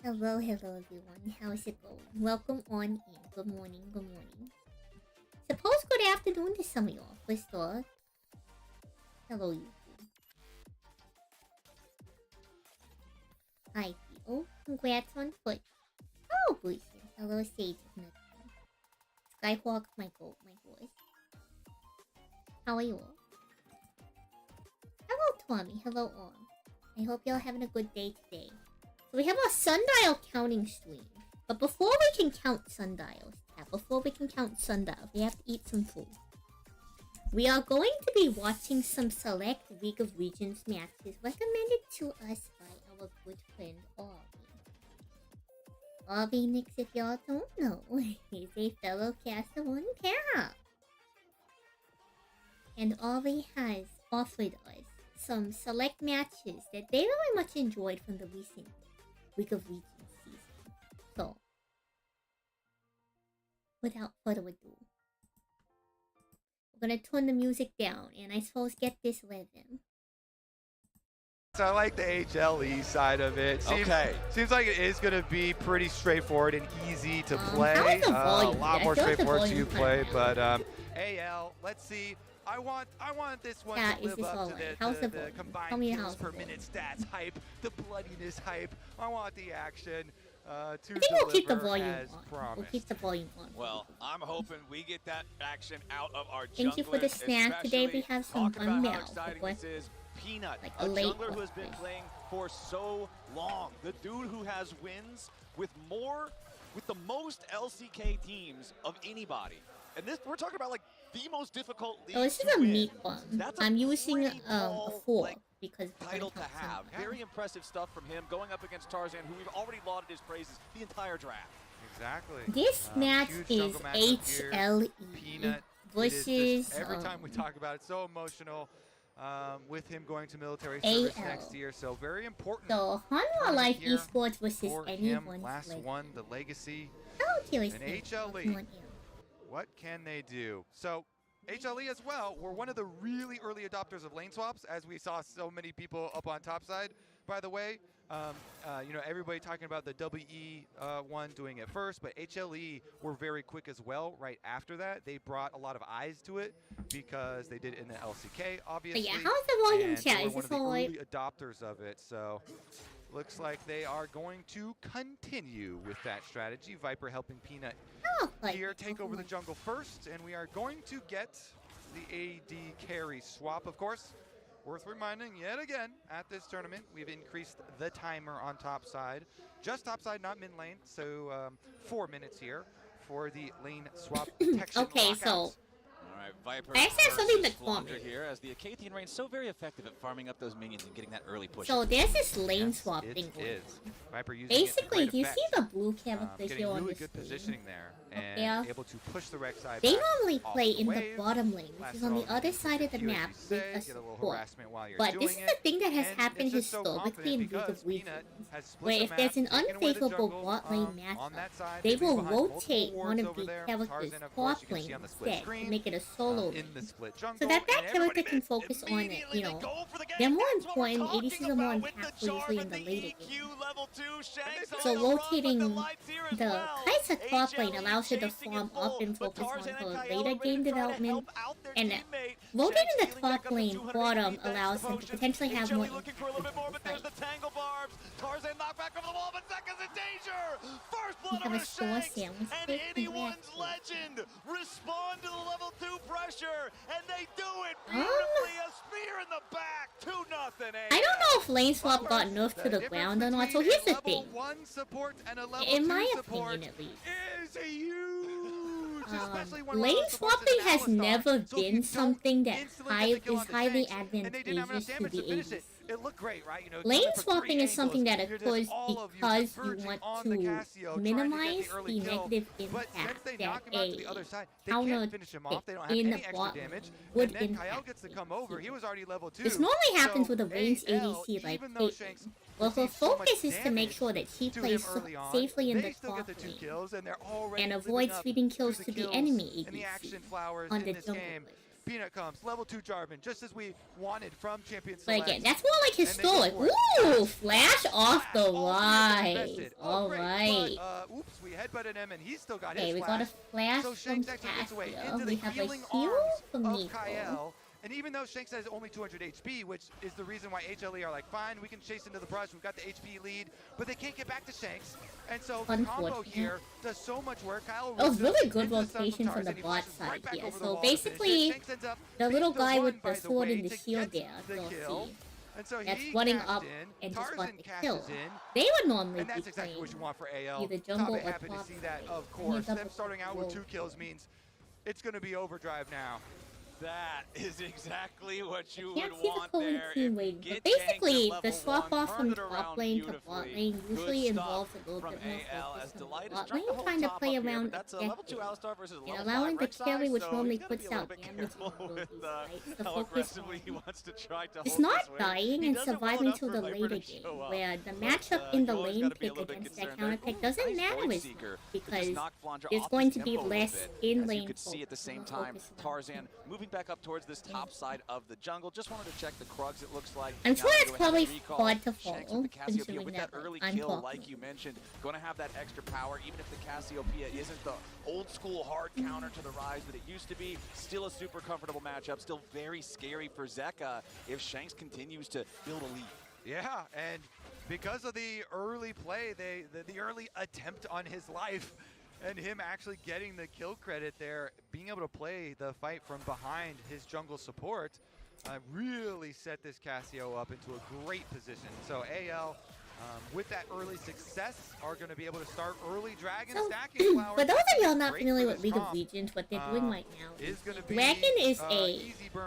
Hello, hello everyone. How's it going? Welcome on in. Good morning, good morning. Suppose good afternoon to some of y'all. First off, hello YouTube. Hi Theo. Congrats on foot. Oh, Boyson. Hello Sage of Nothing. Skyhawk, my goat, my horse. How are you all? Hello Tommy, hello all. I hope y'all having a good day today. So we have our sundial counting stream. But before we can count sundials, we have to eat some food. We are going to be watching some select League of Legends matches recommended to us by our good friend Avi. Avi Nix, if y'all don't know, he's a fellow caster on Terra. And Avi has offered us some select matches that they very much enjoyed from the recent League of Legends season. So, without further ado, we're gonna turn the music down and I suppose get this rhythm. So I like the HLE side of it. Seems like it is going to be pretty straightforward and easy to play. A lot more straightforward to play, but AL, let's see. I want this one to live up to the combined kills per minute stats hype, the bloodiness hype. I want the action to I think we'll keep the volume on. We'll keep the volume on. Well, I'm hoping we get that action out of our junglers. Thank you for the snack. Today we have some unmail. Peanut, like a jungler who has been playing for so long. The dude who has wins with the most LCK teams of anybody. And this, we're talking about like the most difficult league. Oh, this is a meat one. I'm using a 4 because title to have. Very impressive stuff from him going up against Tarzan, who we've already lauded his praises the entire draft. Exactly. This match is HLE versus every time we talk about it, so emotional. With him going to military service next year, so very important. So Hanwha Life Esports versus anyone's last one, the legacy. How curious and HLE. What can they do? So HLE as well, we're one of the really early adopters of lane swaps, as we saw so many people up on top side. By the way, you know, everybody talking about the WE one doing it first, but HLE were very quick as well right after that. They brought a lot of eyes to it because they did it in the LCK, obviously. But yeah, how's the volume chat? Is one of the early adopters of it, so looks like they are going to continue with that strategy. Viper helping Peanut here take over the jungle first, and we are going to get the AD carry swap, of course. Worth reminding yet again, at this tournament, we've increased the timer on top side. Just top side, not mid lane, so 4 minutes here for the lane swap detection. Okay, lockouts. so All right, Viper I actually have something to comment here, as the Acathian Rain's so very effective at farming up those minions and getting that early push. So there's this lane swap thing going on. Viper using basically, it do you see the blue characters here on really the good screen? Positioning there and able to push the Rex side. They normally play in the bottom lane, which is on the other side of the map with a support. But this is the thing that has happened historically in League of Legends, where if there's an unfavorable bot lane matchup, they will rotate one of the characters top lane instead to make it a solo lane. So that character can focus on it, you know. They're more important, ADCs are more impactful usually in the later game. So rotating the Kai'Sa top lane allows her to farm up and focus on her later game development, and rotating the top lane bottom allows him to potentially have more impact in the fight. We have a store sandwich and anyone's legend respond to the level 2 pressure, and they do it beautifully. A spear in the back, 2-0. I don't know if lane swap got nerfed to the ground or not, so here's the thing. In my opinion, at least. Lane swapping has never been something that is highly advantageous to the ADC. It looked great, right? You know, lane swapping is something that occurs because you want to minimize the negative impact that a counter in the bot lane would impact. This normally happens with a ranged ADC like Caitlyn. Well, her focus is to make sure that she plays safely in the top lane and avoids feeding kills to the enemy ADC on the jungle list. Peanut comes, level 2 Jarvan, just as we wanted from Champion But Select. again, that's more like historic. Ooh, flash off the rise. All right. But, oops, we headbutted him, and he's still got Okay, his we flash. got a flash So from Shanks actually gets away Cassio. into the We have a healing heal arms from of Nico. Kyle. And even though Shanks has only 200 HP, which is the reason why HLE are like, fine, we can chase into the brush, we've got the HP lead, but they can't get back to Shanks. And so the combo here does so much work. Kyle that was really good rotation from the bot side here. So basically, the little guy with the sword and the shield there, so that's running up and just got the kill. They would normally and that's be exactly what you want for AL. either jungle or happy to see that, of course. Them starting out with 2 kills means it's going to be overdrive now. That is exactly what you would Can't see want the there. team waiting. But basically, the swap off from top lane to bot lane usually involves a little bit more focus on the bot lane, trying to play around objectively and allowing the carry, which normally puts out damage on abilities, right? The focus on is not dying and surviving till the later game, where the matchup in the lane pick against that counter pick doesn't matter as much, because there's going to be less in lane focus. See at the same time, Tarzan moving back up towards this top side of the jungle. Just wanted to check the Krugs, it looks like. I'm sure it's probably hard to follow, considering with that early kill, like you mentioned, going to have that extra power, even if the Cassiopeia isn't the old school hard counter to the Rise that it used to be. Still a super comfortable matchup, still very scary for Zeka if Shanks continues to build a lead. Yeah, and because of the early play, the early attempt on his life, and him actually getting the kill credit there, being able to play the fight from behind his jungle support, really set this Cassio up into a great position. So AL, with that early success, are going to be able to start early dragon stacking flowers. For those of y'all not familiar with League of Legends, what they're doing right now is dragon is a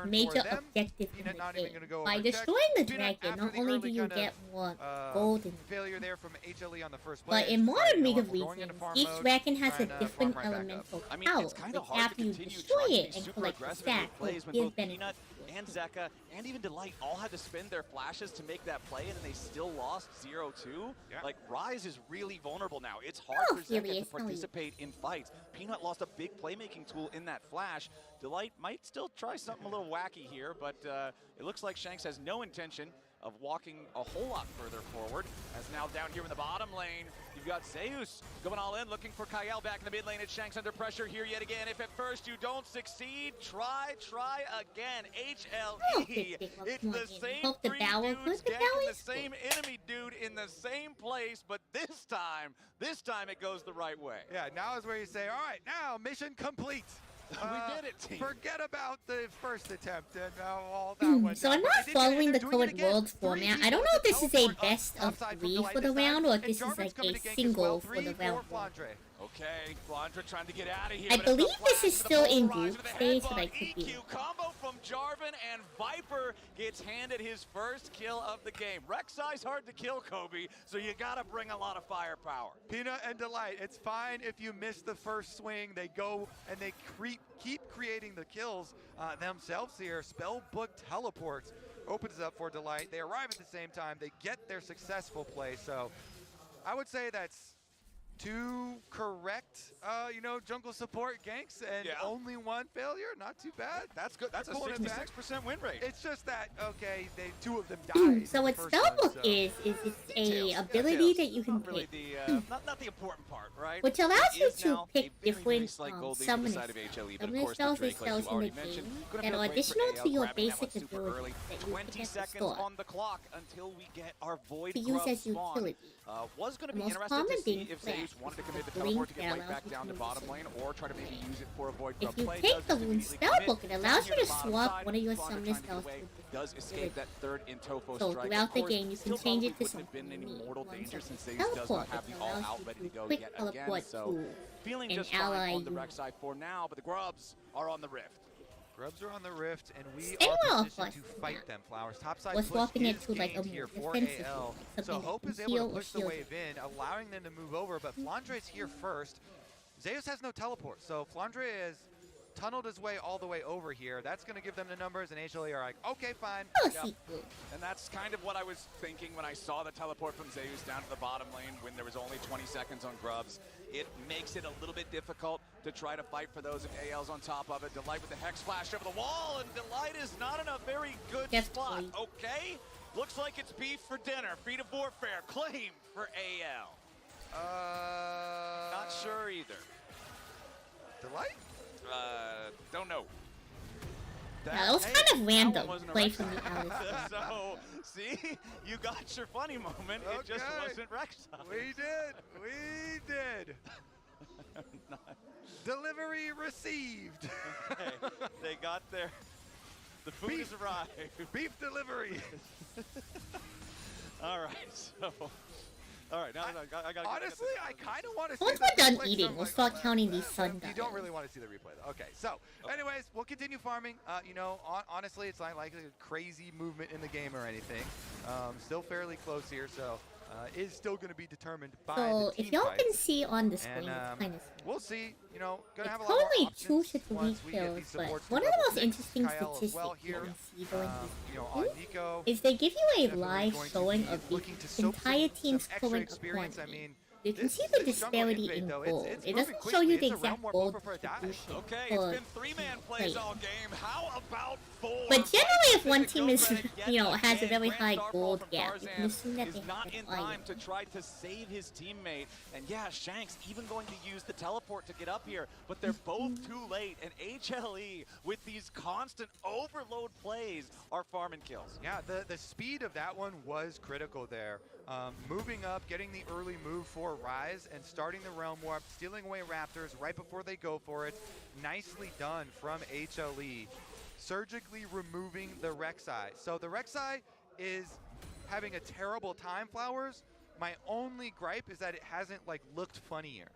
major objective in the game. By destroying the dragon, not only do you get more gold in failure there from HLE on the first but in modern League of Legends, each dragon has a different elemental power. After you destroy it and collect the stack, it gives benefits. And Zeka and even Delight all had to spend their flashes to make that play, and then they still lost 0-2. Yeah. Like, Rise is really vulnerable now. It's hard for Zeka to participate in fights. Peanut lost a big playmaking tool in that flash. Delight might still try something a little wacky here, but it looks like Shanks has no intention of walking a whole lot further forward. As now down here in the bottom lane, you've got Zeus going all in, looking for Kyle back in the mid lane. It's Shanks under pressure here yet again. If at first you don't succeed, try again. HLE, it's the same three dudes getting the same enemy dude in the same place, but this time it goes the right way. Yeah, now is where you say, all right, now mission complete. We did it, team. Forget about the first attempt and all that one. So I'm not following the current Worlds format. I don't know if this is a best of 3 for the round or if this is like a single for the round. Okay, Flandra trying to get out of here. I believe this is still in group stage, but I could be. EQ combo from Jarvan, and Viper gets handed his first kill of the game. Rek'Sai's hard to kill, Kobe, so you gotta bring a lot of firepower. Peanut and Delight, it's fine if you miss the first swing. They go and they keep creating the kills themselves here. Spellbook teleports opens up for Delight. They arrive at the same time. They get their successful play. So I would say that's 2 correct, jungle support ganks and only 1 failure. Not too bad. That's good. That's a 66% win rate. It's just that, okay, 2 of them died. So what Spellbook is it's a ability that you can pick. Not the important part, right? Which allows you to pick different summon spells and spells in the game that are additional to your basic abilities that you 20 can seconds on the clock until we get our Void to use as utility. Was going to be Most interested common to see thing if flash Zeus wanted to commit the teleport to get right back down to bottom lane, or try to maybe use it for a Void If Grub you play. take the Rune Spellbook, it allows you to swap one of your summoner spells to does escape that third Intofo so strike. throughout the game, you can change it to something. Been any mortal danger since Zeus does teleport, not have which the all allows out you ready to to go quick yet again. teleport So to feeling an just fine ally on the Rec side for now, but the Grubs are on the Rift. Grubs are on the Rift, and we Anywhere are else positioned to fight them. Flowers topside We're push swapping it is to like a gained here more for defensive AL. something So that Hope can is able heal to or push the shield wave in, allowing them to move over, but Flandre's here first. Zeus has no teleport, so Flandre has tunneled his way all the way over here. That's going to give them the numbers, and HLE are like, okay, fine. Yep. And that's kind of what I was thinking when I saw the teleport from Zeus down to the bottom lane when there was only 20 seconds on Grubs. it makes it a little bit difficult to try to fight for those, and AL's on top of it. Delight with the Hex Flash over the wall, and Delight is not in a very good spot. Okay, looks like it's beef for dinner. Feet of Warfare claimed for AL. Not sure either. Delight? Don't know. That was kind of random play from the Alice. So, see, you got your funny moment. Okay. It just wasn't Rek'Sai. We did. Delivery received. Okay. They got their, the food has arrived. Beef delivery. All right, so. All right, now I got. Honestly, I kind of want to see. Once we're done eating, we'll start counting these Sundiles. You don't really want to see the replay, though. Okay, so, anyways, we'll continue farming. You know, honestly, it's not like a crazy movement in the game or anything. Still fairly close here, so is still going to be determined by the team if y'all fights. can see on the screen, And, it's kind of we'll see. You know, gonna have a it's lot more totally options 2 to 3 once we get kills, these but supports one to of the level most 6. interesting Kyle as statistics well you here. can see during You know, these on Nico, is they give you a definitely live going to showing be of the looking to soak entire some team's extra current experience. I quantity. mean, You can this- see the this jungle disparity invade, in though, gold. it's It moving doesn't show you quickly. the It's a round exact warp gold over for a dive. distribution. Okay, for it's been 3-man plays players. all game. How about 4? But generally, if one Viper team is, gonna get you know, has a again. very Grand high Starfall gold from gap, you can Tarzan assume that is they have not the in fire. time to try to save his teammate. And yeah, Shanks even going to use the teleport to get up here, but they're both too late. And HLE, with these constant overload plays, are farming kills. Yeah, the speed of that one was critical there. Moving up, getting the early move for Rise, and starting the Realm Warp, stealing away Raptors right before they go for it. Nicely done from HLE. Surgically removing the Rek'Sai. So the Rek'Sai is having a terrible time, Flowers. My only gripe is that it hasn't, like, looked funnier.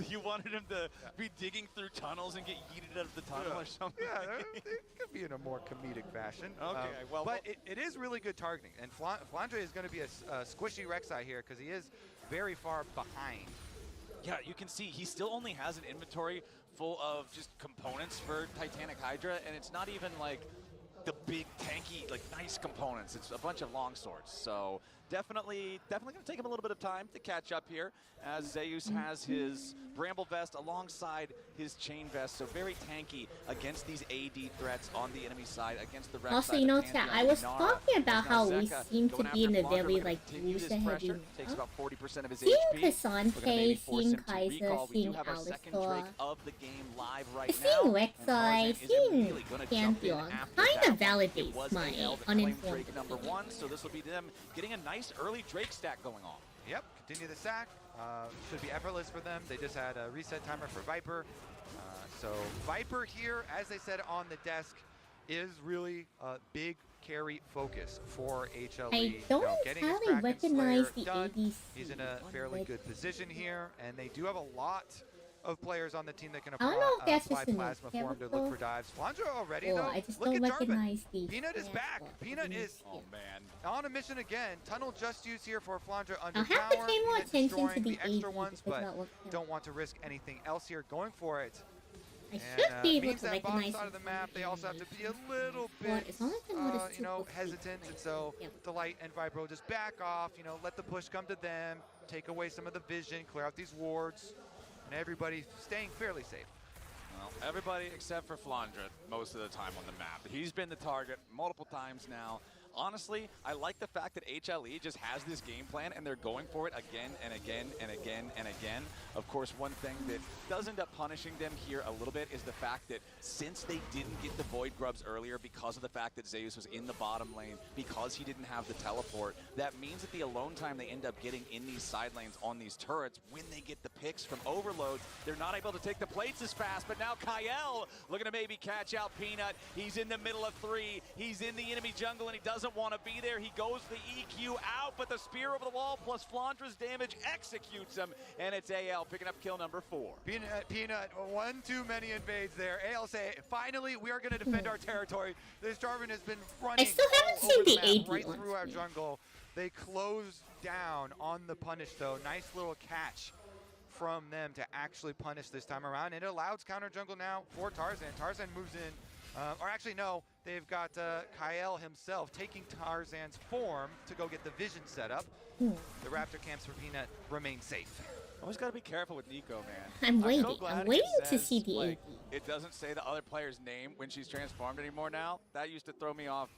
You wanted him to be digging through tunnels and get yeeted out of the tunnel or something? Yeah, it could be in a more comedic fashion. Okay, but it is really good targeting. And Flandre is going to be a squishy Rek'Sai here because he is very far behind. Yeah, you can see he still only has an inventory full of just components for Titanic Hydra, and it's not even like the big tanky, like nice components. It's a bunch of long swords. So definitely going to take him a little bit of time to catch up here, as Zeus has his Bramble Vest alongside his Chain Vest. So very tanky against these AD threats on the enemy side, against the Rek'Sai. Also, you know, chat, I was talking about how we seem to be in a very, like, user-heavy Takes about 40% of his seeing HP. Cassante, seeing Kaiser, seeing Alistar, of the game live right seeing now. Rek'Sai, seeing Pantheon kind of validates my uninformed number opinion. 1, so this will be them getting a nice early Drake stack going on. Yep, continue the sack. Should be effortless for them. They just had a reset timer for Viper. So Viper here, as they said on the desk, is really a big carry focus for HLE. I don't entirely recognize the ADC. He's in a fairly good position here, and they do have a lot of players on the team that can I don't know if that's apply just in plasma the form to look for dives. Flandre already, or though. I just Look don't at Jarvan. recognize the Peanut is back. Peanut is Oh man. on a mission again. Tunnel just used here for Flandre under I'll have to tower. pay more Peanut attention to destroying the extra AD ones, because but that will kill. don't want to risk anything else here. Going for it. I should be able means to that bottom recognize side of the map, they also have to be a little Well, bit, as long as I know this you know, super hesitant. quick, And so yeah. Delight and Viper will just back off, you know, let the push come to them, take away some of the vision, clear out these wards, and everybody staying fairly safe. Well, everybody except for Flandre most of the time on the map. He's been the target multiple times now. Honestly, I like the fact that HLE just has this game plan and they're going for it again and again and again and again. Of course, one thing that does end up punishing them here a little bit is the fact that since they didn't get the Void Grubs earlier because of the fact that Zeus was in the bottom lane, because he didn't have the teleport, that means that the alone time they end up getting in these side lanes on these turrets, when they get the picks from overloads, they're not able to take the plates as fast. But now Kyle looking to maybe catch out Peanut. He's in the middle of 3. He's in the enemy jungle and he doesn't want to be there. He goes the EQ out, but the spear over the wall plus Flandre's damage executes him, and it's AL picking up kill number 4. Peanut, one too many invades there. AL say, finally, we are going to defend our territory. This Jarvan has been running. I still haven't all seen over the map, AD right on through our screen. jungle. They close down on the punish, though. Nice little catch from them to actually punish this time around. It allows counter jungle now for Tarzan. Tarzan moves in. Or actually, no, they've got Kyle himself taking Tarzan's form to go get the vision set up. The Raptor camps for Peanut remain safe. Always got to be careful with Nico, man. I'm waiting. So glad I'm waiting it to says, see the like, AD. It doesn't say the other player's name when she's transformed anymore now. That used to throw me off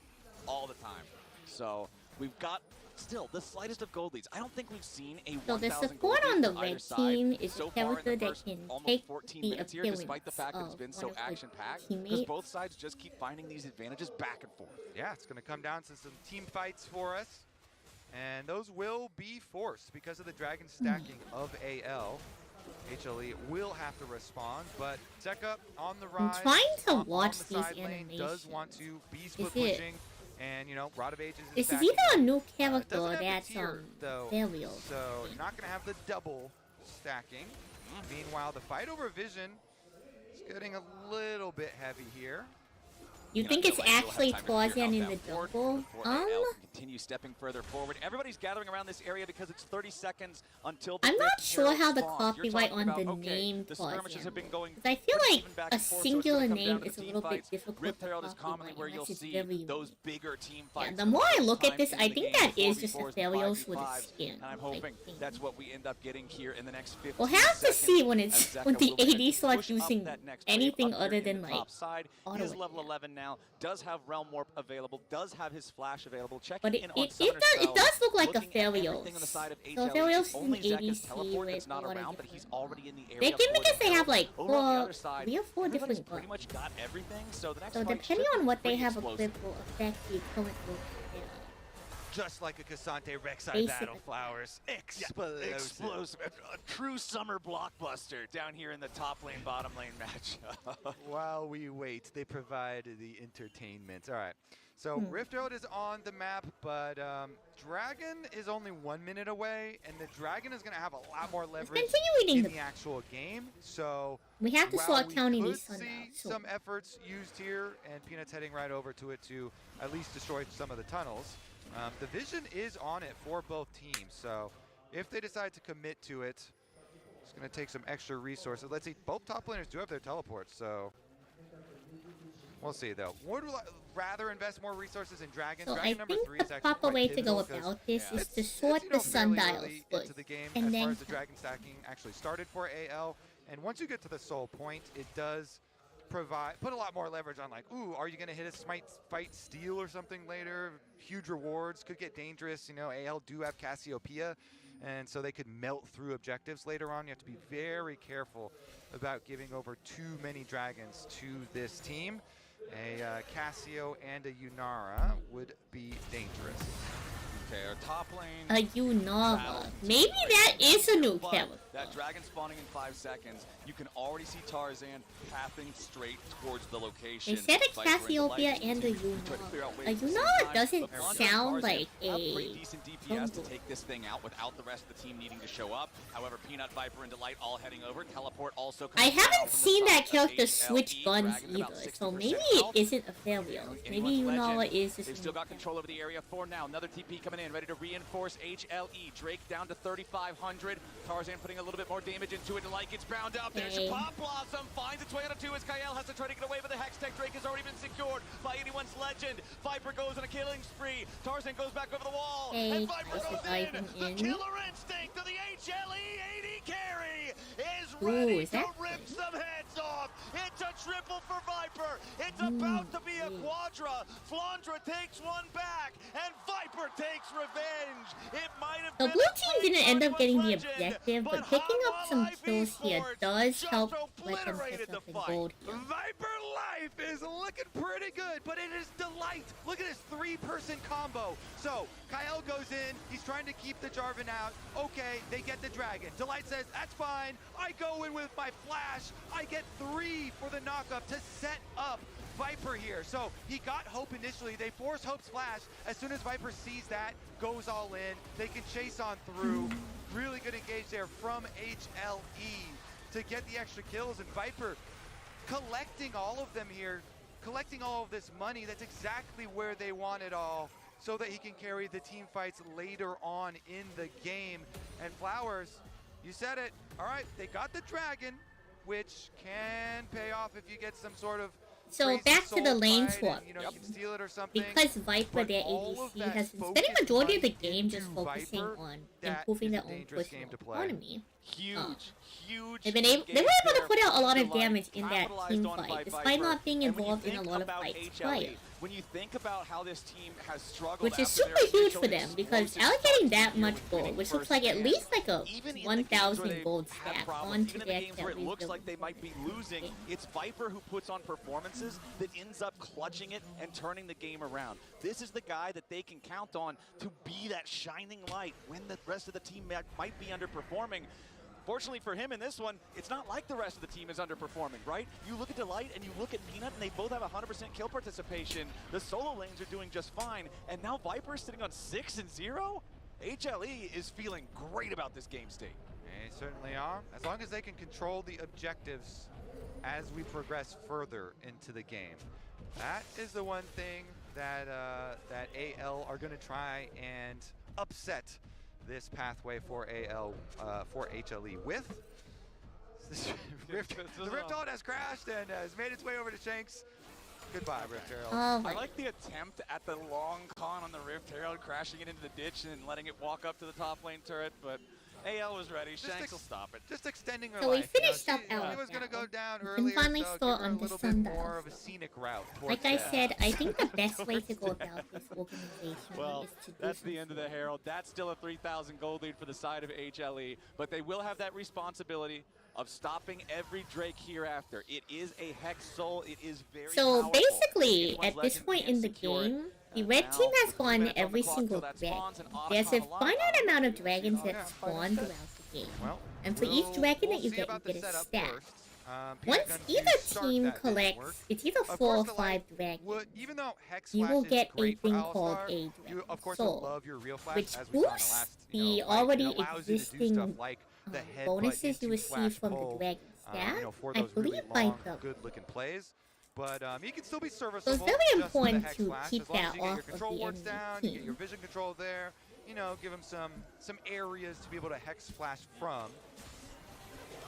all the time. So we've got still the slightest of gold leads. I don't think we've seen a 1,000 So the gold support lead on the from either red side team is so a far in the character that first can almost take 14 the minutes here, despite the fact that it's been so action-packed, because teammates. both sides just keep finding these advantages back and forth. Yeah, it's going to come down to some team fights for us. And those will be forced because of the dragon stacking of AL. HLE will have to respond, but Zeka on the rise. I'm trying to watch on the these side lane animations. does want to be split Is it- pushing, and you know, Rod of Ages is This is stacking either a up. new character Doesn't or have the that's tier, though, Burial. so you're not gonna have the double stacking. Meanwhile, the fight over Vision is getting a little bit heavy here. You think it's actually Tarzan in the jungle? Continue stepping further forward. Everybody's gathering around this area because it's 30 seconds until I'm not Rift sure Herald how the spawns. You're copyright talking on the about, name the skirmishes have been Tarzan. going Because I feel pretty like even back a and forth, so it's singular gonna come name down to is the a team little bit fights. difficult Rift to Herald is commonly copyright where you'll unless it's see very those unique. bigger team Yeah, fights. the for more I first look at time this, in I the think game, that is just 4v4s, Aphelios with a 5v5s, skin. And I'm I hoping think. that's what we end up getting here in the next 15 We'll have to seconds, see when as it's Zeka when the will begin AD to starts push up using that next wave anything up here other in the than like top side. He is auto level attack. 11 now, does have Realm Warp available, does have his Flash available. Checking But in on it Summoner Spell, does look like a looking at Aphelios. everything on the side of So HLE. Aphelios is Only an Zeka's ADC teleport with that's not a lot of around, but he's different- already in the area. They can for because the they have kill. like Over on the four, other side, 3 or 4 everybody's different pretty buttons. much got everything, so the next So fight depending should on be what they pretty have explosive. equipped will affect the opponent will. Just like a Cassante Rek'Sai Basically. battle, Flowers. Explosive. Explosive. A true summer blockbuster down here in the top lane, bottom lane matchup. While we wait, they provide the entertainment. All right. So Rift Road is on the map, but Dragon is only 1 minute away, and the Dragon is going to have a lot more leverage continue in reading the actual game. So We have to while start we counting could these see sundowns. So some efforts used here, and Peanut's heading right over to it to at least destroy some of the tunnels. The vision is on it for both teams, so if they decide to commit to it, it's going to take some extra resources. Let's see, both top laners do have their teleports, so we'll see though. Would I rather invest more resources in Dragon? So Dragon I number think 3 the is actually proper quite way to go pivotal 'cause about this is to it's, sort you the know, fairly sundials early first, into the game and as then far as the Dragon stacking actually started for AL, and once you get to the soul point, it does put a lot more leverage on, like, ooh, are you going to hit a smite fight steal or something later? Huge rewards, could get dangerous. You know, AL do have Cassiopeia, and so they could melt through objectives later on. You have to be very careful about giving over too many dragons to this team. A Cassio and a Yunara would be dangerous. Okay, our top lane. a Yunara. Maybe that is a new But character. that dragon spawning in 5 seconds, you can already see Tarzan pathing straight towards the location. They said a Viper and Cassiopeia Delight and a continue to try to clear out Yunara. A waves at the same Yunara time, doesn't but Flandre and sound Tarzan like have a pretty decent DPS to jungle. take this thing out without the rest of the team needing to show up. However, Peanut, Viper, and Delight all heading over. Teleport also I coming down haven't from the seen side that of character HLE, switch guns Dragon about either, 60% so maybe health. it isn't a failure. Maybe Anyone's Yunara legend. is just They've still got control over the area for now. Another TP coming in, ready to reinforce HLE. Drake down to 3,500. Tarzan putting a little bit more damage into it. Delight gets browned out. There's Okay. Pop Blossom, finds its way out of 2 as Kael has to try to get away, but the Hextech Drake has already been secured by anyone's legend. Viper goes on a killing spree. Tarzan goes back over the wall. Okay, And Viper just goes diving in. The in. killer instinct of the HLE AD carry is Ooh, ready is to that rip good? some heads off. It's a triple for Viper. It's about to be a quadra. Flandre takes one back, and Viper takes revenge. It might have The been blue a team great didn't end up run getting with the Legend, objective, but Hot picking up some Life kills here Esports does just help let them obliterated pick the up the fight. gold here. Viper Life is looking pretty good, but it is Delight. Look at his 3-person combo. So Kael goes in, he's trying to keep the Jarvan out. Okay, they get the dragon. Delight says, that's fine. I go in with my flash. I get 3 for the knockup to set up Viper here. So he got Hope initially. They force Hope's flash. As soon as Viper sees that, goes all in. They can chase on through. Really good engage there from HLE to get the extra kills, and Viper collecting all of them here, collecting all of this money. That's exactly where they want it all, so that he can carry the team fights later on in the game. And Flowers, you said it. All right, they got the dragon, which can pay off if you get some sort of So crazy back to the soul lane fight swap. and, you know, you can steal it or something. Because Viper, But their all of ADC, that has been focused spending majority of the money game just into focusing Viper, on that improving is their a own dangerous personal game to play. economy. Huge. They were able to put out a lot of damage in that team fight, despite not being involved in a lot of fights prior. When you think about how this team has struggled, Which is super huge for them, because allocating that much gold, which looks like at least like a 1,000 gold stack onto their where it looks like they might be losing, it's Viper who puts on performances that ends up clutching it and turning the game around. This is the guy that they can count on to be that shining light when the rest of the team might be underperforming. Fortunately for him in this one, it's not like the rest of the team is underperforming, right? You look at Delight and you look at Peanut, and they both have 100% kill participation. The solo lanes are doing just fine, and now Viper is sitting on 6-0? HLE is feeling great about this game state. They certainly are. As long as they can control the objectives as we progress further into the game. That is the one thing that, that AL are going to try and upset this pathway for for HLE with. The Rift Ult has crashed and has made its way over to Shanks. Goodbye, Rift Herald. I like the attempt at the long con on the Rift Herald, crashing it into the ditch and letting it walk up to the top lane turret, but AL was ready. Shanks will stop it. Just extending her so life. We finished up He was going to go down earlier, finally so start give her on a little the bit Sundile. more of a scenic route. Like I said, I think the best way to go about this organization is to do that's the end of the Herald. That's still a 3,000 gold lead for the side of HLE, but they will have that responsibility of stopping every Drake hereafter. It is a Hex Soul. It is very powerful. Basically, at this point in the game, the red team has won every single dragon. There's a finite amount of dragons that spawn throughout the game. And for each dragon that you get a stat. Once either team collects, it's either 4 or 5 dragons, you will get a thing called a Dragon Soul, which boosts the already existing bonuses you receive from the dragon stat, I believe by double. Good-looking plays. But he can still be serviceable. So it's very important to keep that off of the control wards enemy down, team. you get your vision control there. You know, give him some areas to be able to hex flash from.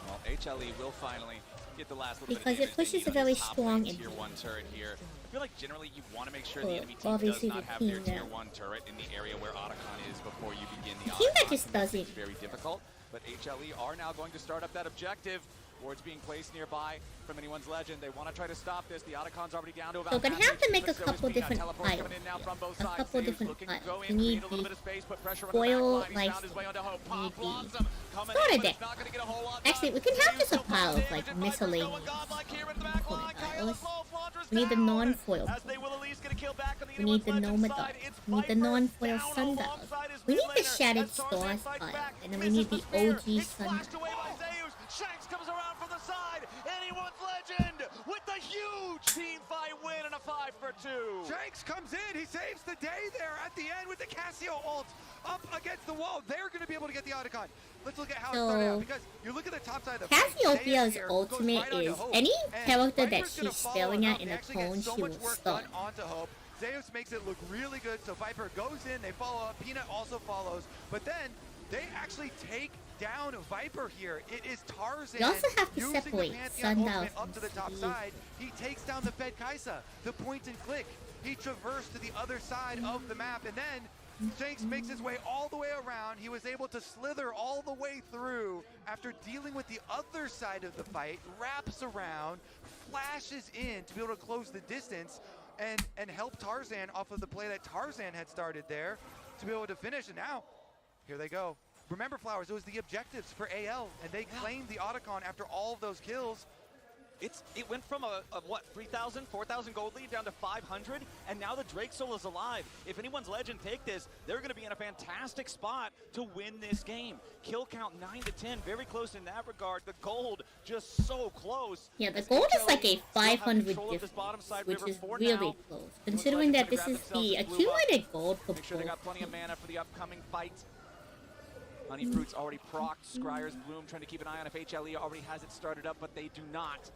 Well, HLE will finally get the last little because bit of it pushes a very strong tier 1 turret here. I feel like generally you want to make sure the enemy team does obviously not the have team their tier that- 1 turret in the area where Otacon is before you begin the team that Otacon. just doesn't. It's very difficult, but HLE are now going to start up that objective. Wards being placed nearby from anyone's legend. They want to try to stop this. The Otacon's already down to about. So we're gonna have to make a couple different Teleport's piles. coming in now from both A sides. couple Zeus different looking to piles. go We in, need create a little the bit of space, put pressure on foil the back line. He found his way onto Hope. Pop blossom coming Starter in, but deck. it's not going to get a whole lot Actually, done. we can have Zeus just a still pile of finds like damage, and Viper's miscellaneous going godlike here into the back line. piles. Kyle slow, Flanders We need the down. non-foil. As they will at least get a kill back on the We need the Legend Nomad side. Dog. It's We need the Viper non-foil down Sundile. alongside his We mid need the laner Shattered as Tarzan Stars fights pile. back. And then we Misses need the spear. OG It's flashed away Sundile. by Zeus. Shanks comes around from the side. Anyone's legend with the huge team fight win and a 5-for-2. Shanks comes in, he saves the day there at the end with the Cassio ult up against the wall. They're going to be able to get the Otacon. Let's look at how it started out, because you look at the top side of the Cassiopeia's ultimate is any character that she's staring at in a cone, she will stun. Onto Hope. Zeus makes it look really good, so Viper goes in, they follow up, Peanut also follows, but then they actually take down Viper here. It is Tarzan You also have to using separate the Pantheon Sundile ultimate from up to the top Steve. side. He takes down the Fed Kaisa, the point and click. He traversed to the other side of the map, and then Shanks makes his way all the way around. He was able to slither all the way through after dealing with the other side of the fight, wraps around, flashes in to be able to close the distance and help Tarzan off of the play that Tarzan had started there to be able to finish. And now, here they go. Remember, Flowers, it was the objectives for AL, and they claimed the Otacon after all of those kills. It went from a what, 3,000, 4,000 gold lead down to 500, and now the Drake Soul is alive. If anyone's legend take this, they're going to be in a fantastic spot to win this game. Kill count 9-10, very close in that regard. The gold just so close. Yeah, the gold is like a 500 difference, which is really close, considering that this is the accumulated gold for Make sure they both got plenty of teams. mana for the upcoming fight. Honey Fruit's already procced. Scryer's Bloom trying to keep an eye on if HLE already has it started up, but they do not.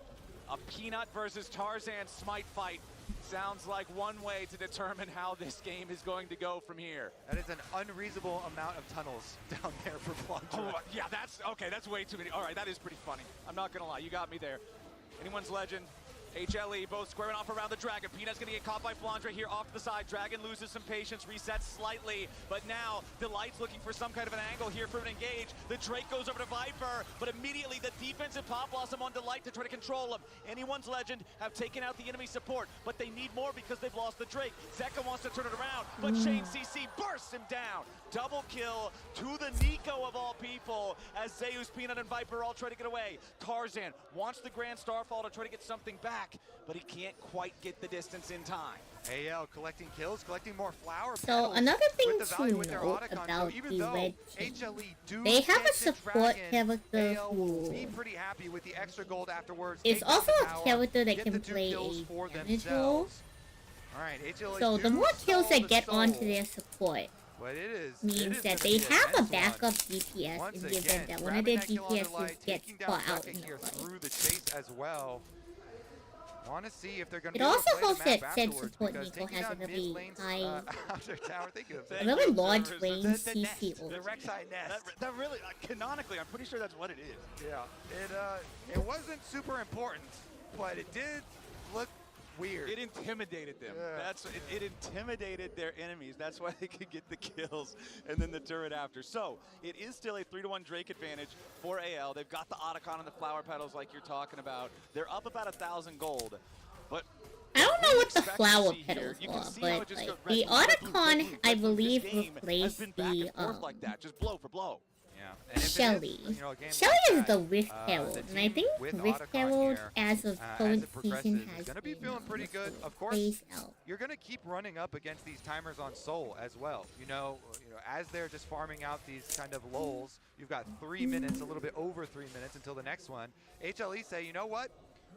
A Peanut versus Tarzan smite fight sounds like one way to determine how this game is going to go from here. That is an unreasonable amount of tunnels down there for Flandre. Oh, yeah, that's okay. That's way too many. All right, that is pretty funny. I'm not gonna lie, you got me there. Anyone's legend HLE both squaring off around the Dragon. Peanut's gonna get caught by Flandre here off to the side. Dragon loses some patience, resets slightly, but now Delight's looking for some kind of an angle here for an engage. The Drake goes over to Viper, but immediately the defensive Pop Blossom on Delight to try to control him. Anyone's Legend have taken out the enemy support, but they need more because they've lost the Drake. Zeka wants to turn it around, but Shane CC bursts him down. Double kill to the Nico of all people as Zeus, Peanut, and Viper all try to get away. Tarzan wants the Grand Starfall to try to get something back, but he can't quite get the distance in time. AL collecting kills, collecting more flower. So another thing to note about the red team, they have a support character who is also a character that can play a damage role. So the more kills they get onto their support means that they have a backup DPS in the event that one of their DPSs gets caught out in the fight. Want to see if they're going it also helps that said support Nico has a really high, a really large range CC over. That really, canonically, I'm pretty sure that's what it is. Yeah, it wasn't super important, but it did look weird. It intimidated them. Yeah. It intimidated their enemies. That's why they could get the kills and then the turret after. So it is still a 3-1 Drake advantage for AL. They've got the Otacon and the flower petals like you're talking about. They're up about 1,000 gold, but I don't know what the flower petals are, but like, the Otacon, I believe, replaced the like that, just blow for blow. Shelly. Shelly is the Rift Herald, and I think Rift Herald, as of current season, has gonna be feeling pretty good. Of course, you're gonna keep running up against these timers on Soul as well. You know, as they're just farming out these kind of lulls, you've got 3 minutes, a little bit over 3 minutes until the next one. HLE say, you know what?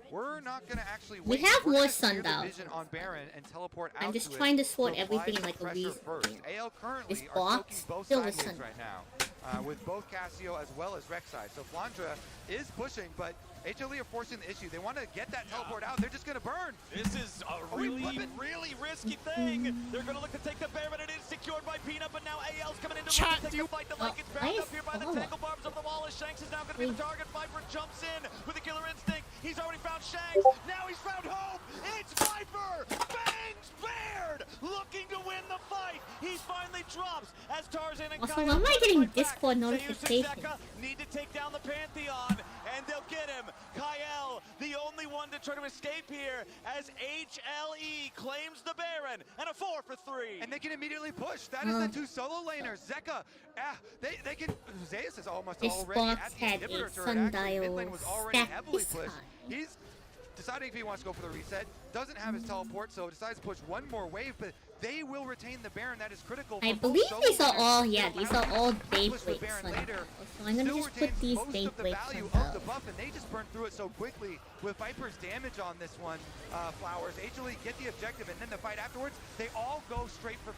We're not gonna actually wait. We have more Sundile. On Baron and teleport out. I'm just trying to sort everything in like a reason. AL currently this box both still is sideways right now. With both Cassio as well as Rek'Sai. So Flandre is pushing, but HLE are forcing the issue. They want to get that teleport out. They're just going to burn. This is a really risky thing. They're going to look to take the Baron. It is secured by Peanut, but now AL's coming in to take the fight. The Lake gets backed up here by the tangle barbs of the wall as Shanks is now going to be the target. Viper jumps in with a killer instinct. He's already found Shanks. Now he's found Hope. It's Viper. Bangs Baird looking to win the fight. He finally drops as Tarzan and also, why am I getting Discord notifications? Need to take down the Pantheon, and they'll get him. Kyle, the only one to try to escape here as HLE claims the Baron, and a 4 for 3. And they can immediately push. That is the two solo laners. Zeka, they can. Zeus is almost already at the inhibitor turret. Actually, mid lane was already heavily pushed. He's deciding if he wants to go for the reset. Doesn't have his teleport, so decides to push one more wave, but they will retain the Baron. That is critical. I believe these are all, these are all Daybreak Sundile. So I'm gonna just put these Daybreak Sundile. And they just burned through it so quickly with Viper's damage on this one. Flowers, HLE get the objective, and then the fight afterwards, they all go straight for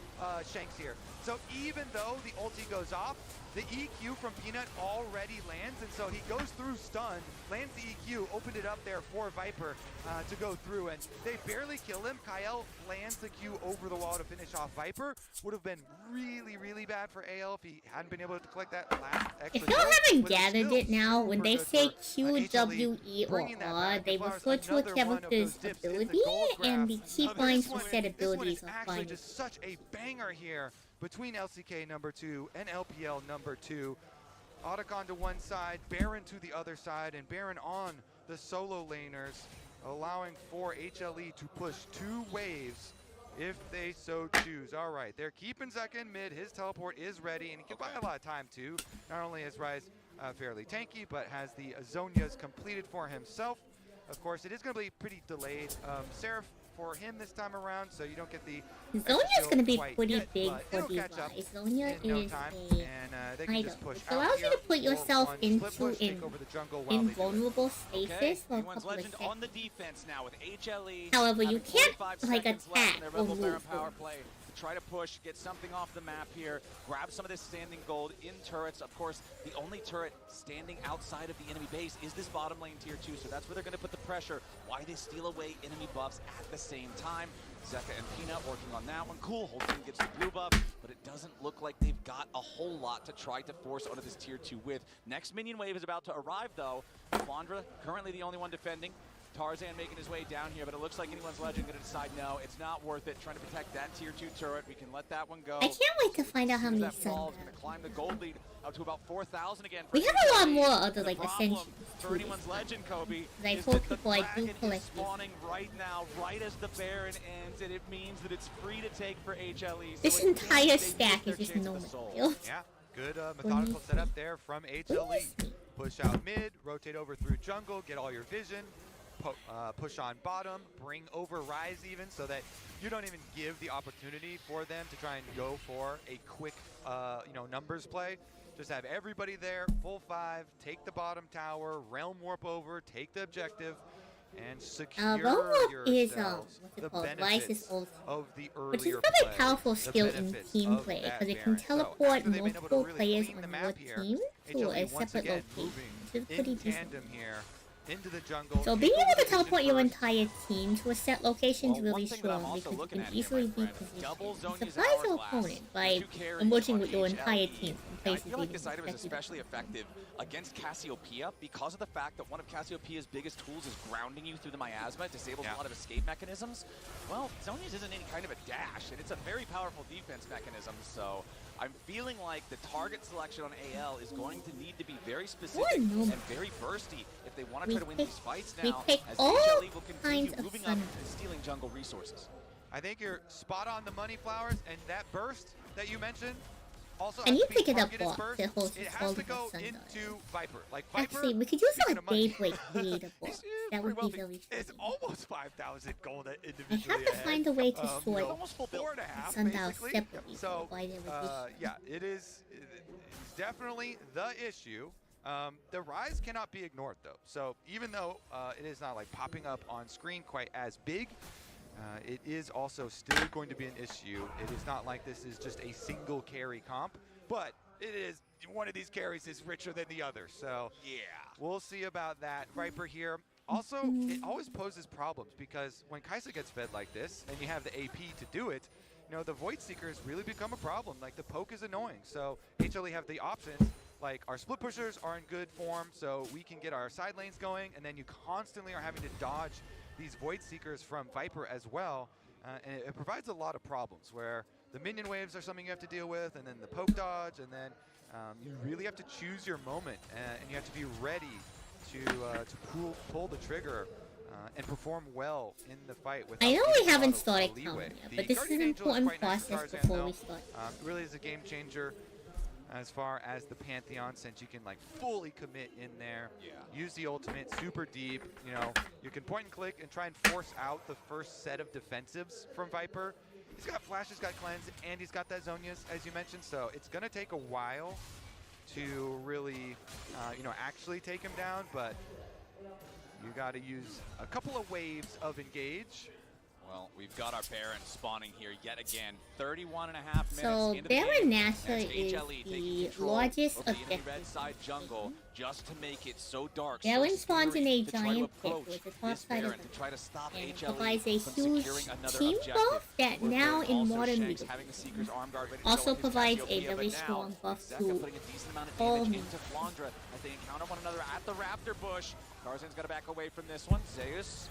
Shanks here. So even though the ulti goes off, the EQ from Peanut already lands, and so he goes through stunned, lands the EQ, opened it up there for Viper to go through, and they barely kill him. Kyle lands the Q over the wall to finish off Viper. Would have been really bad for AL if he hadn't been able to collect that last extra. If you haven't gathered it now, when they say Q, W, E, or R, they refer to a character's ability, and the keylines for said abilities are fine. Just such a banger here between LCK number 2 and LPL number 2. Otacon to one side, Baron to the other side, and Baron on the solo laners, allowing for HLE to push 2 waves if they so choose. All right, they're keeping Zeka in mid. His teleport is ready, and he can buy a lot of time too. Not only is Ryze fairly tanky, but has the Zhonya's completed for himself. Of course, it is going to be pretty delayed. Seraph for him this time around, so you don't get the Zhonya's going to be pretty big for these guys. Zhonya is a item. It allows you to put yourself into invulnerable spaces for a couple of seconds. On the defense now with HLE. However, you can't like attack or move. Power play to try to push, get something off the map here, grab some of this standing gold in turrets. Of course, the only turret standing outside of the enemy base is this bottom lane tier 2, so that's where they're going to put the pressure. Why they steal away enemy buffs at the same time. Zeka and Peanut working on that one. Cool, whole team gets the blue buff, but it doesn't look like they've got a whole lot to try to force onto this tier 2 with. Next minion wave is about to arrive though. Flandre currently the only one defending. Tarzan making his way down here, but it looks like anyone's legend going to decide no, it's not worth it. Trying to protect that tier 2 turret. We can let that one go. I can't wait to find out how many suns. Going to climb the gold lead up to about 4,000 again. We have a lot more of the like ascensions for anyone's legend, Kobe. I told people I do collect spawning right now, right as the Baron ends, and it means that it's free to take for HLE. So this entire stack is just no material. Yeah, good methodical setup there from HLE. Push out mid, rotate over through jungle, get all your vision, push on bottom, bring over Rise even, so that you don't even give the opportunity for them to try and go for a quick, numbers play. Just have everybody there, full 5, take the bottom tower, realm warp over, take the objective, and secure yourselves the benefits of the earlier which is a very powerful skill in team play, because it can teleport multiple players on your team to a separate location, which is pretty decent. Into the jungle. So being able to teleport your entire team to a set location is really strong, because you can easily be positioned. Surprise your opponent by emerging with your entire team from places I feel like this item is especially effective against Cassiopeia because of the fact that one of Cassiopeia's biggest tools is grounding you through the miasma. It disables a lot of escape mechanisms. Well, Zhonya's isn't any kind of a dash, and it's a very powerful defense mechanism, so I'm feeling like the target selection on AL is going to need to be very specific and very bursty if they want to try to win these fights now, as HLE will continue moving up and stealing jungle resources. I think you're spot on the money, Flowers, and that burst that you mentioned also and has you to pick be it up targeted burst. It has to go into Viper. Like Viper, actually, we could use like Daybreak creative boss. That would be really fun. It's almost 5,000 gold individually. I have to find a way to sort Sundile separately. So, yeah, it's definitely the issue. The Rise cannot be ignored, though. So even though it is not like popping up on screen quite as big, it is also still going to be an issue. It is not like this is just a single carry comp, but it is one of these carries is richer than the other. So yeah, we'll see about that. Viper here. Also, it always poses problems because when Kaisa gets fed like this and you have the AP to do it, the Void Seekers really become a problem. Like the poke is annoying. So HLE have the options. Like our split pushers are in good form, so we can get our side lanes going, and then you constantly are having to dodge these Void Seekers from Viper as well, and it provides a lot of problems where the minion waves are something you have to deal with, and then the poke dodge, and then you really have to choose your moment, and you have to be ready to pull the trigger and perform well in the fight. I know we haven't started counting yet, but this is an important process before we start. Really is a game changer as far as the Pantheon, since you can like fully commit in there. Use the ultimate super deep. You can point and click and try and force out the first set of defensives from Viper. He's got flash, he's got cleanse, and he's got that Zhonya's, as you mentioned, so it's gonna take a while to really actually take him down, but you got to use a couple of waves of engage. Well, we've got our Baron spawning here yet again. 31 and a half minutes so into the game. Baron Nashor is the largest objective. Red side jungle just to make it so dark. Baron spawns in a giant pit with the top side of to try to stop and HLE provides a huge team buff that now in modern League also provides a very strong buff to all means. As they encounter one another at the Raptor Bush. Tarzan's got to back away from this one. Zeus.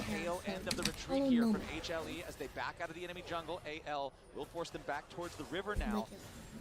Tail end of the retreat here from HLE as they back out of the enemy jungle. AL will force them back towards the river now.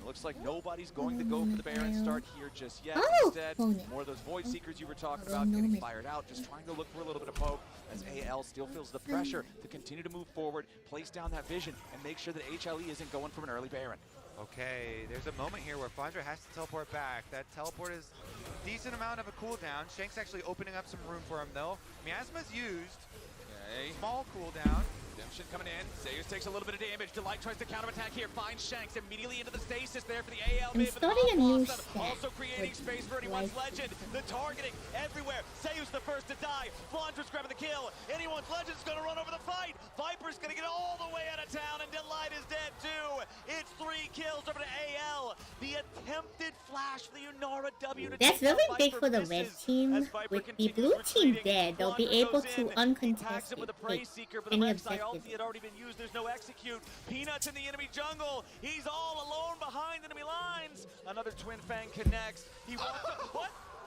It looks like nobody's going to go for the Baron start here just yet. Instead, more of those Void Seekers you were talking about getting fired out, just trying to look for a little bit of poke as AL still feels the pressure to continue to move forward, place down that vision, and make sure that HLE isn't going from an early Baron. Okay, there's a moment here where Flandra has to teleport back. That teleport is a decent amount of a cooldown. Shank's actually opening up some room for him though. Miasma's used. Okay. Small cooldown. Redemption coming in. Zeus takes a little bit of damage. Delight tries to counterattack here. Finds Shanks immediately into the stasis there for the AL. I'm starting a new stack. Also creating space for anyone's legend. The targeting everywhere. Zeus the first to die. Flandra's grabbing the kill. Anyone's legend's going to run over the fight. Viper's going to get all the way out of town, and Delight is dead too. It's 3 kills over to AL. The attempted flash for the Unara W. That's very big for the red team. With the blue team dead, they'll be able to uncontested take any objectives. He had already been used. There's no execute. Peanuts in the enemy jungle. He's all alone behind enemy lines. Another Twin Fang connects. He wants to...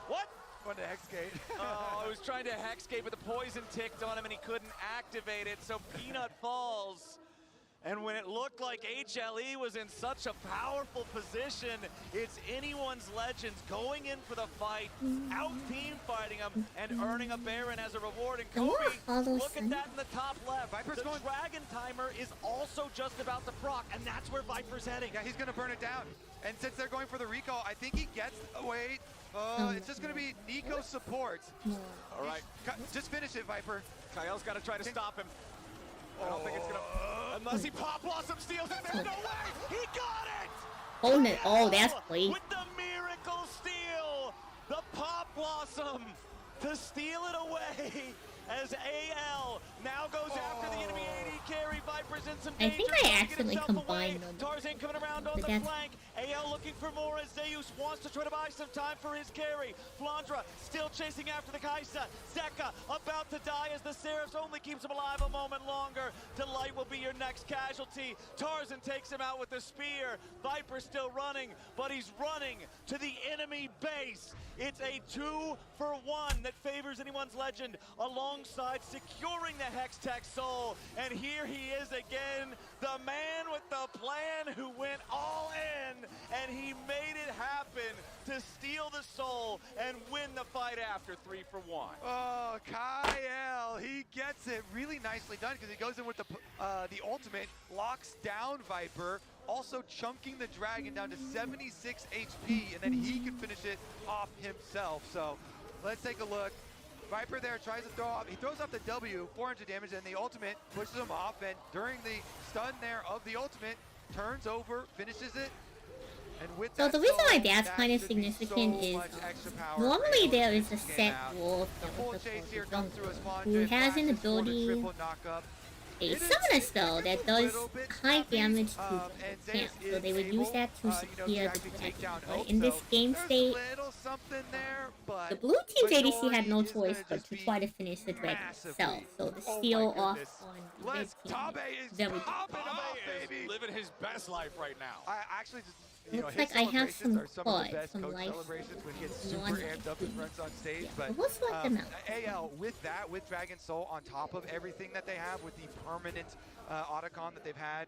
What? fun to Hexgate. Oh, I was trying to Hexgate, but the poison ticked on him and he couldn't activate it, so Peanut falls. And when it looked like HLE was in such a powerful position, it's anyone's Legends going in for the fight, out-team fighting him, and earning a Baron as a reward. And Kobe, look at that in the top left. Viper's the going. Dragon Timer is also just about to proc, and that's where Viper's heading. Yeah, he's going to burn it down. And since they're going for the recall, I think he gets away. It's just going to be Nico support. All right. Just finish it, Viper. Kyle's got to try to stop him. I don't think it's gonna, unless he Pop Blossom steals it, there's no way! He got it! Oh no, oh, that's great. With the miracle steal! The Pop Blossom to steal it away as AL now goes after the enemy AD carry. Viper's in some danger. I think I accidentally combined them. Tarzan coming around on the flank. AL looking for more as Zeus wants to try to buy some time for his carry. Flandra still chasing after the Kaisa. Zeka about to die as the Seraphs only keeps him alive a moment longer. Delight will be your next casualty. Tarzan takes him out with the spear. Viper still running, but he's running to the enemy base. It's a 2-for-1 that favors anyone's Legend alongside securing the Hextech Soul. And here he is again, the man with the plan who went all in, and he made it happen to steal the soul and win the fight after 3-for-1. Oh, Kyle, he gets it really nicely done because he goes in with the ultimate, locks down Viper, also chunking the dragon down to 76 HP, and then he can finish it off himself. So let's take a look. Viper there tries to throw off. He throws off the W, 400 damage, and the ultimate pushes him off. And during the stun there of the ultimate, turns over, finishes it. And with so that the reason why soul, that's that kind of should be significant so is much extra power normally there is a to set gain out. role The full of chase here the comes through as who Flandra, has an flashes for the ability, triple knockup. a summoner spell that does high damage to the camp, so they would use that to secure the dragon. But in this game state, the blue team's ADC had no choice but to try to finish the dragon itself. So the steal off on the red team is very good. Is living his best life right now. I actually just, Looks like I have some of the blood best from coach life. celebrations when he gets No super one amped up and runs on stage. Yeah, But we'll sort them out. AL with that, with Dragon Soul on top of everything that they have, with the permanent Otacon that they've had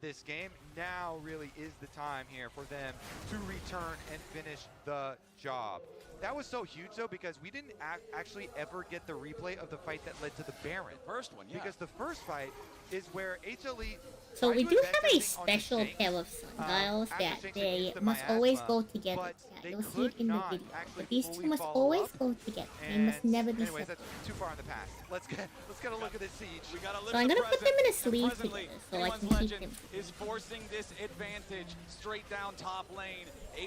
this game, now really is the time here for them to return and finish the job. That was so huge though because we didn't actually ever get the replay of the fight that led to the Baron. First one, yeah. Because the first fight is where HLE. So we do have a special pair of sundials that they must always go together. Yeah, you'll see it in the video. But these two must always go together. They must never be anyways, separate. that's too far in the past. Let's get a look at this siege. We gotta live So I'm gonna put them in a sleeve presently, together so I anyone's can keep Legend them. is forcing this advantage straight down top lane.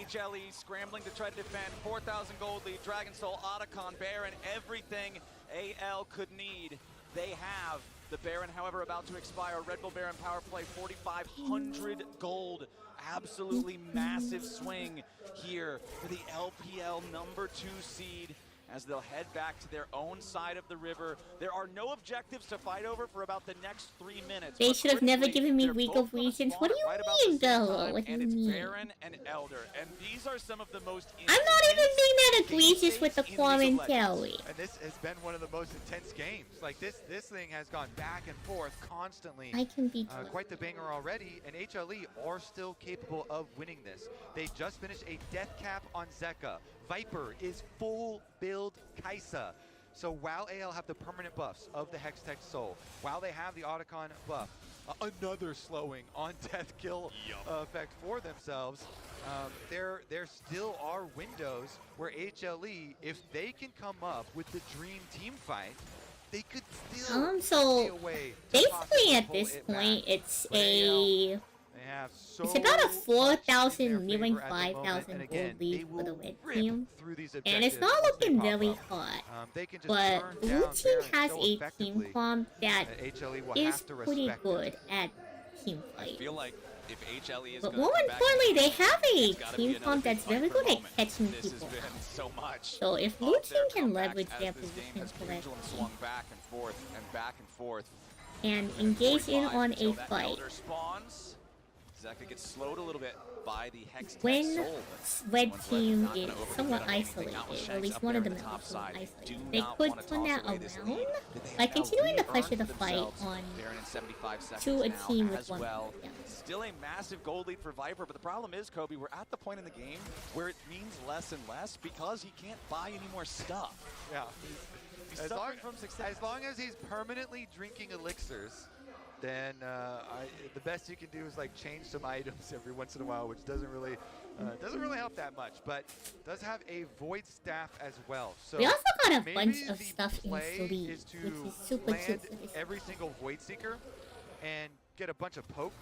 HLE scrambling to try to defend. 4,000 gold lead. Dragon Soul, Otacon, Baron, everything AL could need. They have the Baron, however, about to expire. Red Bull Baron power play, 4,500 gold. Absolutely massive swing here for the LPL #2 seed as they'll head back to their own side of the river. There are no objectives to fight over for about the next 3 minutes. They should have never given me Week of Regions. What do you mean, though? What do you mean? Baron and Elder, and these are some of the most. I'm not even being that egregious with the commentary. And this has been one of the most intense games. Like this thing has gone back and forth constantly. I can be quite the banger already, and HLE are still capable of winning this. They just finished a death cap on Zeka. Viper is full build Kaisa. So while AL have the permanent buffs of the Hextech Soul, while they have the Otacon buff, another slowing on death kill effect for themselves, there still are windows where HLE, if they can come up with the dream team fight, they could still so see a way to basically possibly at pull this it point, back. it's But a... AL, they have so It's about a much in 4,000 their nearing favor at the moment, 5,000 and gold again, lead they for the will red rip team. through these And it's objectives not once they looking pop very up. hot. They can just But turn blue down team Baron has so a team effectively comp that HLE will is have to pretty respect good it. at team I fight. feel like if HLE is But gonna more come back importantly, in, they have a it's gotta be team another comp big that's fight very for a good at moment. catching This has people been out. so much So if blue of team their can comebacks leverage as their this game position has pendulum correctly swung back and forth and back and forth. and engage in 45 on a until that fight, Elder spawns. Zeka gets slowed a little bit by the Hex When Soul. red team is somewhat isolated, or at least one of them is somewhat isolated, they could turn that around by continuing to pressure the fight on to a team with one player. Still a massive gold lead for Viper, but the problem is, Kobe, we're at the point in the game where it means less and less because he can't buy any more stuff. Yeah. He's suffering from success. As long as he's permanently drinking elixirs, then the best you can do is like change some items every once in a while, which doesn't really help that much, but does have a void staff as well. So we also got a bunch maybe of stuff in sleeve, is to which is super land cute. every single void seeker and get a bunch of poke,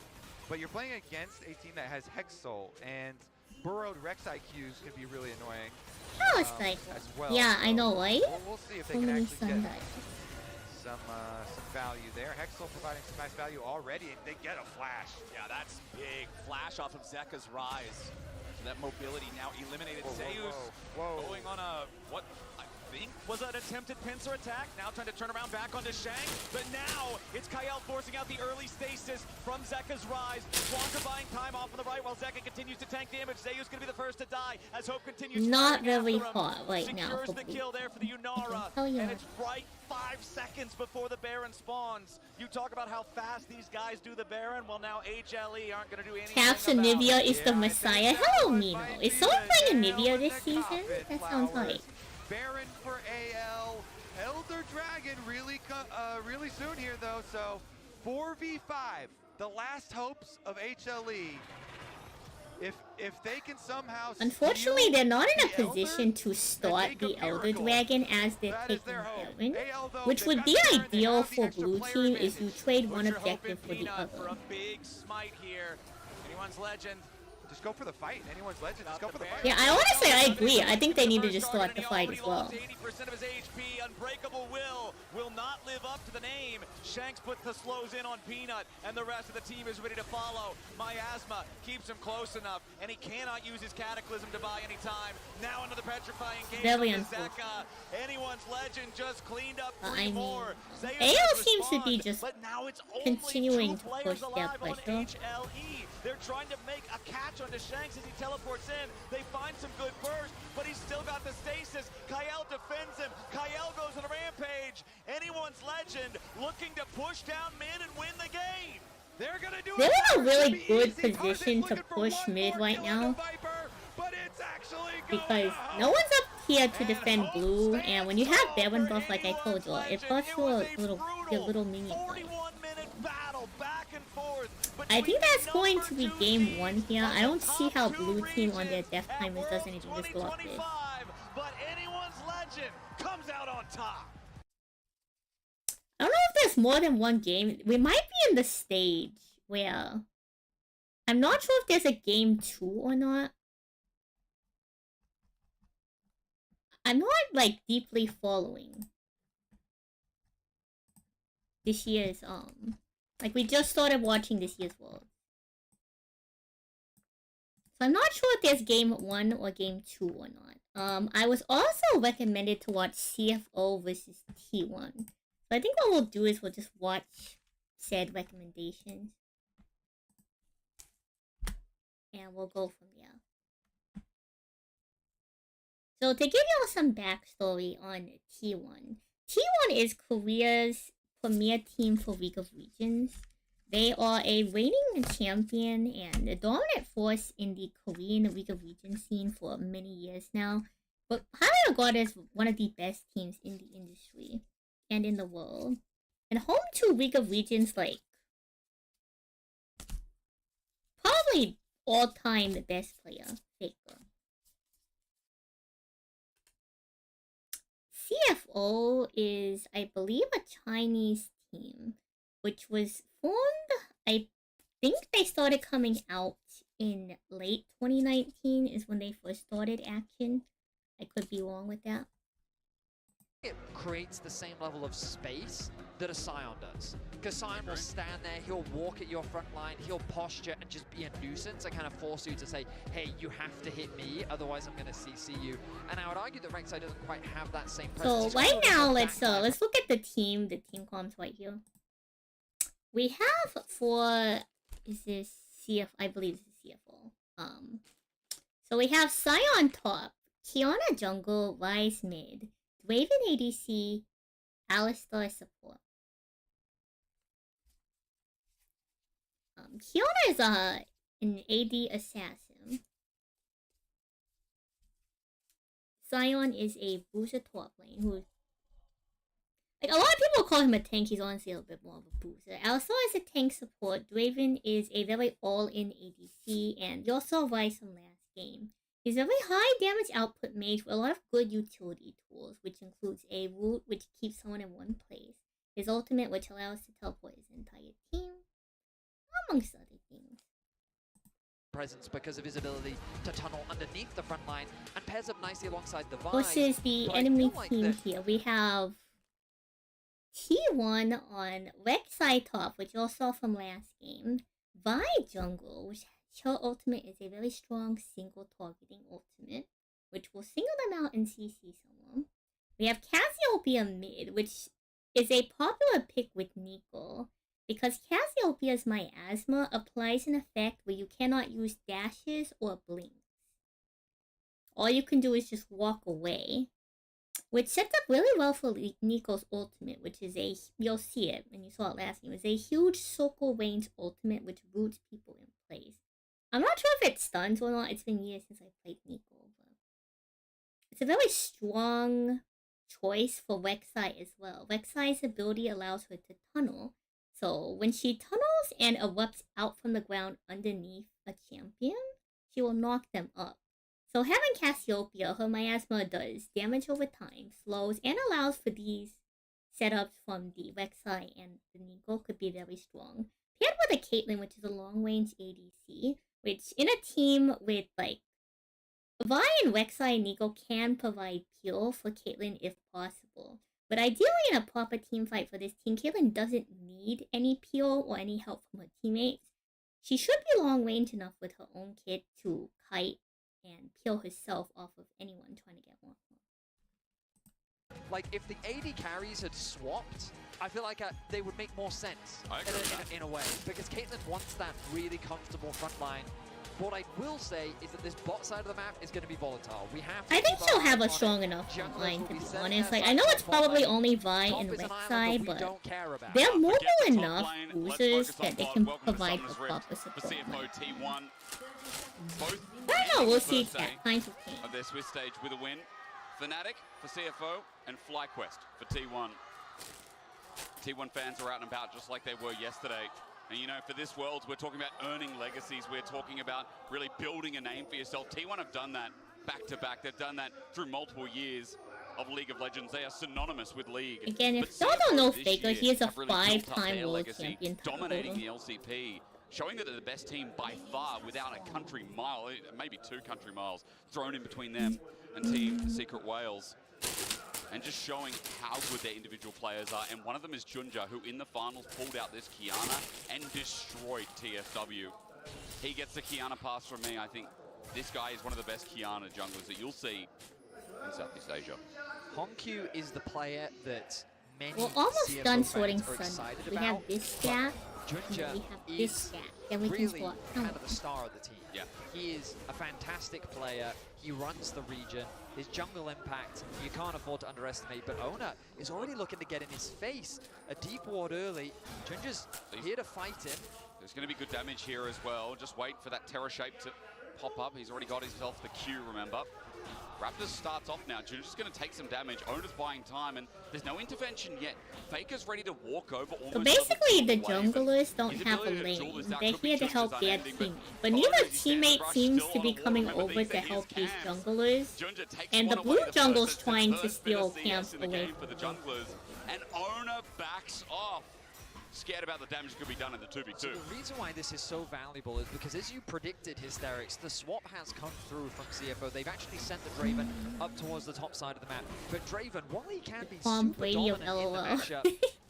but you're playing against a team that has Hex Soul, and burrowed Rex IQs can be really annoying. Oh, it's like, as well. yeah, I know, right? We'll see if they So can many actually get Sundile. some value there. Hexel providing some nice value already, and they get a flash. Yeah, that's big. Flash off of Zeka's rise. So that mobility now eliminated. Zeus going on a, what I think was an attempted pincer attack. Now trying to turn around back onto Shang. But now it's Kael forcing out the early stasis from Zeka's rise. Blanca buying time off on the right while Zeka continues to tank damage. Zeus going to be the first to die as Hope continues. Not very hot right now. Secures the kill there for the Unara. Oh, yeah. And it's right 5 seconds before the Baron spawns. You talk about how fast these guys do the Baron. Well, now HLE aren't going to do anything. Caps Anivia is the Messiah. Hello, Mino. Is someone playing Anivia this season? That sounds right. Baron for AL. Elder Dragon really soon here though. So 4v5, the last hopes of HLE. If they can somehow. Unfortunately, they're not in a position to start the Elder Dragon as they're taking Baron, which would be ideal for blue team if you trade one objective for the other. For a big smite here. Anyone's legend. Just go for the fight. Anyone's legend. Just go for the fight. Yeah, I agree. I think they need to just start the fight as well. 80% of his HP. Unbreakable will not live up to the name. Shanks puts the slows in on Peanut, and the rest of the team is ready to follow. Miasma keeps him close enough, and he cannot use his Cataclysm to buy any time. Now into the petrifying game. Zeka. Anyone's legend just cleaned up 3 more. AL seems to be just continuing to push their pressure. They're trying to make a catch onto Shanks as he teleports in. They find some good burst, but he's still got the stasis. Kael defends him. Kael goes on a rampage. Anyone's legend looking to push down mid and win the game. They're gonna do it. They're in a really good position to push mid right now, because no one's up here to defend blue, and when you have Baron buff, like I told you, it buffs your little minion guy. I think that's going to be game 1 here. I don't see how blue team on their death timers doesn't even just go up mid. But anyone's legend comes out on top. I don't know if there's more than one game. We might be in the stage where I'm not sure if there's a game 2 or not. I'm not like deeply following this year's like we just started watching this year's World. So I'm not sure if there's game 1 or game 2 or not. I was also recommended to watch CFO versus T1. So I think what we'll do is we'll just watch said recommendations. And we'll go from there. So to give y'all some backstory on T1. T1 is Korea's premier team for League of Legends. They are a reigning champion and a dominant force in the Korean League of Legends scene for many years now. But highly regarded as one of the best teams in the industry and in the world. And home to League of Legends, like, probably all-time the best player, Faker. CFO is, I believe, a Chinese team, which was formed, I think they started coming out in late 2019 is when they first started action. I could be wrong with that. It creates the same level of space that a Scion does. Because Scion will stand there, he'll walk at your front line, he'll posture and just be a nuisance and kind of force you to say, hey, you have to hit me, otherwise I'm going to CC you. And I would argue that Rek'Sai doesn't quite have that same presence. So right now, let's look at the team comms right here. We have for, is this I believe this is CFO. So we have Sion top, Kiana jungle, Rise mid, DOESN ADC, Alistar support. Kiana is an AD assassin. Sion is a booster top lane who, like, a lot of people call him a tank. He's honestly a little bit more of a booster. Alistar is a tank support. DOESN is a very all-in ADC, and you also Rise from last game. He's a very high damage output mage with a lot of good utility tools, which includes a root which keeps someone in one place, his ultimate which allows to teleport his entire team, amongst other things. Presence because of his ability to tunnel underneath the front line and pairs up nicely alongside the Vi. Versus the enemy team here, we have T1 on Rek'Sai top, which you all saw from last game. Vi jungle, which her ultimate is a very strong single targeting ultimate, which will single them out and CC someone. We have Cassiopeia mid, which is a popular pick with Nico, because Cassiopeia's miasma applies an effect where you cannot use dashes or blinks. All you can do is just walk away, which sets up really well for Nico's ultimate, which is you'll see it when you saw it last game, is a huge circle range ultimate which roots people in place. I'm not sure if it stuns or not. It's been years since I played Nico, but it's a very strong choice for Rek'Sai as well. Rek'Sai's ability allows her to tunnel, so when she tunnels and erupts out from the ground underneath a champion, she will knock them up. So having Cassiopeia, her miasma does damage over time, slows, and allows for these setups from the Rek'Sai and the Nico could be very strong. Paired with a Caitlyn, which is a long-range ADC, which in a team with, like, Vi and Rek'Sai and Nico can provide peel for Caitlyn if possible. But ideally in a proper team fight for this team, Caitlyn doesn't need any peel or any help from her teammates. She should be long-range enough with her own kit to kite and peel herself off of anyone trying to get one. Like, if the AD carries had swapped, I feel like they would make more sense in a way, because Caitlyn wants that really comfortable front line. What I will say is that this bot side of the map is going to be volatile. We have to I think she'll have a strong enough front line, to be honest. Like, I know it's probably only Vi and Rek'Sai, but they're mobile enough users that they can provide for proper support. I don't know, we'll see at times with Kane. Of their Swiss stage with a win. Fnatic for CFO and FlyQuest for T1. T1 fans are out and about just like they were yesterday. And you know, for this Worlds, we're talking about earning legacies. We're talking about really building a name for yourself. T1 have done that back to back. They've done that through multiple years of League of Legends. They are synonymous with League. Again, if y'all don't know Faker, he is a five-time world champion. Dominating the LCP. Showing that they're the best team by far without a country mile, maybe 2 country miles thrown in between them and Team Secret Wales. And just showing how good their individual players are. And one of them is Junja, who in the finals pulled out this Kiana and destroyed TFW. He gets the Kiana pass from me. I think this guy is one of the best Kiana junglers that you'll see in Southeast Asia. Honkyu is the player that many We're almost CFO done sorting fans Sun. We have this stat, and then we have this stat. Then we can really swap. kind of the star of the team. Yeah. He is a fantastic player. He runs the region. His jungle impact, you can't afford to underestimate, but Ona is already looking to get in his face. A deep ward early. Junja's here to fight him. There's going to be good damage here as well. Just wait for that Terror Shape to pop up. He's already got himself the Q, remember. Raptors starts off now. Junja's going to take some damage. Ona's buying time, and there's no intervention yet. Faker's ready to walk over almost. So basically, the junglers don't have a lane. They're here to help their teammate. But neither teammate seems to be coming over to help these junglers. And the blue jungle's trying to steal camps away from the junglers. And Ona backs off. Scared about the damage that could be done in the 2v2. So the reason why this is so valuable is because, as you predicted, Hysterics, the swap has come through from CFO. They've actually sent the Draven up towards the top side of the map. But Draven, while he can be super dominant in the matchup,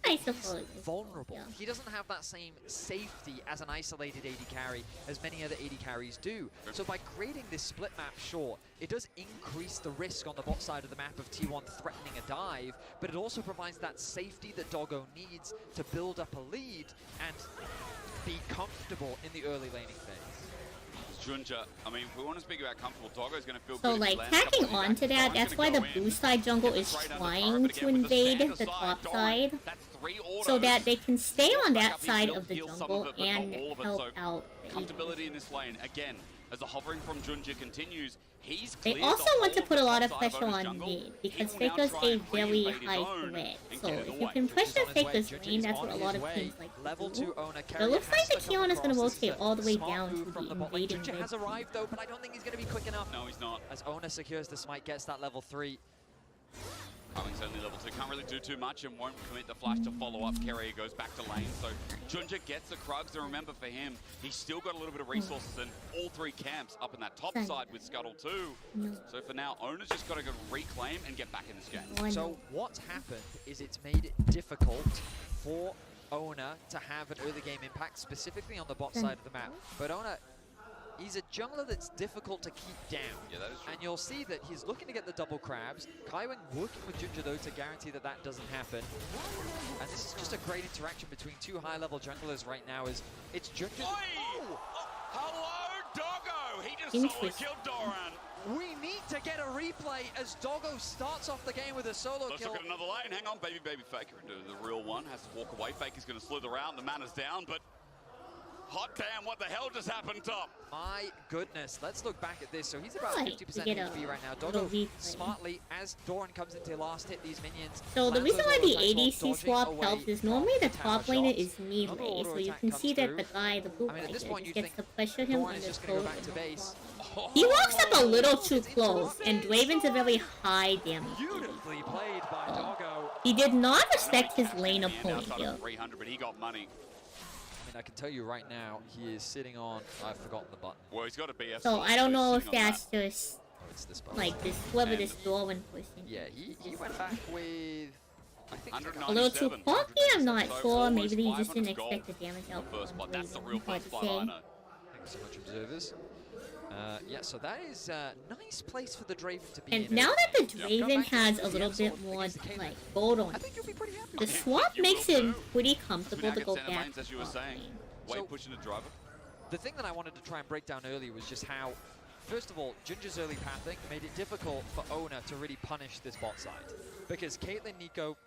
I suppose. He's vulnerable. Yeah. He doesn't have that same safety as an isolated AD carry as many other AD carries do. So by creating this split map short, it does increase the risk on the bot side of the map of T1 threatening a dive, but it also provides that safety that Doggo needs to build up a lead. And be comfortable in the early laning phase. Junja, I mean, if we want to speak about comfortable, Doggo's going to feel So good. like tacking onto that, that's why the blue side jungle is trying to invade the top side, so that they can stay on that side of the jungle and help out. Comfortability in this lane again as the hovering from Junja continues. They also want to put a lot of pressure on mid because Faker's a very high threat. So if you can pressure Faker's lane, that's what a lot of teams like to do. But it looks like the Kion is going to rotate all the way down to the invading Junja red. has arrived though, but I don't think he's going to be quick enough. No, he's not. As Ona secures the smite, gets that level 3. Cummings only level 2, can't really do too much and won't commit the flash to follow up. Carrier goes back to lane, so Junja gets the Krugs, and remember for him, he's still got a little bit of resources in all 3 camps up in that top side with Scuttle too. So for now, Ona's just got to go reclaim and get back in this game. So what's happened is it's made it difficult for Ona to have an early game impact, specifically on the bot side of the map. But Ona, he's a jungler that's difficult to keep down. Yeah, that is true. And you'll see that he's looking to get the double crabs. Kaiwing working with Junja though to guarantee that that doesn't happen. And this is just a great interaction between 2 high-level junglers right now. Is it's Junja. Oh! Hello, Doggo! He just solo killed Doran. We need to get a replay as Doggo starts off the game with a solo Let's kill. look at another lane. Hang on, baby Faker into the real one. Has to walk away. Faker's going to slither out. The mana's down, but hot damn, what the hell just happened, Top? My goodness, let's look back at this. So he's about Right, 50% get HP right now. Doggo smartly, as Doran comes into last, hit these minions. So the reason why the ADC swap away helps is normally the top tower laner shots. is melee, Another so you auto can attack see comes that the through. guy, the blue I mean, at this player, point, you just gets think to pressure him Doran on is the just going to go throat back to and base. he walks up a little too close, and Draven's a very high damage. Beautifully played by Doggo. He did not respect his lane opponent outside here. of 300, but he got money. I can tell you right now, he is sitting on, I've forgotten the button. Well, he's got a BF. So I don't know if sitting on that's just Oh, it's this button. like this whoever this Dorwin person. Yeah, he went back with, I think, A little too 197. cocky, I'm not So sure. almost Maybe he just didn't 500 gold expect the damage on output. the first on spot. That's the Draven. real Hard first to spot, say. I know. Thank you so much, observers. Yeah, so that is a nice place for the Draven to be And in. now that the Go Draven back to has a the little Absol bit more against the Caitlyn. like gold on I it, think you'll be pretty happy the with it. swap You makes will him too. pretty So comfortable now to get go center back lanes, as you to were top saying. lane. Wait, So- pushing the driver. The thing that I wanted to try and break down earlier was just how, first of all, Junja's early pathing made it difficult for Ona to really punish this bot side. Because Caitlyn, Nico,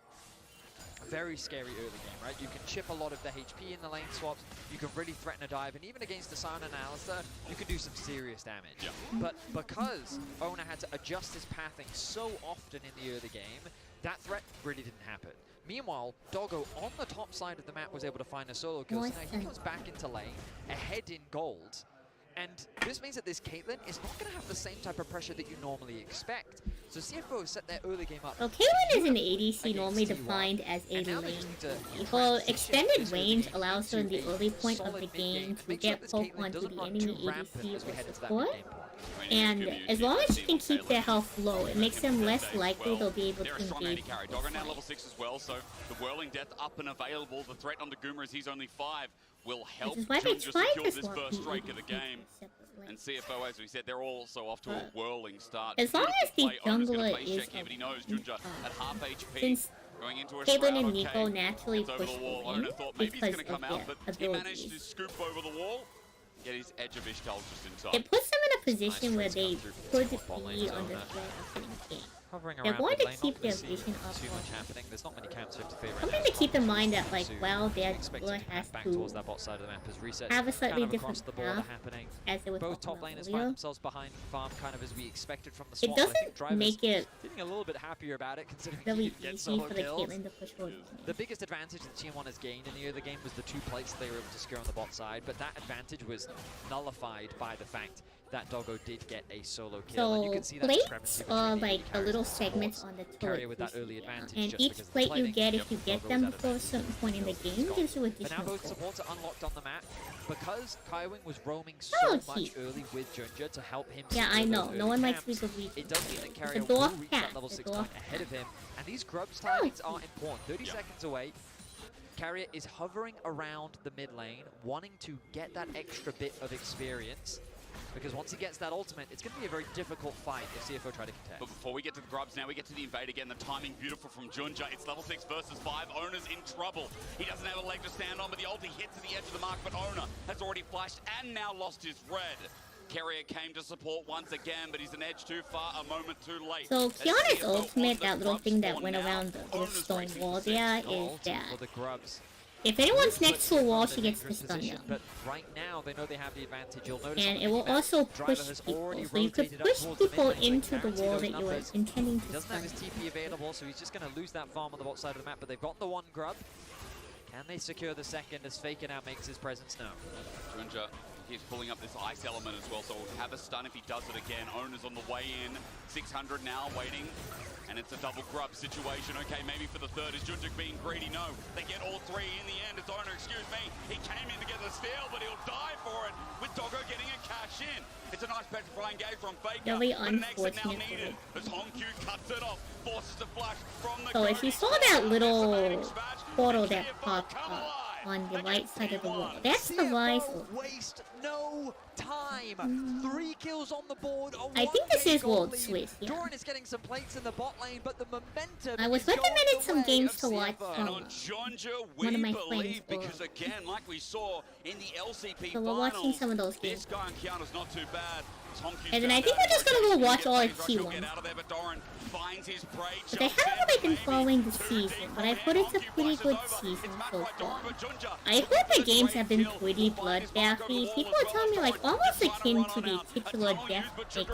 very scary early game, right? You can chip a lot of the HP in the lane swaps, you can really threaten a dive, and even against the Santon and Alistar, you can do some serious damage. Yeah. But because Ona had to adjust his pathing so often in the early game, that threat really didn't happen. Meanwhile, Doggo on the top side of the map was able to find a solo kill, so now he comes back into lane, ahead in gold, and this means that this Caitlyn is not going to have the same type of pressure that you normally expect. So CFO set their early game up. Well, Caitlyn is an ADC against normally T1, defined as a and now they lane. just need to Well, transition extended this early range game allows her in the into a early point of solid the mid game to Make sure get this poke Caitlyn onto doesn't the run enemy too rampant ADC as we or head into that support. mid game point. I mean, And you could as use long that as you can Caitlyn keep their health low, it makes them less well. likely they'll be able They're to a strong engage. AD carry. Doggo now level 6 as well, so the Whirling Death up and available. The threat on the Guma as he's only 5 will help Which is why they Junja tried secure to this swap first the strike of the ADC game. to separate lanes. And CFO, as we said, they're also off to a whirling start. As long as the Beautiful play. Ona's gonna jungler face is check here, but he knows Junja at half HP. Since Going into a Caitlyn shroud, and okay. Nico naturally Gets over push the wall. the Ona lane thought maybe he's because going to come of out, their but he managed to abilities. scoop over the wall, get his edge of Ishtal just in time. It puts them in a position where trades they come through from could support bot be lanes, under Ona. threat of getting ganked. Hovering They're around going mid to lane, keep not their gonna see vision up too on much it. happening. There's not many camps to favor right Something now. to keep in mind Top that, like, soon. while their Expected jungler to has head back to towards that bot side of the map as reset. have a slightly kind of across different the border path, happening. as they were Both talking top about laners find earlier, themselves behind farm, kind of as we expected from the it swap. I think doesn't Driver's make it feeling a little bit happier about it, considering really he gets easy solo for the kills. Caitlyn to push forward. The biggest advantage that Team 1 has gained in the early game was the 2 plates they were able to secure on the bot side, but that advantage was nullified by the fact that Doggo did get a solo kill. And you So can see that plates discrepancy are between like the carries little and segments supports. on the Carrier turret with that early you see, advantage and just each because of the plate you plating. get, Yep. if you get Doggo's them at before a advantage. certain point in the game, Gone. gives you But additional now both gold. supports are unlocked on the map because Kaiwing was roaming so Oh, much geez. early with Junja to help him. Yeah, secure I know. those No early one likes camps. people reach. It does mean that The Carrier door will reach path, that level the 6 door point ahead of him, and these Grubs Oh, timings are important. 30 Yeah. seconds away. Carrier is hovering around the mid lane, wanting to get that extra bit of experience. Because once he gets that ultimate, it's going to be a very difficult fight if CFO try to contest. But before we get to the grubs now, we get to the invade again. The timing beautiful from Junja. It's level 6 versus 5. Ona's in trouble. He doesn't have a leg to stand on, but the ulti hits to the edge of the mark, but Ona has already flashed and now lost his red. Carrier came to support once again, but he's an edge too far, a moment too late. So Kiana's ultimate, that little thing that went around the stone wall there, is that For the grubs. if anyone's next to a wall, she gets the stun Position, down. but right now, they know they have the advantage. You'll notice And on it the will map, also Driver push has people, already so you could rotated up push towards the people mid lane, into the guarantee wall those that you were numbers. intending He to doesn't have stun. his TP available, so he's just going to lose that farm on the bot side of the map, but they've got the one grub. Can they secure the second as Faker now makes his presence known? Junja keeps pulling up this ice element as well, so we'll have a stun if he does it again. Ona's on the way in, 600 now, waiting, and it's a double grub situation. Okay, maybe for the third. Is Junja being greedy? No. They get all three in the end. It's Ona, excuse me. He came in to get the steal, but he'll die for it, with Doggo getting a cash in. It's a nice petrifying gauge from Faker, Very but an exit now unfortunate needed as Hongkyu cuts it off, forces the flash from the So if you saw that little portal that popped up on the right side of the wall, that's the rise. Waste no time. 3 kills on the board. I think this is World Swiss, yeah. Doran is getting some plates in the bot lane, but the momentum I was is going recommended the some way games of to watch CFO. And from on Junja, one we of my believe, friends, because again, like we saw in the LCP so we're finals, watching some of those this games. guy on Kiana's not too bad. And then I think we're just gonna go watch all of He'll T1. get out of there, but Doran finds his prey, But I haven't really been following the season, but I've heard it's a pretty good season so far. I heard the games have been pretty bloodbathy. People are telling me like almost akin to the titular Death Maker season.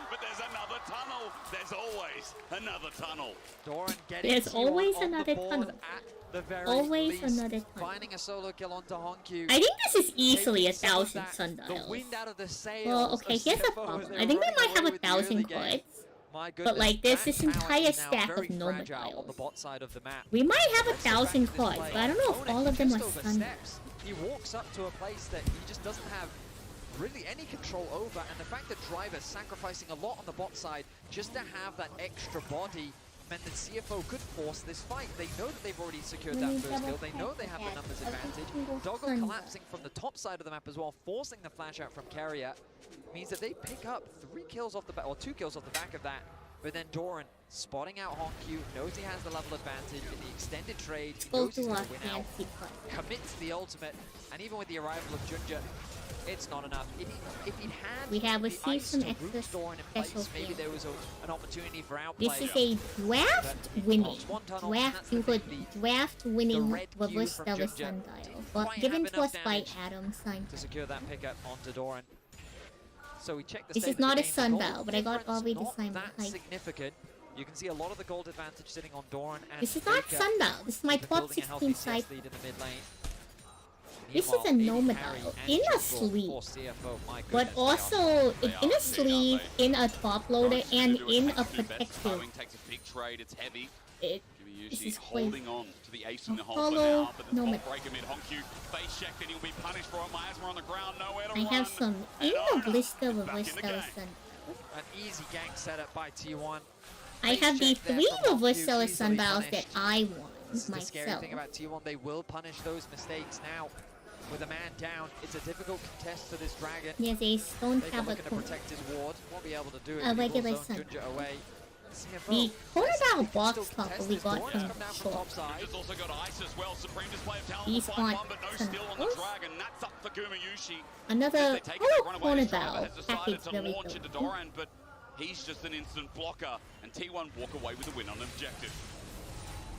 But there's another tunnel. There's always another tunnel. Doran getting There's T1 always on the another board tunnel. at the very Always least. another tunnel. Finding a solo kill onto Hongkyu. I think this is easily Taking some of 1,000 that, sundials. The wind out of the sails. Well, okay, here's the problem. I think we might have 1,000 cards. My But goodness, like there's this manpower entire is now stack very of nomad fragile on the tiles. bot side of the map. We might have Let's go back 1,000 to this cards, play. but I don't know if Ona all of them just are over sundials. steps. He walks up to a place that he just doesn't have really any control over, and the fact that Driver's sacrificing a lot on the bot side just to have that extra body meant that CFO could force this fight. They know that they've already secured that first kill. They know they have the numbers advantage. Doggo collapsing from the top side of the map as well, forcing the flash out from Carrier, means that they pick up 3 kills off the back, or 2 kills off the back of that. But then Doran spotting out Hongkyu, knows he has the level advantage in the extended trade. He knows he's going to win out, commits the ultimate, and even with the arrival of Junja, it's not enough. If he'd had We have the received ice some to root extra Doran in place, special maybe field. there was an opportunity for outplay. This is a draft winning, draft winning red cue reverse from stellar Junja sundial, didn't but quite given have to us enough by damage Adam to Santon. secure that pickup onto Doran. So we check the This state is of the not a game. The sundial, gold but I got difference already not signed that behind. significant. You can see a lot of the gold advantage sitting on Doran and This is not Faker. sundial. This is my He's been top building a healthy 16 CS side. lead in the mid lane. This is Meanwhile, a AD nomad carry dial and in a jungle sleeve, for CFO. My but goodness, they are also They in are, a sleeve, in a top loader, and in a protective. Towing takes a big trade. It's heavy. This Kimmiyushi is holding on to the ace in the hole for follow now, but the nomad. top breaker mid Hongkyu face checked and he'll be punished for it. Miasma on the ground, nowhere to I run. have some And in the Ona blister is back reverse in the stellar game. sundial. An easy gank setup by T1. I have the check there 3 from reverse Hongkyu, stellar easily sundials that punished. I won This is the scary myself. thing about T1, they will punish those mistakes now. With a man down, it's a difficult contest for this dragon. There's a stone Faker tablet looking to corner. protect his ward, won't be able to do it. A He will regular zone sun. Junja away. CFO, The corner down can box still top contest we this. got Doran's from come down from short. top side. Junja's also got ice as well. Supreme display of talent These to fight want one, but no steal on the tunnels. dragon. That's up for Gumayushi. Another As they take it, they run away. corner His driver bow has decided package to very launch into good. Doran, but he's just an instant blocker, and T1 walk away with a win on objective.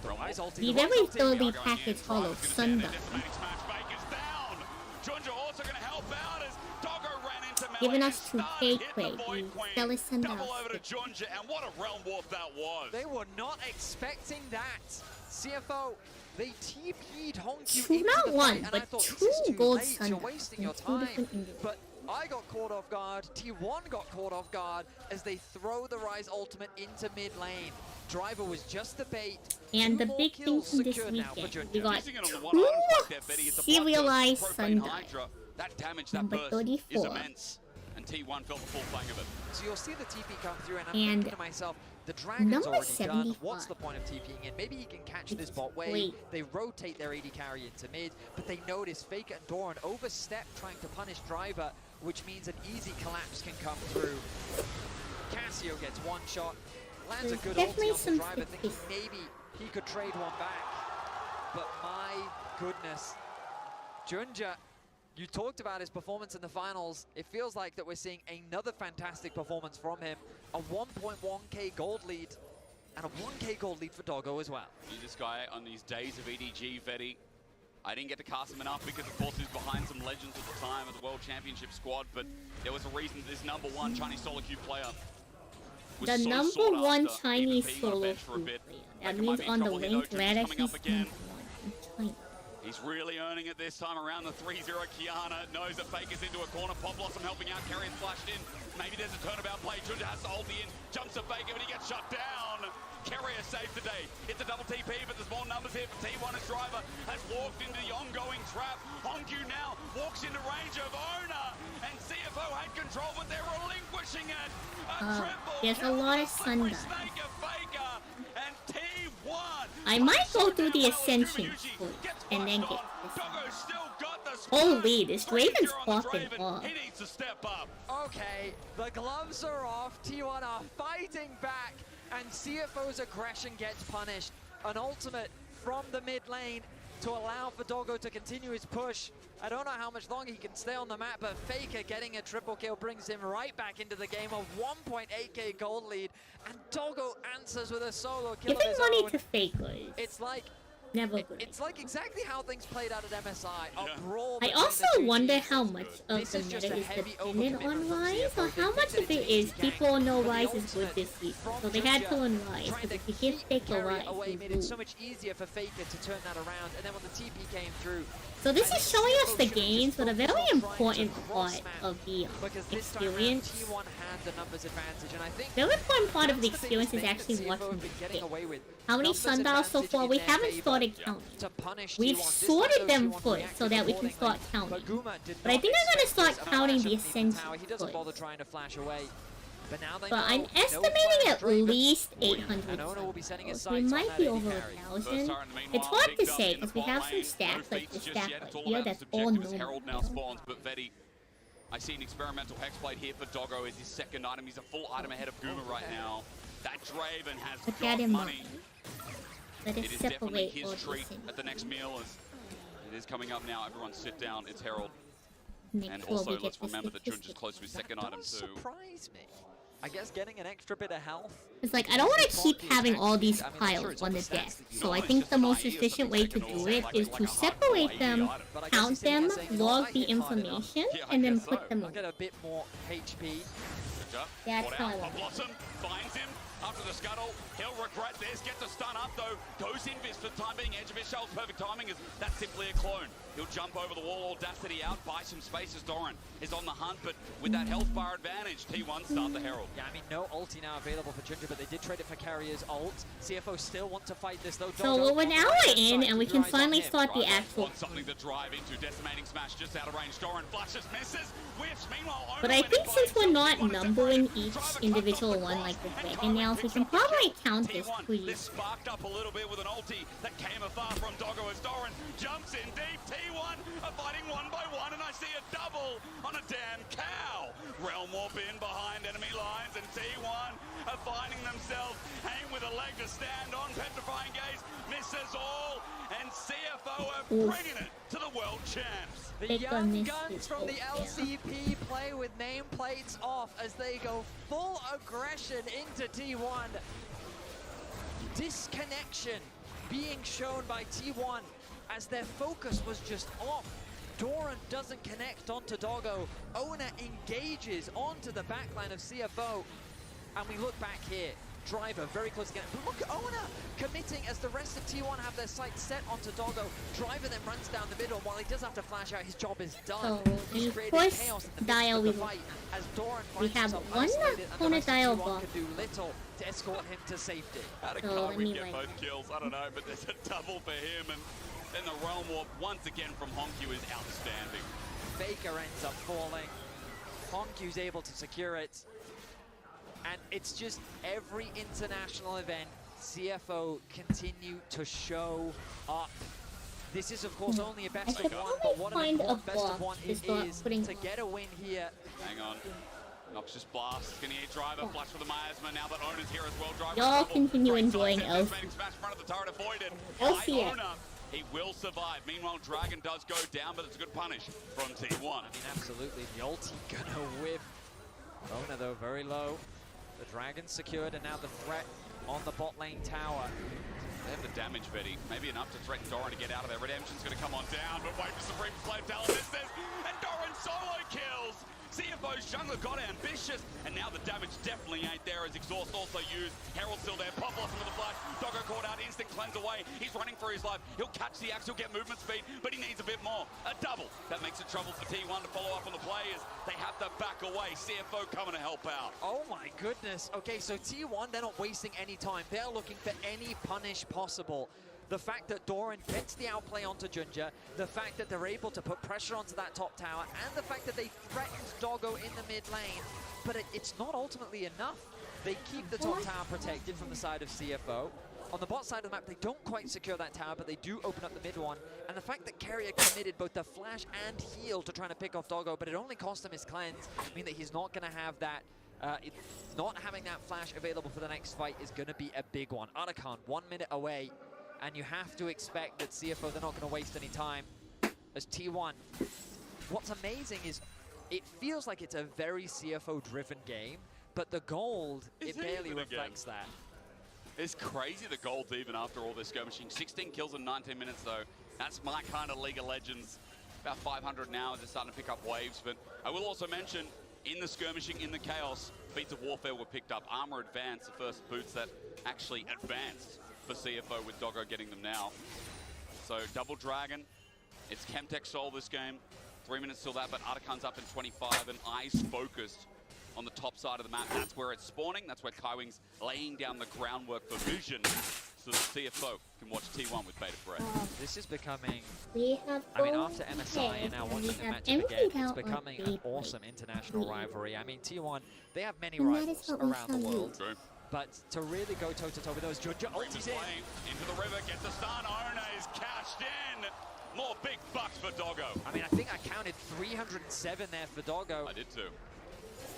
Rise ulti, The the Rise very ulti. thoroughly Going in, packaged Driver's hollow gonna stand sundial. there, decimating smash. Baker's down. Junja also going to help out as Doggo ran into melee Giving and us to Stun take hit the rate, Void the Queen. stellar sundial Double over to stick. Junja, and what a realm warp that was. They were not expecting that. CFO, they TP'd Hongkyu Two, into not the one, fight, and but I thought, two this is too gold late. You're sundials wasting in your 2 time. different individuals. But I got caught off guard. T1 got caught off guard as they throw the Rise ultimate into mid lane. Driver was just the bait. And Two the more big thing kills from this secured now for weekend, Junja. we got Using it on the 2 one item spike there, Betty. It's a block serialized to Propane sundial. Hydra. That damage, that Number burst 34. is immense. And T1 felt the full bang of it. So you'll see the TP come through, and I'm And thinking to myself, the Dragon's number already done. 75. What's the point of TPing in? Maybe he can catch this It's bot wave. great. They rotate their AD carry into mid, but they notice Faker and Doran overstep trying to punish Driver. which means an easy collapse can come through. Cassio gets one shot, lands a good ulti on the driver, thinking maybe he could trade one back. But my goodness, Junja, you talked about his performance in the finals. It feels like that we're seeing another fantastic performance from him. A 1.1k gold lead, and a 1k gold lead for Doggo as well. This guy on these days of EDG, Vetty, I didn't get to cast him enough because, of course, he was behind some legends at the time of the World Championship squad, but there was a reason this #1 Chinese solo queue player was The so number sought one after, Chinese even being on the solo bench for a queue bit. player. Faker That might means be in on the trouble here, though. link, Junja's Red coming up actually again. in China. He's really earning it this time around. The 3-0 Kiana knows that Faker's into a corner. Pop Blossom helping out. Carrier's flashed in. Maybe there's a turnabout play. Junja has to hold the in. Jumps to Faker, but he gets shut down. Carrier saves the day. It's a double TP, but there's more numbers here for T1 as driver has walked into the ongoing trap. Hongyu now walks into range of Ona, and CFO had control, but they're relinquishing it. There's a lot of Sundile. Faker, and T1. I might go through the Ascension first and then get this. Holy, this Draven's popping off. He needs to step up. Okay, the gloves are off. T1 are fighting back, and CFO's aggression gets punished. An ultimate from the mid lane to allow for Doggo to continue his push. I don't know how much longer he can stay on the map, but Faker getting a triple kill brings him right back into the game. A 1.8k gold lead, and Doggo answers with a solo kill of Giving his money own. to Fakers. It's like Never good. It's like exactly how things played out at MSI. Yeah. A brawl I between also the two wonder teams. how much of This the is just meta a is heavy dependent overcommitment on from Rise, CFO. or how much of it is people know Rise is good this season, so they had to learn Rise, Trying because to if you give keep Faker carry Rise, away you made it lose. so much easier for Faker to turn that around, and then when the TP came through. So this I is think showing us CFO the should've games, just but a focused very on trying to important part cross-map, of the because this time around, experience. T1 had the numbers advantage, and I think The very important part of the that's biggest experience is thing that actually CFO watching have the been getting pick. away with. How many Numbers Sundials so advantage far? in We their haven't favor started counting. to punish We've T1. This time, sorted though, them T1 first reacted so that we can accordingly. start counting. But Guma did But I not think I'm gonna expect start this, and counting Flash the up beneath the tower. Ascension He doesn't bother first. trying to flash away. But now they But know I'm no estimating flash at Draven. least 800 And Ona will be setting his Sundials. We sights on might that be AD over carry. 1,000. Siren, meanwhile, It's hard to picked up say in the because we bot have some lane. stats No like the feats just stack yet. It's right all here about that's this all objective as normal. Herald now spawns, but Vetty, I see an experimental Hexblade here for Doggo as his second item. He's a full item ahead of Guma right now. That Draven has Put got that in money. mind. Let It us is definitely separate all his treat this at the next meal as it is coming up now. Everyone sit down. It's Herald. Make And sure also, we get let's the remember that Junja's statistics. close to his second That item does too. surprise me. I guess getting an extra bit of health. It's like, I don't want to keep having all these I mean, I'm sure piles it's on all the the stats desk, that you so know. I It's think just the an most IE or efficient something way that to can do also it like is a to hard separate IE them, item. But I guess count he's sitting them, there saying, you know, log I the hit hard enough. information, Yeah, I and then guess put so. them I'll away. get a bit more HP. That's Caught how I out. like it. Blossom finds him after the scuttle. He'll regret this. Gets a stun up though. Goes in for the time being. Edge of his shell's perfect timing is that's simply a clone. He'll jump over the wall. Audacity out. Buy some space as Doran is on the hunt, but with that health bar advantage, T1 start the Herald. Yeah, I mean, no ulti now available for Junja, but they did trade it for Carrier's ult. CFO still want to fight this though. So Dojo we're on the now right-hand in, side and we to can drive on finally him. start the Driver actual. wants something to drive into. Decimating smash just out of range. Doran flashes, misses, whiffs. Meanwhile, Ona But I went think in since by we're not himself. He wanted to numbering separate it. each Driver cuts individual off the one cross, like the and dragon Kyrie nails, we picks can up the probably kill. count this T1, pretty. This sparked up a little bit with an ulti that came afar from Doggo as Doran jumps in deep. T1 are fighting one by one, and I see a double on a damn cow. Realm Warp in behind enemy lines, and T1 are finding themselves hanging with a leg to stand on. Petrifying Gaze misses all, and CFO are bringing it to the world champs. The Big young miss guns is from the out there. LCP play with nameplates off as they go full aggression into T1. Disconnection being shown by T1 as their focus was just off. Doran doesn't connect onto Doggo. Ona engages onto the backline of CFO. And we look back here. Driver very close again. But look at Ona committing as the rest of T1 have their sights set onto Doggo. Driver then runs down the middle. While he does have to flash out, his job is done. So He's the created first chaos in the dial midst of we the fight as Doran we finds have himself one isolated, and the opponent rest of dial T1 buff. can do little to escort him to safety. How did So let Kyrie me get write both kills? I don't know, but there's a double for him, and then the Realm Warp once again from Hongyu is outstanding. Faker ends up falling. Honkyu's able to secure it. And it's just every international event, CFO continue to show up. This is, of course, only a best could of one, probably but what an find a important best of block one to it start is putting to get a win here. Hang on. Noxious Blast, skinny driver, flush with the miasma. Now that Ona's here as well, driver. Y'all continue enjoying Smash front of the turret avoided. LCS. Ona, he will survive. Meanwhile, Dragon does go down, but it's a good punish from T1. I mean, absolutely. The ulti gonna whip. Ona, though, very low. The Dragon secured, and now the threat on the bot lane tower. They have the damage, Betty. Maybe enough to threaten Doran to get out of there. Redemption's going to come on down, but wait for Supreme Slave Talent. And Doran solo kills. CFO's jungler got ambitious, and now the damage definitely ain't there as Exhaust also used. Herald's still there, Pop Blossom with the flash. Doggo caught out, instant cleanse away. He's running for his life. He'll catch the axe, he'll get movement speed, but he needs a bit more. A double. That makes it trouble for T1 to follow up on the players. They have to back away. CFO coming to help out. Oh my goodness. Okay, so T1, they're not wasting any time. They're looking for any punish possible. The fact that Doran gets the outplay onto Junja, the fact that they're able to put pressure onto that top tower, and the fact that they threatened Doggo in the mid lane, but it's not ultimately enough. They keep the top tower protected from the side of CFO. On the bot side of the map, they don't quite secure that tower, but they do open up the mid one. And the fact that Carrier committed both the flash and heal to trying to pick off Doggo, but it only cost him his cleanse, mean that he's not going to have that. Not having that flash available for the next fight is going to be a big one. Arakan, 1 minute away. And you have to expect that CFO, they're not going to waste any time as T1. What's amazing is it feels like it's a very CFO-driven game, but the gold, it barely reflects that. It's crazy the gold's even after all this skirmishing. 16 kills in 19 minutes, though. That's my kind of League of Legends. About 500 now as they're starting to pick up waves. But I will also mention, in the skirmishing, in the chaos, feats of warfare were picked up. Armor advanced, the first boots that actually advanced for CFO with Doggo getting them now. So double Dragon, it's Chemtech Soul this game. 3 minutes till that, but Artican's up in 25 and eyes focused on the top side of the map. That's where it's spawning, that's where Kaiwing's laying down the groundwork for vision so that CFO can watch T1 with bated breath. This is becoming, we have I mean, after MSI and now watching the matchup again, it's becoming an awesome international rivalry. I mean, T1, they have many rivals around the world. True. But to really go toe-to-toe with those, Junja ultis in. Into the river, gets the stun, Ona is cashed in. More big bucks for Doggo. I mean, I think I counted 307 there for Doggo. I did too.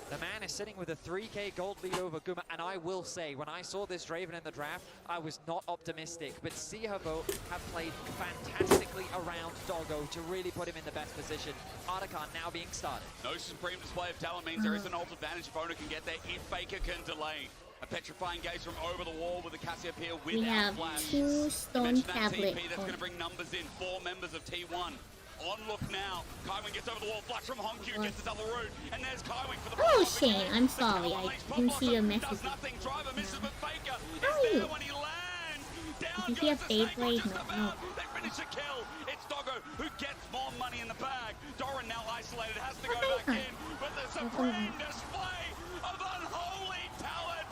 The man is sitting with a 3k gold lead over Guma, and I will say, when I saw this Draven in the draft, I was not optimistic, but CFO have played fantastically around Doggo to really put him in the best position. Artican now being started. No supreme display of talent means there is an ult advantage if Ona can get there, if Faker can delay. A petrifying gaze from over the wall with the Cassiopeia without we have flash. 2 stone tablets. That's going to bring numbers in. 4 members of T1. On look now. Kaiwing gets over the wall. Flash from Honku gets the double root. And there's Kaiwing for the Oh, Shane, I'm sorry. I didn't see your message. Does nothing. Driver misses, but Faker How is are you? there when he lands. Down Did you goes have the snake, Beyblade? just No. about. They finish a kill. It's Doggo who gets more money in the bag. Doran now isolated, has to go back in. But the supreme display of unholy talent.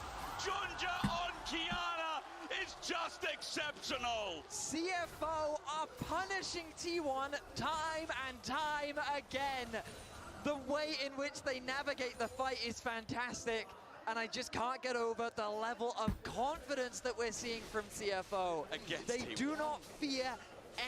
Junja on Kiana is just exceptional. CFO are punishing T1 time and time again. The way in which they navigate the fight is fantastic, and I just can't get over the level of confidence that we're seeing from CFO. Against They T1. do not fear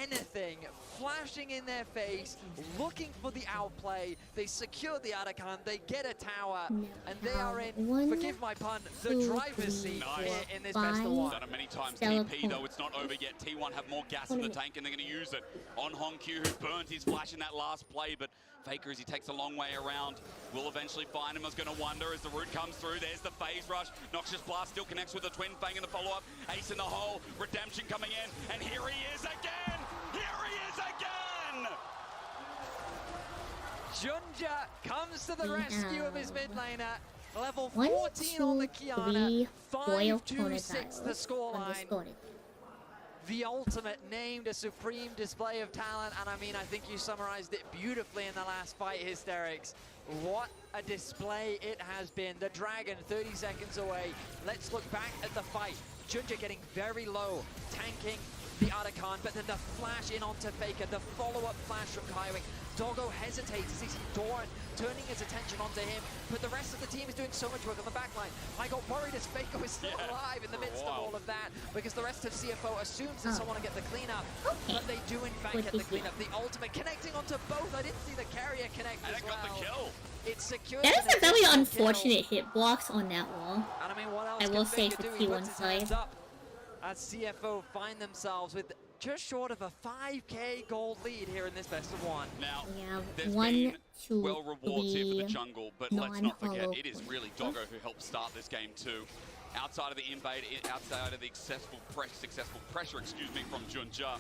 anything flashing in their face, looking for the outplay. They secure the Arakan, they get a tower, and they are in, One, forgive my pun, the 2, driver's 3, seat 4, here in this best of 5. one. Done it many times. Stellar TP though, point. it's not over yet. T1 have more gas in the tank and they're going to use it on Honku, who burned his flash in that last play, but Faker, as he takes a long way around, will eventually find him. I was going to wonder as the root comes through. There's the phase rush. Noxious Blast still connects with the Twin Fang in the follow-up. Ace in the hole. Redemption coming in, and here he is again. Here he is again. Junja comes to the rescue of his mid laner. Level 1, 14 on the 2, Kiana. 3 5-2-6 Chronotyles the scoreline. underscored. The ultimate named a supreme display of talent, and I mean, I think you summarized it beautifully in the last fight, Hysterics. What a display it has been. The Dragon 30 seconds away. Let's look back at the fight. Junja getting very low, tanking the Arakan, but then the flash in onto Faker, the follow-up flash from Kaiwing, Doggo hesitates as he sees Doran turning his attention onto him, but the rest of the team is doing so much work on the backline. I got worried as Faker was still alive in the midst of all of that, because the rest of CFO assumes that someone will get the cleanup, but they do in fact get the cleanup. The ultimate connecting onto both. I didn't see the carrier connect as well. Got the kill. It's secure. That is a very unfortunate hitbox on that wall. And I mean, what else I will can say Faker for do? He T1 puts his hands side. up as CFO find themselves with just short of a 5k gold lead here in this best of one. Now, Yeah, there's 1, been 2, well rewards here for the 3 jungle, but let's not forget, non-hollow it is really Doggo who helped start this game too. Outside of the invade, outside of the successful pressure, from Junja,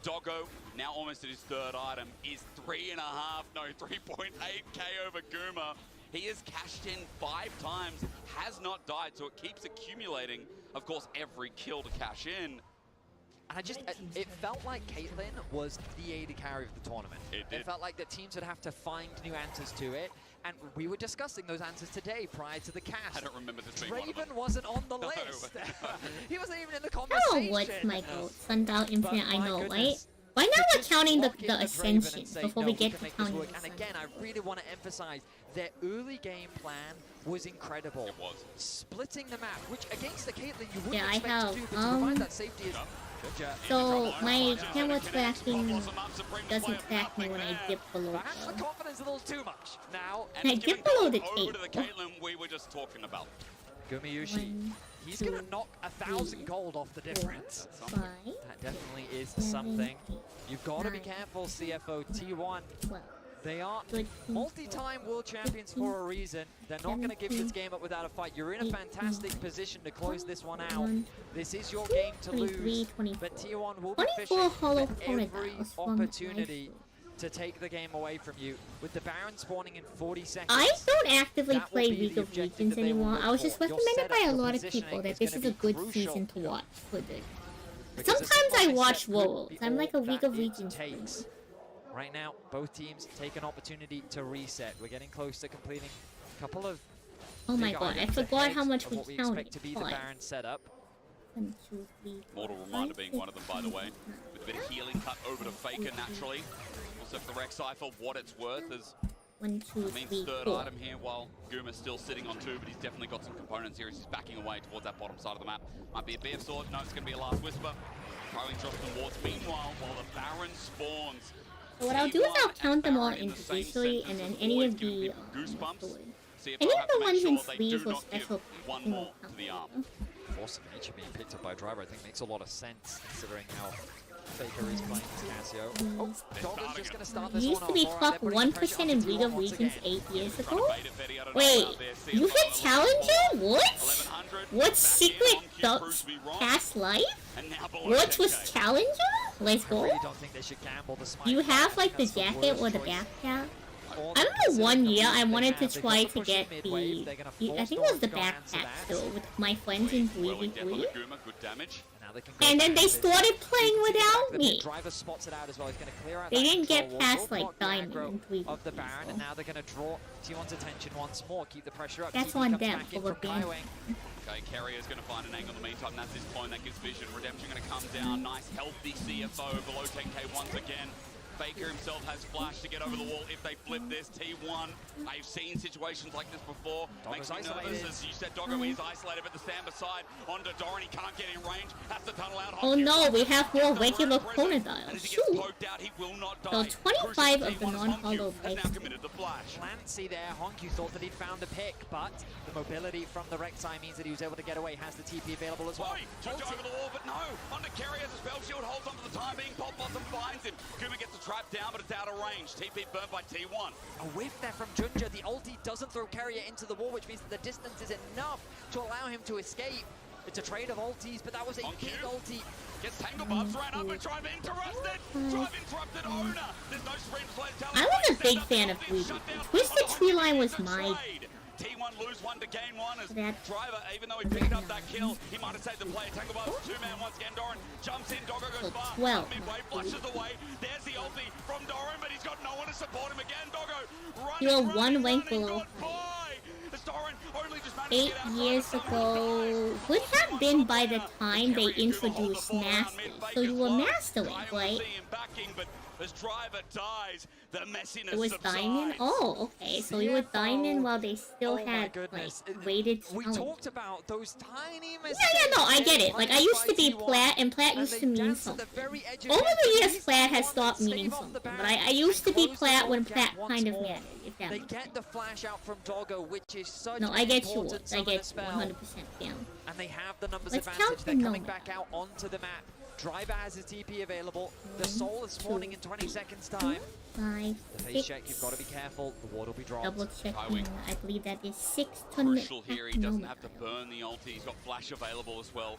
Doggo, now almost at his third item, is 3.8k over Guma. He has cashed in 5 times, has not died, so it keeps accumulating. Of course, every kill to cash in. And it felt like Caitlyn was the AD carry of the tournament. It felt like the teams would have to find new answers to it. And we were discussing those answers today prior to the cast. I don't remember this being one of them. Draven wasn't on the list. He wasn't even in the Oh, conversation. what's my goat? Sundile Infinite, I my know, goodness. right? Why not we're Just counting lock the in Draven Ascension and say, before no, we get can to make this counting work. the And Sun? again, I really want to emphasize their early game plan was incredible. It was. Splitting the map, which against the Caitlyn you wouldn't Yeah, I expect have, to do, but to provide that safety is... So my camera tracking doesn't track me when I dip below Perhaps the the... confidence a little too much. Now, And I dip below the over to the table. Caitlyn we were just talking about. Gumayushi, 1, he's 2, going to knock 1,000 gold off the 4, difference. 5, That definitely is 7, something. 8, You've got to be 9, careful, CFO T1. 12, They are 13, multi-time world champions for a reason. They're not going to give this game up without a fight. You're in a fantastic position to close this one out. This is your game to 23, lose, 24. but T1 will be 24 fishing hollow for every chronotypes from opportunity Life. to take the game away from you. With the Baron spawning in 40 seconds. I don't actively that will play be League the of objective Legends that they will anymore. look I was for. just Your recommended setup, by a your lot of positioning people that is this gonna is a be good crucial. season to watch for this. Because a Sometimes I simple watch except could Worlds. be I'm like a all League that of it Legends takes. fan. Right now, both teams take an opportunity to reset. We're getting close to completing a couple of Oh my big god, I items forgot ahead how much of we what we counted. expect to be the 5, Baron setup. 1, 2, 3, Mortal 4, Reminder 5, being 6, one of them, by the way. With a bit of healing cut over to Faker naturally. Also for Rex Cypher, what it's worth is 1, 2, means 3, third 4. item here while Guma's still sitting on 2, but he's definitely got some components here as he's backing away towards that bottom side of the map. Might be a BF sword, no, it's going to be a last whisper. Throwing drops some wards. Meanwhile, while the Baron spawns, So what I'll do is I'll T1 count them all Baron in the same individually, and sentence then is any always of giving the people goosebumps. CFO any of have the to make ones in sure they sleeves do or not give special one packs will more count to the arm. them. Force of nature being picked up by Driver, I think makes a lot of sense considering how Faker is playing as Casio. Oh, Doggo's just going to start You this used one to be off. top Alright, they're putting 1% pressure in onto League T1 of once Legends again. 8 years Trying to ago? bait it, Fetty, I don't know Wait, about this. you CFO hit 1100, Challenger? What? 1100, What back secret in, on cue proves to be wrong, past life? and now below What was 10K. Challenger? Let's I go. really don't think they should gamble the smite. Do you have like the That's jacket or worst the choice. backpack? Or I the remember one Pacific year Ocean I they wanted to have. They've try got to push get mid-wave. They're gonna I force think it was the Dawn to go answer backpack that. still with my friends in Welling 3v3. death on the Guma, good damage. Now they can go And then back they to this. started playing You can see the fact without that me. the Driver spots it out as well. He's going to clear out They that didn't control get wall, past, will like, block the Diamond aggro in 3v3, of the Baron, and so. now they're going to draw T1's attention once more. Keep the pressure up. That's TP on comes them back in for from being- Kaiwing. Okay, Carrier's going to find an angle in the meantime. That's his point. That gives vision. Redemption going to come down. Nice, healthy CFO below 10k once again. Faker himself has flash to get over the wall if they flip this. T1, I've seen situations like this before. Doggo's Makes me nervous. isolated. As you said, Doggo is isolated, but the stand beside onto Doran. He can't get in range. Has to tunnel out. Oh no, we have more regular And chronodials. as he Shoot. gets poked out, he will not die. So 25 of the T1's non-hollow Honku has now breaks. committed the flash. Clancy there. Honku thought that he'd found a pick, but the mobility from the Rek'Sai means that he was able to get away. Has the TP available as well. Oi, Junja over the wall, but no. Onto Carrier as a spell shield holds on for the time being. Pop Bottom finds him. Kuma gets the trap down, but it's out of range. TP burnt by T1. A whiff there from Junja. The ulti doesn't throw Carrier into the wall, which means that the distance is enough to allow him to escape. It's a trade of ultis, but that was a On big cue. ulti. Gets Tangle Bubs, ran up and Drive interrupted. Drive interrupted owner. There's no sprint play. I was a big fan of Weedy. Twisted Tree Line was my... T1 lose one to gain one as That- Driver, even though he picked up that kill, he might have saved the play. Tangle Bubs, two-man once again. Doran jumps in. Doggo goes So far. 12. Midway, flushes away. There's the ulti from Doran, but he's got no one to support him again. Doggo running, You were one running, rank running. below. Goodbye. As Doran only just managed to 8 get outside years of someone. ago would have been by the time they introduced Masters. So you were Master Link, right? As driver dies, the messiness It was Diamond? Oh, okay. So it was Diamond while they still had, like, weighted We talent. talked about those tiny mistakes. Yeah, no, I get it. Like, I used to be Plat, and Plat used to mean something. Over the years, Plat has stopped meaning something. But I used to be Plat when Plat kind of mattered, if that They makes get sense. the flash out from Doggo, which is such No, an I get you. important I summoner get spell. 100% down. And they have the numbers Let's advantage. count They're the coming Nomad. back out onto the map. Driver has his TP available. The Soul is spawning in 20 seconds time. 5, The face 6. check, you've got to be careful. The ward will be dropped. Double checking. I believe that is 6 to Crucial here, he doesn't Nomad. have to burn the ulti. He's got flash available as well.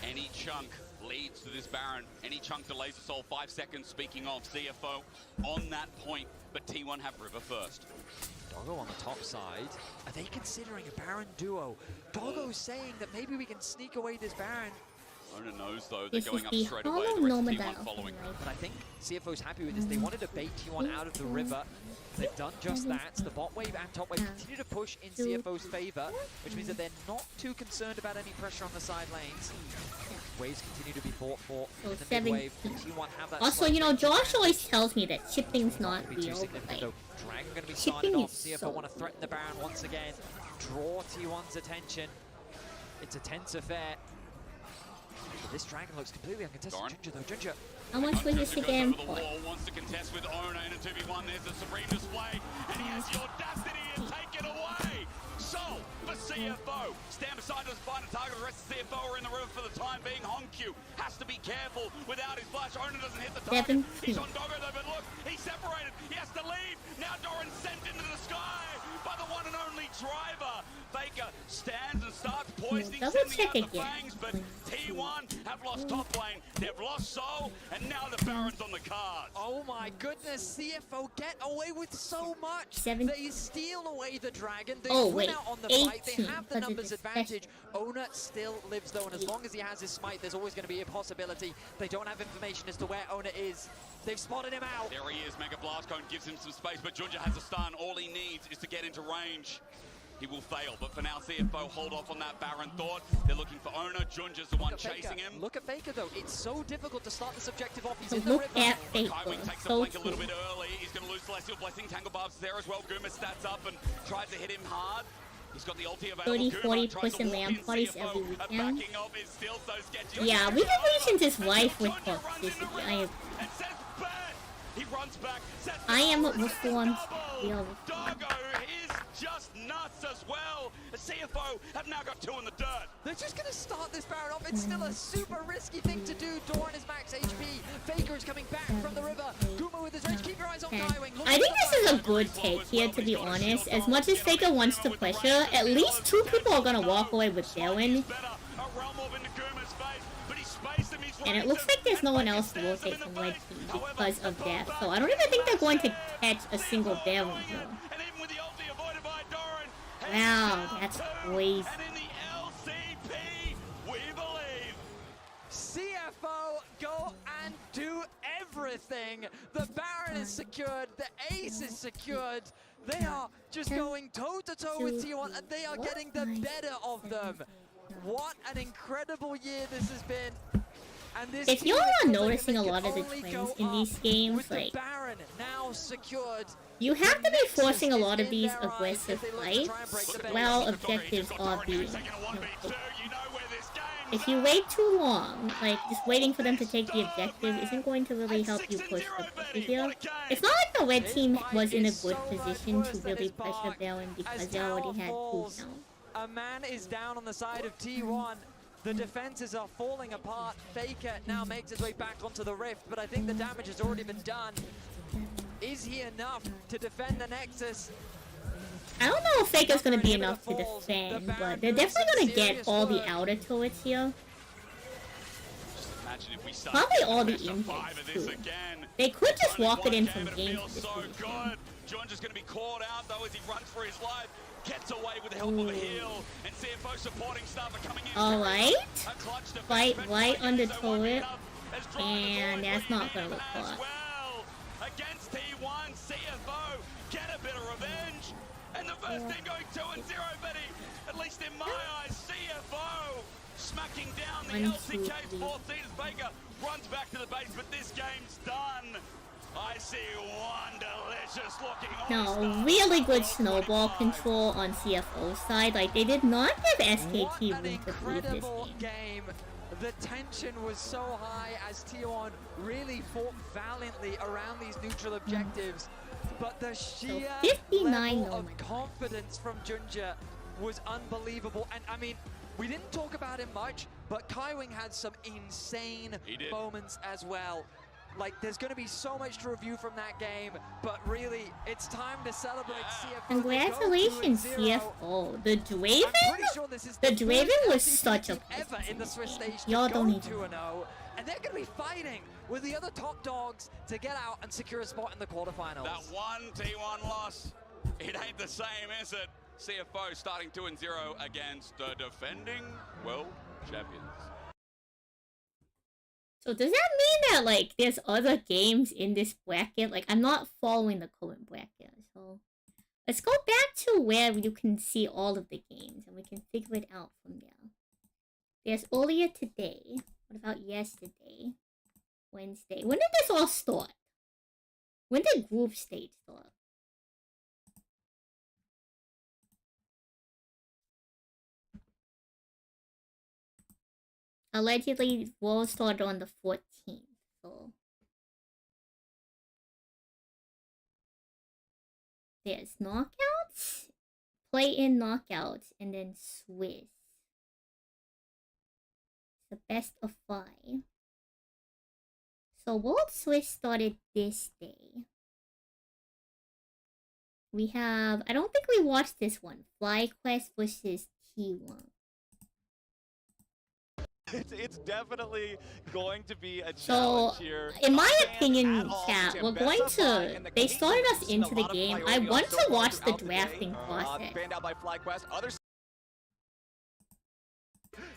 Any chunk leads to this Baron. Any chunk delays the Soul. 5 seconds, speaking of CFO on that point. But T1 have River first. Doggo on the top side. Are they considering a Baron duo? Doggo's saying that maybe we can sneak away this Baron. Ona knows though, they're This is going up the straight away. hollow The rest of Nomad T1 that following. But I think CFO's happy with this. They wanted to bait T1 out of the river. They've done just that. The bot wave and top wave continue to push in CFO's favor, which means that they're not too concerned about any pressure on the side lanes. Waves continue to be fought for in the mid wave. T1 have that. Also, you know, Josh always tells me that shipping's not Be too real. significant Like, though. Dragon going to be started shipping off. is CFO so want to threaten the Baron once again. Draw T1's attention. It's a tense affair. But this Dragon looks completely uncontested. Doran. Ginger though, Ginger. how much will this Goes again over the for? wall, wants to contest with Ona in a 2v1. There's the supreme display, and he has the audacity to take it away. Soul for CFO. Stand beside us, find a target. The rest of CFO are in the river for the time being. Honq has to be careful without his flash. Ona doesn't hit the target. 17. He's on Doggo though, but look, he's separated. He has to leave. Now Doran sent into the sky by the one and only driver. Faker stands and starts poisoning, Double sending check out the again. fangs, but T1 have lost top lane. They've lost Soul, and now the Baron's on the cards. Oh my goodness, CFO get away with so much. 7. They steal away the Dragon. They Oh, win wait, out on the 18, fight. They have the because of numbers the advantage. Ona still lives though, and as long as he has his smite, there's always going to be a possibility. They don't have information as to where Ona is. They've spotted him out. There he is, Mega Blast Cone gives him some space, but Junja has a stun. All he needs is to get into range. He will fail, but for now, CFO hold off on that Baron thought. They're looking for Ona. Junja's the one chasing him. Look at Faker though. It's so difficult to start this objective off. He's in the Look river. at Faker. Kaiwing takes the So flank a little true. bit early. He's going to lose Celestial Blessing. Tangle Barb's there as well. Guma stats up and tries to hit him hard. He's got the ulti available. 30, Guma 40 tries to pushing walk in. lamp parties CFO, every a weekend. backing up is still so sketchy. Yeah, we can reason his wife with Junja runs into toxicity. River I and says, "Bet." He runs back. Sets I am the reformed. double. We are reformed. Doggo is just nuts as well. The CFO have now got 2 in the dirt. They're just going to start this Baron off. It's still a super risky thing to do. Doran is max HP. Faker is coming back from the river. Guma with his range. Keep your eyes on Kaiwing. I think this is a good take here, to be honest. As much as Faker wants to pressure, at least 2 people are gonna walk away with their win. And it looks like there's no one else to rotate from red team because of death. So I don't even think they're going to catch a single Baron here. Wow, that's crazy. CFO go and do everything. The Baron is secured. The ace is secured. They are just going toe-to-toe with T1, and they are getting the better of them. What an incredible year this has been. And this If you team are looks like noticing they a can lot of the only trends go in these up games, with the like, Baron now secured. you have to be forcing a lot of these aggressive fights while objectives are being taken. If you wait too long, like, just waiting for them to take the objective isn't going to really help you push the pressure here. It's not like the red team was in a good position to really pressure Baron because they already had cooldown. A man is down on the side of T1. The defenses are falling apart. Faker now makes his way back onto the rift, but I think the damage has already been done. Is he enough to defend the Nexus? I don't know if Faker's gonna be enough to defend, but they're definitely gonna get all the outer turrets here. Probably all the inputs too. They could just walk it in from game to this position. Junja's going to be caught out though as he runs for his life. Gets away with the help of a heal, and CFO supporting staff are coming in. Alright. Fight right on the turret, and that's not gonna look hot. Well, against T1, CFO get a bit of revenge, and the first thing going 2-0, Betty. At least in my eyes, CFO smacking down the 1, 2, LCK's 3. fourth seeders. Vega runs back to the base, but this game's done. I see one delicious looking No, really good snowball control on CFO side. Like, they did not give SKT What an room to lose this incredible game. game. The tension was so high as T1 really fought valiantly around these neutral objectives. But the sheer 59, level oh of my God. confidence from Junja was unbelievable. And I mean, we didn't talk about him much, but Kaiwing had some insane moments as well. Like, there's going to be so much to review from that game, but really, it's time to celebrate CFO. Congratulations, CFO. The Draven? I'm pretty sure this is The Draven was first such a LCK ever in the Swiss stage Y'all to don't go even 2-0, and they're going to be fighting with the other top dogs to get out and secure a spot in the quarterfinals. That one T1 loss, it ain't the same, is it? CFO starting 2-0 against the defending world champions. So does that mean that, like, there's other games in this bracket? Like, I'm not following the current bracket, so... Let's go back to where you can see all of the games, and we can figure it out from there. There's earlier today. What about yesterday? Wednesday. When did this all start? When did group stage start? Allegedly, World started on the 14th, so... There's knockouts, play-in knockouts, and then Swiss. The best of 5. So World Swiss started this day. We have... I don't think we watched this one. FlyQuest versus T1. It's definitely going to be a So, challenge here. in my opinion, chat, we're going to... They started us into the game. I want to watch the drafting process. Banned out by FlyQuest. Others.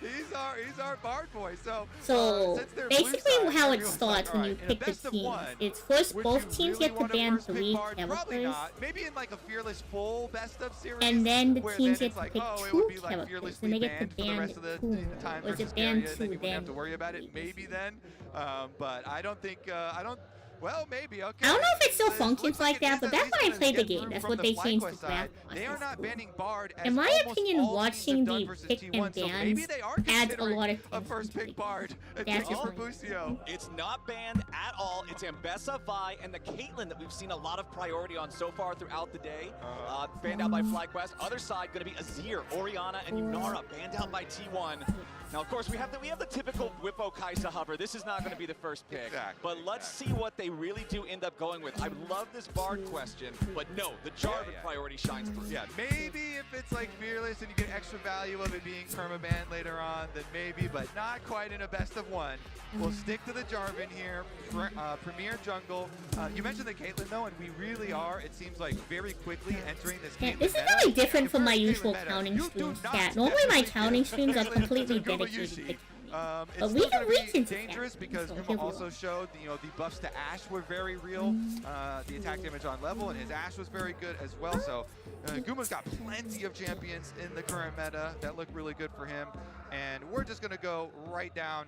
He's our Bard boy. So So since they're basically blue side, how it everyone's starts like, when you "Alright, in a pick the best of teams. one, It's first would both you teams really get to wanna ban first pick 3 Bard? Probably characters. not. Maybe in like a Fearless full best of series. And then the where teams then get it's to like, pick oh, it 2 would be like characters. fearlessly And they get to banned for the ban rest of the 2. time Or is versus it ban Carrier, 2, then you wouldn't have then to worry about it. 3? Maybe then. But I don't think well, maybe, okay. I don't know if it still Looks functions like it that, is but at that's least why I gonna played the get game. through That's from what the they changed the FlyQuest side. draft They are process not to. banning Bard as In my almost opinion, all teams watching have done the versus pick T1, and so bans maybe they are adds a considering lot of a tension first to the pick game. Bard and That's take it for just Busio. It's not banned at all. It's Ambessa, Vi, and the Caitlyn that we've seen a lot of priority on so far throughout the day. Banned out by FlyQuest. Other side going to be Azir, Orianna, and Yunara banned out by T1. Now, of course, we have the typical Whippo Kaisa hover. This is not going to be the first pick. Exactly, But let's see what they really do end up going with. I love this Bard question, but no, the Jarvan priority shines through. Yeah, maybe if it's like Fearless and you get extra value of it being permaban later on, then maybe, but not quite in a best of 1. We'll stick to the Jarvan here, Premier Jungle. You mentioned the Caitlyn though, and we really are, it seems like, very quickly entering this Yeah, Caitlyn this is meta. really different If from you're my a Caitlyn usual meta, counting you do streams, not chat. Normally my definitely counting get streams are Caitlyn completely to Guma dedicated to Yushi. counting. It's But still we can gonna reach be into dangerous that, because so here Guma we also are. showed, the buffs to Ashe were very real. The attack damage on level, and his Ashe was very good as well. So Guma's got plenty of champions in the current meta that look really good for him. And we're just gonna go right down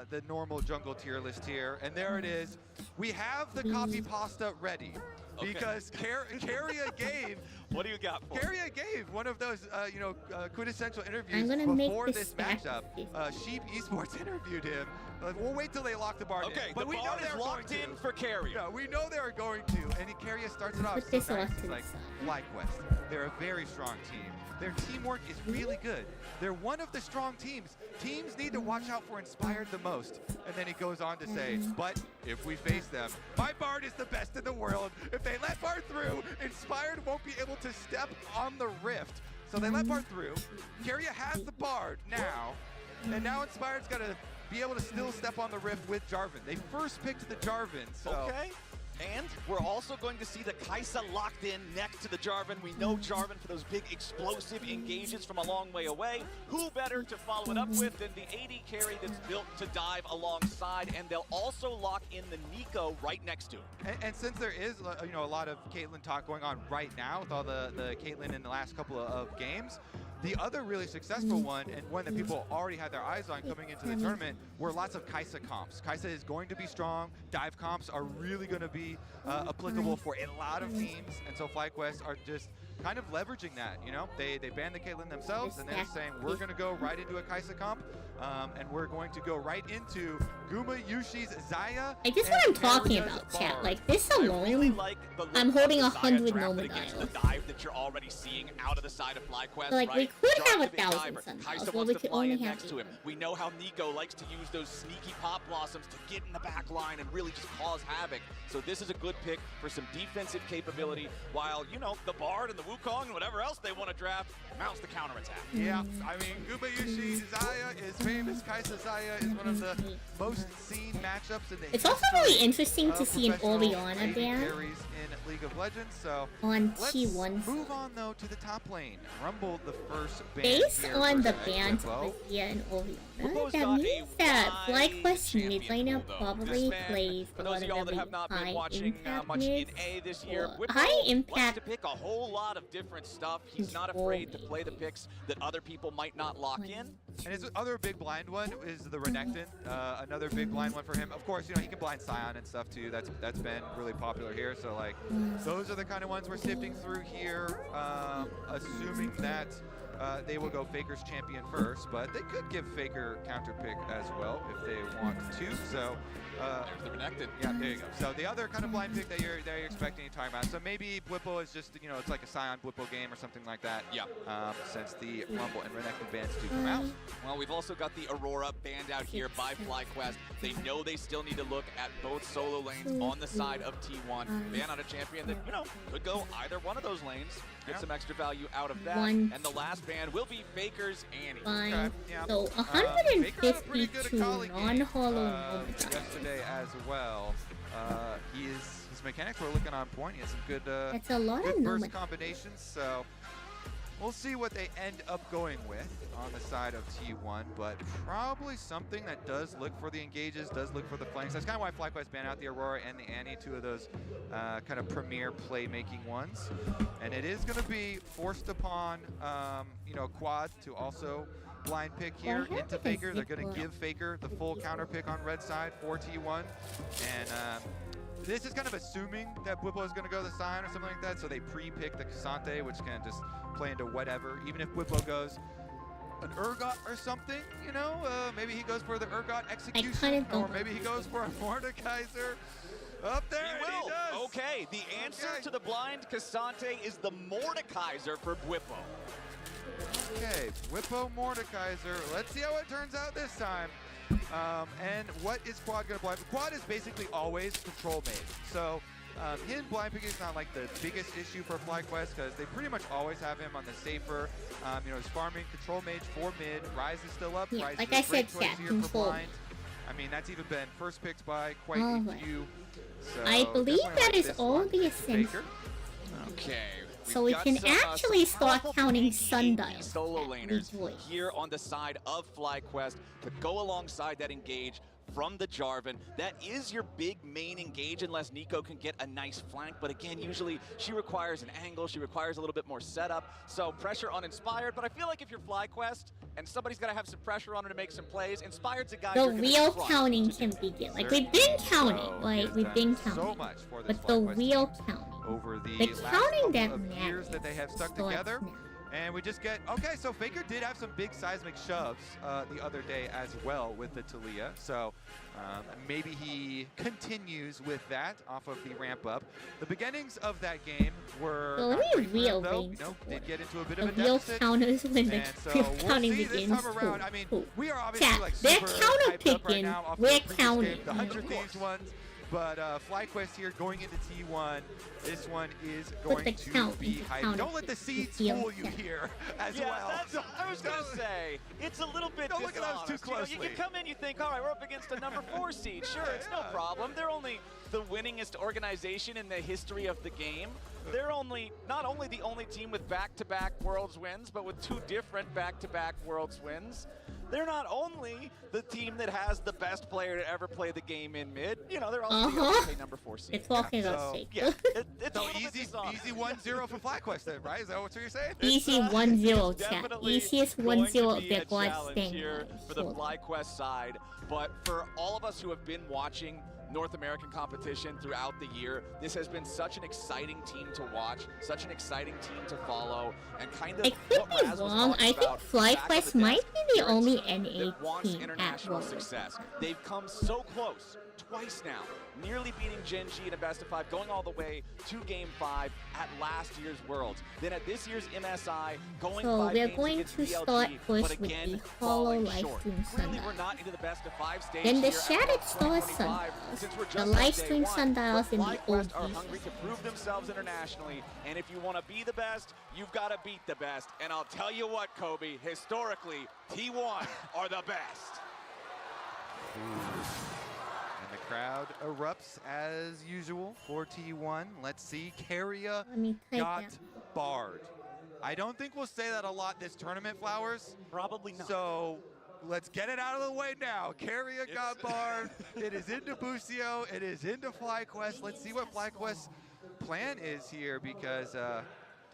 the normal jungle tier list here. And there it is. We have the copy pasta ready. Okay. Because Carrier gave What do you got for Carrier gave one of those, quintessential I'm interviews gonna make before this this stack matchup. of Sheep Esports interviewed him. We'll wait till they lock the Bard in. Okay, But the we know Bard is they're locked going in to. for Carrier. Yeah, we know they're going to. And Carrier starts it off Put so this nice. off to It's the like side. FlyQuest. They're a very strong team. Their teamwork is really good. They're one of the strong teams. Teams need to watch out for Inspired the most. And then he goes on to say, but if we face them, my Bard is the best in the world. If they let Bard through, Inspired won't be able to step on the Rift. So they let Bard through. Carrier has the Bard now. And now Inspired's got to be able to still step on the Rift with Jarvan. They first picked the Jarvan, so... Okay. And we're also going to see the Kaisa locked in next to the Jarvan. We know Jarvan for those big explosive engages from a long way away. Who better to follow it up with than the AD carry that's built to dive alongside, and they'll also lock in the Nico right next to him. And since there is a lot of Caitlyn talk going on right now with all the Caitlyn in the last couple of games, The other really successful one, and one that people already had their eyes on coming into the tournament, were lots of Kaisa comps. Kaisa is going to be strong. Dive comps are really going to be applicable for a lot of teams, and so FlyQuest are just kind of leveraging that, you know? They banned the Caitlyn themselves, and they're saying, we're going to go right into a Kaisa comp, and we're going to go right into Guma Yushi's Zaya. Like, this is what I'm talking about, chat. Like, this alone, really like I'm holding 100 Nomadiles. Nomadiles. The dive that you're already seeing out of the side of FlyQuest, Like, right? we could have Drop 1,000 to Sundiles, Kaisa but wants we to could fly only in have next to him. We know how Nico likes to use those sneaky pop blossoms to get in the back line and really just cause havoc. So this is a good pick for some defensive capability, while, you know, the Bard and the Wukong and whatever else they want to draft mounts the counterattack. Yeah, I mean, Guma Yushi Zaya is famous. Kaisa Zaya is one of the most seen matchups in the It's also really interesting to see an Orianna ban carries in League of Legends. So on let's T1. move on though to the top lane. Rumble, the first ban. Based here on the for ban to Flippo. Lycia and Orianna, Flippo's that got means a that wide FlyQuest mid champion laner pool, though. probably This man, plays for a those lot of of y'all that really have not been high watching impact much in mids, A this year, or Whippo high likes impact to pick a whole lot of different stuff. He's not control afraid to play the mid. picks that other people might not lock in. And his other big blind one is the Renekton. Another big blind one for him. Of course, you know, he can blind Scion and stuff too. That's been really popular here. So like, those are the kind of ones we're sifting through here, assuming that they will go Faker's champion first, but they could give Faker counter pick as well if they want to. So There's the Renekton. yeah, there you go. So the other kind of blind pick that you're expecting and talking about. So maybe Blippo is just, you know, it's like a Scion Blippo game or something like that. Yeah. Since the Rumble and Renekton bans do come out. Well, we've also got the Aurora banned out here by FlyQuest. They know they still need to look at both solo lanes on the side of T1. Ban out a champion that, you know, could go either one of those lanes. Get some extra value out of that. And the last ban will be Faker's Annie. Fine. Okay, yeah. So Faker had a pretty good 152 Akali game, non-hollow Nomadiles. yesterday as well. His mechanics were looking on point. He has some good, That's a lot good of burst Nomadiles. combinations. So we'll see what they end up going with on the side of T1, but probably something that does look for the engages, does look for the flanks. That's kind of why FlyQuest banned out the Aurora and the Annie, two of those kind of premier playmaking ones. And it is going to be forced upon, you know, Quad to also blind pick here Well, into Faker. They're going to give Faker the full counter pick on red side for T1. And this is kind of assuming that Blippo is going to go the Scion or something like that, so they pre-pick the Cassante, which can just play into whatever. Even if Blippo goes an Urgot or something, you know, maybe he goes for the Urgot execution, or maybe he goes for a Mordekaiser. Up there, He will. he does. Okay, the answer to the blind Cassante is the Mordekaiser for Whippo. Okay, Whippo Mordekaiser. Let's see how it turns out this time. And what is Quad going to blind? Quad is basically always control mage. So him blind picking is not like the biggest issue for FlyQuest because they pretty much always have him on the safer, you know, he's farming control mage for mid. Ryze is still up. Yeah, Ryze like is a I great said, choice chat, here for control. blind. I mean, that's even been first picked by quite a few. So I believe definitely that like is this all one. the essentials. Faker. Okay. So we've we got can some, actually some start powerful counting PvE Sundiles solo that we laners voice. here on the side of FlyQuest to go alongside that engage from the Jarvan. That is your big main engage unless Nico can get a nice flank, but again, usually she requires an angle, she requires a little bit more setup, so pressure on Inspired, but I feel like if you're FlyQuest and somebody's got to have some pressure on her to make some plays, Inspired's a guy The you're gonna real trust counting to can do begin. Like, we've been counting, So like, he has we've been done so counting. much for this But the FlyQuest real team counting, over the the last counting couple that of years that they have stuck starts together. now. And we just get, okay, so Faker did have some big seismic shoves the other day as well with the Talia. So maybe he continues with that off of the ramp up. The beginnings of that game were So let not me great for him, real though. things You know, for did get into a bit The of a real deficit. counters when the And so real we'll counting see this begins. time around. I mean, Cool. we are obviously Chat, like they're super counter hyped up right picking, now off we're the previous counting. game, the 100 Thieves ones. But FlyQuest here going into T1, this one is going the to count be into hyped. counter Don't let the pick. seeds Feel fool you that. here as Yeah, well. that's, I was going to say, it's a little bit Don't look at us too dishonest. You know, closely. you come in, you think, all right, we're up against a number 4 seed. Sure, it's no problem. They're only the winningest organization in the history of the game. They're not only the only team with back-to-back Worlds wins, but with 2 different back-to-back Worlds wins. They're not only the team that has the best player to ever play the game in mid, you know, they're also the LCK number 4 seed. It's walking about Jake. Yeah, it's So easy 1-0 for FlyQuest then, right? Is that what you're saying? Easy 1-0, chat. Easiest 1-0 of their quad thing. Here for the FlyQuest side, but for all of us who have been watching North American competition throughout the year, this has been such an exciting team to watch, such an exciting team to follow, and kind of I could be wrong. I think FlyQuest might be the only NA team at Worlds. Success. They've come so close twice now, nearly beating Gen G in a best of 5, going all the way to Game 5 at last year's Worlds. Then at this year's MSI, going 5 we're games going against to BLG, start but first with again, the Hollow falling live short. stream Clearly, we're sundial. not into the best of 5 stage Then the here at Shattered Star 2025, sundials. since we're The just live on day stream 1, sundials but in the FlyQuest are OG. hungry to prove themselves internationally, and if you want to be the best, you've got to beat the best. And I'll tell you what, Kobe, historically, T1 are the best. And the crowd erupts as usual for T1. Let's see, Keria Let me type got that. barred. I don't think we'll say that a lot this tournament, Flowers. Probably not. So let's get it out of the way now. Keria got barred. It is into Busio. It is into FlyQuest. Let's see what FlyQuest's plan is here, because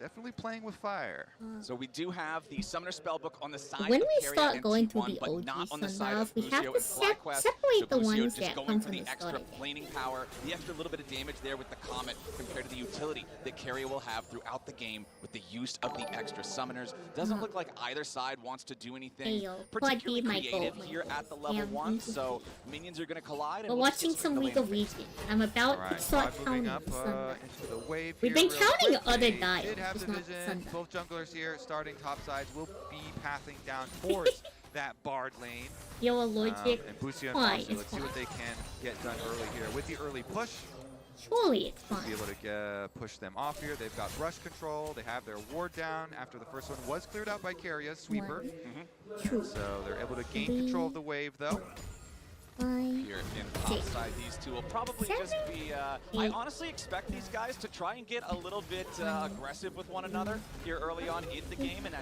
definitely playing with fire. So we do have the Summoner Spellbook on the side When of we Keria start and going through T1, the but OG not on the side of sundials, we have Busio to and FlyQuest. separate the So Busio ones just that going come for from the the extra starting. planing power, the extra little bit of damage there with the Comet compared to the utility that Keria will have throughout the game with the use of the extra summoners. Doesn't look like either side wants to do anything Ayo, particularly quad B, my creative goal, here my at the level damn 1, easy. so minions are going to collide. And We're we'll just watching get some straight League to of the lane phase. Legends. I'm about All to right, start Quad moving counting up sundials. into the wave We've here been real counting quick. other They dials, did have just the not vision. sundial. Both junglers here starting top sides will be pathing down towards that barred lane. Yo, allergic. And Busio and Fine, Foxy, it's let's see fine. what they can get done early here. With the early push, Surely it's fine. be able to push them off here. They've got rush control. They have their ward down after the first one was cleared out by Keria's sweeper. True. So they're able to gain control of the wave, though. Fine. Here in topside, these two will probably just be, I honestly expect these guys to try and get a little bit aggressive with one another here early on in the game, and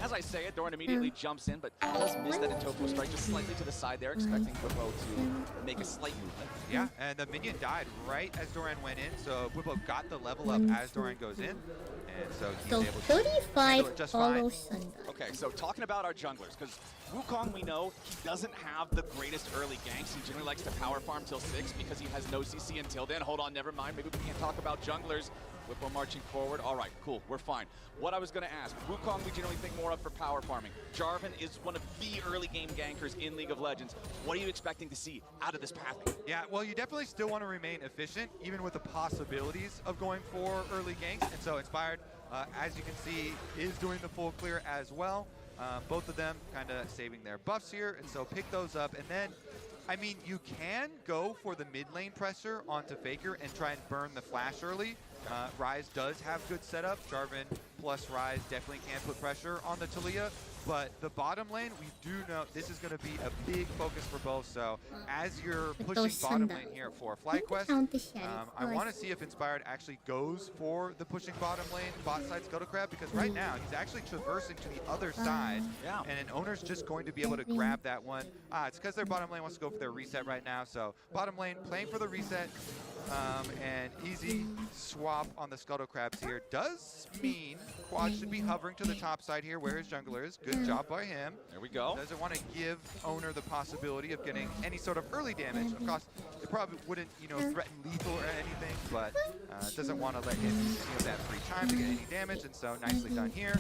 as I say it, Doran immediately jumps in, but does miss that Intofo strike just slightly to the side there, expecting Whippo to make a slight movement. Yeah, and the minion died right as Doran went in, so Whippo got the level up as Doran goes in, and so he's So able to handle 35 it just follow fine. sundial. Okay, so talking about our junglers, because Wukong, we know, he doesn't have the greatest early ganks. He generally likes to power farm till 6 because he has no CC until then. Hold on, never mind. Maybe we can't talk about junglers. Whippo marching forward. All right, cool, we're fine. What I was going to ask, Wukong we generally think more of for power farming. Jarvan is one of the early game gankers in League of Legends. What are you expecting to see out of this pathing? Yeah, well, you definitely still want to remain efficient, even with the possibilities of going for early ganks. And so Inspired, as you can see, is doing the full clear as well. Both of them kind of saving their buffs here, and so pick those up. And then, I mean, you can go for the mid lane pressure onto Faker and try and burn the flash early. Ryze does have good setup. Jarvan plus Ryze definitely can put pressure on the Taliyah. But the bottom lane, we do know this is going to be a big focus for both. So as you're With pushing those bottom sundials. lane here for Count FlyQuest, the shadows. I want to see if Inspired actually goes for the pushing bottom lane, bot side Scuttle Crab, because right now he's actually traversing to the other side, and an owner's just going to be able to grab that one. It's because their bottom lane wants to go for their reset right now, so bottom lane playing for the reset, and easy swap on the Scuttle Crabs here does mean Quad should be hovering to the top side here where his jungler is. Good job by him. There we go. Doesn't want to give owner the possibility of getting any sort of early damage. Of course, it probably wouldn't, you know, threaten lethal or anything, but doesn't want to let him use any of that free time to get any damage, and so nicely done here.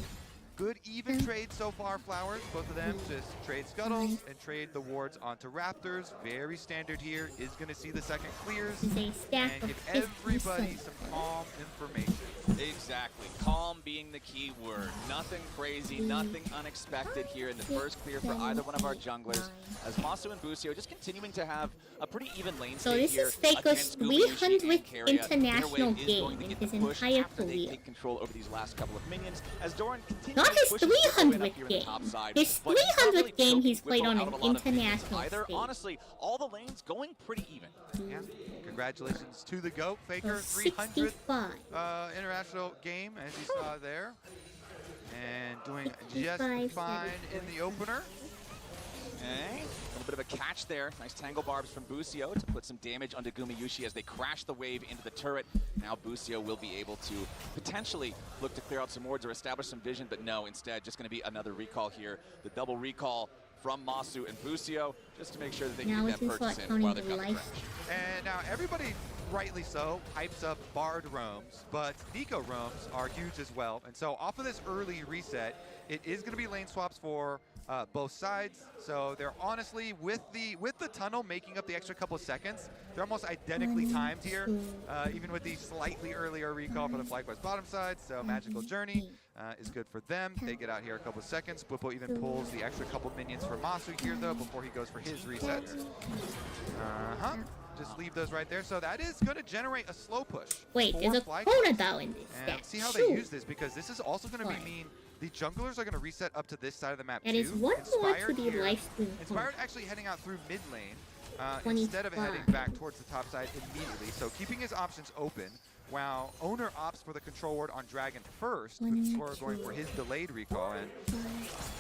Good even trade so far, Flowers. Both of them just trade scuttles and trade the wards onto Raptors. Very standard here. Is going to see the second clears They stack and of give 50 everybody sundials. some calm information. Exactly. Calm being the key word. Nothing crazy, nothing unexpected here in the first clear for either one of our junglers. As Masu and Busio just continuing to have a pretty even lane So state this here is Faker's against Scooby, Yoshi, 300th and Keria. international Their wave is going to game get in the his push entire after they career. take control over these last couple of minions. As Doran continues Not to his push his Whippo in up 300th here in the game. top side, His but he's not 300th really game he's choking played Whippo on out an of a lot of minions international either. stage. Honestly, all the lanes going pretty even. Yeah, Congratulations to the GOAT, Faker, 300th international game, as you saw there. And doing just fine in the opener. Okay, a little bit of a catch there. Nice tangle barbs from Busio to put some damage onto Gumiyushi as they crash the wave into the turret. Now Busio will be able to potentially look to clear out some wards or establish some vision, but no, instead just going to be another recall here. The double recall from Masu and Busio, just to make sure that they can get that purchase in while they've got the crash. And now everybody, rightly so, hypes up Bard roams, but Nico roams are huge as well. And so off of this early reset, it is going to be lane swaps for both sides. So they're honestly, with the tunnel making up the extra couple of seconds, they're almost identically timed here, even with the slightly earlier recall for the FlyQuest bottom side. So Magical Journey is good for them. They get out here a couple of seconds. Bwipo even pulls the extra couple minions for Masu here, though, before he goes for his resets. Just leave those right there. So that is going to generate a slow push. Wait, there's a Konadao in this. And see how they use this, because this is also going to mean the junglers are going to reset up to this side of the map, and too. It's one more to be live stream. Inspired actually heading out through mid lane instead of heading back towards the top side immediately. So keeping his options open, while Owner opts for the control ward on Dragon first, with Sora going for his delayed recall. And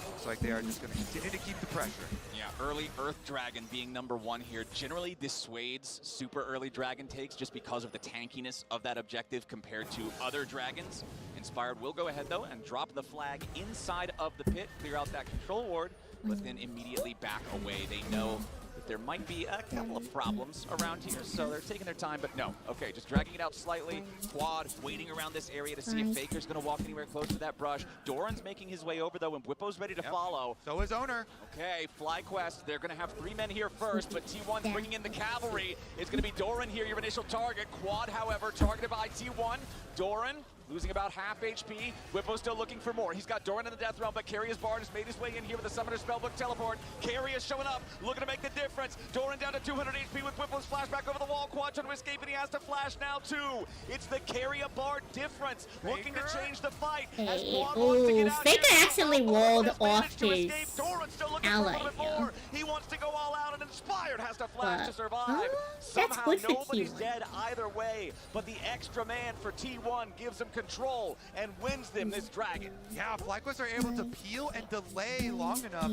looks like they are just going to continue to keep the pressure. Yeah, early Earth Dragon being #1 here generally dissuades super early Dragon takes just because of the tankiness of that objective compared to other dragons. Inspired will go ahead though and drop the flag inside of the pit, clear out that control ward, but then immediately back away. They know that there might be a couple of problems around here, so they're taking their time, but no. Okay, just dragging it out slightly. Quad waiting around this area to see if Faker's going to walk anywhere close to that brush. Doran's making his way over though, and Bwipo's ready to follow. So is Owner. Okay, FlyQuest, they're going to have 3 men here first, but T1's bringing in the cavalry. It's going to be Doran here, your initial target. Quad, however, targeted by T1. Doran losing about half HP. Bwipo still looking for more. He's got Doran in the death realm, but Carrier's Bard has made his way in here with the Summoner Spellbook teleport. Carrier showing up, looking to make the difference. Doran down to 200 HP with Bwipo's flashback over the wall. Quad trying to escape, and he has to flash now too. It's the Carrier Bard difference, looking to change the fight. As Quad wants to get out Faker here. accidentally walled off his Doran's still looking ally. for a little bit more. He wants to go all out, and Inspired has to flash to survive. That's Somehow good for nobody's T1. dead either way, but the extra man for T1 gives him control and wins them this dragon. Yeah, FlyQuest are able to peel and delay long enough.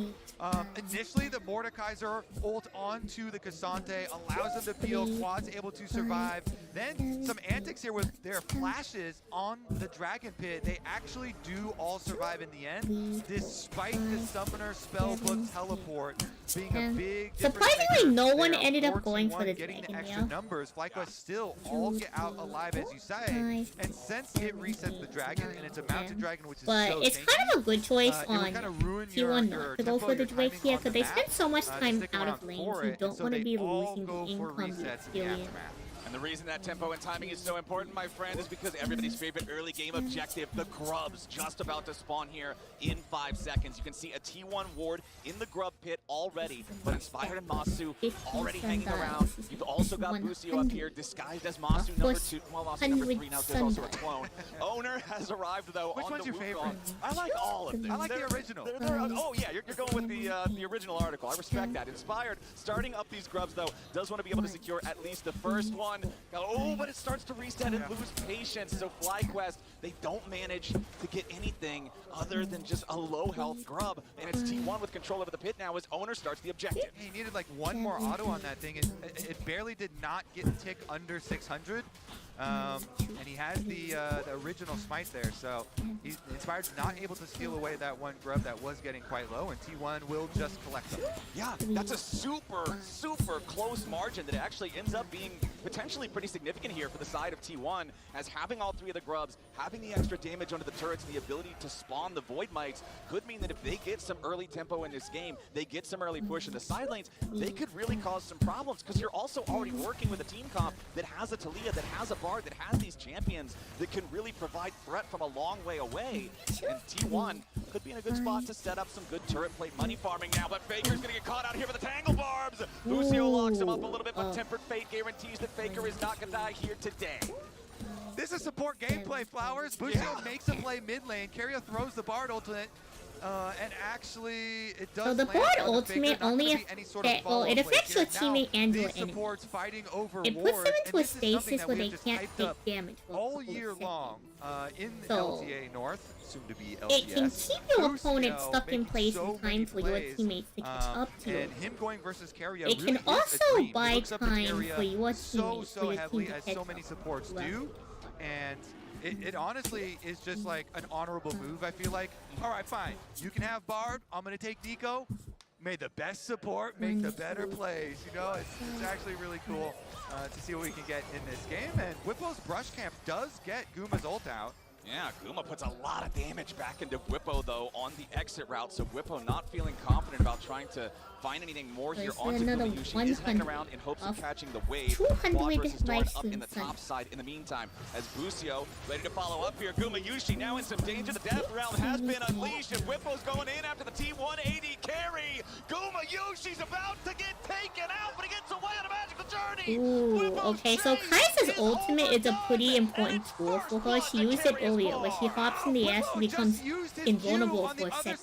Initially, the Mordekaiser ult onto the Cassante allows them to peel. Quad's able to survive. Then some antics here with their flashes on the Dragon Pit. They actually do all survive in the end, despite the Summoner Spellbook teleport being a big surprisingly, no one ended up going for the getting Dragon, the extra numbers. FlyQuest still all get out alive, as you say. And since it resets the Dragon, and it's a mounted dragon, which is so it's tanky, kind of a good choice on kind of ruin T1 your not to go for the Drake here, because they spend so much time stick out around of lane, for you it, don't so want to they be all losing the go for income resets in the experience. aftermath. And the reason that tempo and timing is so important, my friend, is because everybody's favorite early game objective, the Grubs, just about to spawn here in 5 seconds. You can see a T1 ward in the Grub pit already, but Inspired and Masu already hanging around. You've also got Busio up here, disguised as Masu #2. Well, Masu #3 now, there's also a clone. Owner has arrived, though, Which on one's the your Wukong. favorite? I like all of them. I like the original. Oh, yeah, you're going with the original article. I respect that. Inspired, starting up these Grubs, though, does want to be able to secure at least the first one. Oh, but it starts to reset and lose patience. So FlyQuest, they don't manage to get anything other than just a low health Grub. And it's T1 with control over the pit now as Owner starts the objective. He needed like one more auto on that thing. It barely did not get tick under 600. And he has the original smite there, so he's Inspired's not able to steal away that one Grub that was getting quite low, and T1 will just collect them. Yeah, that's a super, super close margin that actually ends up being potentially pretty significant here for the side of T1, as having all 3 of the Grubs, having the extra damage onto the turrets, and the ability to spawn the Void Mites could mean that if they get some early tempo in this game, they get some early push in the side lanes, they could really cause some problems, because you're also already working with a team comp that has a Talia, that has a Bard, that has these champions that can really provide threat from a long way away. And T1 could be in a good spot to set up some good turret plate money farming now, but Faker's gonna get caught out here with the Tangle Barbs. Busio locks him up a little bit, but Tempered Fate guarantees that Faker is not gonna die here today. This is support gameplay, Flowers. Busio makes a play mid lane. Carrier throws the Bard ultimate. And actually, it does. So the land board on the ultimate Faker. Not only gonna be any sort of well, it follow-up play affects your here. Now, teammate and your these enemy. supports fighting over It puts wards, them and into a this is something stasis that where we they have just can't hyped take up damage for a all couple of year seconds. long in So, LTA North, soon to be LTS. It can keep your opponent Lucio stuck in making place so in time many for your plays, teammates to catch up to you. And him going versus Carrier It really can is a also dream. He buy looks up to time Carrier for your so teammates, for your heavily team to as catch so many up supports well. do, and it honestly is just like an honorable move. I feel like, all right, fine, you can have Bard. I'm gonna take Nico. May the best support make the better plays. You know, it's actually really cool to see what we can get in this game. And Whippo's Brush Camp does get Guma's ult out. Yeah, Guma puts a lot of damage back into Whippo, though, on the exit route. So Whippo not feeling confident about trying to find anything more here onto Guma Yushi. He's hanging around in hopes of catching the wave. 200 versus Dorn life up in the streams. top side. In the meantime, as Busio ready to follow up here, Guma Yushi now in some danger. The death round has been unleashed, and Whippo's going in after the T180 carry. Guma Yushi's about to get taken out, but he gets away on a magical journey. Ooh, okay, so Kai'Sa's ultimate is a pretty important tool for her. She used it earlier, where she hops in the air, she becomes invulnerable for a second.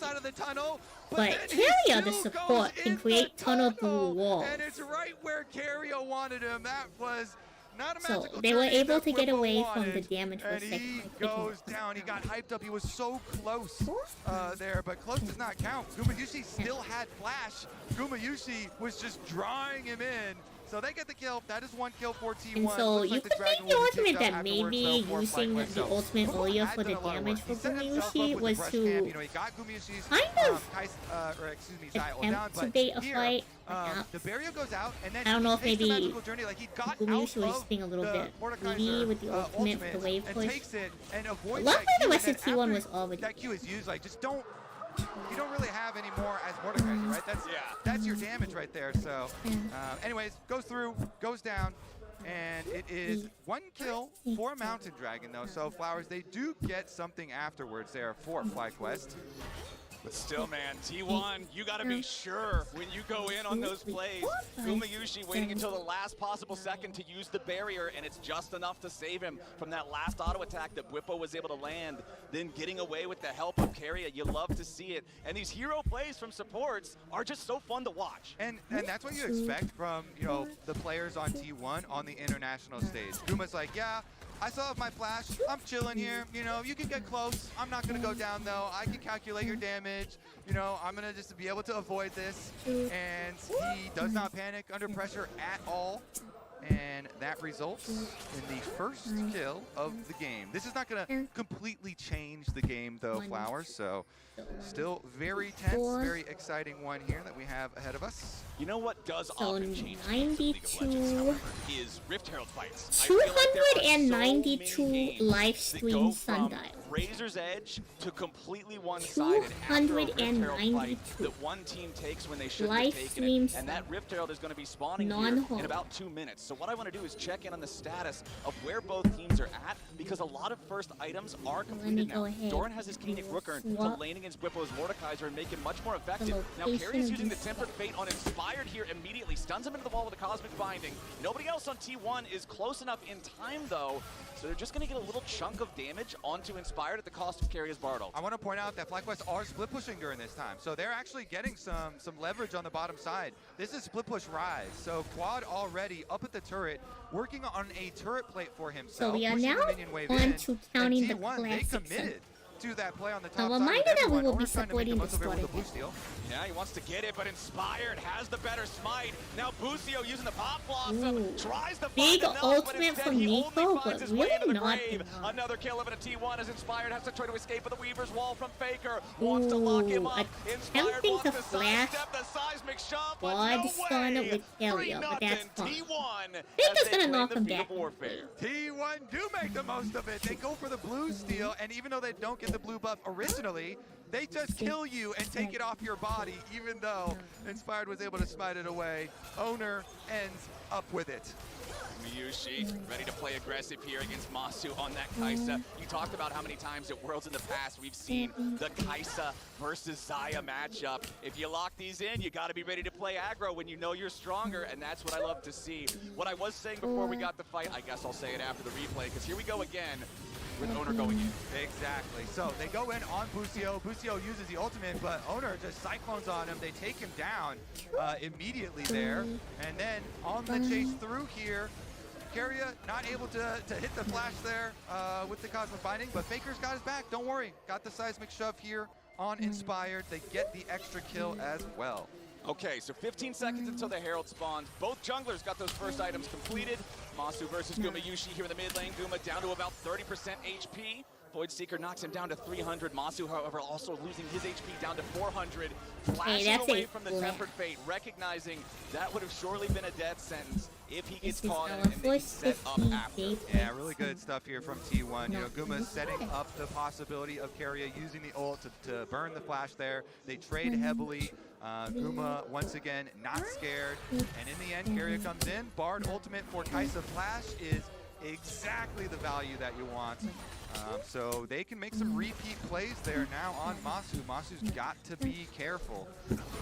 But Carrier, the support, can create tunnel through walls. And it's right where Carrier wanted him. That was not a So magical they were journey able that to get Whippo away from wanted. the damage for a And second. he by picking goes up. down. He got hyped up. He was so close there, but close does not count. Gumayushi still had flash. Gumayushi was just drawing him in. So they get the kill. That is one kill for T1. And so Looks you like the could Dragon make the will be ultimate kicked out that afterwards, maybe though, for using FlyQuest. the ultimate Whippo earlier has for the done a lot of damage work. for He set himself up Gumayushi with the was brush to camp. You know, he got Gumayushi's kind of Zai ult down, attempt to but bait a here, fight. the barrier goes out, and then I don't know if he takes the maybe magical journey. Like he got out Gumayushi was of being a little the bit Mordekaiser, greedy with the ultimate for the wave and push. takes it and avoids Luckily, that the Q, rest and of then T1 after was already that Q is used, like just don't. You don't really have any more as Mordekaiser, right? That's your damage right there. So, anyways, goes through, goes down, and it is one kill for Mountain Dragon though. So Flowers, they do get something afterwards there for FlyQuest. But still, man, T1, you got to be sure when you go in on those plays. Gumayushi waiting until the last possible second to use the barrier, and it's just enough to save him from that last auto attack that Whippo was able to land. Then getting away with the help of Carrier, you love to see it. And these hero plays from supports are just so fun to watch. And that's what you expect from, you know, the players on T1 on the international stage. Guma's like, yeah, I still have my flash. I'm chilling here. You know, you can get close. I'm not going to go down, though. I can calculate your damage. You know, I'm going to just be able to avoid this. And he does not panic under pressure at all. And that results in the first kill of the game. This is not going to completely change the game, though, Flowers. So still very tense, very exciting one here that we have ahead of us. You know what does So often change 92 is Rift Herald fights. 292 live stream Sundile. Razor's Edge to completely one-sided after a Rift Herald fight that one team takes when they shouldn't have taken it. And that Rift Herald is going to be spawning here in about 2 minutes. So what I want to do is check in on the status of where both teams are at, because a lot of first items are completed now. Doran has his Koenig Rooker to lane against Whippo's Mordekaiser and make him much more effective. Now Carrier's using the Tempered Fate on Inspired here immediately, stuns him into the wall with a Cosmic Binding. Nobody else on T1 is close enough in time though, so they're just going to get a little chunk of damage onto Inspired at the cost of Carrier's Bartle. I want to point out that FlyQuest are split pushing during this time, so they're actually getting some leverage on the bottom side. This is split push Rise, so Quad already up at the turret, working on a turret plate for himself. So we are now on to counting the classics. They committed to that play on the top A reminder side. that we will Owner's be trying to make the supporting most of it with the the blue steel. Yeah, he wants to get it, but Inspired has the better smite. Now Busio using the Pop Blossom, tries to big find ultimate but from he Nico, only finds but his way into really the not grave. enough. Another kill of it at T1 as Inspired has to try to escape with the Weaver's Wall from Faker. Wants to lock him up. Inspired attempting wants to to flash sidestep the seismic shove, but Quad no stun way. with Carrier, but that's fine. T1 Faker's gonna knock him back. T1 do make the most of it. They go for the blue steel, and even though they don't get the blue buff originally, they just kill you and take it off your body, even though Inspired was able to smite it away. Owner ends up with it. Miyushi ready to play aggressive here against Masu on that Kai'Sa. You talked about how many times at Worlds in the past we've seen the Kai'Sa versus Xayah matchup. If you lock these in, you got to be ready to play aggro when you know you're stronger, and that's what I love to see. What I was saying before we got the fight, I guess I'll say it after the replay, because here we go again with Owner going in. Exactly. So they go in on Busio. Busio Busio uses the ultimate, but Owner just cyclones on him. They take him down immediately there. And then on the chase through here, Keria not able to hit the flash there with the Cosmic Binding, but Faker's got his back. Don't worry. Got the seismic shove here on Inspired. They get the extra kill as well. Okay, so 15 seconds until the Herald spawns. Both junglers got those first items completed. Masu versus Guma Yushi here in the mid lane. Guma down to about 30% HP. Void Seeker knocks him down to 300. Masu, however, also losing his HP down to 400. Flashing away from the Tempered Fate, recognizing that would have surely been a death sentence if he gets caught and set up after. Yeah, really good stuff here from T1. You know, Guma setting up the possibility of Keria using the ult to burn the flash there. They trade heavily. Guma, once again, not scared. And in the end, Keria comes in. Bard ultimate for Kaisa Flash is exactly the value that you want. So they can make some repeat plays there now on Masu. Masu's got to be careful.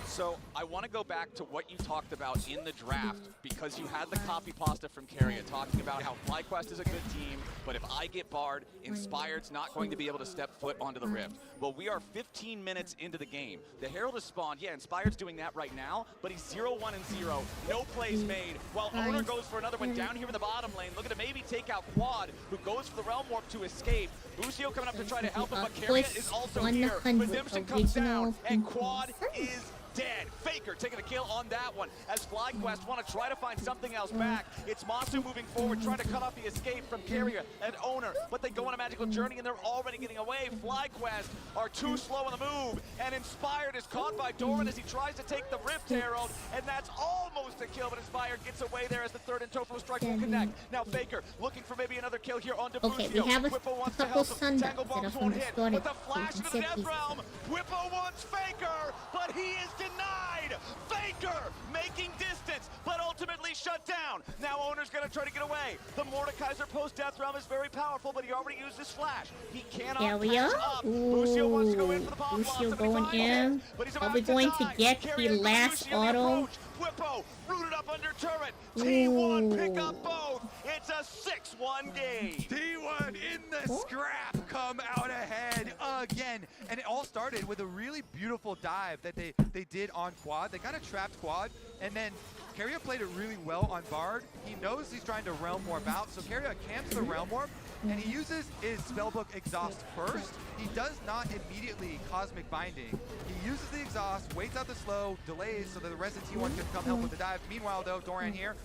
So I want to go back to what you talked about in the draft, because you had the copy pasta from Keria talking about how FlyQuest is a good team, but if I get Bard, Inspired's not going to be able to step foot onto the Rift. Well, we are 15 minutes into the game. The Herald is spawned. Yeah, Inspired's doing that right now, but he's 0-1-0. No plays made. While Owner goes for another one down here in the bottom lane, looking to maybe take out Quad, who goes for the Realm Warp to escape. Busio coming up to try to help him, but Keria is also here. Redemption comes down, and Quad is dead. Faker taking a kill on that one as FlyQuest want to try to find something else back. It's Masu moving forward, trying to cut off the escape from Keria and Owner, but they go on a magical journey and they're already getting away. FlyQuest are too slow on the move, and Inspired is caught by Doran as he tries to take the Rift Herald, and that's almost a kill, but Inspired gets away there as the third and Toflo strike will connect. Now Faker looking for maybe another kill here on Busio. Okay, we have a couple Sundile Tangle that bombs are won't from the hit, started. but the flash into the Death Realm. Whippo wants Faker, but he is denied. Faker making distance, but ultimately shut down. Now Owner's gonna try to get away. The Mordekaiser post-Death Realm is very powerful, but he already used his flash. He cannot catch up. Busio wants to go in for the pop blast, Busio going in. but he's Probably going to get the last auto. Whippo rooted up under turret. T1 pick up both. It's a 6-1 game. T1 in the scrap come out ahead again. And it all started with a really beautiful dive that they did on Quad. They kind of trapped Quad, and then Keria played it really well on Bard. He knows he's trying to Realm Warp out, so Keria camps the Realm Warp, and he uses his Spellbook Exhaust first. He does not immediately Cosmic Binding. He uses the Exhaust, waits out the slow, delays so that the rest of T1 can come help with the dive. Meanwhile, though, Doran here.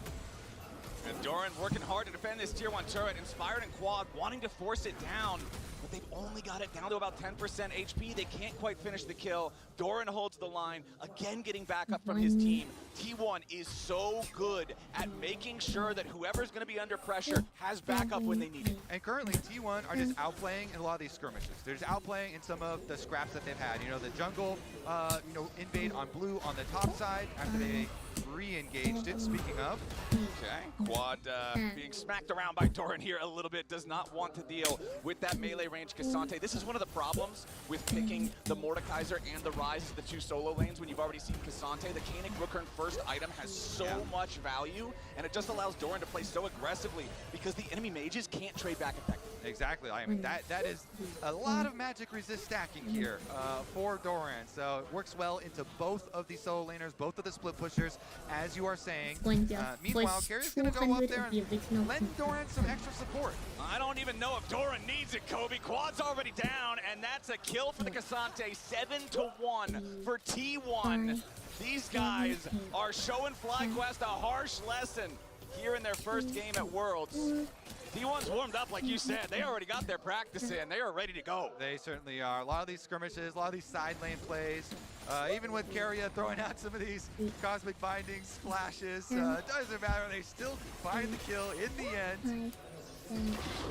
And Doran working hard to defend this tier 1 turret. Inspired and Quad wanting to force it down, but they've only got it down to about 10% HP. They can't quite finish the kill. Doran holds the line, again getting back up from his team. T1 is so good at making sure that whoever's going to be under pressure has backup when they need it. And currently, T1 are just outplaying in a lot of these skirmishes. They're just outplaying in some of the scraps that they've had. You know, the jungle, invade on blue on the top side after they re-engaged it, speaking of. Okay, Quad being smacked around by Doran here a little bit, does not want to deal with that melee range Cassante. This is one of the problems with picking the Mordekaiser and the Rise as the two solo lanes when you've already seen Cassante. The Koenig Rookern first item has so much value, and it just allows Doran to play so aggressively because the enemy mages can't trade back effectively. Exactly. I mean, that is a lot of magic resist stacking here for Doran. So it works well into both of the solo laners, both of the split pushers, as you are saying. Meanwhile, Keria's going to go up there and lend Doran some extra support. I don't even know if Doran needs it, Kobe. Quad's already down, and that's a kill for the Cassante. 7-1 for T1. These guys are showing FlyQuest a harsh lesson here in their first game at Worlds. T1's warmed up, like you said. They already got their practice in. They are ready to go. They certainly are. A lot of these skirmishes, a lot of these side lane plays, even with Keria throwing out some of these Cosmic Bindings, splashes, it doesn't matter. They still find the kill in the end.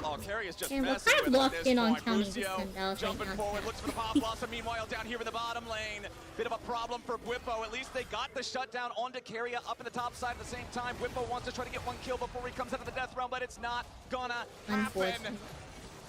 Oh, Keria's just we're messing kind of with it locked at this in on point. counting the Busio Sundiles jumping right now. forward, looks for the pop blossom. Meanwhile, down here in the bottom lane, bit of a problem for Whippo. At least they got the shutdown onto Keria up in the top side at the same time. Whippo wants to try to get one kill before he comes out of the death realm, but it's not gonna happen.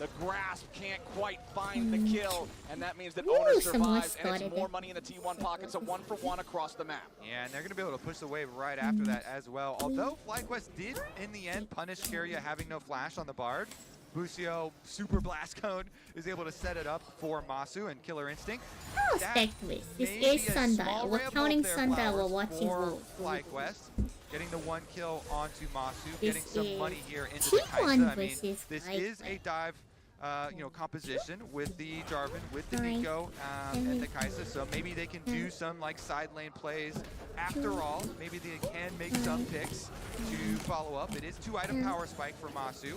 The grasp can't quite find the kill, and that means that Owner survives, and it's more money in the T1 pocket, so 1-for-1 across the map. Yeah, and they're going to be able to push the wave right after that as well. Although FlyQuest did, in the end, punish Keria having no flash on the Bard, Busio, Super Blast Cone, is able to set it up for Masu and Killer Instinct. I respect this. This is Sundile. We're counting Sundile while watching Wolves. FlyQuest, getting the 1 kill onto Masu, This getting some is money here into the T1 Kaisa. I mean, versus this FlyQuest. is a dive, composition with the Jarvan, with the Nico, and the Kaisa. So maybe they can do some like side lane plays. After all, maybe they can make some picks to follow up. It is 2-item power spike for Masu.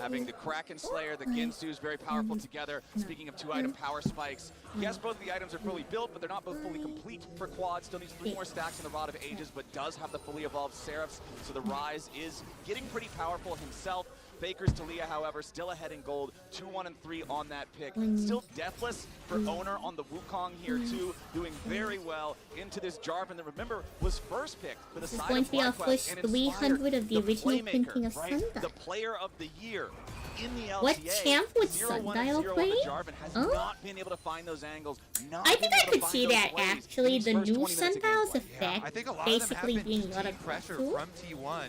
Having the Kraken Slayer, the Ginsu is very powerful together. Speaking of 2-item power spikes, yes, both of the items are fully built, but they're not both fully complete for Quad. Still needs 3 more stacks in the Rod of Ages, but does have the fully evolved Seraphs, so the Rise is getting pretty powerful himself. Faker's Talia, however, still ahead in gold, 2-1 and 3 on that pick. Still deathless for Owner on the Wukong here too, doing very well into this Jarvan that, remember, was first picked for the This is side going of to be our FlyQuest first and 300 of the inspired original playmaker, printing of right? Sundile. The player of the year in the LCA. What champ would 0-1 and Sundile 0 on play? the Jarvan has not been able to find those angles. I think I could see that actually. The new Sundile's effect I think a lot basically of them have being been a lot team of pressure control. from T1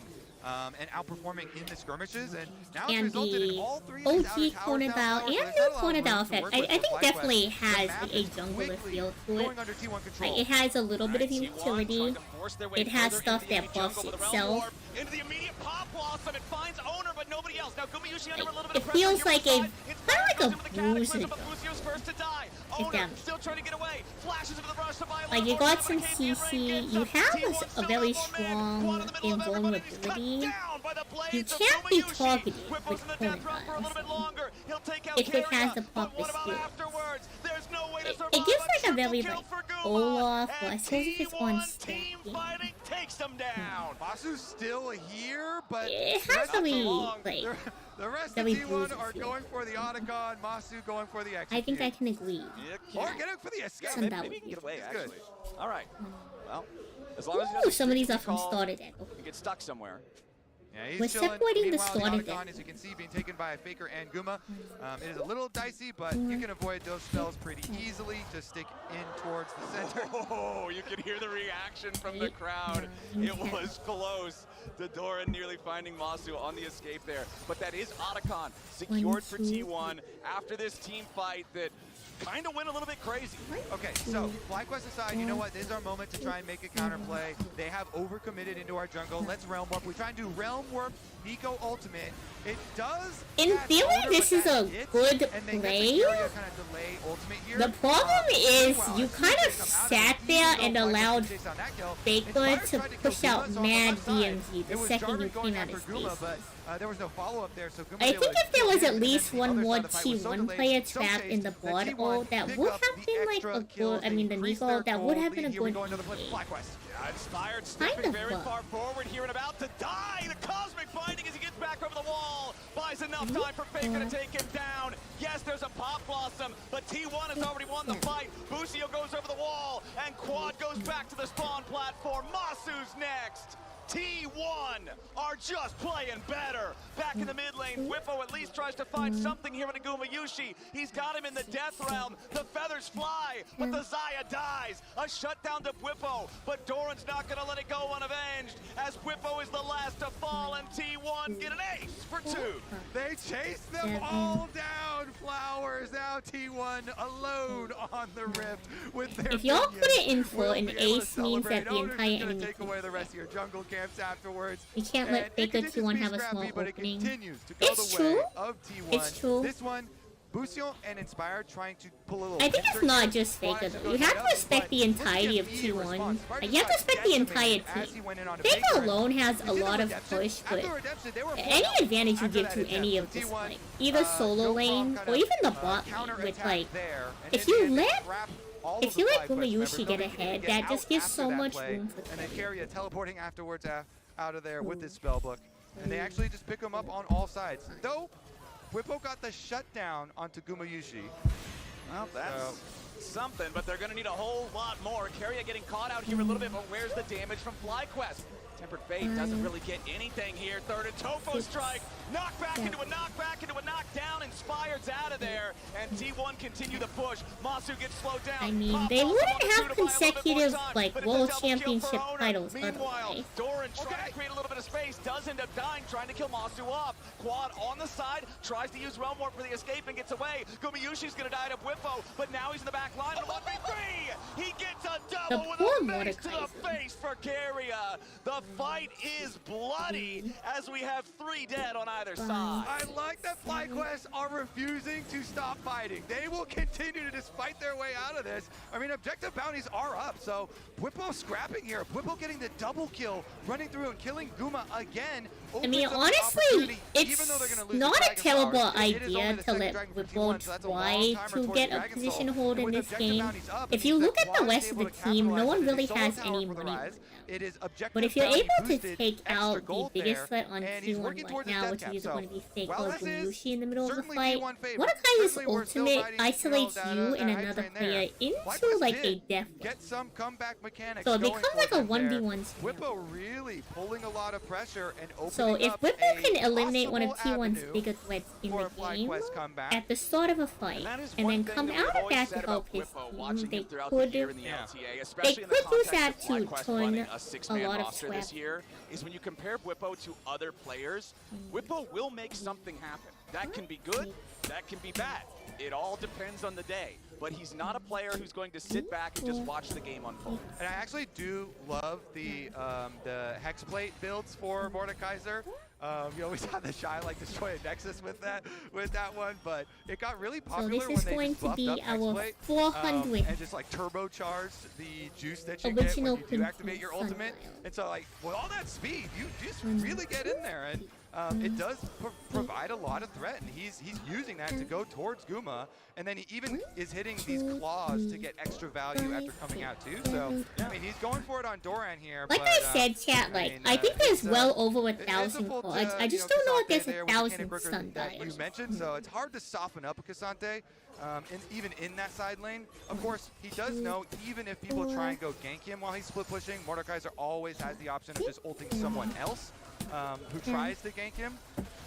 and outperforming in the skirmishes, and now it's And resulted in the all 3 of these outer OG towers Cornadal down and tower, so new there's not a lot of room Cornadal to effect, work I with think for definitely FlyQuest. has The map a is jungler quickly feel to going it. under T1 control. Like, it has a little bit of T1 utility. trying to force their way It has further stuff into the that enemy jungle, buffs but the realm itself. warp into the immediate pop blossom. It finds Owner, but nobody else. Now Gumayusi under a little bit It of pressure feels here like on a the side. It's kind of like goes a into the cataclysm, bruiser. but Lucio's first to die. Get Owner down. still trying to get away. Flashes into the rush to buy a Like, little you more got time, some but KPN CC, gets you up. have T1 a still very up on mid. strong Quad in the middle of everybody. He's cut invulnerability. down by the blades You of can't be Gumayusi. targeted Whippos with in the death run for a little bit Cornadal longer. He'll take out if it has Keria, the but proper what about skill. afterwards? There's no way to survive. It gives like a triple very kill like for Guma, Olaf, or I and suppose if it's on T1 team stacking. fighting takes them down. Masu's still here, but It the has rest to of be the- like the rest of very T1 bruisey are feel. going for the Otacon, Masu going for the execute. I think I can agree. Or getting for the escape. Sundile Maybe would he can be get away, It's good. actually. All right. Well, as long as he Ooh, doesn't some of these are shoot from call, starter deck. he gets stuck somewhere. Yeah, he's We're chilling. separating the Meanwhile, starter Otacon, deck. as you can see, being taken by Faker and Guma. It is a little dicey, but you can avoid those spells pretty easily. Just stick in towards the center. Oh, you can hear the reaction from the crowd. It was close. The Doran nearly finding Masu on the escape there. But that is Otacon secured for T1 after this team fight that kind of went a little bit crazy. Okay, so FlyQuest aside, you know what? This is our moment to try and make a counterplay. They have overcommitted into our jungle. Let's Realm Warp. We try and do Realm Warp, Nico Ultimate. It does. In catch theory, Owner, this but is that a hits, good and they get play. the Keria kind of delay ultimate here. The problem is Meanwhile, you as kind soon of as they come out sat it, there even and though FlyQuest allowed chased down that kill, Faker Inspired to tried kill push out Guma, so on the mad left side, DMZ the it was second you Jarvan going came out of after Guma, space. but there was no follow-up there, so Guma I was able think to if there kill was him, at and least then the one other more side of the fight was so T1 delayed, player so trapped in the chased that bot T1 hole, that pick would up have the been like extra a kills, good, I mean the increase Nico, their that would gold have been a lead. Here we good go into the play. play. FlyQuest. Inspired stepping of very fun. far forward here and about to die. The Cosmic finding as he gets back over the wall. Buys enough time for Faker to take him down. Yes, there's a Pop Blossom, but T1 has already won the fight. Busio goes over the wall, and Quad goes back to the spawn platform. Masu's next. T1 are just playing better. Back in the mid lane, Whippo at least tries to find something here in Gumayusi. He's got him in the death realm. The feathers fly, but the Xayah dies. A shutdown to Whippo, but Doran's not going to let it go unavenged, as Whippo is the last to fall, and T1 get an ace for 2. They chase them all down, Flowers. Now T1 alone on the rift with their If y'all minions. put it in for Will an be able to ace means that celebrate. the Owner's entire just gonna enemy take can away the rest of your jungle camps afterwards. You can't And let it Faker continues to T1 be have a scrappy, small but opening. It continues to go It's the true. way of T1. It's true. This one, Busio and Inspired trying to pull a little. I think it's pincer not here. just Flyers Faker just though. goes You have right to up, respect but the look at entirety of immediate T1. response. Inspired Like, just you have to got respect the entire decimated as he team. went in on a Faker Faker. alone has He a did lot the of redemption. push, After but redemption, they were any full advantage you after give that to attempt. any of So this, T1, like, either solo no lane problem or even the kind of, bot lane, counterattack with like, there. And if in the you end, they let trap all if of you the let FlyQuest Gumayusi members. get Nobody ahead, can that get just out gives after so that much play. room for And then failure. Keria teleporting afterwards out of there with his spellbook. And they actually just pick him up on all sides. Though, Whippo got the shutdown onto Gumayusi. Well, that's something, but they're going to need a whole lot more. Keria getting caught out here a little bit, but where's the damage from FlyQuest? Tempered Fate doesn't really get anything here. Third and Topo strike. Knockback into a knockback into a knockdown. Inspired's at out of there, and T1 continue the push. Masu gets slowed down. I mean, they wouldn't have consecutive, like, world championship titles Meanwhile, otherwise. Doran trying to create a little bit of space, does end up dying, trying to kill Masu off. Quad on the side, tries to use Realm Warp for the escape and gets away. Gumayushi's gonna die to Whippo, but now he's in the back line. 1v3! He gets a double with a mace to the face for Keria. The fight is bloody as we have 3 dead on either side. I like that FlyQuest are refusing to stop fighting. They will continue to just fight their way out of this. I mean, objective bounties are up, so Whippo scrapping here. Whippo getting the double kill, running through and killing Guma again. I mean, honestly, it's not a terrible idea to let Whippo try to get a position hold in this game. If you look at the rest of the team, no one really has any money. But if you're able to take out the biggest threat on T1 right now, which is going to be fake Gumayushi in the middle of the fight, Mordekaiser's ultimate isolates you and another player into like a death zone. So it becomes like a 1v1 Whippo really pulling a lot of pressure and opening So if Whippo can eliminate one of T1's bigger threats in the game at the start of a fight, and then come out of that to help his team, they could use that to turn a lot of scrap. This year is when you compare Whippo to other players, Whippo will make something happen. That can be good, that can be bad. It all depends on the day. But he's not a player who's going to sit back and just watch the game unfold. And I actually do love the hexplate builds for Mordekaiser. You always have the shy like destroy a Nexus with that one, but it got really popular so this is going to be our 400 and just like turbocharge the juice that you get when you do activate your ultimate. And so like with all that speed, you just really get in there, and it does provide a lot of threat, and he's using that to go towards Guma, and then he even is hitting these claws to get extra value after coming out too. So I mean, he's going for it on Doran here. Like I said, chat, like I think there's well over 1,000 quads. I just don't know if there's 1,000 Sundile. You mentioned, so it's hard to soften up a Cassante. Even in that side lane, of course, he does know even if people try and go gank him while he's split pushing, Mordekaiser always has the option of just ulting someone else who tries to gank him.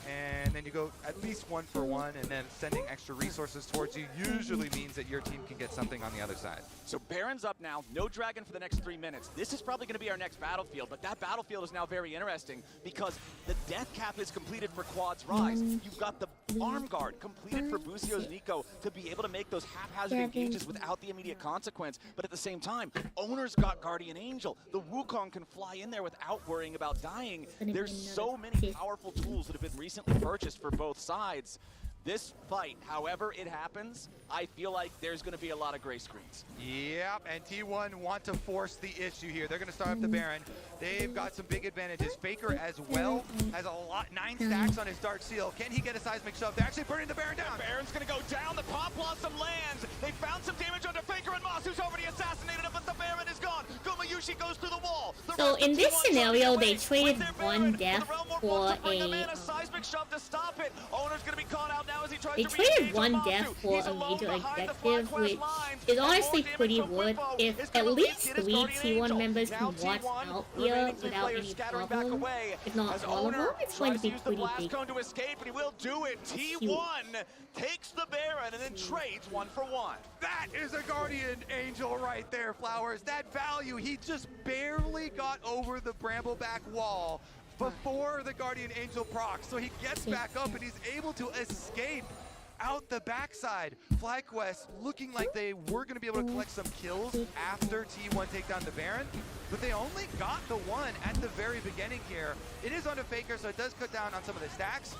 And then you go at least 1 for 1, and then sending extra resources towards you usually means that your team can get something on the other side. So Baron's up now, no Dragon for the next 3 minutes. This is probably going to be our next battlefield, but that battlefield is now very interesting because the death cap is completed for Quad's Rise. You've got the arm guard completed for Bucio's Nico to be able to make those haphazard engages without the immediate consequence. But at the same time, Owner's got Guardian Angel. The Wukong can fly in there without worrying about dying. There's so many powerful tools that have been recently purchased for both sides. This fight, however it happens, I feel like there's going to be a lot of gray screens. Yep, and T1 want to force the issue here. They're going to start up the Baron. They've got some big advantages. Faker as well has a lot, 9 stacks on his Dark Seal. Can he get a seismic shove? They're actually burning the Baron down. The Baron's going to go down. The Pop Blossom lands. They found some damage under Faker, and Masu's already assassinated him, but the Baron is gone. Gumayushi goes through the wall. So in this scenario, they traded 1 death for a... seismic shove to stop it. Owner's going to be caught out now as he tries They to traded 1 death for a major objective, which is honestly pretty good. If at least 3 T1 members can watch out here without any problem, if not all of them, it's going to be pretty big. To escape, and he will do it. T1 takes the Baron and then trades 1 for 1. That is a Guardian Angel right there, Flowers. That value, he just barely got over the Brambleback wall before the Guardian Angel procs. So he gets back up and he's able to escape out the backside. FlyQuest looking like they were going to be able to collect some kills after T1 take down the Baron, but they only got the 1 at the very beginning here. It is under Faker, so it does cut down on some of the stacks,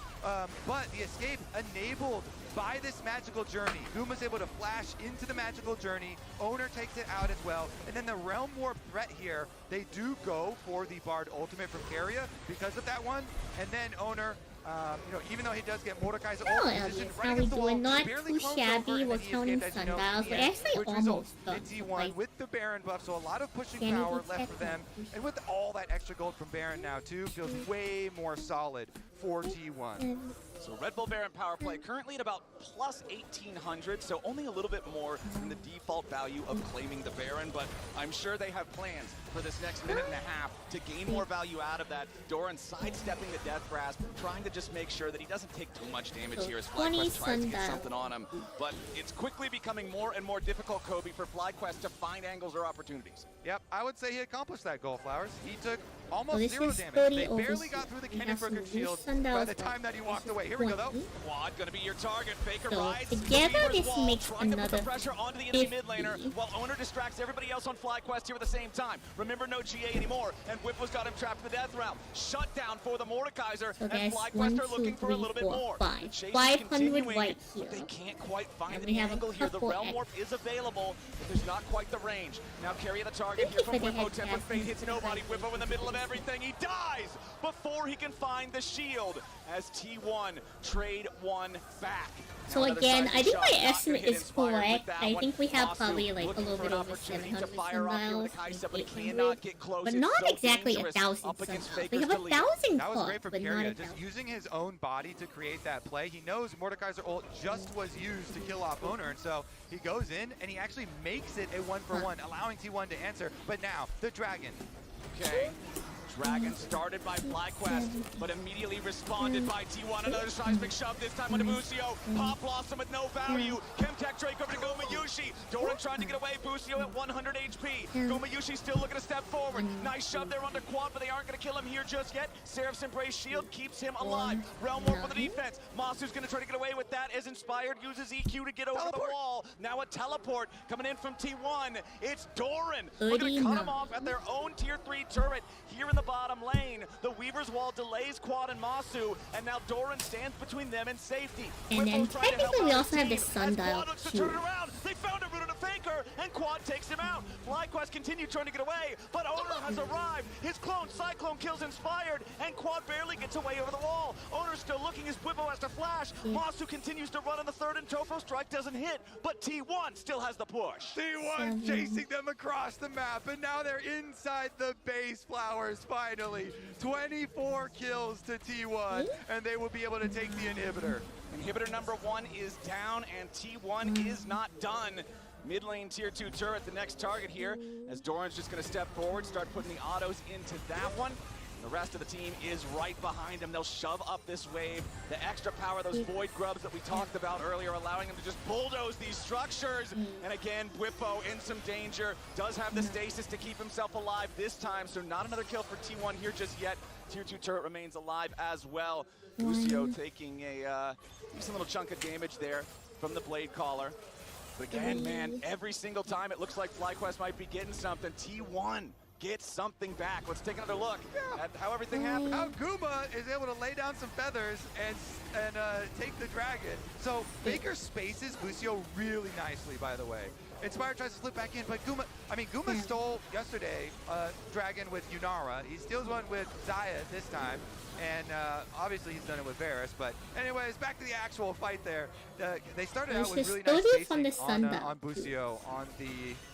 but the escape enabled by this magical journey. Guma's able to flash into the magical journey. Owner takes it out as well. And then the Realm Warp threat here, they do go for the Bard ultimate from Keria because of that one. And then Owner, even though he does get Mordekaiser position right against the wall, not too shabby. We're counting Sundiles. We're actually almost done. T1 with the Baron buff, so a lot of pushing power left for them. And with all that extra gold from Baron now too, feels way more solid for T1. So Red Bull Baron power play currently at about plus 1,800, so only a little bit more than the default value of claiming the Baron, but I'm sure they have plans for this next minute and a half to gain more value out of that. Doran sidestepping the Death Grasp, trying to just make sure that he doesn't take too much damage here as FlyQuest tries to get something on him. But it's quickly becoming more and more difficult, Kobe, for FlyQuest to find angles or opportunities. Yep, I would say he accomplished that goal, Flowers. He took almost 0 damage. They barely got through the Cannon Brooker shield by the time that he walked away. Here we go, though. Quad gonna be your target. Faker So rides together this wall, makes trying to put the another pressure onto the enemy 50. mid laner, while Owner distracts everybody else on FlyQuest here at the same time. Remember, no GA anymore, and Whipple's got him trapped in the death realm. Shut down for the Mordekaiser, So and there's FlyQuest are looking for a little bit more. 5. The chase is 500 continuing, right but here. they can't quite find And the we have a angle here. The couple Realm Warp is available, but there's not quite the range. Now carry the target here from Thank you for the Whippo. head Tempered tap. Fate hits nobody. Whippo in the middle of everything. He dies before he can find the shield as T1 trade one back. So Now another again, seismic I think shot, my not gonna estimate hit is Inspired with correct. that I one. think we have Masu probably like a looking little for bit an over opportunity 700 to fire off here sundials, with the Kaisa, but he 800, cannot get close. but It's not so exactly dangerous 1,000 up against sundials. We Faker's have a delete. 1,000 That was plus, great from but not Carrier, 1,000. just using his own body to create that play. He knows Mordekaiser ult just was used to kill off Owner, and so he goes in and he actually makes it a 1-for-1, allowing T1 to answer. But now, the Dragon. Okay. Dragon started by FlyQuest, but immediately responded by T1. Another seismic shove, this time onto Busio. Pop Blossom with no value. Chemtech Drake over to Gomayushi. Doran trying to get away. Busio at 100 HP. Gomayushi still looking to step forward. Nice shove there onto Quad, but they aren't going to kill him here just yet. Seraph's Embrace Shield keeps him alive. Realm Warp for the defense. Masu's going to try to get away with that as Inspired uses EQ to get over the wall. Now a teleport coming in from T1. It's Doran. We're going to cut him off at their own tier 3 turret here in the bottom lane. The Weaver's Wall delays Quad and Masu, and now Doran stands between them and safety. And then technically we also have the Sundile Quad looks to turn it too. around. They found a route on a Faker, and Quad takes him out. FlyQuest continued trying to get away, but Owner has arrived. His clone Cyclone kills Inspired, and Quad barely gets away over the wall. Owner's still looking, his Whippo has to flash. Masu continues to run on the third, and Tofo Strike doesn't hit, but T1 still has the push. T1 chasing them across the map, and now they're inside the base. Flowers finally. 24 kills to T1, and they will be able to take the inhibitor. Inhibitor number 1 is down, and T1 is not done. Mid lane tier 2 turret, the next target here, as Doran's just going to step forward, start putting the autos into that one. The rest of the team is right behind him. They'll shove up this wave. The extra power, those void grubs that we talked about earlier, allowing them to just bulldoze these structures. And again, Whippo in some danger. Does have the stasis to keep himself alive this time, so not another kill for T1 here just yet. Tier 2 turret remains alive as well. Busio taking a decent little chunk of damage there from the Blade Caller. But again, man, every single time it looks like FlyQuest might be getting something. T1 gets something back. Let's take another look at how everything happened. How Guma is able to lay down some feathers and take the Dragon. So Faker spaces Busio really nicely, by the way. Inspired tries to slip back in, but Guma stole yesterday Dragon with Yunara. He steals one with Zaya this time, and obviously he's done it with Varus. But anyways, back to the actual fight there. They started out with really nice spacing on Busio on the,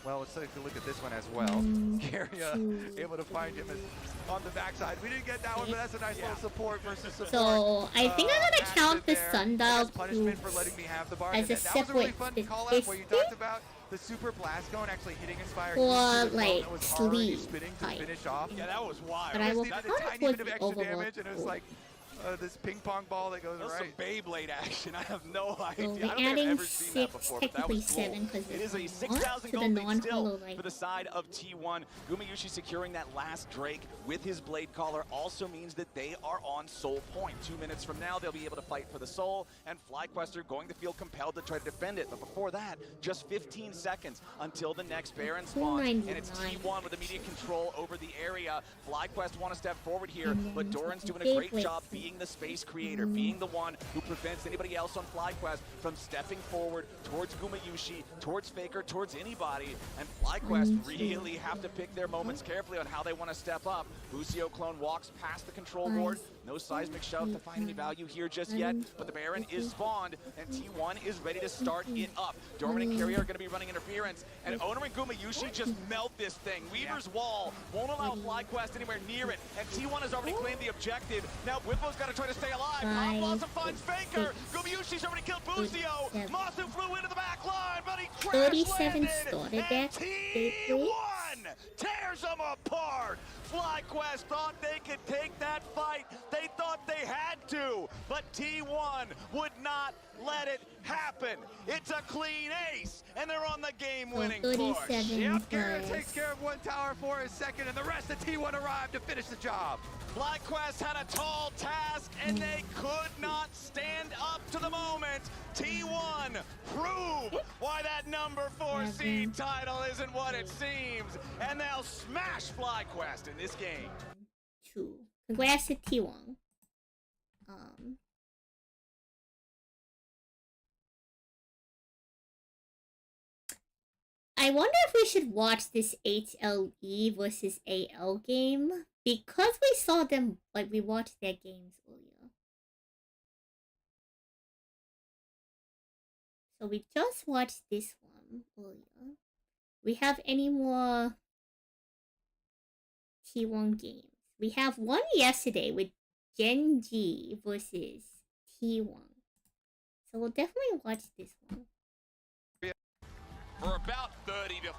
well, let's take a look at this one as well. Carrier able to find him on the backside. We didn't get that one, but that's a nice little support versus support. So I think I'm gonna count the Sundile punishment for letting me have the bar. as a That was a really separate fun call out where you talked about the super blast cone actually hitting Inspired or into the like that was already sleeve spinning to fight. finish off. Yeah, that was wild. But I will Just count a it tiny towards bit of the extra overworld. damage, and it was like this ping pong ball that goes That was right. some Beyblade action. I have no idea. So I we're don't think I've adding ever seen that 6, before, but that technically was cool. 7, because It is a there's 6,000 to the gold lead still non-hollow light. for the side of T1. Gumayushi securing that last Drake with his Blade Caller also means that they are on Soul Point. 2 minutes from now, they'll be able to fight for the Soul, and FlyQuest are going to feel compelled to try to defend it. But before that, just 15 seconds until the next Baron spawns, and it's T1 with immediate control over the area. FlyQuest want to step forward here, but Doran's doing a great job being the space creator, being the one who prevents anybody else on FlyQuest from stepping forward towards Gumayushi, towards Faker, towards anybody. And FlyQuest really have to pick their moments carefully on how they want to step up. Busio clone walks past the control board, No seismic shove to find any value here just yet, but the Baron is spawned, and T1 is ready to start it up. Dorman and Carrier are going to be running interference, and Owner and Gumayushi just melt this thing. Weaver's Wall won't allow FlyQuest anywhere near it, and T1 has already claimed the objective. Now Whipple's got to try to stay alive. Pop Blossom finds Faker. Gumayushi's already killed Buzio. Masu flew into the back line, but he crash landed, and T1 tears them apart. FlyQuest thought they could take that fight. They thought they had to, but T1 would not let it happen. It's a clean ace, and they're on the game-winning push. Yep, Garrett takes care of one tower for his second, and the rest of T1 arrived to finish the job. FlyQuest had a tall task, and they could not stand up to the moment. T1 prove why that number 4 seed title isn't what it seems, and they'll smash FlyQuest in this game. True. Congrats to T1. I wonder if we should watch this HLE versus AL game, because we saw them, like, we watched their games earlier. So we just watched this one earlier. We have any more T1 games? We have one yesterday with Genji versus T1. So we'll definitely watch this one. For about 30 to...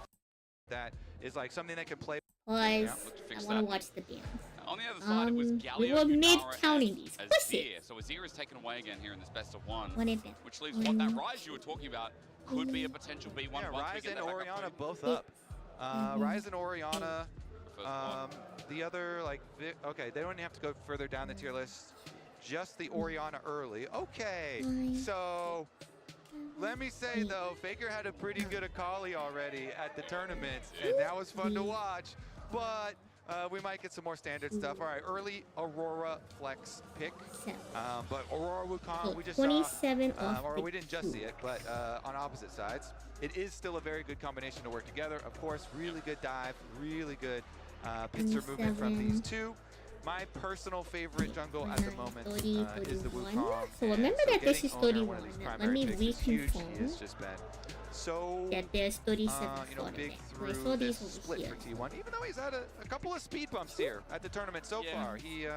That is like something that can play. Plus, I want to watch the bands. On the other side, it was Galio, we were mid-counting these. Azir. So Azir is taken away again here in this best of one. Which leaves what that Rise you were talking about could be a potential B1. Yeah, Rise and Orianna both up. Rise and Orianna. The other, like, okay, they don't have to go further down the tier list. Just the Orianna early. Okay, so let me say though, Faker had a pretty good Akali already at the tournament, and that was fun to watch. But we might get some more standard stuff. All right, early Aurora flex pick. But Aurora Wukong, we just 27 saw, or we didn't just see it, but on opposite sides. It is still a very good combination to work together. Of course, really good dive, really good pincer movement from these two. My personal favorite jungle at the moment is the Wukong. So remember that this is 31. Let me reconfirm. It's just been so that there's 37 you know, big so I saw through these this over split here. for T1. Even though he's had a couple of speed bumps here at the tournament so far, he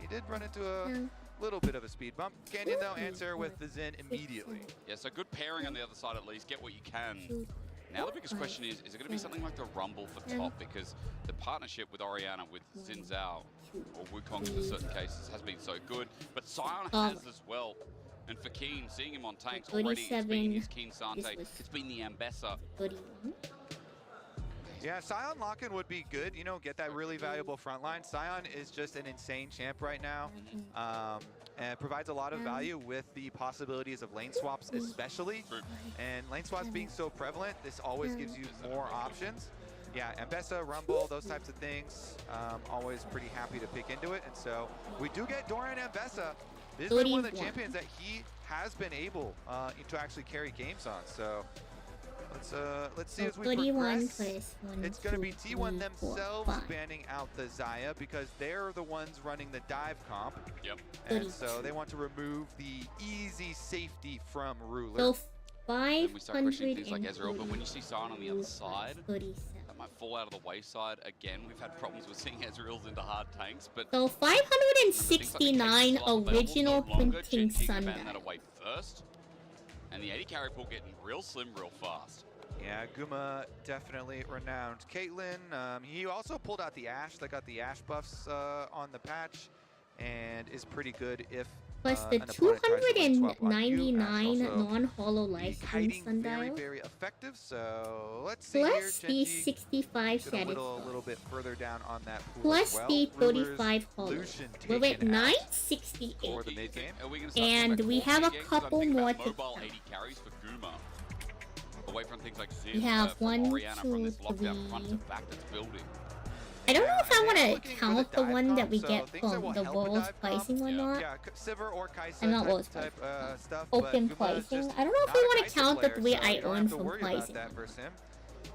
did run into a little bit of a speed bump. Canyon though answer with the Zen immediately. Yeah, so good pairing on the other side at least. Get what you can. Now the biggest question is it going to be something like the Rumble for top? Because the partnership with Orianna, with Xin Zhao, or Wukong in certain cases, has been so good. But Sion has as well. And for Keen, seeing him on tanks already, it's been his Keen Sante. It's been the Ambessa. Yeah, Sion lock-in would be good, you know, get that really valuable front line. Sion is just an insane champ right now, and provides a lot of value with the possibilities of lane swaps especially. And lane swaps being so prevalent, this always gives you more options. Yeah, Ambessa, Rumble, those types of things, always pretty happy to pick into it. And so we do get Doran Ambessa. This is one of the champions that he has been able to actually carry games on. So let's see as we progress. It's going to be T1 themselves banning out the Xayah because they're the ones running the dive comp. Yep. And so they want to remove the easy safety from Ruler. So and we start questioning things like Ezreal, but when you see Sion on the other side, that might fall out of the wayside again. We've had problems with seeing Ezreals into hard tanks, but so 569 original printing Sundile. Ban that away first. And the 80 carry pool getting real slim real fast. Yeah, Guma definitely renowned. Caitlyn, he also pulled out the Ashe. They got the Ashe buffs on the patch and is pretty good if plus the 299 non-holo life in Sundile. Very effective. So let's see plus here. The 65 a little bit further down on that pool plus as well. The 35 holo. We're at 968. For the mid game. And we have a couple more to mobile 80 carries for Guma. Away from things like Zin, we have 1, Orianna 2, from this lockdown 3. front to back that's building. I don't know if I want to count the one that we get from the World's pricing or not. Yeah, Sivir or Kai'Sa not World's type stuff. Open pricing. I don't know if we want to count the way I earn from pricing.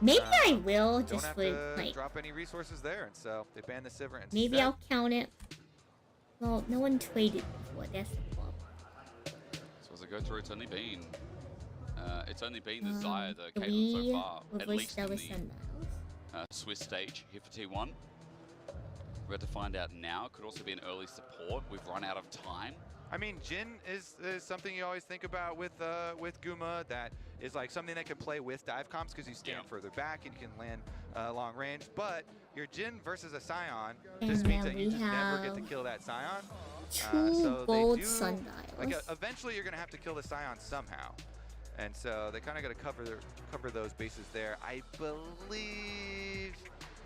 Maybe I will, just for like. Drop any resources there, and so they ban the Sivir. Maybe I'll count it. Well, no one traded before. That's the problem. So as I go through, it's only been the Zaya, the Caitlyn we so far, at least in the Sundiles. Swiss stage here for T1. We're about to find out now. It could also be an early support. We've run out of time. I mean, Jin is something you always think about with Guma. That is like something that can play with dive comps because you stand further back and you can land long range. But your Jin versus a Scion just means that you just never get to kill that Scion. Two gold Sundiles. Like eventually, you're gonna have to kill the Scion somehow, and so they kind of got to cover those bases there. I believe.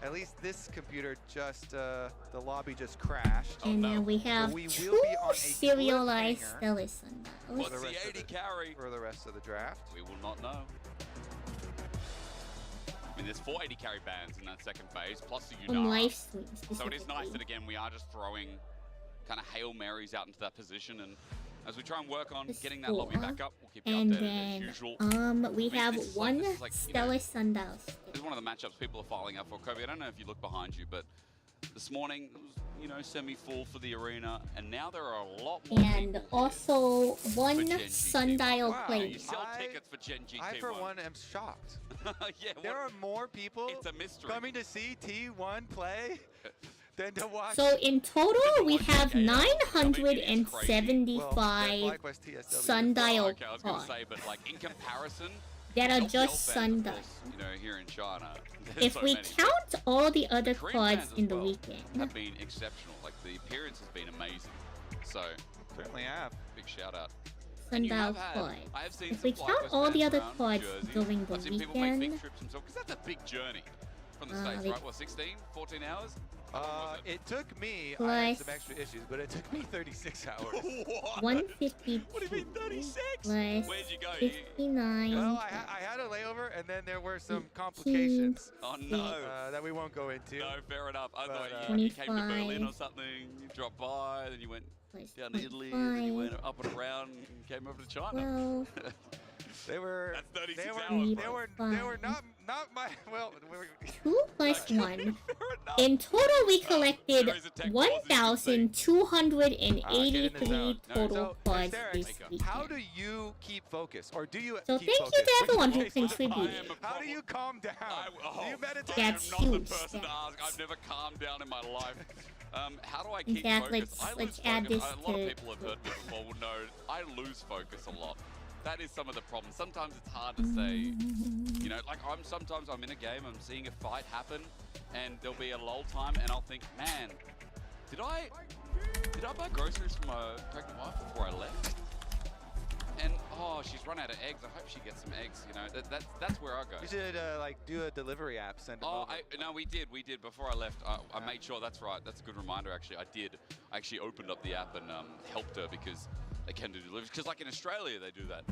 At least this computer just, the lobby just crashed. And then we have so two serialized Stellar Sundiles. What's the 80 carry? For the rest of the draft. We will not know. I mean, there's 4 80 carry bands in that second phase, plus the On Unara. live stream So it is nice that, again, we are just throwing kind of Hail Marys out into that position. And as we try and work on getting that lobby back up, we'll keep you updated as usual. We have one Stellar Sundial. This is one of the matchups people are filing up for. Kobe, I don't know if you look behind you, but this morning it was, you know, semi-full for the arena, and now there are a lot more and people also one Sundial wow, player. You sell tickets for Gen G I, T1. for one, am shocked. Yeah, there are more people it's a mystery. coming to see T1 play than to watch. So in total, we have 975 Sundial okay, I was going to say, but like in comparison, that are just Sundial. You know, here in China. If so we many. count all the other Korean cards fans in as the well weekend, have been exceptional. Like the appearance has been amazing. So certainly have. Big shout out. Sundial card. I have seen If we some count Flyquest all the fans other around cards Jersey. during the I've seen people make big weekend, trips themselves, because that's a big journey from the States, right? What, 16, 14 hours? It took me, plus, I had some extra issues, but it took me 36 hours. What? 152 What do you mean 36? plus Where'd you go? 59. Well, I had a layover, and then there were some complications Oh no. that we won't go into. No, fair enough. I thought But, you came to 25. Berlin or something, you dropped by, then you went plus down to Italy, and then you 25. went up and around and came over to China. Well, They were. That's 36 they were, hours. They were not my. Well, we were, 2 plus 1. Fair enough. In total, we collected there is a tech pause, as you can see. 1,283 total So, cards Derek, this weekend. how do you keep focus, or do you? So keep thank focus? you to everyone who I contributed. am a How do you calm down? Do you meditate? That's I am not huge. the person to ask. I've never calmed down in my life. How do I keep Exactly. focus? I lose Let's add focus. this A lot of to- people have heard me before will know I lose focus a lot. That is some of the problems. Sometimes it's hard to say, you know, like sometimes I'm in a game, I'm seeing a fight happen, and there'll be a lull time, and I'll think, man, did I buy groceries for my pregnant wife before I left? And oh, she's run out of eggs. I hope she gets some eggs. You know, that's where I go. You should like do a delivery app, send it Oh, over. no, we did before I left. I made sure. That's right. That's a good reminder. Actually, I did. I actually opened up the app and helped her because they can do deliveries. Because like in Australia, they do that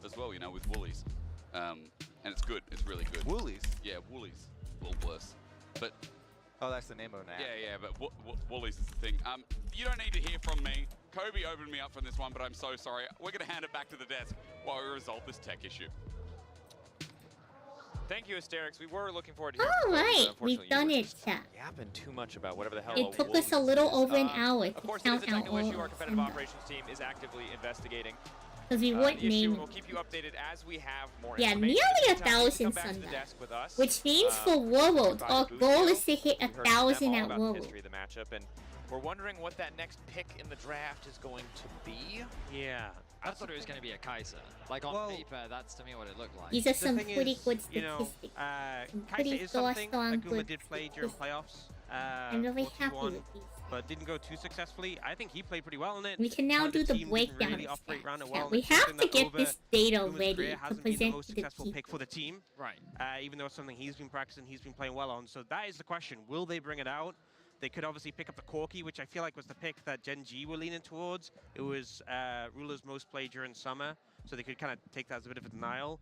as well. You know, with Woolies, and it's good. It's really good. Woolies. Yeah, Woolies. Woolworths. But Oh, that's the name of an app. yeah, but Woolies is the thing. You don't need to hear from me. Kobe opened me up from this one, but I'm so sorry. We're going to hand it back to the desk while we resolve this tech issue. Thank you, Asterix. We were looking forward to hearing All from you, but right, unfortunately, we've done you were it, just chat. yapping too much about whatever the hell It took us a little over an hour to Of course, it is count a out technical all issue. Our of competitive them. operations team is actively investigating Because we the weren't issue, and named. we'll keep you updated as we have more Yeah, information. nearly In the meantime, you can 1,000 come back to the Sundial. desk with us. Which means for Provide World, a our boost goal deal. is to hit We heard from 1,000 them all at about the World. history of the matchup, and we're wondering what that next pick in the draft is going to be. Yeah. I thought it was going to be a Kaiser. Like on paper, that's to me what it looked like. These are some thing pretty is, good you know, statistics. Some Kaiser pretty is something darn that Guma good did play during statistics. playoffs. I'm really happy 41, with these. but didn't go too successfully. I think he played pretty well in it. We can now Part do of the team didn't breakdown really of operate around it stats. well, Yeah, and we it's have something to that get over this data Guma's ready career to hasn't been the present most to the successful people. pick for the team. Right. Even though it's something he's been practicing, he's been playing well on. So that is the question. Will they bring it out? They could obviously pick up the Corki, which I feel like was the pick that Gen G were leaning towards. It was Ruler's most played during summer, so they could kind of take that as a bit of a denial.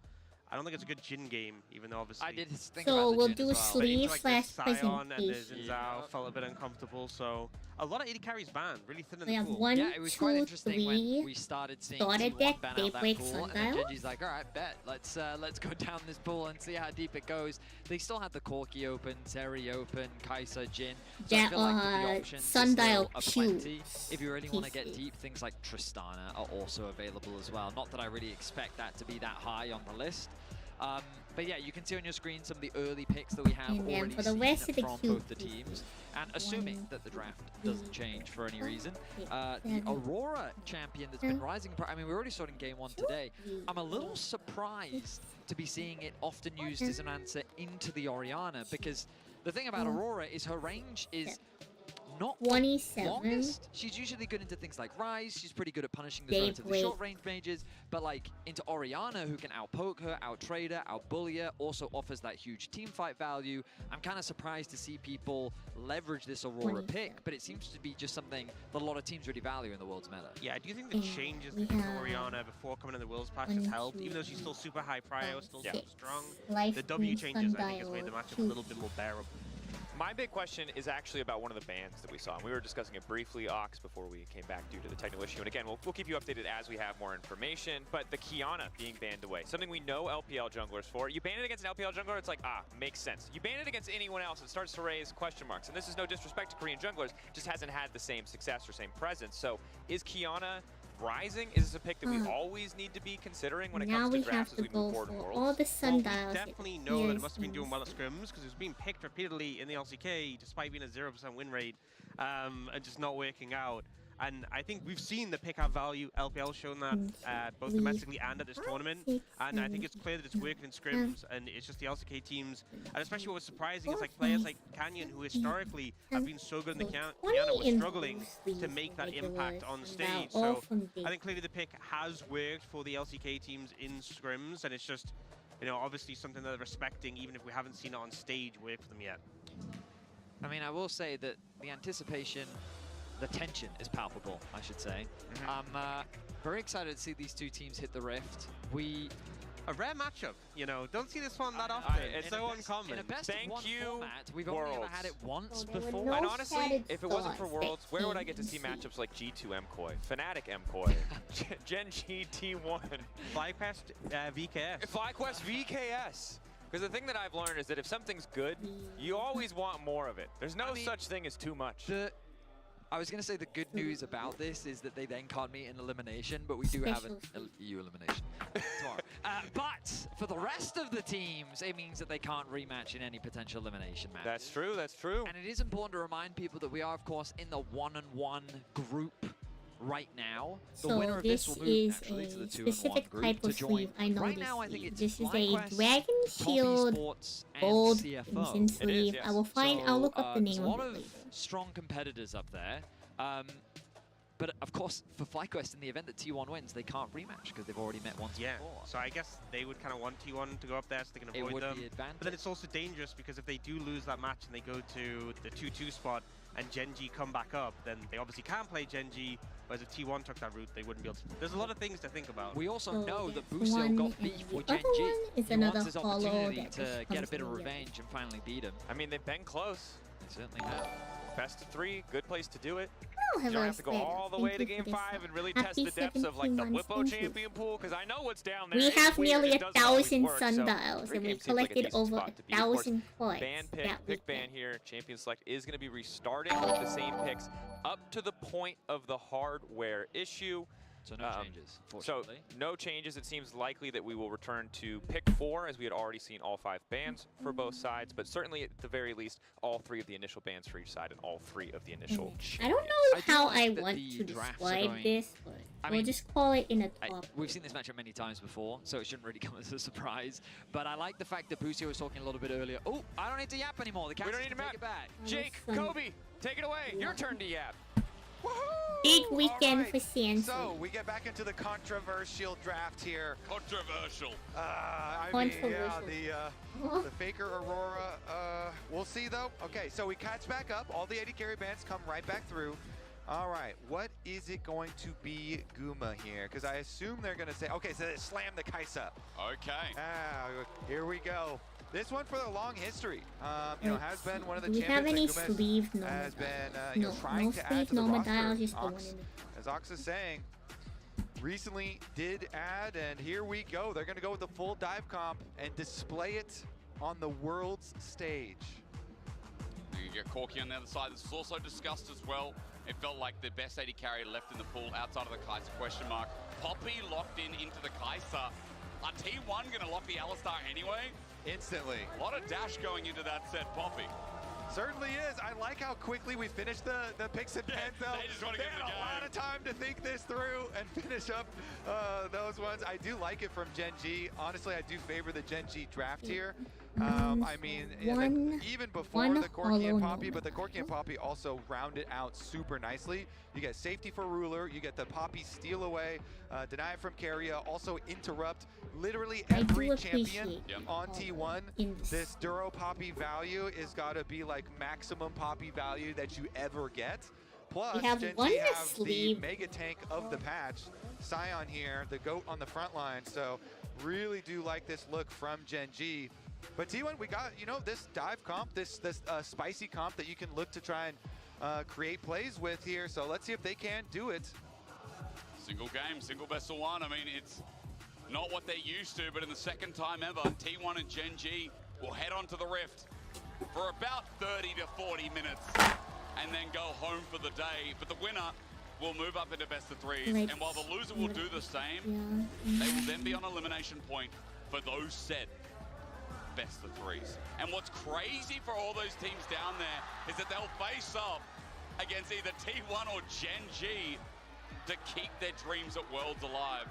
I don't think it's a good Jin game, even though obviously. I did think So about the we'll Jhin do as well. But sleeve into, like, the slash Sion and the presentation. Zinzao felt a bit uncomfortable, so a lot of AD carries banned, really thin in We the have pool. 1, Yeah, it was quite 2, interesting when 3. we started seeing started T1 deck, ban out Daybreak, that pool, and then Sundile. Genji's like, all right, bet, let's go down this pool and see how deep it goes. They still had the Corki open, Terry open, Kai'Sa, Jhin. So I That feel like that the options are Sundile still aplenty. Qs. If you really want to get PC. deep, things like Tristana are also available as well. Not that I really expect that to be that high on the list. But yeah, you can see on your screen some of the early picks that we have And then already for the seen rest of the from both the QPs, teams. And assuming that the draft doesn't change for any reason, the 7, Aurora champion that's been rising, I mean, we already saw it in game 1 today. I'm a little surprised to be seeing it often used as an answer into the Orianna, because the thing about Aurora is her range is not the 27. longest. She's usually good into things like Rise. She's pretty good at punishing the relatively short range mages. But like into Orianna, who can outpoke her, outtrade her, outbully her, also offers that huge team fight value. I'm kind of surprised to see people leverage this Aurora pick, but it seems to be just something that a lot of teams really value in the World's meta. Yeah, I do think the changes to Orianna before coming in the Worlds patch has helped, even though she's still super high prio, still super strong. The W changes, I think, has made the matchup a little bit more bearable. My big question is actually about one of the bans that we saw. And we were discussing it briefly, Ox, before we came back due to the technical issue. And again, we'll keep you updated as we have more information. But the Kiana being banned away, something we know LPL junglers for. You ban it against an LPL jungler, it's like, makes sense. You ban it against anyone else, it starts to raise question marks. And this is no disrespect to Korean junglers, just hasn't had the same success or same presence. So is Kiana rising? Is this a pick that we always need to be considering when it comes to drafts as we move forward in Worlds? All the Sundiles. Well, we definitely know that it must have been doing well at scrims, because it was being picked repeatedly in the LCK despite being a 0% win rate and just not working out. And I think we've seen the pick have value. LPL shown that both domestically and at this tournament. And I think it's clear that it's working in scrims, and it's just the LCK teams. And especially what was surprising is like players like Canyon, who historically have been so good in the Kiana, were struggling to make that impact on stage. So I think clearly the pick has worked for the LCK teams in scrims, and it's just, you know, obviously something that they're respecting, even if we haven't seen it on stage work for them yet. I mean, I will say that the anticipation, the tension is palpable, I should say. I'm very excited to see these two teams hit the rift. A rare matchup, you know. Don't see this one that often. It's so uncommon. In a best of one format, we've Worlds. only ever had it once There were before. no And honestly, if it wasn't for thoughts Worlds, that where would I get to came see to matchups like G2 MKOI, Fnatic MKOI, Gen G T1, FlyQuest VKS. FlyQuest VKS? Because the thing that I've learned is that if something's good, you always want more of it. There's no such thing as too much. I was going to say the good news about this is that they then can't meet in elimination, but we do have an EU elimination tomorrow. But for the rest of the teams, it means that they can't rematch in any potential elimination match. That's true, that's true. And it is important to remind people that we are, of course, in the 1-on-1 group right now. The So winner of this will move naturally to the 2-on-1 specific group type to of join. sleeve I noticed. Right now, I think it's this is a FlyQuest, Dragon Top Shield Esports, and gold CFO. engine sleeve. yes. I will find. I'll look up the name There's a of lot it of later. strong competitors up there. But of course, for FlyQuest, in the event that T1 wins, they can't rematch because they've already met once before. So I guess they would kind of want T1 to go up there so they can avoid them. But then it's also dangerous because if they do lose that match and they go to the 2-2 spot and Genji come back up, then they obviously can't play Genji, whereas if T1 took that route, they wouldn't be able to. There's a lot of things to think about. We also So know that there's Busil one, got and beef the with other Genji. one is He another wants his hollow opportunity that to just get a comes bit of in the revenge and finally beat him. I mean, they've been close. They certainly have. Best of 3, good place to do it. Oh, You hello, don't have to go Spider. all the Thank way you to for Game this, 5 and really happy test the depths of like the 17 months. Whippo Thank you. champion pool, because I know what's down there. We It's have weird, nearly it doesn't always 1,000 work, so sundials, 3 and we games seems like a collected decent over spot to be. Of course, 1,000 points. Ban pick, that pick ban weekend. here. Champion Select is going to be restarting with the same picks up to the point of the hardware issue. So no changes, So fortunately. no changes. It seems likely that we will return to pick 4, as we had already seen all 5 bans for both sides, but certainly at the very least, all 3 of the initial bans for each side and all 3 of the initial I don't know I do how like I that want the to drafts are describe going- this, but I we'll mean, just call it in a top. We've seen this matchup many times before, so it shouldn't really come as a surprise. But I like the fact that Busio was talking a little bit earlier. Oh, I don't need to yap anymore. The We don't captain's need to can map. take it back. Jake, Sunday. Kobe, take it away. Your turn to yap. Big weekend Alright, for Santon. So we get back into the controversial draft here. Controversial. I mean, yeah, Controversial. the Faker Aurora, we'll see though. Okay, so we catch back up. All the AD carry bans come right back through. All right, what is it going to be Guma here? Because I assume they're going to say, okay, so they slam the Kaisa. Okay. Here we go. This one for the long history, you know, has been one of the Do we have any champions that sleeve Guma has been, you know, no trying to add sleeve to the roster. dials, just the one Ox, in as Ox is saying, recently did add, and here we go. They're going to go with the full dive comp and display it on the world's stage. You get Corky on the other side. This was also discussed as well. It felt like the best AD carry left in the pool outside of the Kai'Sa question mark. Poppy locked into the Kai'Sa. Are T1 going to lock the Alistar anyway? Instantly. A lot of dash going into that set, Poppy. Certainly is. I like how quickly we finished the picks and pans, though. They just want to They get had in the a lot of time to think this through and finish up those ones. I do like it from Gen G. Honestly, I do favor the Gen G draft here. I mean, even before the Corky and Poppy, but the Corky and Poppy also round it out super nicely. You get safety for Ruler, you get the Poppy steal away, deny it from Keria, also interrupt. Literally every champion on T1, this Duro Poppy value is gotta be like maximum Poppy value that you ever get. Plus, Gen G have the mega tank of the patch, Scion here, the GOAT on the front line. So really do like this look from Gen G. But T1, we got, you know, this dive comp, this spicy comp that you can look to try and create plays with here. So let's see if they can do it. Single game, single best of one. I mean, it's not what they're used to, but in the second time ever, T1 and Gen G will head on to the Rift for about 30 to 40 minutes and then go home for the day. But the winner will move up into best of threes. And while the loser will do the same, they will then be on elimination point for those said best of threes. And what's crazy for all those teams down there is that they'll face off against either T1 or Gen G to keep their dreams at Worlds alive.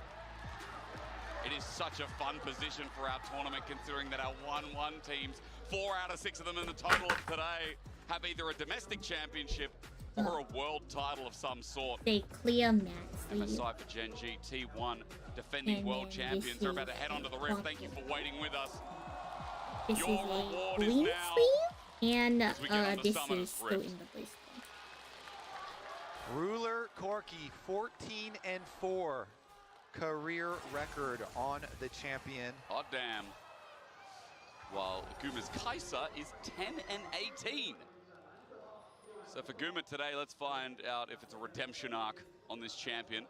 It is such a fun position for our tournament, considering that our 1-1 teams, 4 out of 6 of them in the total of today, have either a domestic championship or a world title of some sort. They clear max. MSI for Gen G, T1, defending world champions. They're about to head onto the Rift. Thank you for waiting with us. This Your is reward a is green now. sleeve, and this Summoners is still Rift. in the blue sleeve. Ruler Corky, 14-4 career record on the champion. Oh, damn. While Guma's Kaisa is 10-18. So for Guma today, let's find out if it's a redemption arc on this champion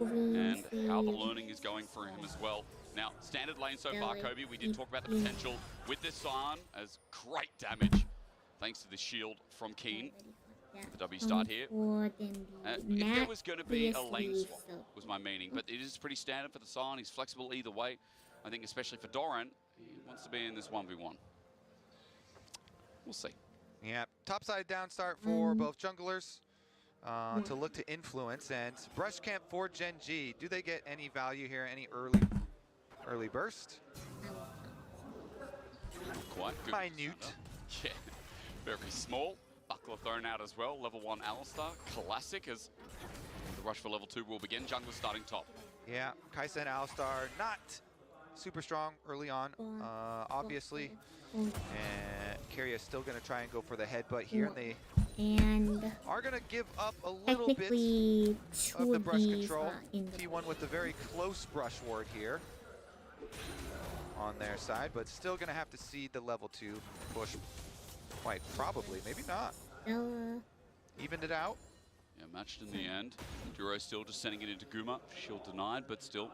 and how the learning is going for him as well. Now, standard lane so far, Kobe, we did talk about the potential with this Scion as great damage thanks to the shield from Keen. The W start here. If there was going to be a lane swap, was my meaning, but it is pretty standard for the Scion. He's flexible either way. I think especially for Doran, he wants to be in this 1v1. We'll see. Yeah, topside down start for both junglers to look to influence. And Brush Camp for Gen G, do they get any value here, any early burst? Quite good. Minute. Yeah, very small. Buckler thrown out as well. Level 1 Alistar, classic as the rush for level 2 will begin. Jungler starting top. Yeah, Kaisa and Alistar not super strong early on, obviously. And Keria is still going to try and go for the headbutt here, and they are going to give up a little bit of the brush control. T1 with the very close brush ward here on their side, but still going to have to cede the level 2 push. Quite probably, maybe not. Evened it out. Yeah, matched in the end. Duro still just sending it into Guma. Shield denied, but still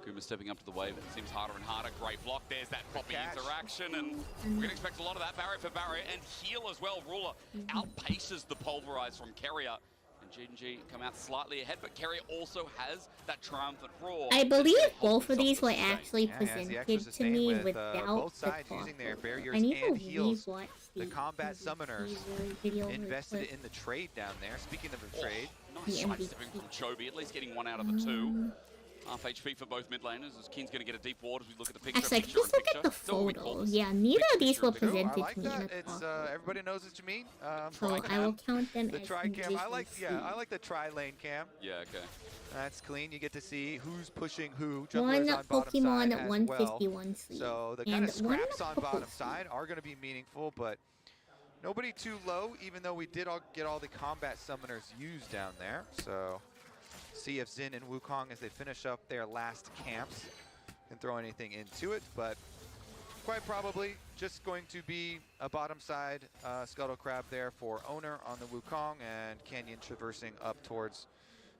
Guma stepping up to the wave. It seems harder and harder. Great block. There's that Poppy interaction, and we're going to expect a lot of that barrier for barrier and heal as well. Ruler outpaces the pulverize from Keria. And G come out slightly ahead, but Keria also has that triumphant roar. I believe both of these were actually presented to me without both sides the using their barriers I need and to heals. rewatch The combat summoners invested in the trade down there. Speaking of the trade, Nice sidestepping from Chobi, at least getting 1 out of the 2. Half HP for both mid laners, as Keen's going to get a deep ward as we look at the picture. Actually, please look at the photo. Yeah, neither of these were presented I like to me. that. It's everybody knows what you mean. So I will count them the as tri cam. I like I the tri lane cam. Yeah, okay. That's clean. You get to see who's pushing who. One Junglers on bottom Pokemon side as 151 sleeve. So the kind of scraps on bottom side are going to be meaningful, but Nobody too low, even though we did get all the combat summoners used down there. So see if Xin and Wukong, as they finish up their last camps, can throw anything into it. But quite probably just going to be a bottom side Scuttle Crab there for Owner on the Wukong, and Canyon traversing up towards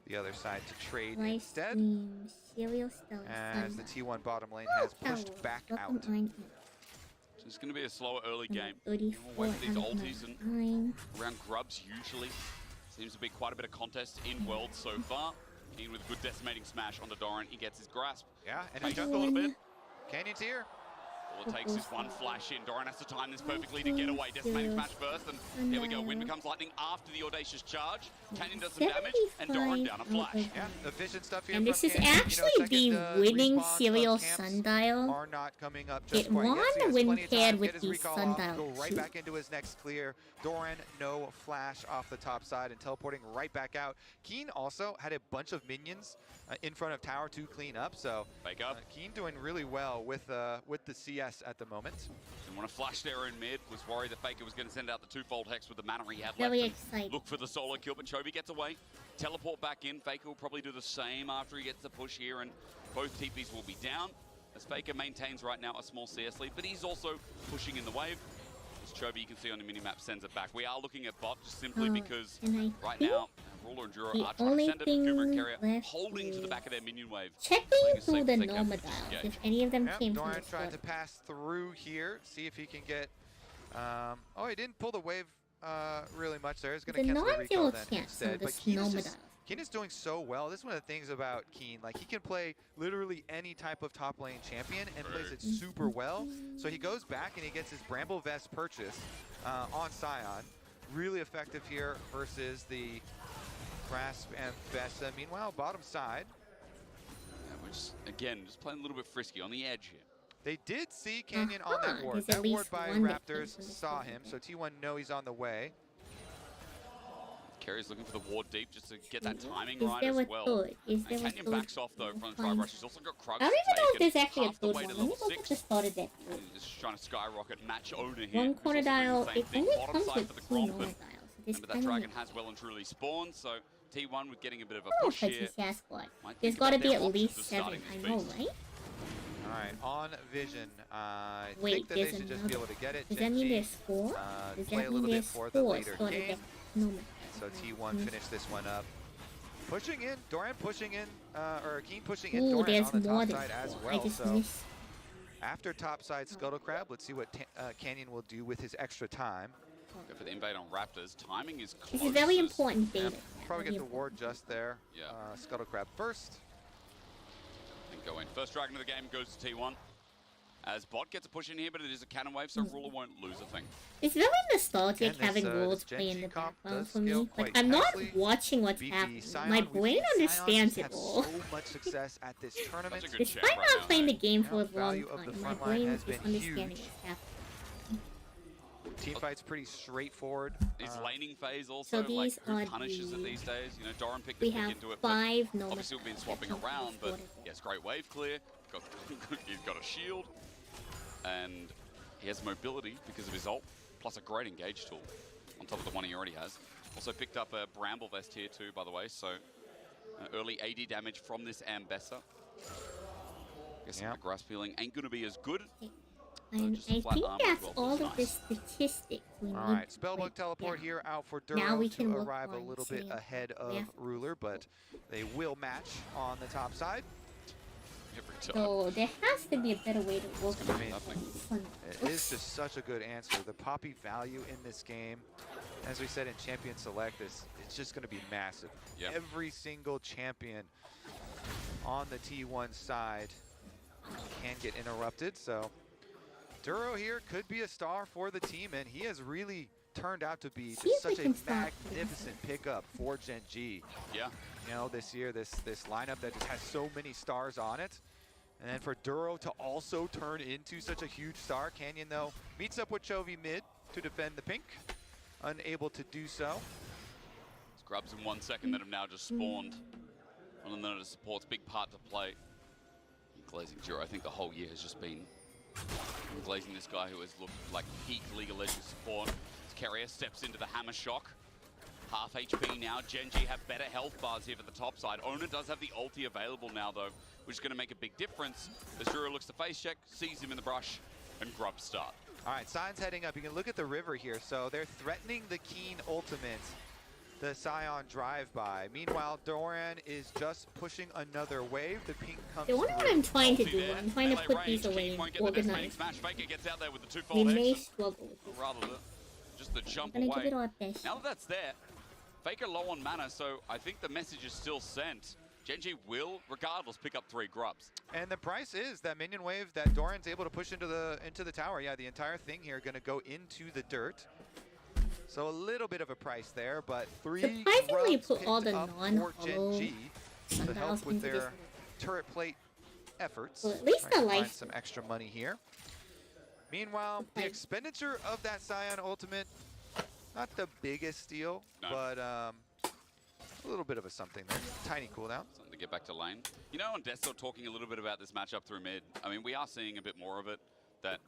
the other side to trade instead. As the T1 bottom lane has pushed back out. So it's going to be a slower early game. Wait for these ultis, and around grubs usually seems to be quite a bit of contest in World so far. Keen with a good decimating smash onto Doran. He gets his grasp. Yeah, and takes he's a little bit. Canyon's here. All it takes is one flash in. Doran has to time this perfectly to get away. Decimating smash first, and here we go. Wind becomes lightning after the audacious charge. Canyon does some damage, and Doran down a flash. Yeah, the vision stuff here. And this is Canyon, actually the winning serial Sundile. Are not coming up just It quite won yet, so he has when plenty of paired time to with get his the recall off, Sundile go right too. back into his next clear. Doran, no flash off the top side and teleporting right back out. Keen also had a bunch of minions in front of tower to clean up, so Fake up. Keen doing really well with the CS at the moment. Didn't want to flash there in mid. Was worried that Faker was going to send out the twofold hex with the mana he had Very left. excited. Look for the solo kill, but Chovy gets away. Teleport back in. Faker will probably do the same after he gets the push here, and both TPs will be down. As Faker maintains right now a small CS lead, but he's also pushing in the wave. As Chovy, you can see on the minimap, sends it back. We are looking at bot just simply because right now, Ruler and Juro are trying to send it. Kuber and Carrier holding to the back of their minion wave. Checking through the normal dials, if any of them came from Doran the trying sword. to pass through here, see if he can get. Oh, he didn't pull the wave really much there. He's going to The cancel the recall non-zero then chance instead. on the But Keen normal is dials. Keen is doing so well. This is one of the things about Keen. Like, he can play literally any type of top lane champion and plays it super well. So he goes back and he gets his Bramble Vest purchase on Scion. Really effective here versus the Grasp and Vesta. Meanwhile, bottom side. Yeah, we're just, again, just playing a little bit frisky on the edge here. They did see Canyon on that ward. There's at That ward least by one that Raptors came from the saw sword him, there. so T1 know he's on the way. Carrier's looking for the ward deep just to get that timing Is right there as a well. third? Is there And a Canyon third? backs off though from the Tribe Rush. He's also got Krugs I don't even know if taken there's actually a half the third way one. to Let me level look at 6. the started that third. And just trying to skyrocket match owner here. One who's corner also doing dial, the same it thing. only Bottom comes side with for the 2 Gromp, normal and dials. remember that dragon has well and truly spawned, so T1 with getting a bit of a Oh, push here. Petit Sasquatch. Might There's think got to about be their at options least for 7, starting I this know, beast. right? Alright, on Vision. I Wait, think that they should just be able to get it. Does that mean there's 4? Does play a that mean little bit there's for the 4 later started game. that normal? So T1 finished this one up. Pushing in, Doran pushing in, or Keen pushing in Ooh, Doran there's on the more top than side as 4. I well. just So missed. after top side Scuttle Crab, let's see what Canyon will do with his extra time. Go for the invade on Raptors. Timing is close. This is very as- important data. Probably Very get the ward just there. Yeah. Scuttle Crab first. And go in. First dragon of the game goes to T1. As bot gets a push in here, but it is a cannon wave, so Ruler won't lose a thing. It's very nostalgic And this, having this worlds Gen play in G the comp background does for me. scale Like, quite I'm not nicely. watching what's Beat the happening. Scion. My We've brain seen understands Scion it have all. so much success at this tournament. Such a good Despite champ right not now, playing the though. game for a Yeah, long value of the time, my front line brain has is been understanding huge. what's happening. Teamfight's pretty straightforward. His laning phase also, So like, these who are punishes it the- these days? You know, Doran picked We the pick have into it, but 5 normal obviously we've been dials swapping that come around, from but the sword. yes, great wave clear. He's got a shield, and he has mobility because of his ult, plus a great engage tool on top of the one he already has. Also picked up a Bramble Vest here too, by the way, so early AD damage from this Ambessa. Guessing the Grasp healing ain't going to be as good. And just a I flat think armor as that's well, all that's of the nice. statistics we need. Alright, to Spellbook break teleport down. here out for Now we Duro can to look arrive a on little bit seeing ahead of where- Ruler, but they will match on the top side. Every time. So there has to be a better way to work I on mean, this. It is just such a good answer. The Poppy value in this game, as we said in Champion Select, it's just going to be massive. Yep. Every single champion on the T1 side can get interrupted, so Duro here could be a star for the team, and he has really turned out to be See just if such we a can stop magnificent pickup for Gen G. Yeah. You know, this year, this lineup that just has so many stars on it. And then for Duro to also turn into such a huge star. Canyon, though, meets up with Chovy mid to defend the pink. Unable to do so. Grubs in 1 second that have now just spawned. One of the supports, big part to play. Glazing Juro, I think the whole year has just been glazing this guy who has looked like peak League of Legends support. As Keria steps into the hammer shock. Half HP now. Genji have better health bars here for the top side. Owner does have the ulti available now, though, which is going to make a big difference. Azura looks to face check, sees him in the brush, and grubs start. All right, Sion's heading up. You can look at the river here. So they're threatening the Keen ultimate, the Sion drive-by. Meanwhile, Doran is just pushing another wave. The ping comes I wonder what I'm trying to do. I'm trying to put these away and organize. Faker gets out there with the They two-fold may X, struggle with this. rather than just the jump I'm gonna give away. it our best. Now that that's there, Faker low on mana, so I think the message is still sent. Genji will, regardless, pick up 3 grubs. And the price is that minion wave that Doran's able to push into the tower. Yeah, the entire thing here going to go into the dirt. So a little bit of a price there, but 3 Surprisingly, grubs put all the picked up for non-hollow Genji to Sundials help with into this their little- turret plate efforts. Well, at least Trying the to find life- some extra money here. Meanwhile, the Okay. expenditure of that Sion ultimate, not the biggest steal, No. but a little bit of a something there. Tiny cooldown. Something to get back to lane. You know, on Desktop talking a little bit about this matchup through mid, I mean, we are seeing a bit more of it, that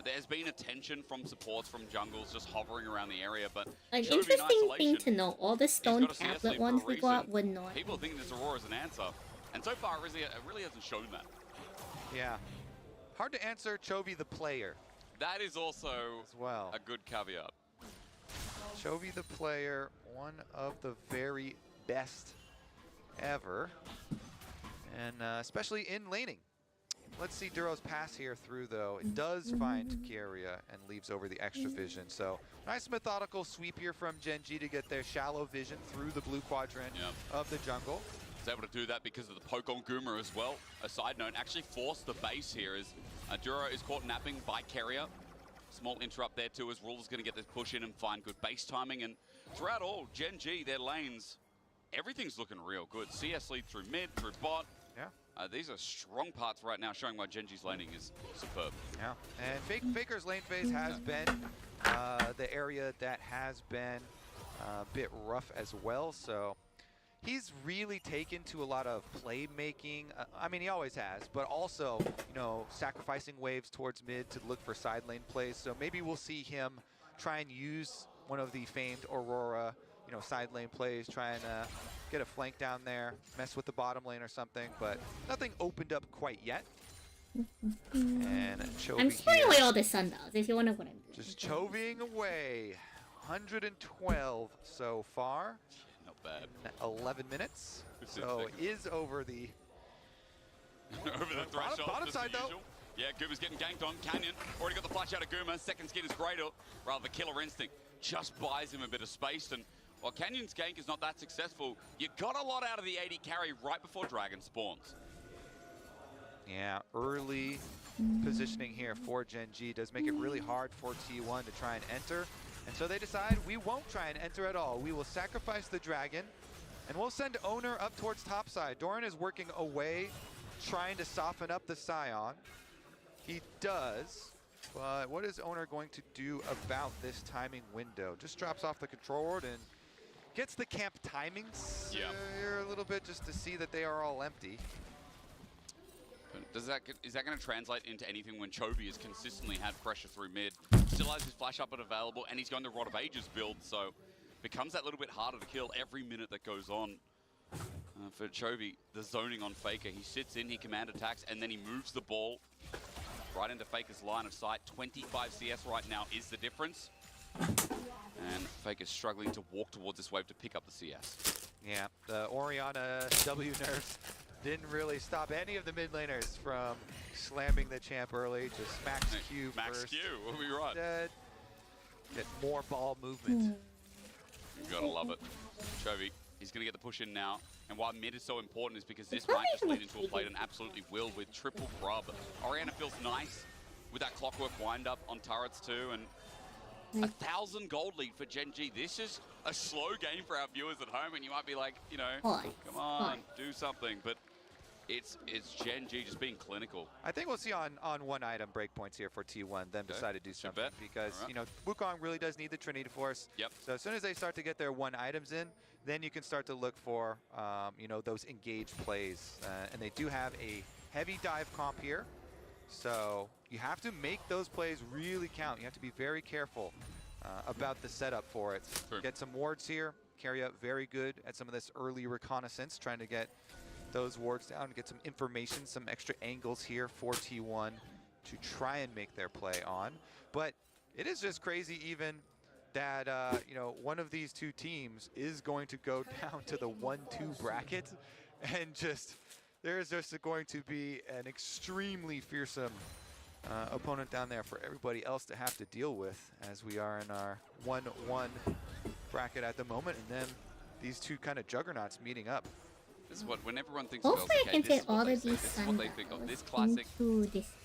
there's been attention from supports from jungles just hovering around the area, but An Chovy in interesting thing isolation, to know, all the stone got a CS tablet lead for ones a we got reason. were not. people think this Aurora is an answer, and so far it really hasn't shown that. Yeah. Hard to answer Chovy the player That is also as well. a good caveat. Chovy the player, one of the very best ever, and especially in laning. Let's see Duro's pass here through, though. It does find Keria and leaves over the extra vision. So nice methodical sweep here from Genji to get their shallow vision through the blue quadrant of the jungle. Was able to do that because of the poke on Guma as well. A side note, actually forced the base here as Duro is caught napping by Keria. Small interrupt there too as Rule's going to get this push in and find good base timing. And throughout all, Genji, their lanes, everything's looking real good. CS lead through mid, through bot. Yeah. These are strong parts right now, showing why Genji's laning is superb. Yeah, and Faker's lane phase has been the area that has been a bit rough as well. So he's really taken to a lot of playmaking. I mean, he always has, but also, you know, sacrificing waves towards mid to look for side lane plays. So maybe we'll see him try and use one of the famed Aurora, you know, side lane plays, try and get a flank down there, mess with the bottom lane or something, but nothing opened up quite yet. And Chovy I'm throwing here, away all the sundials, if you wonder what I'm doing. just chovying away. 112 so far. Not bad. 11 minutes. So is over the Over the threshold. bottom just side, the though. usual. Yeah, Guma's getting ganked on. Canyon already got the flash out of Guma. Second skin is greater. Rather, the killer instinct just buys him a bit of space. And while Canyon's gank is not that successful, you got a lot out of the AD carry right before Dragon spawns. Yeah, early positioning here for Genji does make it really hard for T1 to try and enter. And so they decide we won't try and enter at all. We will sacrifice the dragon and we'll send Owner up towards topside. Doran is working away, trying to soften up the Sion. He does, but what is Owner going to do about this timing window? Just drops off the control ward and gets the camp timings here a little bit just to see that they are all empty. Is that going to translate into anything when Chovy has consistently had pressure through mid? Still has his flash up and available, and he's going the Rod of Ages build, so becomes that little bit harder to kill every minute that goes on. For Chovy, the zoning on Faker, he sits in, he command attacks, and then he moves the ball right into Faker's line of sight. 25 CS right now is the difference. And Faker's struggling to walk towards this wave to pick up the CS. Yeah, the Orianna W nerfs didn't really stop any of the mid laners from slamming the champ early. Just max Q Max first. Q, we'll be right. Get more ball movement. You gotta love it. Chovy, he's gonna get the push in now. And why mid is so important is because this might just lead into a plate and absolutely will with triple grub. Orianna feels nice with that clockwork wind up on turrets too. And 1,000 gold lead for Genji. This is a slow game for our viewers at home, and you might be like, you know, come on, do something. But it's Genji just being clinical. I think we'll see on one item breakpoints here for T1, them decide to do something. Because, you know, Wukong really does need the Trinity Force. Yep. So as soon as they start to get their one items in, then you can start to look for, you know, those engaged plays. And they do have a heavy dive comp here. So you have to make those plays really count. You have to be very careful about the setup for it. True. Get some wards here. Carry out very good at some of this early reconnaissance, trying to get those wards down, get some information, some extra angles here for T1 to try and make their play on. But it is just crazy even that, you know, one of these two teams is going to go down to the 1-2 bracket, and just, there's just going to be an extremely fearsome opponent down there for everybody else to have to deal with, as we are in our 1-1 bracket at the moment, and then these two kind of juggernauts meeting up. This is what, when everyone thinks Hopefully of I can LCK, this get is what all they of see. these This is what they think of. This classic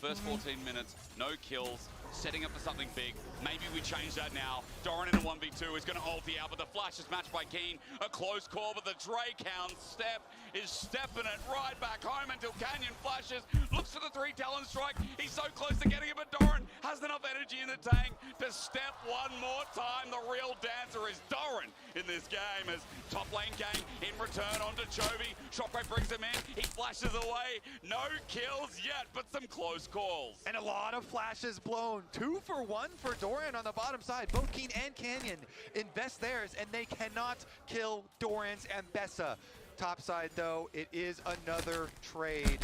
first 14 minutes, no kills, setting up for something big. Maybe we change that now. Doran in a 1v2 is going to ulti out, but the flash is matched by Keen. A close call, but the Drake Hound Step is stepping it right back home until Canyon flashes. Looks for the 3 Talon strike. He's so close to getting it, but Doran has enough energy in the tank to step one more time. The real dancer is Doran in this game, as top lane game in return onto Chovy. Shockwave brings him in. He flashes away. No kills yet, but some close calls. And a lot of flashes blown. 2 for 1 for Doran on the bottom side. Both Keen and Canyon invest theirs, and they cannot kill Doran's Ambessa. Top side, though, it is another trade.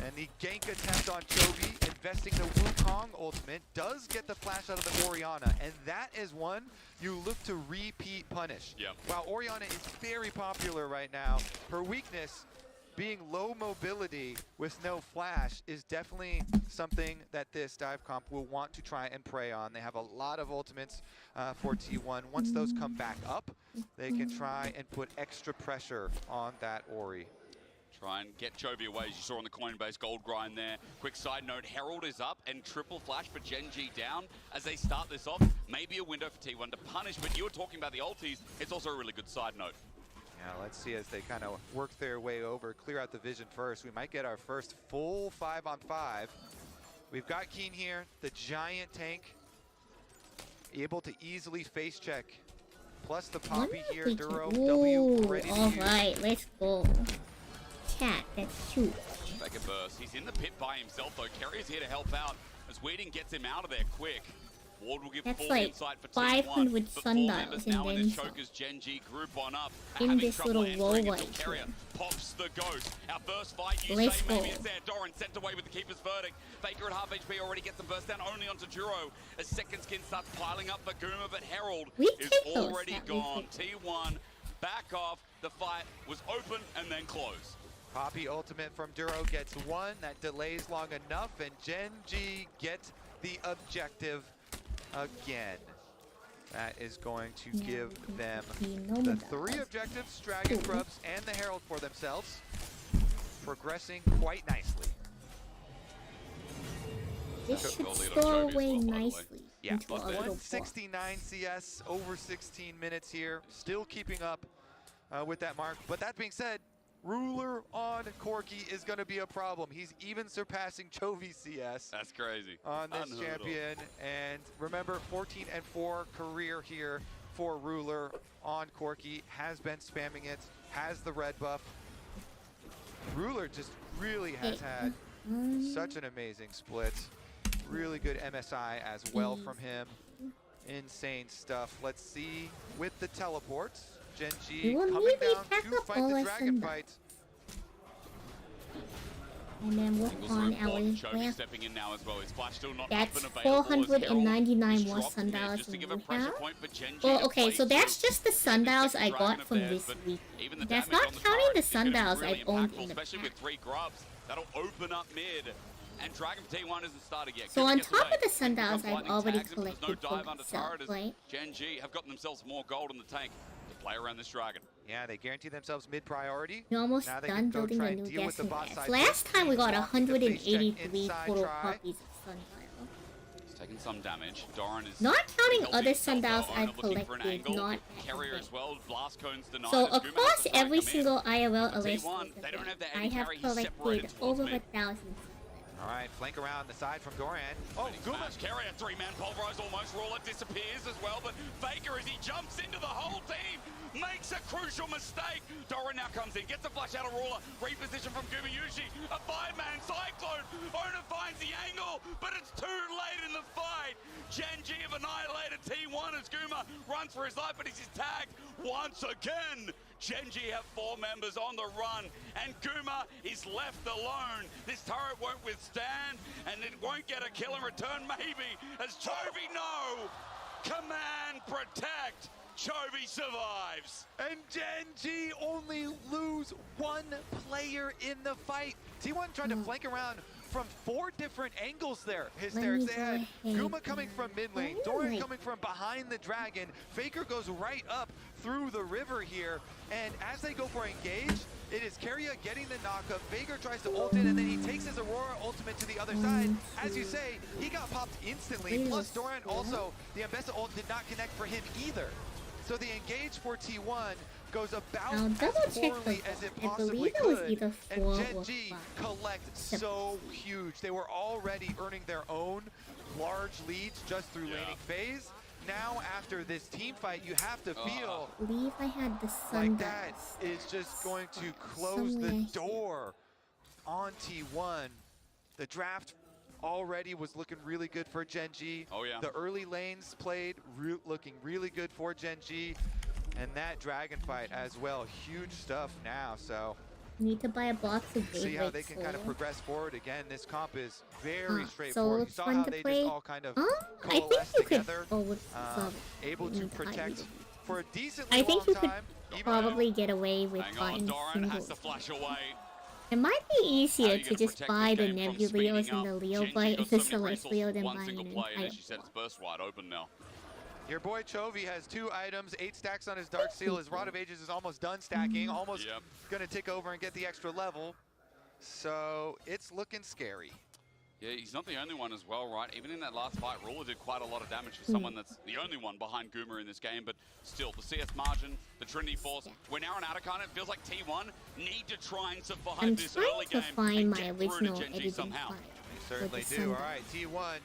And the gank attempt on Chovy, investing the Wukong ultimate, does get the flash out of the Orianna. And that is one you look to repeat punish. Yeah. While Orianna is very popular right now, her weakness being low mobility with no flash is definitely something that this dive comp will want to try and prey on. They have a lot of ultimates for T1. Once those come back up, they can try and put extra pressure on that Ori. Try and get Chovy away, as you saw on the Coinbase gold grind there. Quick side note, Herald is up and triple flash for Gen G down. As they start this off, maybe a window for T1 to punish, but you were talking about the ultis. It's also a really good side note. Yeah, let's see as they kind of work their way over, clear out the vision first. We might get our first full 5-on-5. We've got Keen here, the giant tank, able to easily face check. Plus the Poppy here, Duro, W, ready to use. Alright, let's go. Chat, let's shoot. Take a burst. He's in the pit by himself, though. Carrier's here to help out, as Weeding gets him out of there quick. Ward will give full like insight for 500 T1, but sundials now in in this Chokers Gen G group on up. In having this trouble little entering roll until right Carrier here. pops the ghost. Our first fight, you Let's say maybe go. it's there. Doran sent away with the Keeper's Verdict. Faker at half HP already gets the burst down only onto Duro. As second skin starts piling up for Guma, but Herald We is take those already that we gone. T1 back off. The fight was open and then closed. Poppy ultimate from Duro gets one. That delays long enough, and Gen G get the objective again. That is going to give them the 3 objectives, Dragon Grubs and the Herald for themselves. Progressing quite nicely. This should Goal lead on store Chovy as away well, by the way. nicely Yeah, into our little ball. 169 CS, over 16 minutes here. Still keeping up with that mark. But that being said, Ruler on Corki is going to be a problem. He's even surpassing Chovy CS. That's crazy. On this champion. And remember, 14-4 career here for Ruler on Corki. Has been spamming it, has the red buff. Ruler just really has had such an amazing split. Really good MSI as well from him. Insane stuff. Let's see with the teleports. Gen G coming down to fight the dragon fight. And then work on our Chovy left. stepping in now as well. His flash still not That's up and available. 499 more sundials than we have. Well, okay, so that's just the sundials I got from this week. That's not counting the sundials I've owned in the past. Especially with 3 grubs, that'll open up mid. And Dragon T1 isn't started yet. So on Gets top away. of the sundials I've Lightning already tags him, but there's collected no for dive under myself, turret as right? Gen G have gotten themselves more gold in the tank to play around this dragon. Yeah, they guarantee themselves mid priority. We're almost Now they done can go building try a and new deal with the DOESN bot base. side. Last time we got Block the face check 183 inside total try. copies of sundial. He's taking some damage. Doran is Not counting healthy other himself, sundials though. I've Owner looking for an collected, angle. not Carrier everything. as well. Blast cones denied. So as Guma has across to try every come in. single IRL For list T1, they don't have the I have carry. He's separated collected towards over mid. 1,000 sundials. All right, flank around the side from Doran. Oh, Guma. Carrier, three-man pulverize almost. Ruler disappears as well, but Faker, as he jumps into the whole team, makes a crucial mistake. Doran now comes in, gets a flush out of Ruler, reposition from Gumayushi, a five-man cyclone. Ona finds the angle, but it's too late in the fight. Genji have annihilated T1 as Guma runs for his life, but he's tagged once again. Genji have 4 members on the run, and Guma is left alone. This turret won't withstand, and it won't get a kill in return, maybe, as Chovy, no! Command, protect! Chovy survives. And Genji only lose 1 player in the fight. T1 tried to flank around from 4 different angles there. Hysterics. They had Guma coming from mid lane, Doran coming from behind the dragon. Faker goes right up through the river here. And as they go for engage, it is Keria getting the knockup. Faker tries to ult in, and then he takes his Aurora ultimate to the other side. As you say, he got popped instantly. Plus Doran also, the Ambessa ult did not connect for him either. So the engage for T1 goes about as poorly as it possibly could, and Genji collect so huge. They were already earning their own large leads just through laning phase. Now after this team fight, you have to feel I had the like that is just going to close the door on T1. The draft already was looking really good for Genji. Oh yeah. The early lanes played looking really good for Genji. And that dragon fight as well, huge stuff now, so. Need to buy a box of see how they can kind of progress forward. Again, this comp is very straightforward. You saw how they just all kind of coalesced together, able to protect for a decently long time. Probably get away with buying Doran has to flash away. It might be easier to just buy the Nebulios and the Leo Bite and the Celestial than buying an entire she said it's burst wide open now. Your boy Chovy has 2 items, 8 stacks on his Dark Seal. His Rod of Ages is almost done stacking, almost gonna tick over and get the extra level. So it's looking scary. Yeah, he's not the only one as well, right? Even in that last fight, Ruler did quite a lot of damage for someone that's the only one behind Guma in this game, but still, the CS margin, the Trinity Force, we're now on Atacon. It feels like T1 need to try and survive this early game find my and get through to original Genji somehow. They certainly do. All right, T1,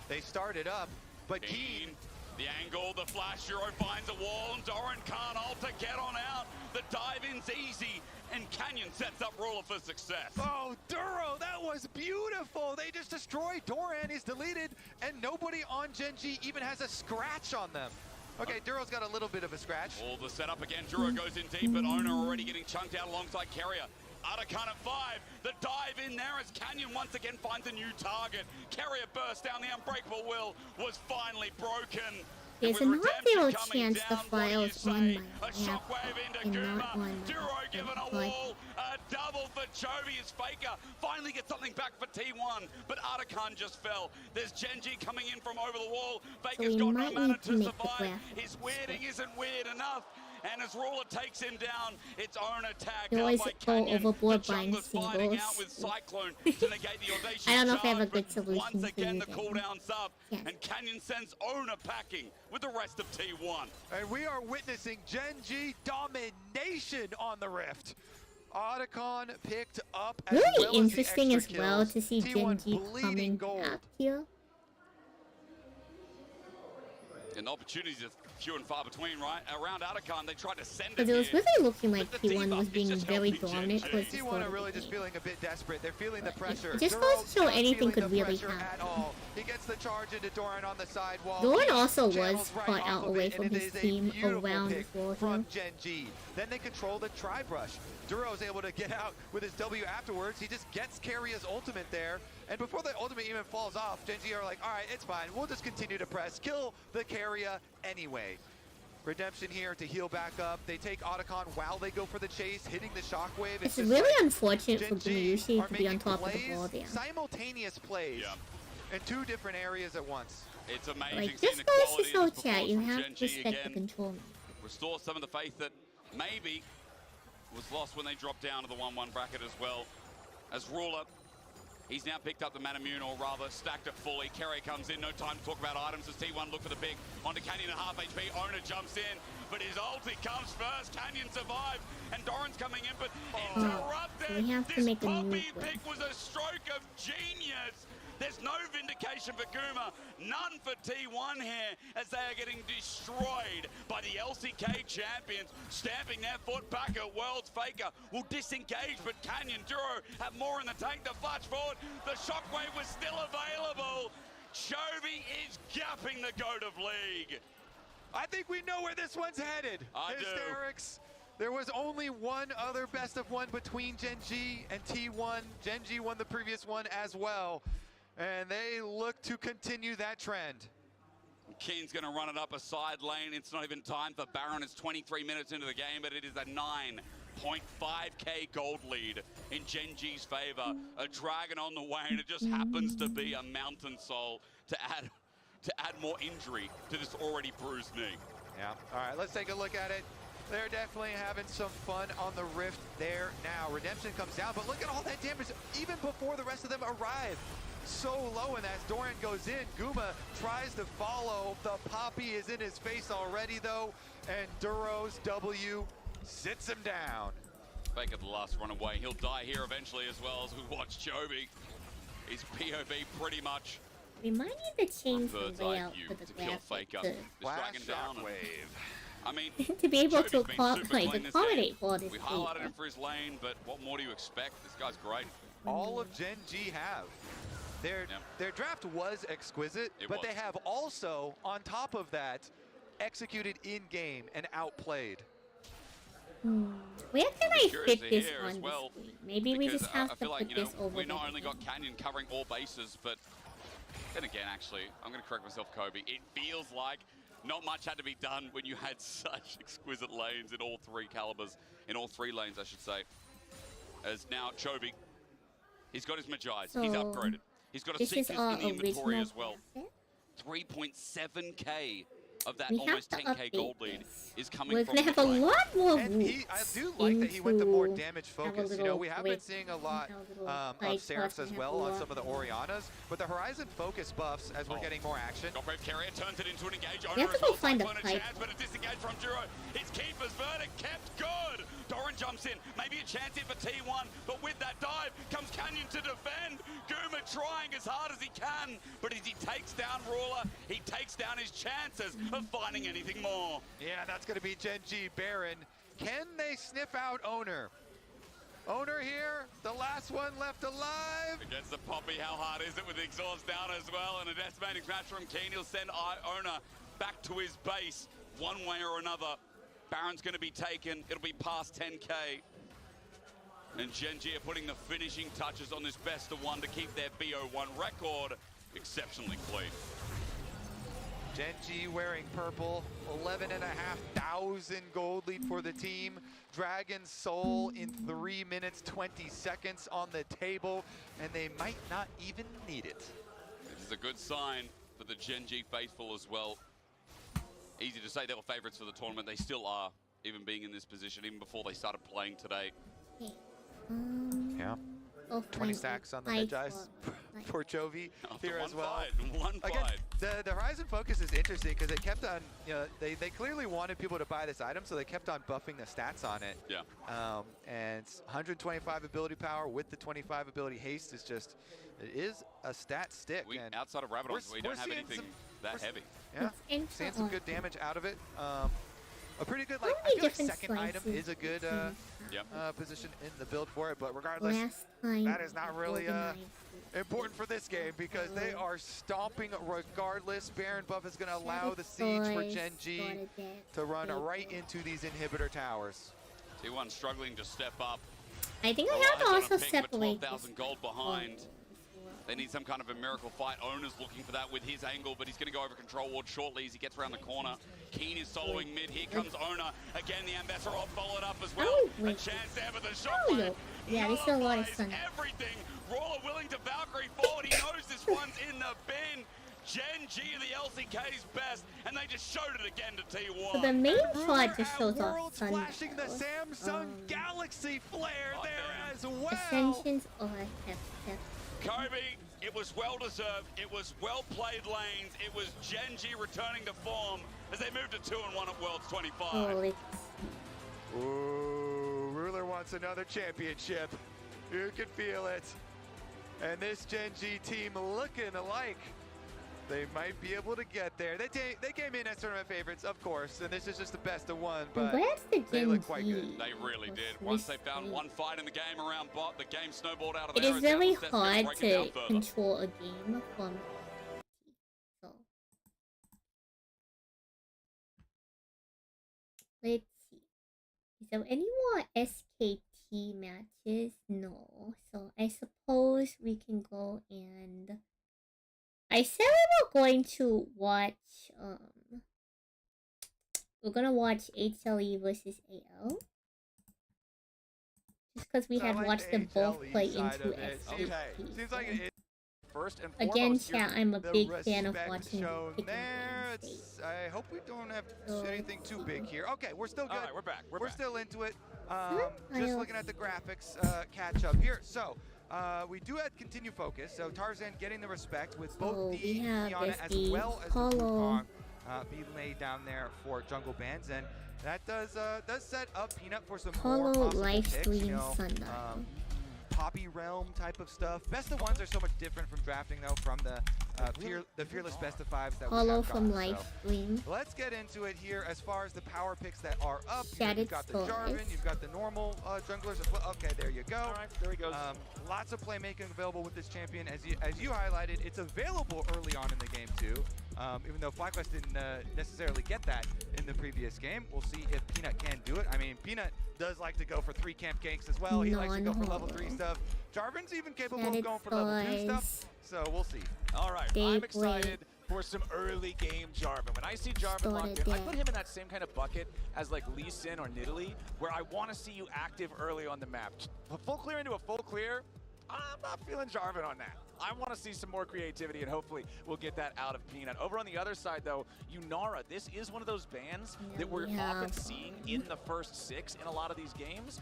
they started up, but Keen. The angle, the flash, Euro finds a wall, and Doran can't ult to get on out. The dive-in's easy, and Canyon sets up Ruler for success. Oh, Duro, that was beautiful. They just destroyed. Doran is deleted, and nobody on Genji even has a scratch on them. Okay, Duro's got a little bit of a scratch. All the setup again. Duro goes in deep, but Ona already getting chunked out alongside Keria. Atacon at 5, the dive in there as Canyon once again finds a new target. Carrier burst down, the unbreakable will was finally broken. There's a not-zero chance the file's on my A shockwave into Guma, Duro given a wall, a double for Chovy as Faker finally gets something back for T1, but Atacon just fell. There's Genji coming in from over the wall, Faker's got no mana to survive, his weirding isn't weird enough. And as Ruler takes him down, it's own attack by Canyon. Overboard the buying fighting out with Cyclone to negate the audacious I don't know if I have a charge, good solution once again, the for you cooldown's up, and Canyon sends Ona packing with the rest of T1. And we are witnessing Genji domination on the Rift. Otacon picked up as really well interesting as as well to see Genji coming back here. And opportunities are few and far between, right? Around Atacon, they tried to send it Because it was here. really looking like T1 was being very dominant. T1 are really just feeling a bit desperate. They're feeling the pressure. It just goes to show anything could really happen. He gets the charge into Doran on the sidewall. Doran also was caught out away from his team around as well. From Genji. Then they control the tri-brush. Duro's able to get out with his W afterwards. He just gets Carrier's ultimate there. And before the ultimate even falls off, Genji are like, all right, it's fine. We'll just continue to press. Kill the Carrier anyway. Redemption here to heal back up. They take Otacon while they go for the chase, hitting the shockwave. It's really like unfortunate for Gumayushi to be on top of the wall there. Simultaneous plays in 2 different areas at once. It's amazing. Like, just goes to show chat, you have to respect the control. Restore some of the faith that maybe was lost when they dropped down to the 1-1 bracket as well. As Ruler He's now picked up the Manamune, or rather stacked it fully. Kerry comes in, no time to talk about items as T1 look for the pick. Onto Canyon at half HP, Owner jumps in, but his ulti comes first. Canyon survives, and Doran's coming in, but interrupted. We have to This make a Poppy move. pick was a stroke of genius. There's no vindication for Guma, none for T1 here, as they are getting destroyed by the LCK champions, stamping their foot back at World's Faker. Will disengage, but Canyon Duro have more in the tank to flash forward. The shockwave was still available. Chovy is gapping the GOAT of League. I think we know where this one's headed. I do. Hysterics. There was only one other best of one between Gen G and T1. Gen G won the previous one as well. And they look to continue that trend. Keen's going to run it up a side lane. It's not even time for Baron. It's 23 minutes into the game, but it is a 9.5k gold lead in Gen G's favor. A dragon on the way, and it just happens to be a Mountain Soul to add more injury to this already bruised knee. Yeah. All right, let's take a look at it. They're definitely having some fun on the Rift there now. Redemption comes down, but look at all that damage even before the rest of them arrive. So low, and as Doran goes in, Guma tries to follow. The Poppy is in his face already, though, and Duro's W sits him down. Faker the last runaway. He'll die here eventually as well, as we watch Chovy. His POV pretty much We might need to change the bird's eye layout view for the to kill Faker. graphic This Flash dragon down. shockwave. I mean, to be able Chovy's to been super clean this accommodate game. all this We highlighted data. him for his lane, but what more do you expect? This guy's great. All of Gen G have. Their draft was exquisite, but they have also, on top of that, executed in-game and outplayed. Where can I fit this on the screen? Maybe we just have to put this over we not the only got Canyon covering all bases, but then again, actually, I'm going to correct myself, Kobe. It feels like not much had to be done when you had such exquisite lanes in all three calibers, in all three lanes, I should say. As now, Chovy, he's got his Magi's, he's upgraded. He's got a Seekers in the inventory as well. 3.7k of that almost 10k gold lead is coming from they have a lot more roots. I do like that he went the more damage focus. You know, we have been seeing a lot of Seraphs as well on some of the Orianas, but the Horizon focus buffs as we're getting more action. Brave Carrier turns it into an engage. You have to go find a pipe. Chance, but a disengage from Duro. It's Keeper's verdict kept good. Doran jumps in. Maybe a chance here for T1, but with that dive comes Canyon to defend. Guma trying as hard as he can, but as he takes down Ruler, he takes down his chances of finding anything more. Yeah, that's going to be Gen G Baron. Can they sniff out Owner? Owner here, the last one left alive. Against the Poppy, how hard is it with the exhaust down as well? And a decimating smash from Keen. He'll send Owner back to his base one way or another. Baron's going to be taken. It'll be past 10k. And Gen G are putting the finishing touches on this best of one to keep their BO1 record exceptionally clean. Gen G wearing purple, 11,500 gold lead for the team. Dragon Soul in 3 minutes, 20 seconds on the table, and they might not even need it. This is a good sign for the Gen G faithful as well. Easy to say they were favorites for the tournament. They still are, even being in this position, even before they started playing today. Yeah. 20 stacks on the mid-dice for Chovy here as well. One fight. Again, the Horizon focus is interesting because it kept on, you know, they clearly wanted people to buy this item, so they kept on buffing the stats on it. Yeah. And it's 125 ability power with the 25 ability haste is just, it is a stat stick. And outside of Rabadon, we don't have anything that heavy. Yeah, seeing some good damage out of it. A pretty good, like, I feel like second item is a good position in the build for it, but regardless, that is not really important for this game because they are stomping regardless. Baron buff is going to allow the siege for Gen G to run right into these inhibitor towers. T1 struggling to step up. I think I have to also separate 12,000 gold behind. They need some kind of a miracle fight. Owner's looking for that with his angle, but he's going to go over control ward shortly as he gets around the corner. Keen is soloing mid. Here comes Owner. Again, the Ambassador followed up as well. A chance there for the shockwave. Yeah, there's a lot of sun. Everything. Roller willing to Valkyrie forward. He knows this one's in the bin. Gen G are the LCK's best, and they just showed it again to T1. So the main shot just shows off Sundile. Flashing the Samsung Galaxy flare there as well. Ascensions or Kobe, it was well deserved. It was well played lanes. It was Genji returning to form as they moved to 2-1 at Worlds 25. Oh, Ooh, Ruler wants another championship. You can feel it. And this Genji team looking alike. They might be able to get there. They came in as tournament favorites, of course, and this is just the best of one, but where's the they look quite good. They really did. Once they found one fight in the game around bot, the game snowballed out of It there. is very hard to control a game from so let's see. Is there any more SKT matches? No. So I suppose we can go and I said we were going to watch we're gonna watch HLE versus AL. Just because we had watched them both play into SKT. Okay. Seems like it First and again, foremost, chat, I'm a the big fan of respect watching shown pick there. and games. I hope we don't have anything too big here. Okay, we're still good. All right, we're back. We're back. Still into it. I Just looking at the graphics catch up here. So we do have continue focus. So Tarzan getting the respect with both the Kiana as well as the Wukong being laid down there for jungle bans, and that does set up Peanut for some more possible picks. You know, Sundile. Poppy Realm type of stuff. Best of ones are so much different from drafting though, from the fearless best of fives that we have from got. Livestream. So let's get into it here as far as the power picks that are up. Shattered You've got the Jarvan, you've got the normal junglers as well. Okay, there you go. All right, there he goes. Lots of playmaking available with this champion. As you highlighted, it's available early on in the game too. Even though FlyQuest didn't necessarily get that in the previous game. We'll see if Peanut can do it. I mean, Peanut does like to go for 3 camp ganks as well. He likes to go for level 3 stuff. Jarvan's even capable of going for level 2 stuff. So we'll see. All right, I'm excited for some early game Jarvan. When I see Jarvan locked in, I put him in that same kind of bucket as like Lee Sin or Nidalee, where I want to see you active early on the map. A full clear into a full clear, I'm not feeling Jarvan on that. I want to see some more creativity, and hopefully we'll get that out of Peanut. Over on the other side, though, Yunara, this is one of those bans that we're often seeing in the first 6 in a lot of these games.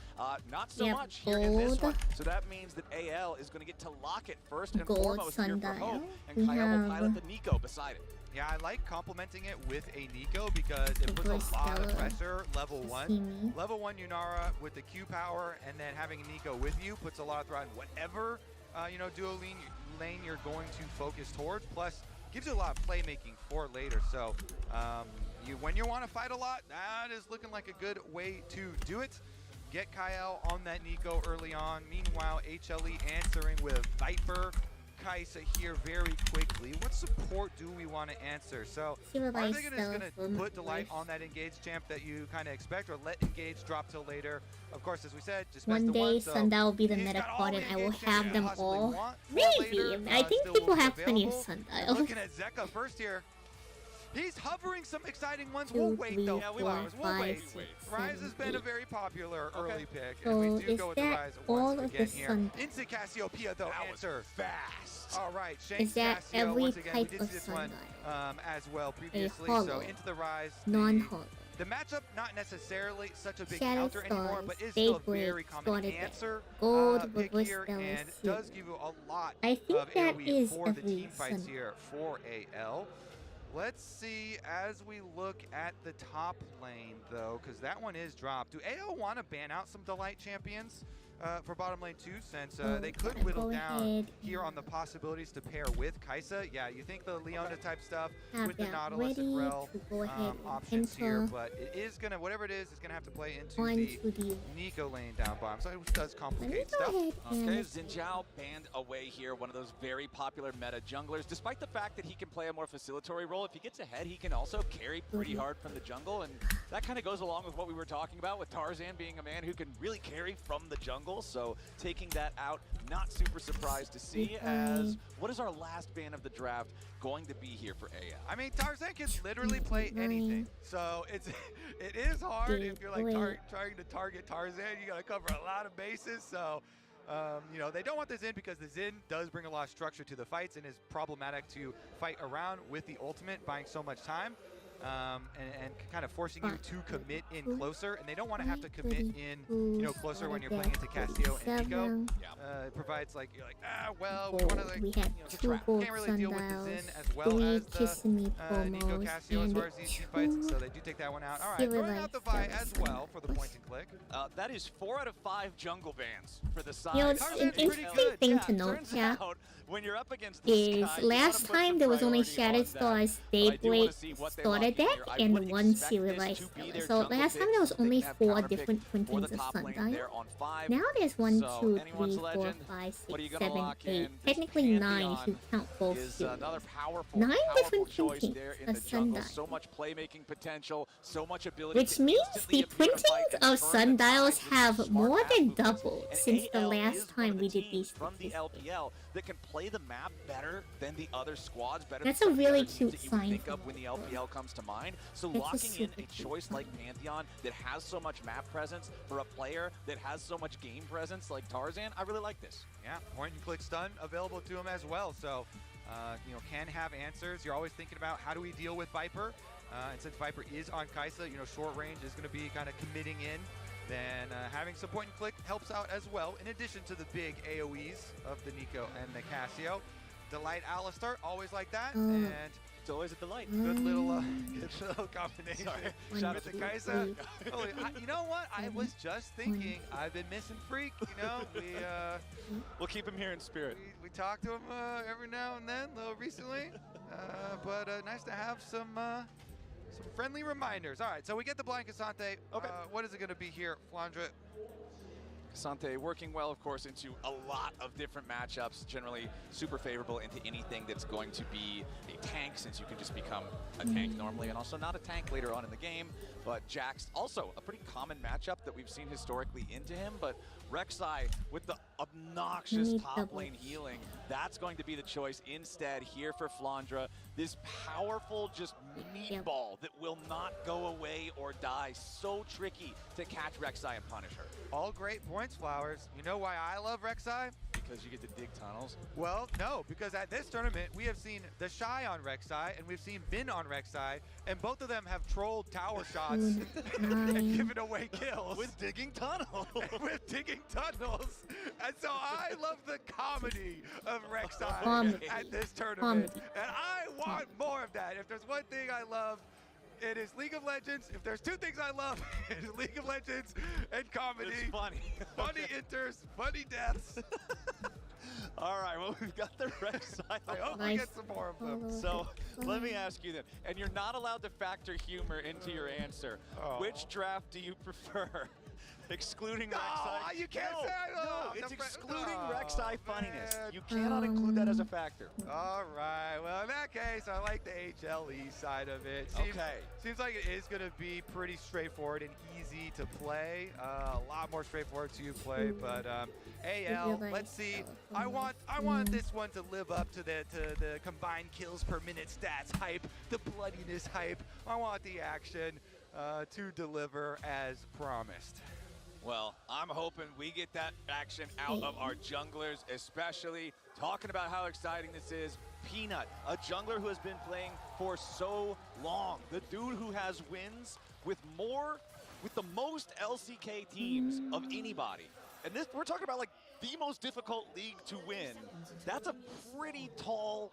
Not so much here in this one. So that means that AL is going to get to lock it first and foremost here for Hope, and Kyle will pilot the Nico beside it. Yeah, I like complementing it with a Nico because it puts a lot of pressure level 1. Level 1 Yunara with the Q power, and then having a Nico with you puts a lot of threat in whatever duo lane you're going to focus towards. Plus, gives you a lot of playmaking for later. So when you want to fight a lot, that is looking like a good way to do it. Get Kyle on that Nico early on. Meanwhile, HLE answering with Viper. Kaisa here very quickly. What support do we want to answer? So are they just going to put Delight on that Engage champ that you kind of expect, or let Engage drop till later? Of course, as we said, just one day Sundile will be the meta card and I will have them all. Maybe. I think people have plenty of Sundile. Looking at Zeka first here. He's hovering some exciting ones. We'll wait though. Yeah, we'll wait. Ryze has been a very popular early pick, so and we do go with the Ryze once again here. Sun Into Cassiopeia though, answer fast. All right, Shane is that Cassio, every once again, type we did of see this one as well previously. So into the Ryze. Non-hollow. The matchup not necessarily such a big Shadow counter anymore, Stars, but is still a very common answer pick here, and does give you a lot of AoE for the team fights here for AL. Let's see as we look at the top lane, though, because that one is dropped. Do AO want to ban out some Delight champions for bottom lane, too, since they could whittle down here on the possibilities to pair with Kaisa? Yeah, you think the Leona type stuff with the Nautilus and Rel options here, but it is going to, whatever it is going to have to play into the Nico lane down bottom, so it does complicate stuff. Okay, Xin Zhao banned away here, one of those very popular meta junglers. Despite the fact that he can play a more facilitatory role, if he gets ahead, he can also carry pretty hard from the jungle, and that kind of goes along with what we were talking about with Tarzan being a man who can really carry from the jungle. So taking that out, not super surprised to see, as what is our last ban of the draft going to be here for AL? I mean, Tarzan can literally play anything, so it is hard if you're like trying to target Tarzan. You got to cover a lot of bases, so they don't want the Xin because the Xin does bring a lot of structure to the fights and is problematic to fight around with the ultimate, buying so much time. and kind of forcing you to commit in closer, and they don't want to have to commit in, closer when you're playing into Cassio and Nico. It provides like, you're like, well, we want to like, can't really deal with the Zen as well as the Nico Cassio as far as these fights, so they do take that one out. All right, throwing out the Vi as well for the point and click. That is 4 out of 5 jungle bans for the side. An interesting thing to note, when you're up against is last time there was only Shattered Stars, Daybreak, Starter deck, and one serialized Stellar. So last time there was only 4 different printings of Sundile. Now there's 1, 2, 3, 4, 5, 6, 7, 8. Technically 9 if you count both series. 9 different printings of Sundile. So much playmaking potential, so much ability. Which means the printings of Sundiles have more than doubled since the last time we did these from the LPL that can play the map better than the other squads. That's a really cute sign. Think of when the LPL comes to mind. So locking in a choice like Pantheon that has so much map presence for a player that has so much game presence like Tarzan, I really like this. Yeah, point and click stun available to him as well. So, can have answers. You're always thinking about how do we deal with Viper. And since Viper is on Kaisa, short range is going to be kind of committing in. Then having some point and click helps out as well, in addition to the big AoEs of the Nico and the Cassio. Delight Alistar, always like that, and it's always a delight. Good little combination. Shout out to Kaisa. You know what? I was just thinking, I've been missing Freak. We'll keep him here in spirit. We talk to him every now and then, a little recently, but nice to have some friendly reminders. All right, so we get the blind Cassante. Okay. What is it going to be here, Flandre? Cassante working well, of course, into a lot of different matchups, generally super favorable into anything that's going to be a tank, since you can just become a tank normally, and also not a tank later on in the game. But Jax, also a pretty common matchup that we've seen historically into him, but Rek'Sai with the obnoxious top lane healing, that's going to be the choice instead here for Flandre. This powerful just meatball that will not go away or die. So tricky to catch Rek'Sai and punish her. All great points, Flowers. You know why I love Rek'Sai? Because you get to dig tunnels? Well, no, because at this tournament, we have seen the Shy on Rek'Sai, and we've seen Bin on Rek'Sai, and both of them have trolled tower shots and given away kills. With digging tunnels. With digging tunnels. And so I love the comedy of Rek'Sai at this tournament. And I want more of that. If there's one thing I love, it is League of Legends. If there's 2 things I love, it is League of Legends and comedy. It's funny. Funny inters, funny deaths. All right, well, we've got the Rek'Sai. I hope we get some more of them. So let me ask you then, and you're not allowed to factor humor into your answer. Which draft do you prefer? Excluding Rek'Sai? You can't say no, it's excluding Rek'Sai funniness. You cannot include that as a factor. All right, well, in that case, I like the HLE side of it. Seems like it is going to be pretty straightforward and easy to play. A lot more straightforward to play, but AL, let's see. I want this one to live up to the combined kills per minute stats hype, the bloodiness hype. I want the action to deliver as promised. Well, I'm hoping we get that action out of our junglers, especially talking about how exciting this is. Peanut, a jungler who has been playing for so long. The dude who has wins with the most LCK teams of anybody. And this, we're talking about like the most difficult league to win. That's a pretty tall,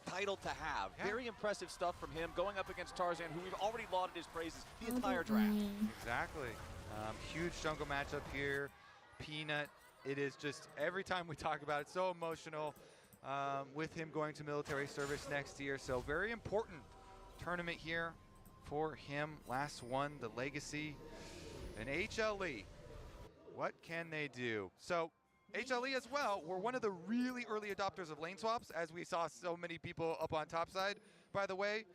title to have. Very impressive stuff from him, going up against Tarzan, who we've already lauded his praises the entire draft. Exactly. Huge jungle matchup here. Peanut, it is just, every time we talk about it, so emotional with him going to military service next year. So very important tournament here for him. Last one, the Legacy. And HLE, what can they do? So HLE as well were one of the really early adopters of lane swaps, as we saw so many people up on top side, by the way.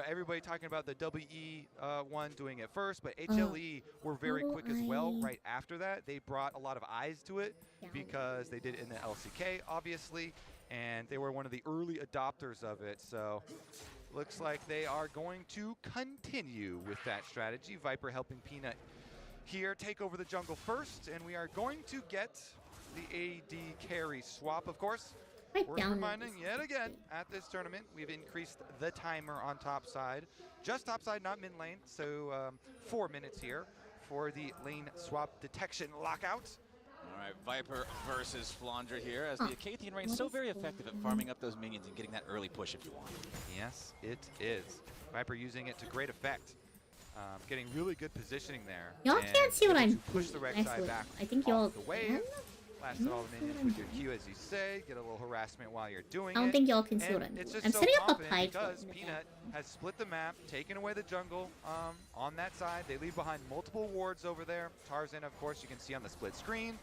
Everybody talking about the WE one doing it first, but HLE were very quick as well right after that. They brought a lot of eyes to it because they did it in the LCK, obviously, and they were one of the early adopters of it. So looks like they are going to continue with that strategy. Viper helping Peanut here take over the jungle first, and we are going to get the AD carry swap, of course. Right Worth down. reminding yet again at this tournament, we've increased the timer on top side. Just top side, not mid lane. So 4 minutes here for the lane swap detection lockout. All right, Viper versus Flandre here, as the Acathian Rain so very effective at farming up those minions and getting that early push if you want. Yes, it is. Viper using it to great effect. Getting really good positioning there. Y'all can't see what I'm push the red side back. I think y'all. the wave. Blasted all the minions with your Q, as you say. Get a little harassment while you're doing it. I don't think y'all can see And what I'm it's doing. just I'm so setting up a confident pie because Peanut has split the map, taken away the jungle on that side. They leave behind multiple wards over there. Tarzan, of course, you can see on the split screen.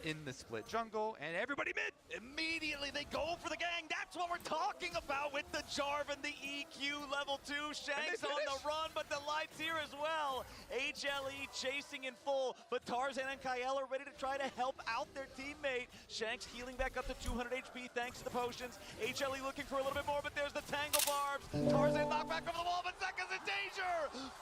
In the split jungle, and everybody mid. Immediately they go for the gang. That's what we're talking about with the Jarvan, the EQ level 2. Shanks on the run, but the light's here as well. HLE chasing in full, but Tarzan and Kael are ready to try to help out their teammate. Shanks healing back up to 200 HP thanks to the potions. HLE looking for a little bit more, but there's the Tangle Barbs. Tarzan knocked back over the wall, but Zeka's in danger.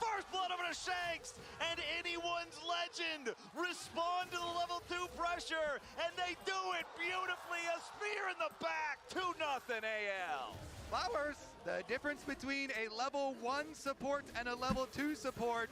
First blood over to Shanks, and anyone's legend respond to the level 2 pressure, and they do it beautifully. A spear in the back, 2-0 AL. Flowers, the difference between a level 1 support and a level 2 support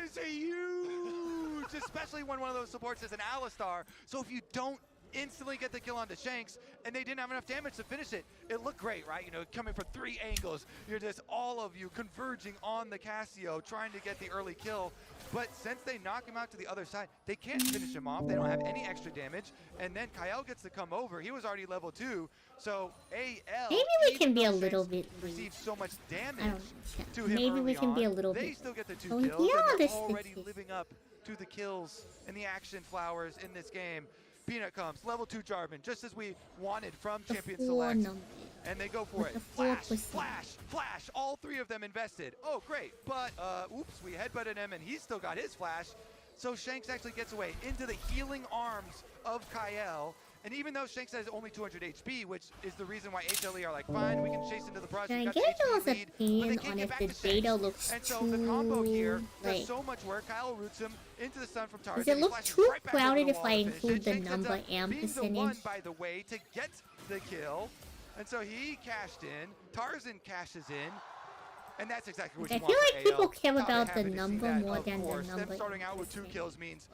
is huge, especially when one of those supports is an Alistar. So if you don't instantly get the kill onto Shanks, and they didn't have enough damage to finish it, it looked great, right? You know, coming from 3 angles, you're just all of you converging on the Cassio, trying to get the early kill. But since they knock him out to the other side, they can't finish him off. They don't have any extra damage. And then Kael gets to come over. He was already level 2. So AL, Maybe we can be a little bit. received so much damage I don't know. to him Maybe early we can on. be a little They bit. still get the 2 Oh, kills, yeah, and they're this already is- living up to the kills and the action flowers in this game. Peanut comes, level 2 Jarvan, just as we wanted from The Champion 4 Select. number. And they go for With it. the Flash, 4%. flash, flash. All 3 of them invested. Oh, great. But, oops, we headbutted him, and he's still got his flash. So Shanks actually gets away into the healing arms of Kael. And even though Shanks has only 200 HP, which is the reason why HLE are like, fine, we can chase into the brush. Can I We've got get the y'all's HP lead, but they opinion can't on get if back the to Shanks. data looks And so too, the combo here like, does so much work. Kyle roots him into the sun from Tarzan. does it He look flashes too right back over crowded the if wall I to finish include it. the Shanks ends number up and being the one, percentage? by the way, to get the kill. And so he cashed in. Tarzan cashes in. And that's exactly what I you feel want like for people AL. care Thought they about the happened to see number that, more of than the course. number. Them starting out with 2 kills means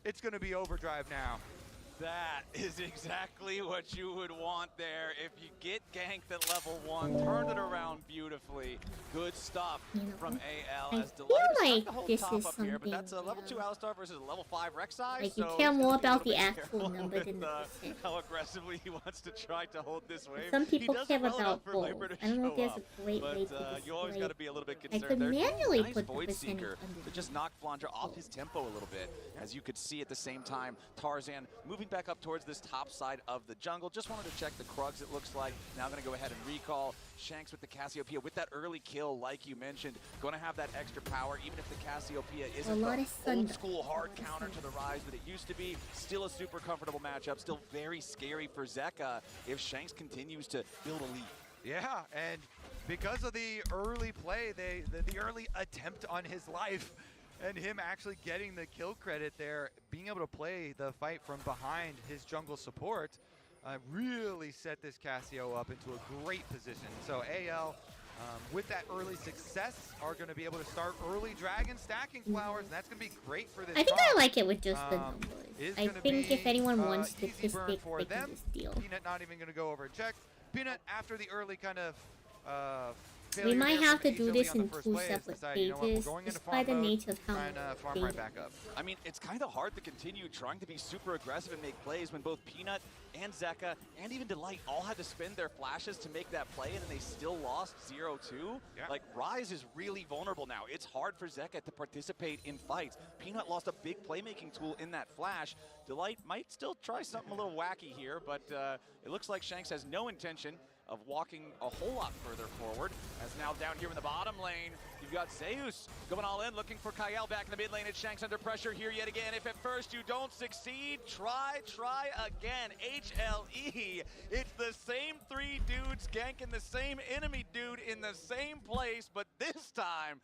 it's going to be overdrive now. That is exactly what you would want there. If you get ganked at level 1, turned it around beautifully. Good stuff from AL. I As feel Delight is trying like to hold this top is up here, but something, that's a level 2 Alistar versus a level 5 Rek'Sai. Like, you so care he's more gonna be a about little the bit actual careful number with, than the percent. how aggressively he wants to try to hold this wave. Some He people does care it well enough about for both. Viper to I don't know if show there's up, a great way but to you always display. got to be a little bit I concerned could there. manually Nice put the Void percentage Seeker to underneath. just knock Flandre off his tempo a little bit. As you could see at the same time, Tarzan moving back up towards this top side of the jungle. Just wanted to check the Krugs, it looks like. Now going to go ahead and recall. Shanks with the Cassiopeia with that early kill, like you mentioned. Going to have that extra power, even if the Cassiopeia isn't lot the of Sundile. old school hard counter to the Rise that it used to be. Still a super comfortable matchup. Still very scary for Zeka if Shanks continues to build a lead. Yeah, and because of the early play, the early attempt on his life, and him actually getting the kill credit there, being able to play the fight from behind his jungle support, really set this Cassio up into a great position. So AL, with that early success, are going to be able to start early dragon stacking flowers, and that's going to be great for this I think I comp. like it with just the numbers. Is I gonna think if be, anyone wants easy burn statistics, for they them. can just deal. Peanut not even going to go over and check. Peanut, after the early kind of We failure might there have from to do HLE this on the in first 2 play, has separate decided, you know what, we're pages, going into just farm by the mode, nature of how trying to farm right back up. I mean, it's kind of hard to continue trying to be super aggressive and make plays when both Peanut and Zeka and even Delight all had to spend their flashes to make that play, and then they still lost 0-2. Yeah. Like, Rise is really vulnerable now. It's hard for Zeka to participate in fights. Peanut lost a big playmaking tool in that flash. Delight might still try something a little wacky here, but it looks like Shanks has no intention of walking a whole lot further forward. As now down here in the bottom lane, you've got Zeus going all in, looking for Kael back in the mid lane. It's Shanks under pressure here yet again. If at first you don't succeed, try again. HLE, it's the same 3 dudes keeps ganking the same enemy dude in the same place, but this time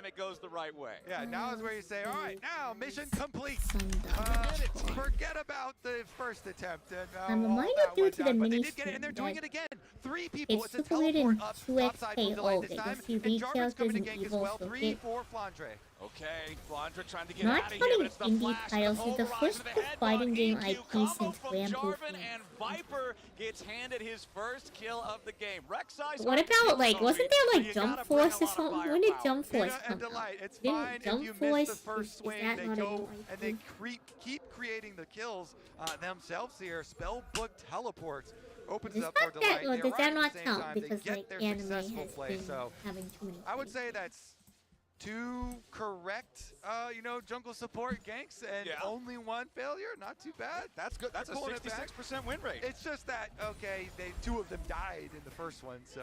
it goes the right way. Yeah, now is where you say, all right, now mission complete. Sundile. Forget about the first attempt. And, I'm all reminded that due went to down, the but they mini did get it, and they're doing it again. 3 people. It's a super weird in teleport up 2x outside from Delight this time. KO because he And Jarvan's coming to recharges an gank as evil well. 3 circuit. for Flandre. Okay, Flandre trying to get Not out of here, but it's the funny, flash, indie titles is the pulverizer first to the headbutt, fighting game EQ IP combo since from Grand Jarvan, Prix. and Viper gets handed his first kill of the game. Rek'Sai's What about, like, wasn't there, like, Jump Force or something? When did Jump Force Pina come and Delight. out? It's fine if Jump you Force, miss the first is swing. that They not a go new and they IP? keep creating the kills themselves here. Spellbook teleports opens Does up for that Delight. or They does arrive that at the not same count time. They because get like their anime successful has play. been So having too many I would players? say that's 2 correct, jungle support ganks and only 1 failure. Not too bad. That's good. That's a Pulling it back. 66% win rate. It's just that, okay, 2 of them died in the first one, so.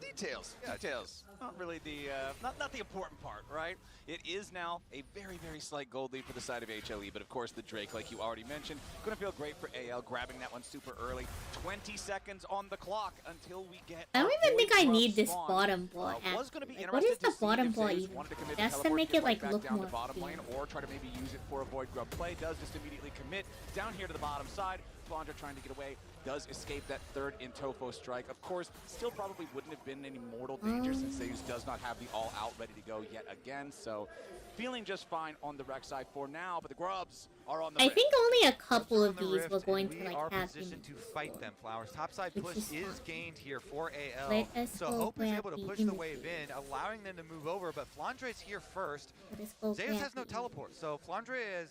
Details. Details. Not really the not the important part, right? It is now a very, very slight gold lead for the side of HLE, but of course the Drake, like you already mentioned, gonna feel great for AL, grabbing that one super early. 20 seconds on the clock until we get. I don't our even think void I drop need this spawn. bottom ball. Was gonna be Like, what is interested the to see bottom if ball Zeus even? wanted to commit That's the to teleport, make get it right like back look down more to bottom lane, appealing. or try to maybe use it for a void grub play. Does just immediately commit down here to the bottom side. Flandre trying to get away, does escape that third in Tofo strike. Of course, still probably wouldn't have been any mortal danger since Zeus does not have the all-out ready to go yet again. So feeling just fine on the Rex side for now, but the grubs are on the I rift. think only a couple of On the these rift, were going and to we like are have positioned to images fight for. them, Flowers. Topside Which push is is fine. gained here for AL. Let us So go Hope is grab able to the push the wave images. in, allowing them to move over, but Flandre's here first. Let us go Zeus grab has no the teleport, so Flandre has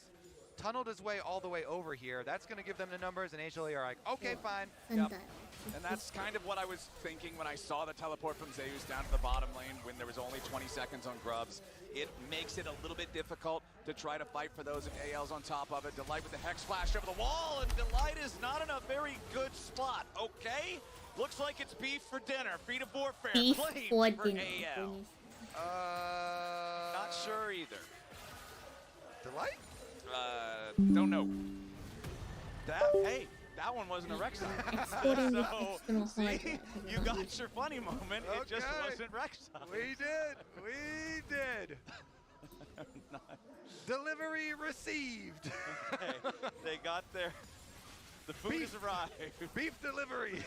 tunneled his way all the way over here. That's going to give them the numbers, and HLE are like, okay, fine. Sundile. And that's kind of what I was thinking when I saw the teleport from Zeus down to the bottom lane when there was only 20 seconds on grubs. It makes it a little bit difficult to try to fight for those if AL's on top of it. Delight with the Hex Flash over the wall, and Delight is not in a very good spot, okay? Looks like it's beef for dinner. Feet of Warfare Beef played for for dinner. AL. Not sure either. Delight? Don't know. Hey, that one wasn't a Rek'Sai. Exporting with So, external see, hardware. you got your funny moment. It just Okay. wasn't Rek'Sai. We did. Delivery received. Okay, they got their. The food Beef. has arrived. Beef delivery.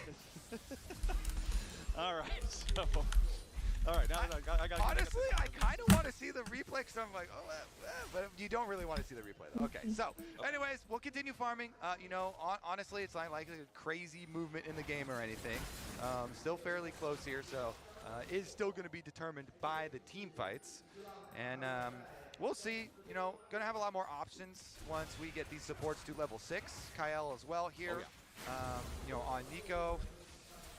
All right, so. All right, now I got. Honestly, I kind of want to see the replay because I'm like, but you don't really want to see the replay though. Okay, so anyways, we'll continue farming. Honestly, it's not like a crazy movement in the game or anything. Still fairly close here, so is still going to be determined by the team fights. And we'll see, gonna have a lot more options once we get these supports to level 6. Kyle as well here, on Nico.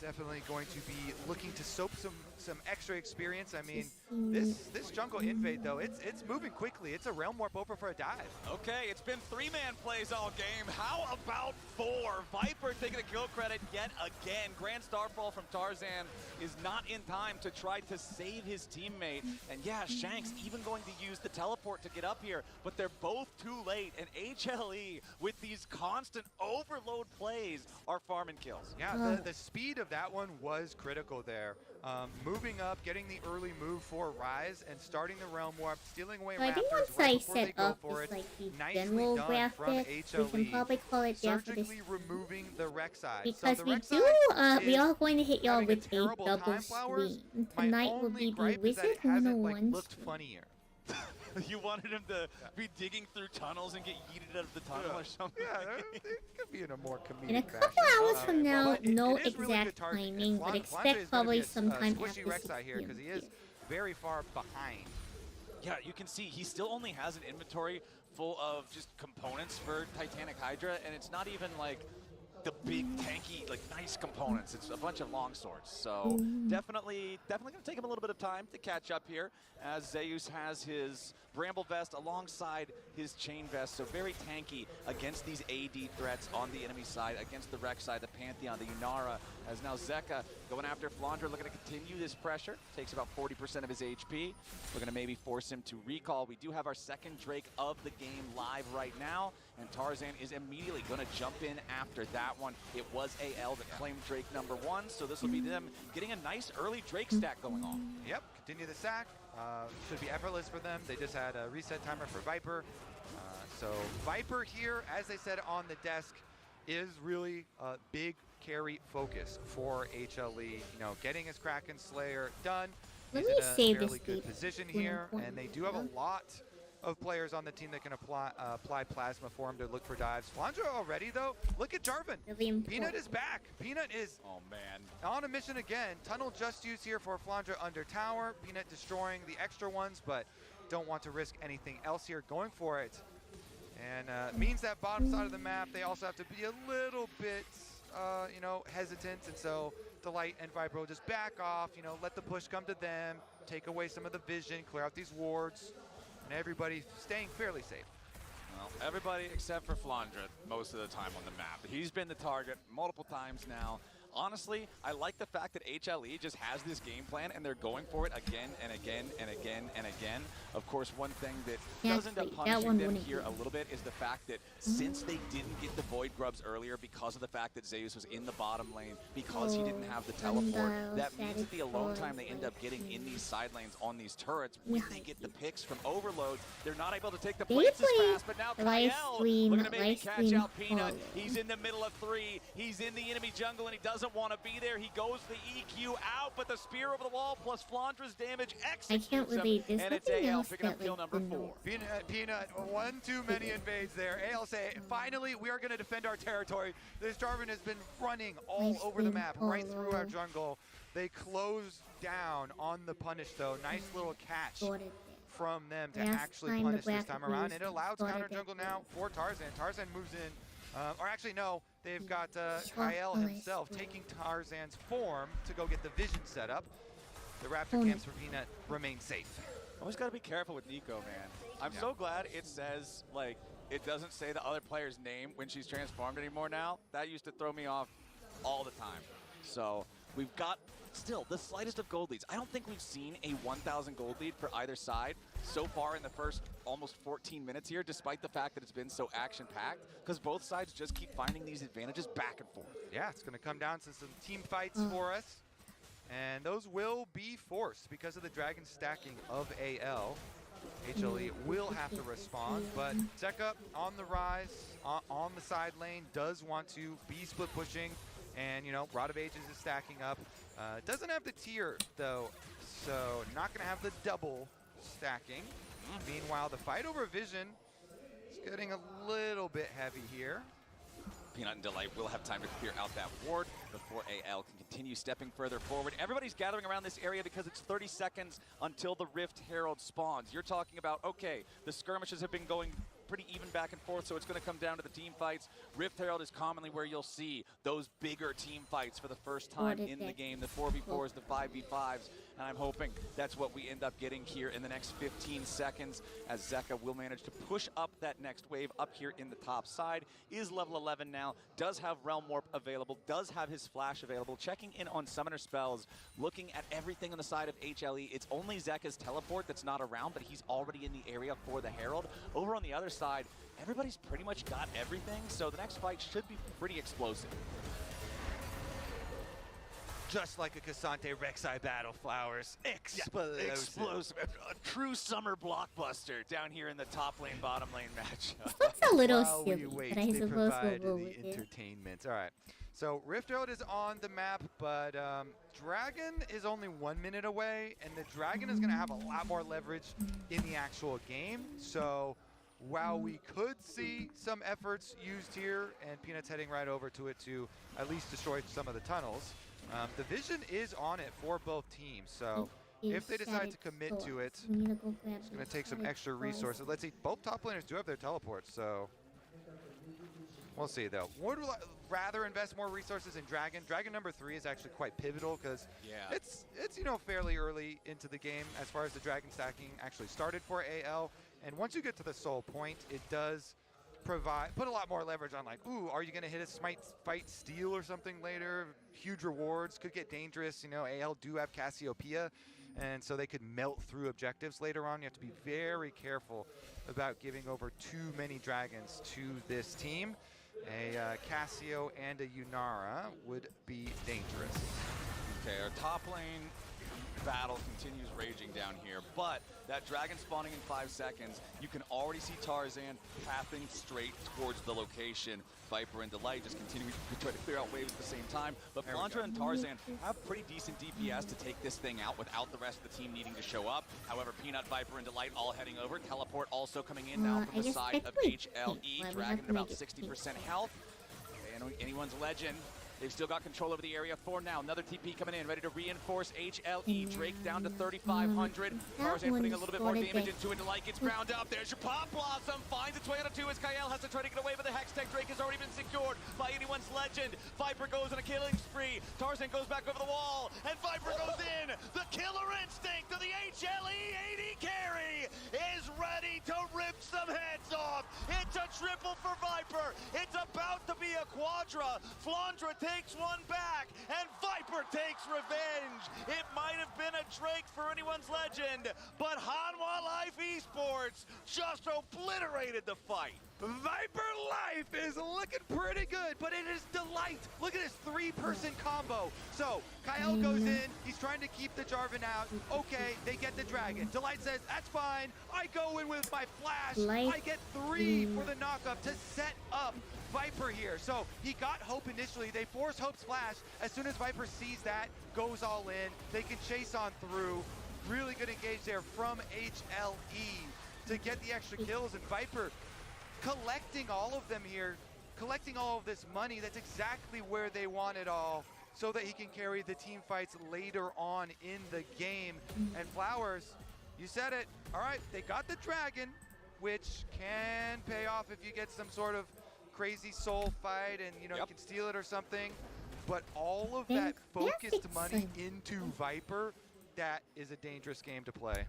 Definitely going to be looking to soap some extra experience. I mean, this jungle invade though, it's moving quickly. It's a realm warp over for a dive. Okay, it's been 3-man plays all game. How about 4? Viper taking a kill credit yet again. Grand Starfall from Tarzan is not in time to try to save his teammate. And yeah, Shanks even going to use the teleport to get up here, but they're both too late. And HLE, with these constant overload plays, are farming kills. Yeah, the speed of that one was critical there. Moving up, getting the early move for Rise, and starting the realm warp, stealing away So I think Raptors once right I before they set go up for this it. like the Nicely general done graphic, from we HLE, can probably call it there for this. surgically removing the Rek'Sai. Because so the we Rek'Sai we is are going to hit y'all having with a terrible double time, Flowers. stream. My Tonight will only be the gripe is that Wizard it hasn't 101 looked stream. funnier. You wanted him to be digging through tunnels and get yeeted out of the tunnel or something? Yeah, it could be in a more comedic In a fashion. couple hours from now, But no it is really good exact targeting. timing, but Flandre expect is gonna probably be a sometime squishy after Rek'Sai 6 here because he is p.m. very far behind. Yeah, you can see he still only has an inventory full of just components for Titanic Hydra, and it's not even like the big tanky, like nice components. It's a bunch of long swords. So definitely gonna take him a little bit of time to catch up here, as Zeus has his Bramble Vest alongside his Chain Vest. So very tanky against these AD threats on the enemy side, against the Rek'Sai, the Pantheon, the Yunara. as now Zeka going after Flandre, looking to continue this pressure. Takes about 40% of his HP. We're going to maybe force him to recall. We do have our second Drake of the game live right now, and Tarzan is immediately going to jump in after that one. It was AL that claimed Drake #1, so this will be them getting a nice early Drake stack going on. Yep, continue the stack. Should be effortless for them. They just had a reset timer for Viper. So Viper here, as they said on the desk, is really a big carry focus for HLE. You know, getting his Kraken Slayer done. He's in a fairly good position here, and they do have a lot of players on the team that can apply plasma for him to look for dives. Flandre already, though, look at Jarvan. Peanut is back. Peanut is on a mission again. Tunnel just used here for Flandre under tower. Peanut destroying the extra ones, but don't want to risk anything else here. Going for it. And means that bottom side of the map, they also have to be a little bit, you know, hesitant. And so Delight and Viper will just back off, you know, let the push come to them, take away some of the vision, clear out these wards, and everybody staying fairly safe. Well, everybody except for Flandre most of the time on the map. He's been the target multiple times now. Honestly, I like the fact that HLE just has this game plan and they're going for it again and again and again and again. Of course, one thing that does end up punishing them here a little bit is the fact that since they didn't get the Void Grubs earlier because of the fact that Zeus was in the bottom lane, because he didn't have the teleport, that means that the alone time they end up getting in these side lanes on these turrets, when they get the picks from overload, they're not able to take the plates as fast. But now Kyle looking to maybe catch out Peanut. He's in the middle of 3. He's in the enemy jungle and he doesn't want to be there. He goes the EQ out, but the spear over the wall plus Flandre's damage executes him, and it's AL picking up kill #4. Peanut, one too many invades there. AL say, finally, we are going to defend our territory. This Jarvan has been running all over the map, right through our jungle. They close down on the punish, though. Nice little catch from them to actually punish this time around. It allows counter jungle now for Tarzan. Tarzan moves in. Or actually, no, they've got Kyle himself taking Tarzan's form to go get the vision set up. The Raptor camps for Peanut remain safe. Always got to be careful with Nico, man. I'm so glad it says, like, it doesn't say the other player's name when she's transformed anymore now. That used to throw me off all the time. So we've got still the slightest of gold leads. I don't think we've seen a 1,000 gold lead for either side so far in the first almost 14 minutes here, despite the fact that it's been so action-packed, because both sides just keep finding these advantages back and forth. Yeah, it's going to come down to some team fights for us, and those will be forced because of the dragon stacking of AL. HLE will have to respond, but Zeka on the rise, on the side lane, does want to be split pushing, and, you know, Rod of Ages is stacking up. Doesn't have the tier, though, so not going to have the double stacking. Meanwhile, the fight over vision is getting a little bit heavy here. Peanut and Delight will have time to clear out that ward before AL can continue stepping further forward. Everybody's gathering around this area because it's 30 seconds until the Rift Herald spawns. You're talking about, okay, the skirmishes have been going pretty even back and forth, so it's going to come down to the team fights. Rift Herald is commonly where you'll see those bigger team fights for the first time in the game, the 4v4s, the 5v5s, and I'm hoping that's what we end up getting here in the next 15 seconds as Zeka will manage to push up that next wave up here in the top side. Is level 11 now, does have Realm Warp available, does have his Flash available, checking in on Summoner spells, looking at everything on the side of HLE. It's only Zeka's teleport that's not around, but he's already in the area for the Herald. Over on the other side, everybody's pretty much got everything, so the next fight should be pretty explosive. Just like a Cassante Rek'Sai battle, Flowers. Explosive. Yeah, explosive. A true summer blockbuster down here in the top lane, bottom lane matchup. It's a little While silly, we wait, but I they suppose provide we'll the entertainment. All right. So Rift Herald is on the map, but Dragon is only 1 minute away, and the Dragon is going to have a lot more leverage in the actual game. So while we could see some efforts used here, and Peanut's heading right over to it to at least destroy some of the tunnels, the vision is on it for both teams. So if they decide to commit to it, it's going to take some extra resources. Let's see, both top laners do have their teleports, so we'll see though. Would rather invest more resources in Dragon. Dragon #3 is actually quite pivotal because it's you know, fairly early into the game as far as the Dragon stacking actually started for AL. And once you get to the Soul Point, it does put a lot more leverage on, like, ooh, are you going to hit a smite fight steal or something later? Huge rewards, could get dangerous. You know, AL do have Cassiopeia, and so they could melt through objectives later on. You have to be very careful about giving over too many dragons to this team. A Cassio and a Yunara would be dangerous. Okay, our top lane battle continues raging down here, but that dragon spawning in 5 seconds, you can already see Tarzan pathing straight towards the location. Viper and Delight just continuing to try to clear out waves at the same time, but Flandra and Tarzan have pretty decent DPS to take this thing out without the rest of the team needing to show up. However, Peanut, Viper, and Delight all heading over. Teleport also coming in now from the side of HLE. Dragon at about 60% health. And anyone's legend. They've still got control over the area for now. Another TP coming in, ready to reinforce HLE. Drake down to 3,500. Tarzan putting a little bit more damage into it. Delight gets ground up. There's your Pop Blossom. Finds its way out of 2 as Kael has to try to get away with the Hextech. Drake has already been secured by anyone's legend. Viper goes on a killing spree. Tarzan goes back over the wall. And Viper goes in. The killer instinct of the HLE 80 carry is ready to rip some heads off. It's a triple for Viper. It's about to be a quadra. Flandra takes one back, and Viper takes revenge. It might have been a Drake for anyone's legend, but Hanwha Life Esports just obliterated the fight. Viper Life is looking pretty good, but it is Delight. Look at this 3-person combo. So Kael goes in, he's trying to keep the Jarvan out. Okay, they get the dragon. Delight says, that's fine. I go in with my flash. I get 3 for the knockup to set up Viper here. So he got Hope initially. They force Hope's flash. As soon as Viper sees that, goes all in. They can chase on through. Really good engage there from HLE to get the extra kills, and Viper collecting all of them here, collecting all of this money. That's exactly where they want it all, so that he can carry the team fights later on in the game. And Flowers, you said it. All right, they got the dragon, which can pay off if you get some sort of crazy soul fight and, you know, you can steal it or something. But all of that focused money into Viper, that is a dangerous game to play.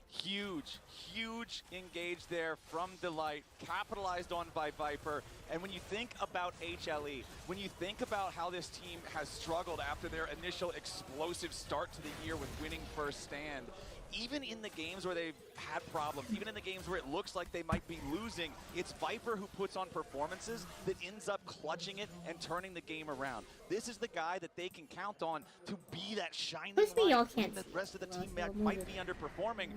Huge, huge engage there from Delight, capitalized on by Viper. And when you think about HLE, when you think about how this team has struggled after their initial explosive start to the year with winning first stand, even in the games where they've had problems, even in the games where it looks like they might be losing, it's Viper who puts on performances that ends up clutching it and turning the game around. This is the guy that they can count on to be that shining light when the rest of the team might be underperforming.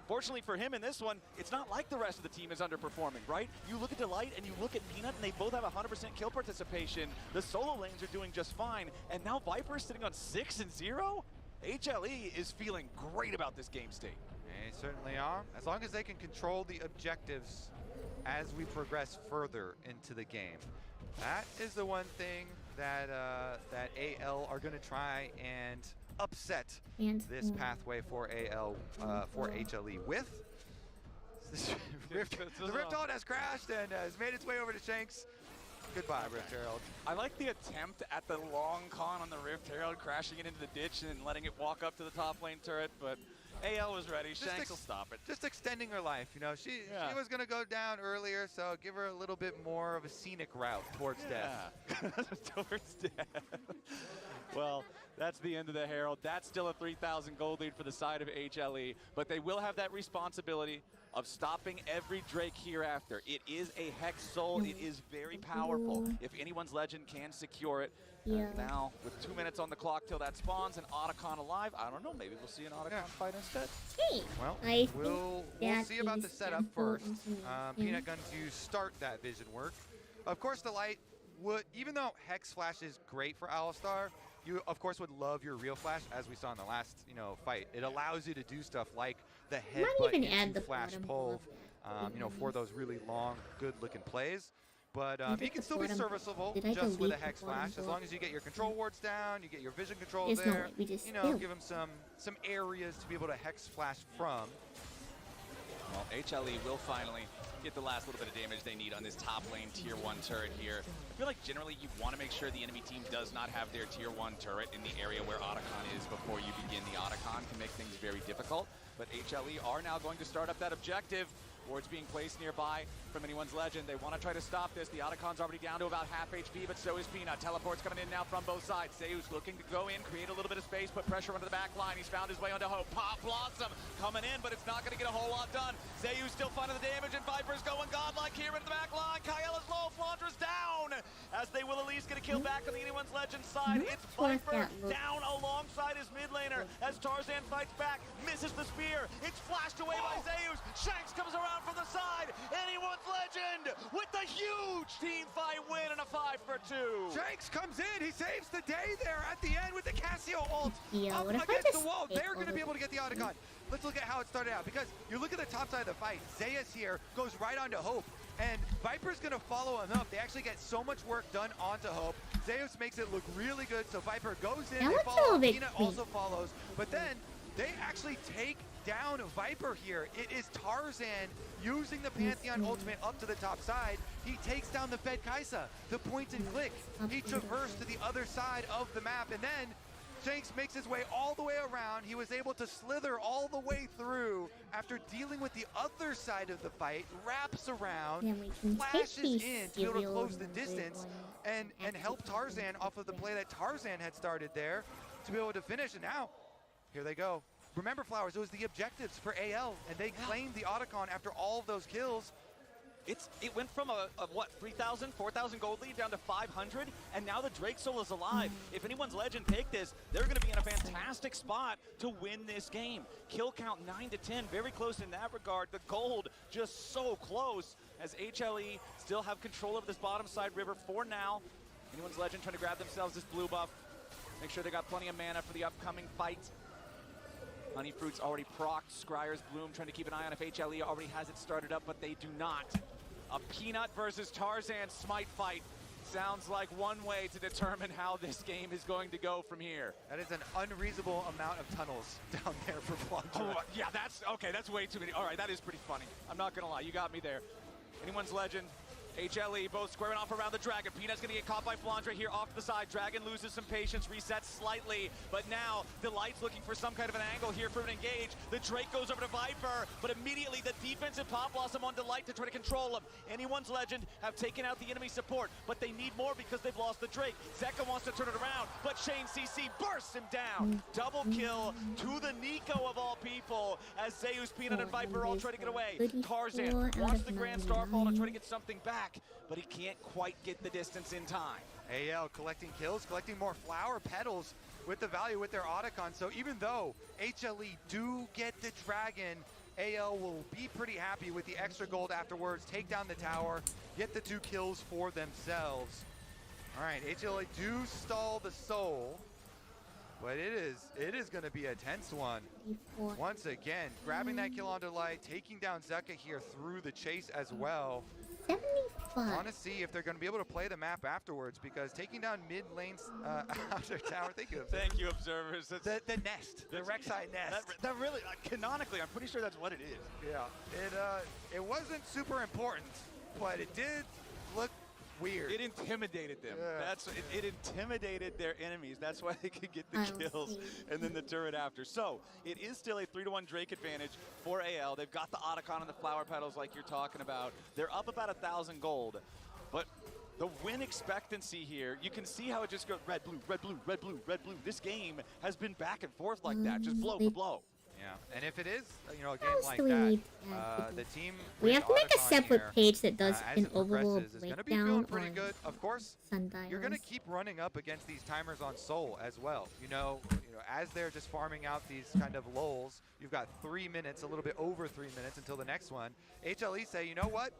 Fortunately for him in this one, it's not like the rest of the team is underperforming, right? You look at Delight and you look at Peanut, and they both have 100% kill participation. The solo lanes are doing just fine, and now Viper is sitting on 6-0? HLE is feeling great about this game state. They certainly are. As long as they can control the objectives as we progress further into the game. That is the one thing that that AL are going to try and upset this pathway for AL, for HLE with. The Rift Ult has crashed and has made its way over to Shanks. Goodbye, Rift Herald. I like the attempt at the long con on the Rift Herald, crashing it into the ditch and letting it walk up to the top lane turret, but AL was ready. Shanks will stop it. Just extending her life, you know. She was going to go down earlier, so give her a little bit more of a scenic route towards death. Towards death. Well, that's the end of the Herald. That's still a 3,000 gold lead for the side of HLE, but they will have that responsibility of stopping every Drake hereafter. It is a Hex Soul. It is very powerful. If anyone's legend can secure it. Now, with 2 minutes on the clock till that spawns, and Otacon alive, I don't know, maybe we'll see an Otacon fight instead. Well, we'll see about the setup first. Peanut going to start that vision work. Of course, the Light would, even though Hex Flash is great for Alistar, you of course would love your real flash, as we saw in the last fight. It allows you to do stuff like the headbutt into flash pull, for those really long, good-looking plays. But he can still be serviceable just with a Hex Flash, as long as you get your control wards down, you get your vision control there. Give him some areas to be able to Hex Flash from. Well, HLE will finally get the last little bit of damage they need on this top lane tier 1 turret here. I feel like generally you want to make sure the enemy team does not have their tier 1 turret in the area where Otacon is before you begin. The Otacon can make things very difficult, but HLE are now going to start up that objective. Wards being placed nearby from anyone's legend. They want to try to stop this. The Otacon's already down to about half HP, but so is Peanut. Teleport's coming in now from both sides. Zeus looking to go in, create a little bit of space, put pressure onto the back line. He's found his way onto Hope. Pop Blossom coming in, but it's not going to get a whole lot done. Zeus still finding the damage, and Viper's going godlike here into the back line. Kaela's low, Flandra's down, as they will at least get a kill back on the anyone's legend side. It's Viper down alongside his mid laner as Tarzan fights back, misses the spear. It's flashed away by Zeus. Shanks comes around from the side. Anyone's legend with the huge team fight win and a 5-for-2. Shanks comes in. He saves the day there at the end with the Cassio ult. Yeah, up what if I against the just wall. take They're going to all be able to get the Otacon. Let's look at how it started out, because you look at the top side of the fight. Zeus here goes right onto Hope, and Viper's going to follow him up. They actually get so much work done onto Hope. Zeus makes it look really good, so Viper goes in. That They was a follow little up. bit Peanut creepy. also follows, but then they actually take down Viper here. It is Tarzan using the Pantheon ultimate up to the top side. He takes down the Fed Kaisa, the point and click. He traversed to the other side of the map, and then Shanks makes his way all the way around. He was able to slither all the way through after dealing with the other side of the fight, wraps around, Yeah, we can take flashes these in to be able to cereals close the and distance big and help Tarzan off of the play that Tarzan had started there to be able to finish. And now, here they go. Remember, Flowers, it was the objectives for AL, and they claimed the Otacon after all of those kills. It went from a what, 3,000, 4,000 gold lead down to 500, and now the Drake Soul is alive. If anyone's legend take this, they're going to be in a fantastic spot to win this game. Kill count 9 to 10, very close in that regard. The gold just so close, as HLE still have control of this bottom side river for now. Anyone's legend trying to grab themselves this blue buff. Make sure they got plenty of mana for the upcoming fight. Honey Fruit's already procced. Scryer's Bloom trying to keep an eye on if HLE already has it started up, but they do not. A Peanut versus Tarzan smite fight sounds like one way to determine how this game is going to go from here. That is an unreasonable amount of tunnels down there for Flandre. Oh, yeah, that's way too many. All right, that is pretty funny. I'm not gonna lie, you got me there. Anyone's legend. HLE both squaring off around the Dragon. Peanut's gonna get caught by Flandre here off to the side. Dragon loses some patience, resets slightly, but now Delight's looking for some kind of an angle here for an engage. The Drake goes over to Viper, but immediately the defensive Pop Blossom on Delight to try to control him. Anyone's legend have taken out the enemy support, but they need more because they've lost the Drake. Zeka wants to turn it around, but Shane CC bursts him down. Double kill to the Nico of all people, as Zeus, Peanut, and Viper all try to get away. Tarzan wants the Grand Starfall to try to get something back, but he can't quite get the distance in time. AL collecting kills, collecting more flower petals with the value with their Otacon. So even though HLE do get the Dragon, AL will be pretty happy with the extra gold afterwards, take down the tower, get the 2 kills for themselves. All right, HLE do stall the soul, but it is going to be a tense one. Once again, grabbing that kill on Delight, taking down Zeka here through the chase as well. 75. I want to see if they're going to be able to play the map afterwards, because taking down mid lanes outer tower, thank you, observers. The nest, the Rek'Sai nest. That really, canonically, I'm pretty sure that's what it is. Yeah, it wasn't super important, but it did look weird. It intimidated them. Yeah. It intimidated their enemies. That's why they could get the kills and then the turret after. So it is still a 3-1 Drake advantage for AL. They've got the Otacon and the flower petals like you're talking about. They're up about 1,000 gold, but the win expectancy here, you can see how it just goes red, blue, red, blue, red, blue, red, blue. This game has been back and forth like that, just blow for blow. Yeah, and if it is, a game like do we that, need the team we have to make a Otacon separate here, page that does as an it overall progresses, is gonna be feeling breakdown pretty on good. Of course, Sundile. you're gonna keep running up against these timers on Soul as well. You know, as they're just farming out these kind of lulls, you've got 3 minutes, a little bit over 3 minutes until the next one. HLE say, you know what?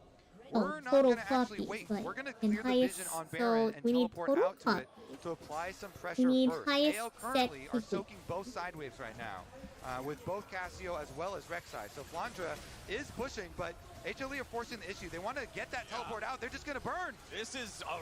We're not total going to actually copies, wait. but We're going to in clear the highest, vision on so Baron and we need teleport total out to it copies. to apply some pressure need first. highest AL currently set are soaking both side waves right now with both Cassio as well as Rek'Sai. So Flandre is pushing, but HLE are forcing the issue. They want to get that teleport out. They're just going to burn. This is a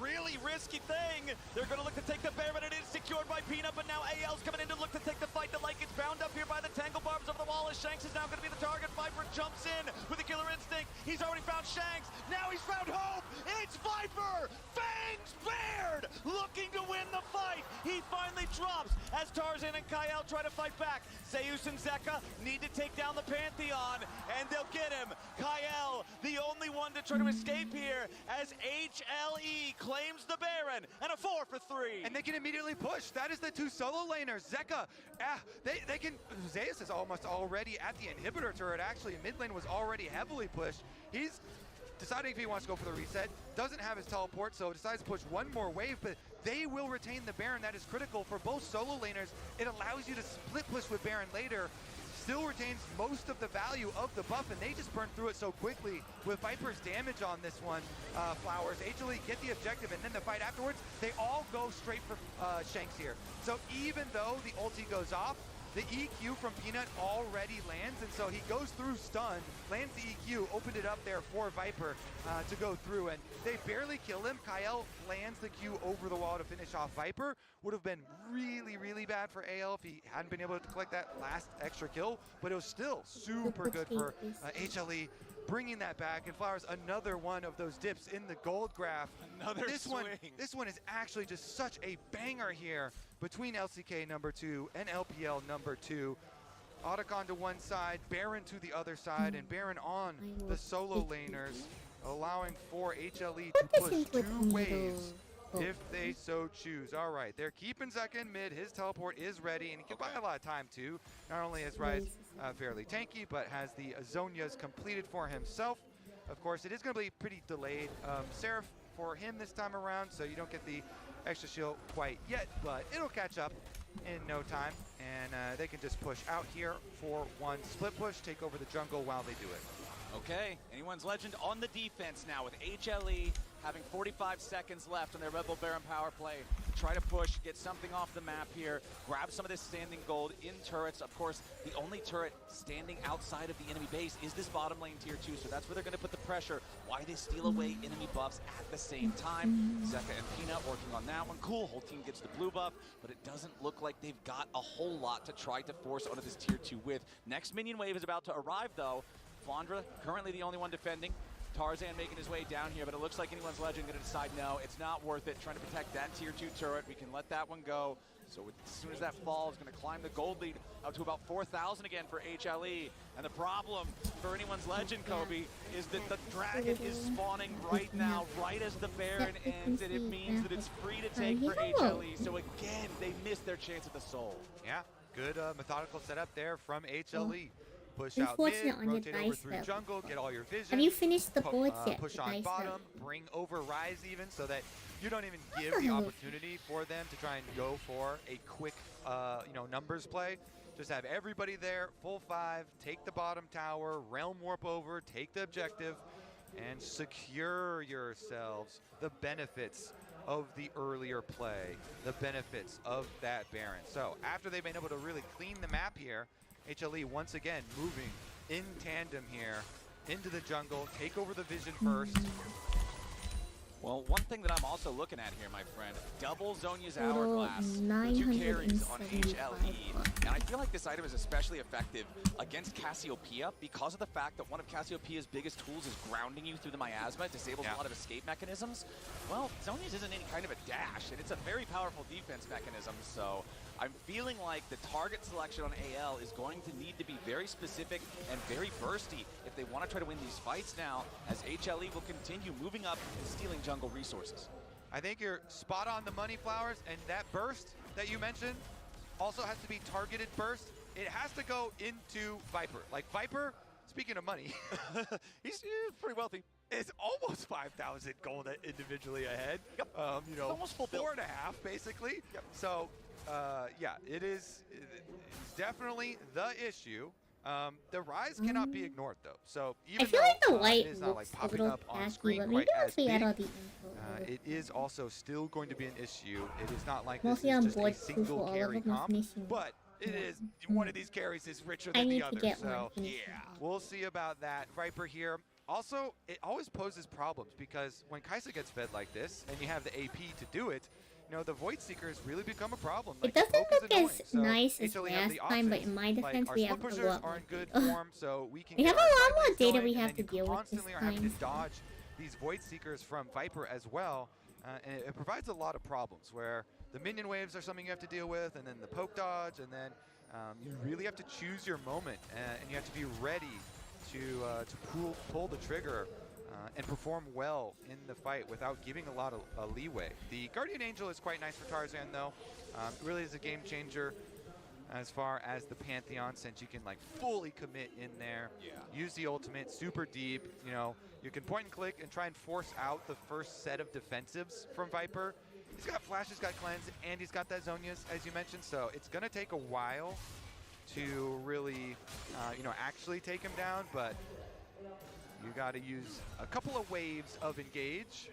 really risky thing. They're going to look to take the Baron, and it is secured by Peanut, but now AL's coming in to look to take the fight. The light gets bound up here by the Tangle Bar. arms over the wall as Shanks is now going to be the target. Viper jumps in with a killer instinct. He's already found Shanks. Now he's found Hope. It's Viper. Fangs bared, looking to win the fight. He finally drops as Tarzan and Kyle try to fight back. Zeus and Zeka need to take down the Pantheon, and they'll get him. Kyle, the only one to try to escape here, as HLE claims the Baron, and a 4 for 3. And they can immediately push. That is the two solo laners. Zeka, they can, Zeus is almost already at the inhibitor turret. Actually, mid lane was already heavily pushed. He's deciding if he wants to go for the reset. Doesn't have his teleport, so decides to push one more wave, but they will retain the Baron. That is critical for both solo laners. It allows you to split push with Baron later. Still retains most of the value of the buff, and they just burned through it so quickly with Viper's damage on this one. Flowers, HLE get the objective, and then the fight afterwards, they all go straight for Shanks here. So even though the ulti goes off, the EQ from Peanut already lands, and so he goes through stun, lands the EQ, opened it up there for Viper to go through, and they barely kill him. Kyle lands the Q over the wall to finish off Viper. Would have been really, really bad for AL if he hadn't been able to collect that last extra kill, but it was still super good for HLE. Bringing that back, and Flowers, another one of those dips in the gold graph. Another swing. This one is actually just such a banger here between LCK number 2 and LPL number 2. Otacon to one side, Baron to the other side, and Baron on the solo laners, allowing for HLE to push 2 waves if they so choose. All right, they're keeping Zeka in mid. His teleport is ready, and he can buy a lot of time too. Not only is Ryze fairly tanky, but has the Zhonya's completed for himself. Of course, it is going to be pretty delayed Seraph for him this time around, so you don't get the extra shield quite yet, but it'll catch up in no time, and they can just push out here for one split push, take over the jungle while they do it. Okay, Anyone's Legend on the defense now with HLE having 45 seconds left on their Red Bull Baron power play. Try to push, get something off the map here, grab some of this standing gold in turrets. Of course, the only turret standing outside of the enemy base is this bottom lane tier 2, so that's where they're going to put the pressure. Why they steal away enemy buffs at the same time. Zeka and Peanut working on that one. Cool, whole team gets the blue buff, but it doesn't look like they've got a whole lot to try to force onto this tier 2 with. Next minion wave is about to arrive though. Flandra, currently the only one defending. Tarzan making his way down here, but it looks like Anyone's Legend going to decide no, it's not worth it. Trying to protect that tier 2 turret. We can let that one go. So as soon as that falls, going to climb the gold lead up to about 4,000 again for HLE. And the problem for Anyone's Legend, Kobe, is that the dragon is spawning right now, right as the Baron ends, and it means that it's free to take for HLE. So again, they missed their chance at the soul. Yeah, good methodical setup there from HLE. Push out mid, rotate over through jungle, get all your vision. Have you finished the boards yet? Push on bottom, bring over Ryze even, so that you don't even give the opportunity for them to try and go for a quick, numbers play. Just have everybody there, full 5, take the bottom tower, realm warp over, take the objective, and secure yourselves the benefits of the earlier play, the benefits of that Baron. So after they've been able to really clean the map here, HLE once again moving in tandem here into the jungle, take over the vision first. Well, one thing that I'm also looking at here, my friend, double Zhonya's Hourglass, the 2 carries on HLE. And I feel like this item is especially effective against Cassiopeia because of the fact that one of Cassiopeia's biggest tools is grounding you through the miasma. It disables a lot of escape mechanisms. Well, Zhonya's isn't any kind of a dash, and it's a very powerful defense mechanism, so I'm feeling like the target selection on AL is going to need to be very specific and very bursty if they want to try to win these fights now, as HLE will continue moving up and stealing jungle resources. I think you're spot on the money, Flowers, and that burst that you mentioned also has to be targeted burst. It has to go into Viper. Like Viper, speaking of money, he's pretty wealthy. Is almost 5,000 gold individually ahead. Yep. Almost full 4.5 basically. Yep. So yeah, it's definitely the issue. The Ryze cannot be ignored though. So even I feel like the white is not like looks a popping little up on tacky, screen but quite maybe as once we big, add all the info. it is also still going to be an issue. It is not like Mostly this on is just a board too, for single all carry of them comp, finishing. but it is one of these carries is richer I than the need to other. get So one. yeah, we'll see about that. Viper here. Also, it always poses problems because when Kai'Sa gets fed like this and you have the AP to do it, you know, the Void Seeker has really become a problem. Like, It doesn't poke is look annoying, as so nice as HLE have last the time, but options. in my Like, defense, our we split have a pushers lot are more in good data. form, so we can We get have a our lot side more lanes data going, we and have then to you deal with this constantly are having to time. dodge these Void Seekers from Viper as well. And it provides a lot of problems where the minion waves are something you have to deal with, and then the poke dodge, and then you really have to choose your moment, and you have to be ready to pull the trigger and perform well in the fight without giving a lot of leeway. The Guardian Angel is quite nice for Tarzan though. It really is a game changer as far as the Pantheon, since you can like fully commit in there, use the ultimate super deep. You know, you can point and click and try and force out the first set of defensives from Viper. He's got flash, he's got cleanse, and he's got that Zonias, as you mentioned, so it's gonna take a while to really, you know, actually take him down, but you gotta use a couple of waves of engage.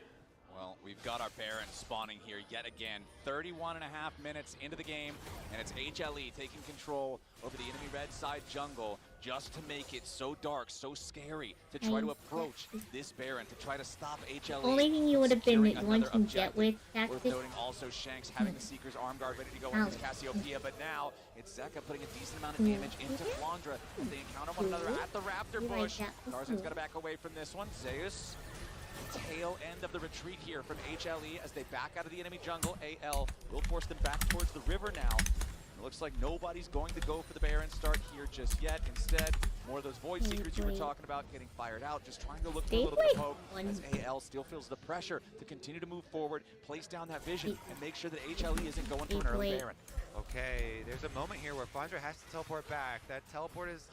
Well, we've got our Baron spawning here yet again. 31.5 minutes into the game, and it's HLE taking control over the enemy red side jungle just to make it so dark, so scary to try to approach this Baron, to try to stop HLE. Only thing you would have been wanting to get with Worth tactics. noting also Shanks having the Seeker's arm guard ready to go on his Cassiopeia, but now it's Zeka putting a decent amount of damage into Flandra as they encounter one another at the Raptor bush. Tarzan's got to back away from this one. Zeus, tail end of the retreat here from HLE as they back out of the enemy jungle. AL will force them back towards the river now. It looks like nobody's going to go for the Baron start here just yet. Instead, more of those Void Seekers you were talking about getting fired out, just trying to look for a little bit of hope as AL still feels the pressure to continue to move forward, place down that vision, and make sure that HLE isn't going for an early Baron. Okay, there's a moment here where Flandra has to teleport back. That teleport is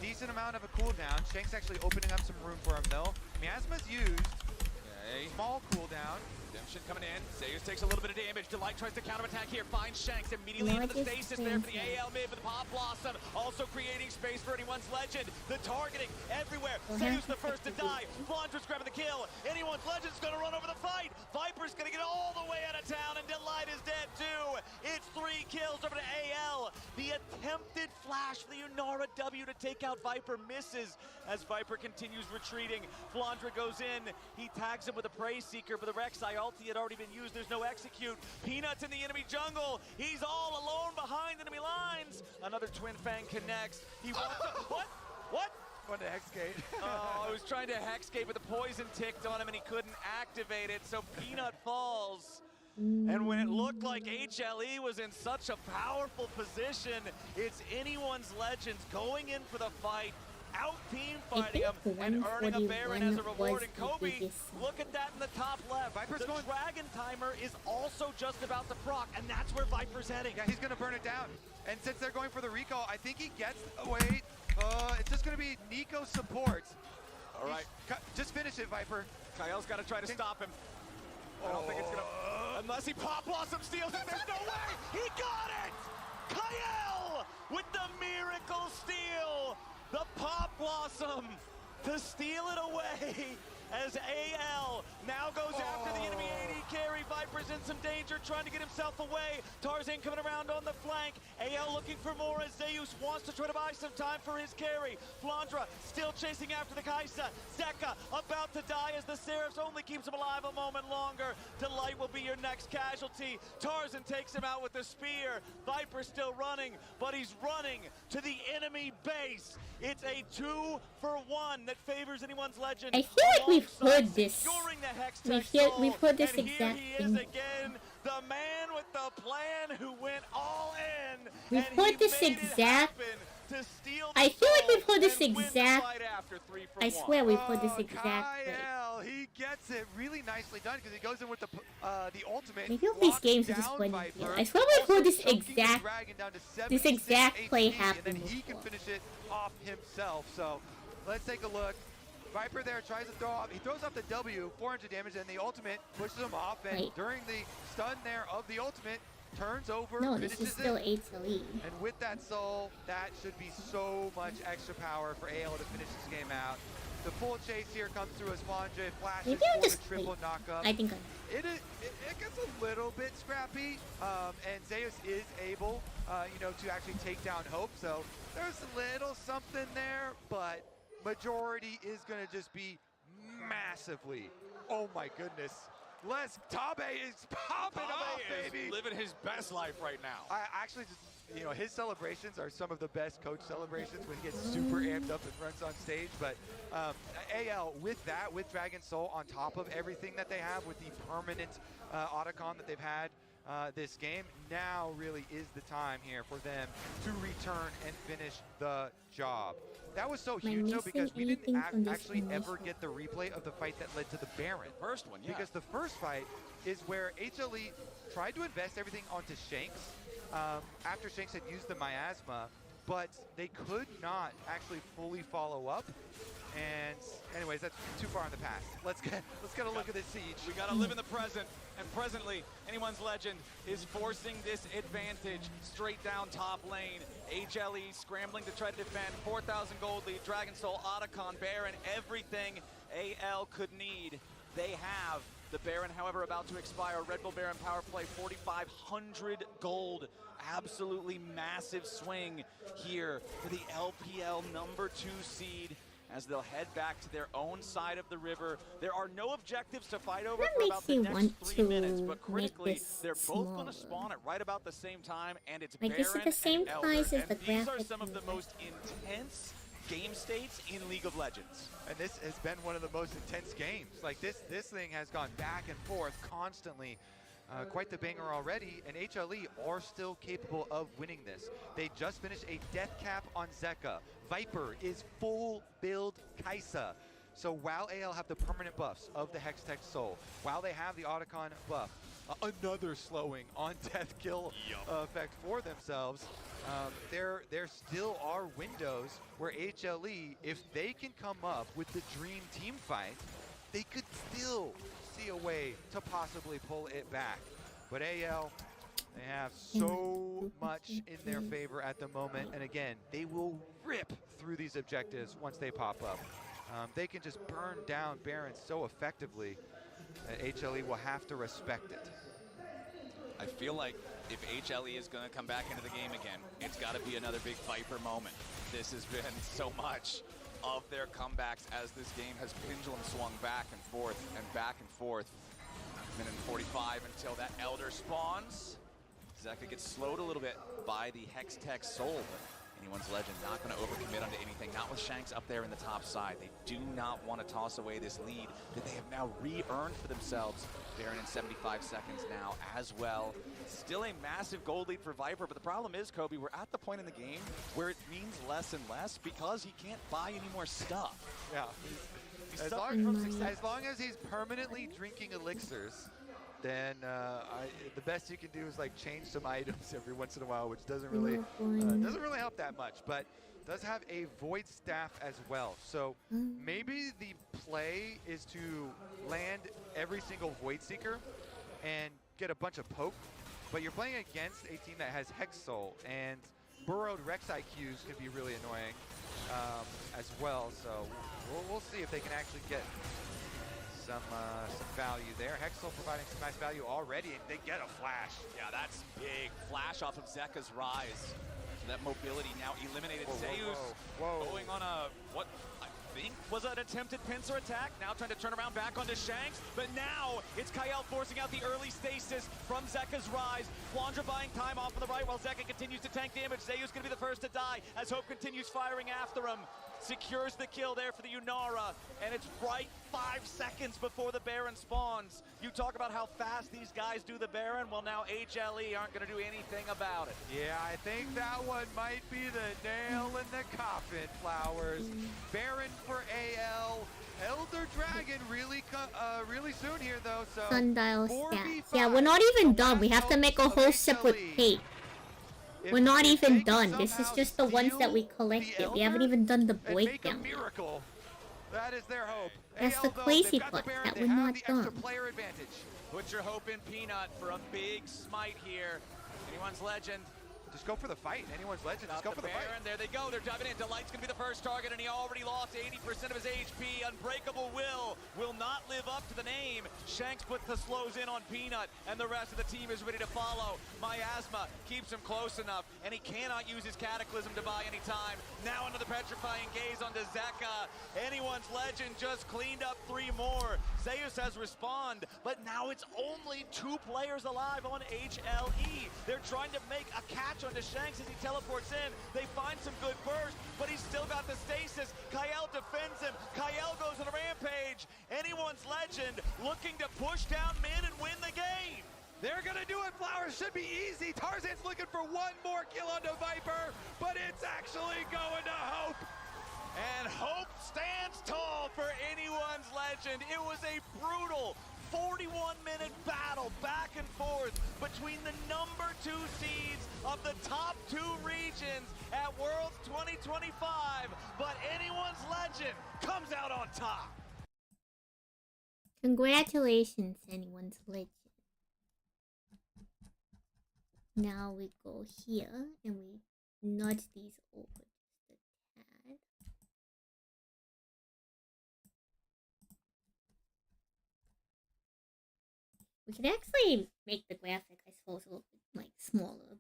a decent amount of a cooldown. Shank's actually opening up some room for him though. Miasma's used. Okay. Small cooldown. Redemption coming in. Zeus takes a little bit of damage. Delight tries to counterattack here. Finds Shanks immediately into the stasis there for the AL mid with the Pop Blossom. Also creating space for anyone's legend. The targeting everywhere. Zeus the first to die. Flandra's grabbing the kill. Anyone's legend's gonna run over the fight. Viper's gonna get all the way out of town, and Delight is dead too. It's 3 kills over to AL. The attempted flash for the Unara W to take out Viper misses as Viper continues retreating. Flandra goes in. He tags him with a Prey Seeker, but the Rek'Sai ulti had already been used. There's no execute. Peanuts in the enemy jungle. He's all alone behind enemy lines. Another Twin Fang connects. He wants to... What? What? Going to Hexgate. Oh, I was trying to Hexgate, but the poison ticked on him and he couldn't activate it, so Peanut falls. And when it looked like HLE was in such a powerful position, it's anyone's legends going in for the fight, out team fighting him and earning a Baron as a reward. And Kobe, look at that in the top left. Viper's the Dragon Timer is also just about to proc, and that's where Viper's heading. Yeah, he's gonna burn it down. And since they're going for the recall, I think he gets away. It's just gonna be Nico support. All right, just finish it, Viper. Kyle's got to try to stop him. I don't think it's gonna, unless he Pop Blossom steals it. There's no way. He got it. Kyle with the miracle steal. The Pop Blossom to steal it away as AL now goes after the enemy AD carry. Viper's in some danger, trying to get himself away. Tarzan coming around on the flank. AL looking for more as Zeus wants to try to buy some time for his carry. Flandra still chasing after the Kaisa. Zeka about to die as the Seraphs only keeps him alive a moment longer. Delight will be your next casualty. Tarzan takes him out with the spear. Viper still running, but he's running to the enemy base. It's a 2-for-1 that favors anyone's legend. I feel like we've heard this. We've heard this and exact here he thing. is again, the man with the plan who went all in. We've and heard he this made it exact. happen to steal I the feel like soul we've heard this and win the exact. fight after 3 for I 1. swear we've heard this exact play. Kyle, he gets it really nicely done because he goes in with the ultimate. Maybe all these locks games are down just winning Viper, here. I swear we've heard this also chunking the exact dragon down to this 76 exact play HP, happen and then he can before. finish it off himself. So let's take a look. Viper there tries to throw off. He throws off the W, 400 damage, and the ultimate pushes him off. And Wait. during the stun there of the ultimate, turns over, No, this finishes is still it. 8 to lead. And with that soul, that should be so much extra power for AL to finish this game out. The full chase here comes through as Flandre flashes Maybe I'll for just the triple wait. knockup. I think It gets a little bit scrappy, and Zeus is able, to actually take down Hope. So there's a little something there, but majority is going to just be massively. Oh my goodness. Tabe is popping off, baby. Living his best life right now. I actually just, you know, his celebrations are some of the best coach celebrations when he gets super amped up and runs on stage. But AL, with that, with Dragon Soul on top of everything that they have, with the permanent Otacon that they've had this game, now really is the time here for them to return and finish the job. That was so huge, though, because we didn't actually ever get the replay of the fight that led to the Baron. First one, yeah. Because the first fight is where HLE tried to invest everything onto Shanks after Shanks had used the miasma, but they could not actually fully follow up. And anyways, that's too far in the past. Let's get a look at this siege. We gotta live in the present, and presently, Anyone's Legend is forcing this advantage straight down top lane. HLE scrambling to try to defend, 4,000 gold lead, Dragon Soul, Otacon, Baron, everything AL could need. They have the Baron, however, about to expire. Red Bull Baron power play, 4,500 gold. Absolutely massive swing here for the LPL #2 seed, as they'll head back to their own side of the river. There are no objectives to fight over for about the next 3 minutes, but critically, they're both going to spawn at right about the same time, and it's like, Baron this is the same and Elder. price as the And these are graphic some of the most intense game states in League of Legends. And this has been one of the most intense games. Like, this thing has gone back and forth constantly. Quite the banger already, and HLE are still capable of winning this. They just finished a death cap on Zeka. Viper is full build Kaisa. So while AL have the permanent buffs of the Hextech Soul, while they have the Otacon buff, another slowing on death kill effect for themselves, there still are windows where HLE, if they can come up with the dream team fight, they could still see a way to possibly pull it back. But AL, they have so much in their favor at the moment, and again, they will rip through these objectives once they pop up. They can just burn down Baron so effectively that HLE will have to respect it. I feel like if HLE is going to come back into the game again, it's got to be another big Viper moment. This has been so much of their comebacks as this game has pendulum swung back and forth and back and forth. Minute 45 until that Elder spawns. Zeka gets slowed a little bit by the Hextech Soul, but Anyone's Legend not going to overcommit onto anything, not with Shanks up there in the top side. They do not want to toss away this lead that they have now re-earned for themselves. Baron in 75 seconds now as well. Still a massive gold lead for Viper, but the problem is, Kobe, we're at the point in the game where it means less and less because he can't buy any more stuff. Yeah. As long as he's permanently drinking elixirs, then the best you can do is like change some items every once in a while, which doesn't really help that much. But does have a Void Staff as well, so maybe the play is to land every single Void Seeker and get a bunch of poke. But you're playing against a team that has Hex Soul, and burrowed Rex IQs can be really annoying as well. So we'll see if they can actually get some value there. Hex Soul providing some nice value already, and they get a flash. Yeah, that's big. Flash off of Zeka's rise. So that mobility now eliminated. Zeus going on a, what I think was an attempted pincer attack. Now trying to turn around back onto Shanks. But now it's Kael forcing out the early stasis from Zeka's rise. Flandra buying time off on the right while Zeka continues to tank damage. Zeus going to be the first to die as Hope continues firing after him. Secures the kill there for the Unara, and it's right 5 seconds before the Baron spawns. You talk about how fast these guys do the Baron, well now HLE aren't going to do anything about it. Yeah, I think that one might be the nail in the coffin, Flowers. Baron for AL. Elder Dragon really soon here though, so Sundile stats. Yeah, we're not even done. We have to make a whole separate tape. We're not even done. This is just the ones that we collected. We haven't even done the breakdown. That is their hope. That's the crazy part, that we're not done. Put your hope in Peanut for a big smite here. Anyone's Legend. Just go for the fight. Anyone's Legend. Just go for the fight. There they go. They're diving in. Delight's going to be the first target, and he already lost 80% of his HP. Unbreakable will not live up to the name. Shanks puts the slows in on Peanut, and the rest of the team is ready to follow. Miasma keeps him close enough, and he cannot use his Cataclysm to buy any time. Now into the Petrifying Gaze onto Zeka. Anyone's Legend just cleaned up 3 more. Zeus has respawned, but now it's only 2 players alive on HLE. They're trying to make a catch onto Shanks as he teleports in. They find some good burst, but he's still got the stasis. Kael defends him. Kael goes on a rampage. Anyone's Legend looking to push down mid and win the game. They're gonna do it. Flowers should be easy. Tarzan's looking for one more kill onto Viper, but it's actually going to Hope. And Hope stands tall for anyone's Legend. It was a brutal 41-minute battle back and forth between the number 2 seeds of the top 2 regions at Worlds 2025, but anyone's Legend comes out on top. Congratulations, anyone's Legend. Now we go here and we nudge these over just a tad. We can actually make the graphic, I suppose, a little bit like smaller,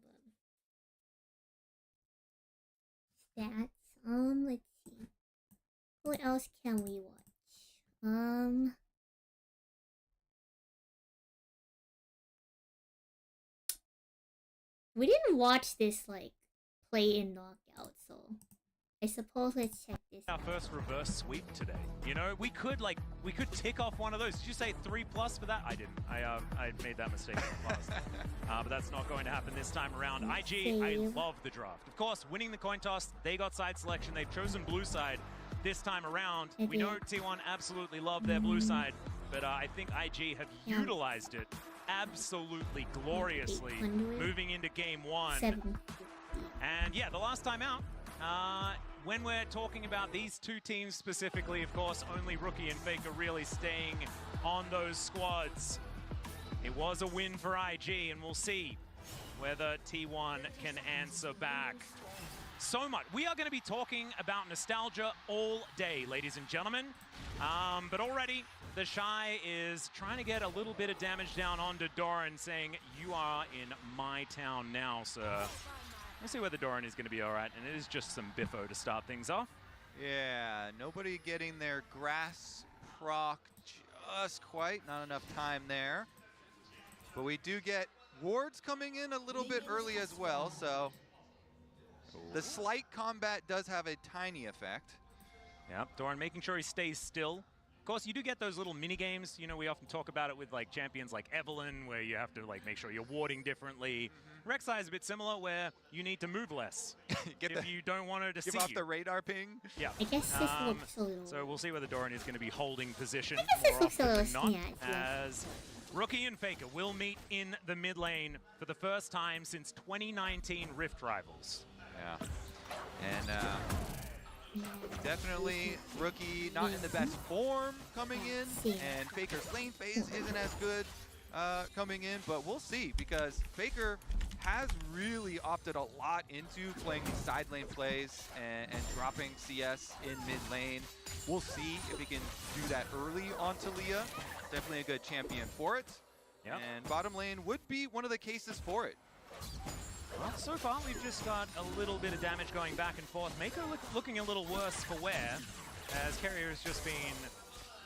but stats. Let's see. What else can we watch? We didn't watch this like play in knockout, so I suppose let's check this Our out. first reverse sweep today. You know, we could tick off one of those. Did you say 3+ for that? I didn't. I made that mistake in the past. But that's not going to happen this time around. IG, I love the draft. Of course, winning the coin toss, they got side selection. They've chosen blue side this time around. We know T1 absolutely love their blue side, but I think IG have utilized it absolutely gloriously moving into game 1. And yeah, the last time out, when we're talking about these 2 teams specifically, of course, only Rookie and Faker really staying on those squads. It was a win for IG, and we'll see whether T1 can answer back. So much. We are going to be talking about nostalgia all day, ladies and gentlemen. But already, the Shy is trying to get a little bit of damage down onto Doran, saying, "You are in my town now, sir." We'll see whether Doran is going to be all right, and it is just some biffo to start things off. Yeah, nobody getting their grass proc just quite. Not enough time there. But we do get wards coming in a little bit early as well, so the slight combat does have a tiny effect. Yeah, Doran making sure he stays still. Of course, you do get those little mini games. You know, we often talk about it with like champions like Evelyn, where you have to like make sure you're warding differently. Rek'Sai is a bit similar, where you need to move less if you don't want her to see you. Give off the radar ping. Yeah. I guess this looks a little... So we'll see whether Doran is going to be holding position more often than not, as Rookie and Faker will meet in the mid lane for the first time since 2019 Rift Rivals. Yeah. And definitely Rookie not in the best form coming in, and Faker's lane phase isn't as good coming in, but we'll see, because Faker has really opted a lot into playing these side lane plays and dropping CS in mid lane. We'll see if he can do that early on Talia. Definitely a good champion for it. Yep. And bottom lane would be one of the cases for it. Well, so far we've just got a little bit of damage going back and forth. Mako looking a little worse for wear, as Carrier has just been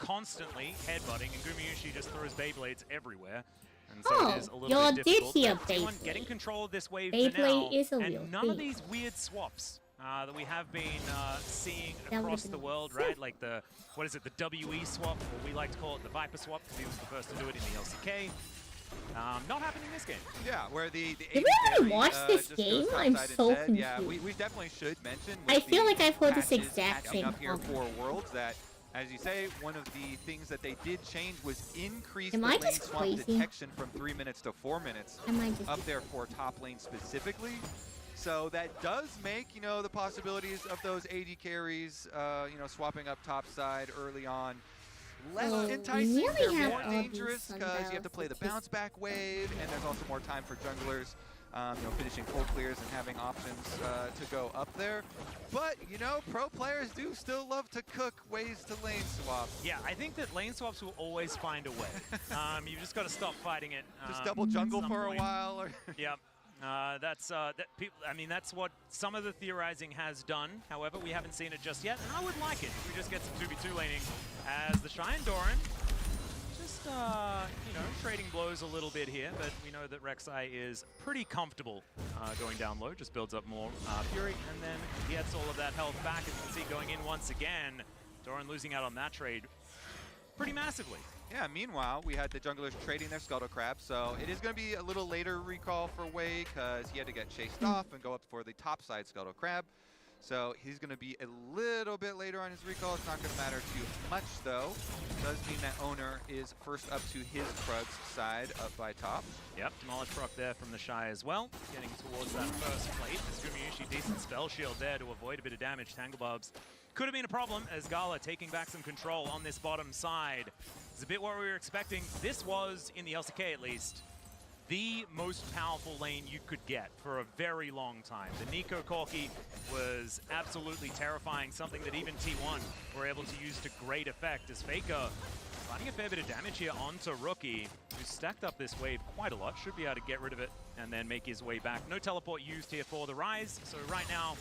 constantly headbutting, and Gumayushi just throws Beyblades everywhere. And so it is a little bit difficult. Did hear Beyblade. Getting control of this wave Beyblade for now, is a and none of these weird swaps that we have been seeing across the world, right? Like the, what is it, the WE swap, or we like to call it the Viper swap, because he was the first to do it in the LCK. Not happening this game. Yeah, where the Did we even watch this game? I'm so confused. Yeah, we definitely should mention. I feel like I've heard this exact same up here comment. for Worlds that, as you say, one of the things that they did change was increase Am the I lane just swap crazy? detection from 3 minutes to 4 minutes Am I just up there for top lane specifically. So that does make, you know, the possibilities of those AD carries, you know, swapping up top side early on less enticing. They're more dangerous because you have to play the bounce back wave, and there's also more time for junglers, you know, finishing full clears and having options to go up there. But, you know, pro players do still love to cook ways to lane swap. Yeah, I think that lane swaps will always find a way. You've just got to stop fighting it. Just double jungle for a while. Or yep. That's I mean, that's what some of the theorizing has done. However, we haven't seen it just yet, and I would like it if we just get some 2v2 laning as the Shy and Doran you know, trading blows a little bit here, but we know that Rek'Sai is pretty comfortable going down low, just builds up more Fury, and then gets all of that health back. As you can see, going in once again, Doran losing out on that trade pretty massively. Yeah, meanwhile, we had the junglers trading their Scuttle Crab, so it is going to be a little later recall for Wei because he had to get chased off and go up for the top side Scuttle Crab. So he's going to be a little bit later on his recall. It's not going to matter too much, though. Does mean that Owner is first up to his Krug's side, up by top. Yep, Demolish proc there from the Shy as well. Getting towards that first plate. Gumayusi, decent spell shield there to avoid a bit of damage. Tangle Bubs could have been a problem as Gala taking back some control on this bottom side. It's a bit what we were expecting. This was, in the LCK at least, the most powerful lane you could get for a very long time. The Nico Corki was absolutely terrifying, something that even T1 were able to use to great effect as Faker running a fair bit of damage here onto Rookie, who's stacked up this wave quite a lot, should be able to get rid of it and then make his way back. No teleport used here for the Rise, so right now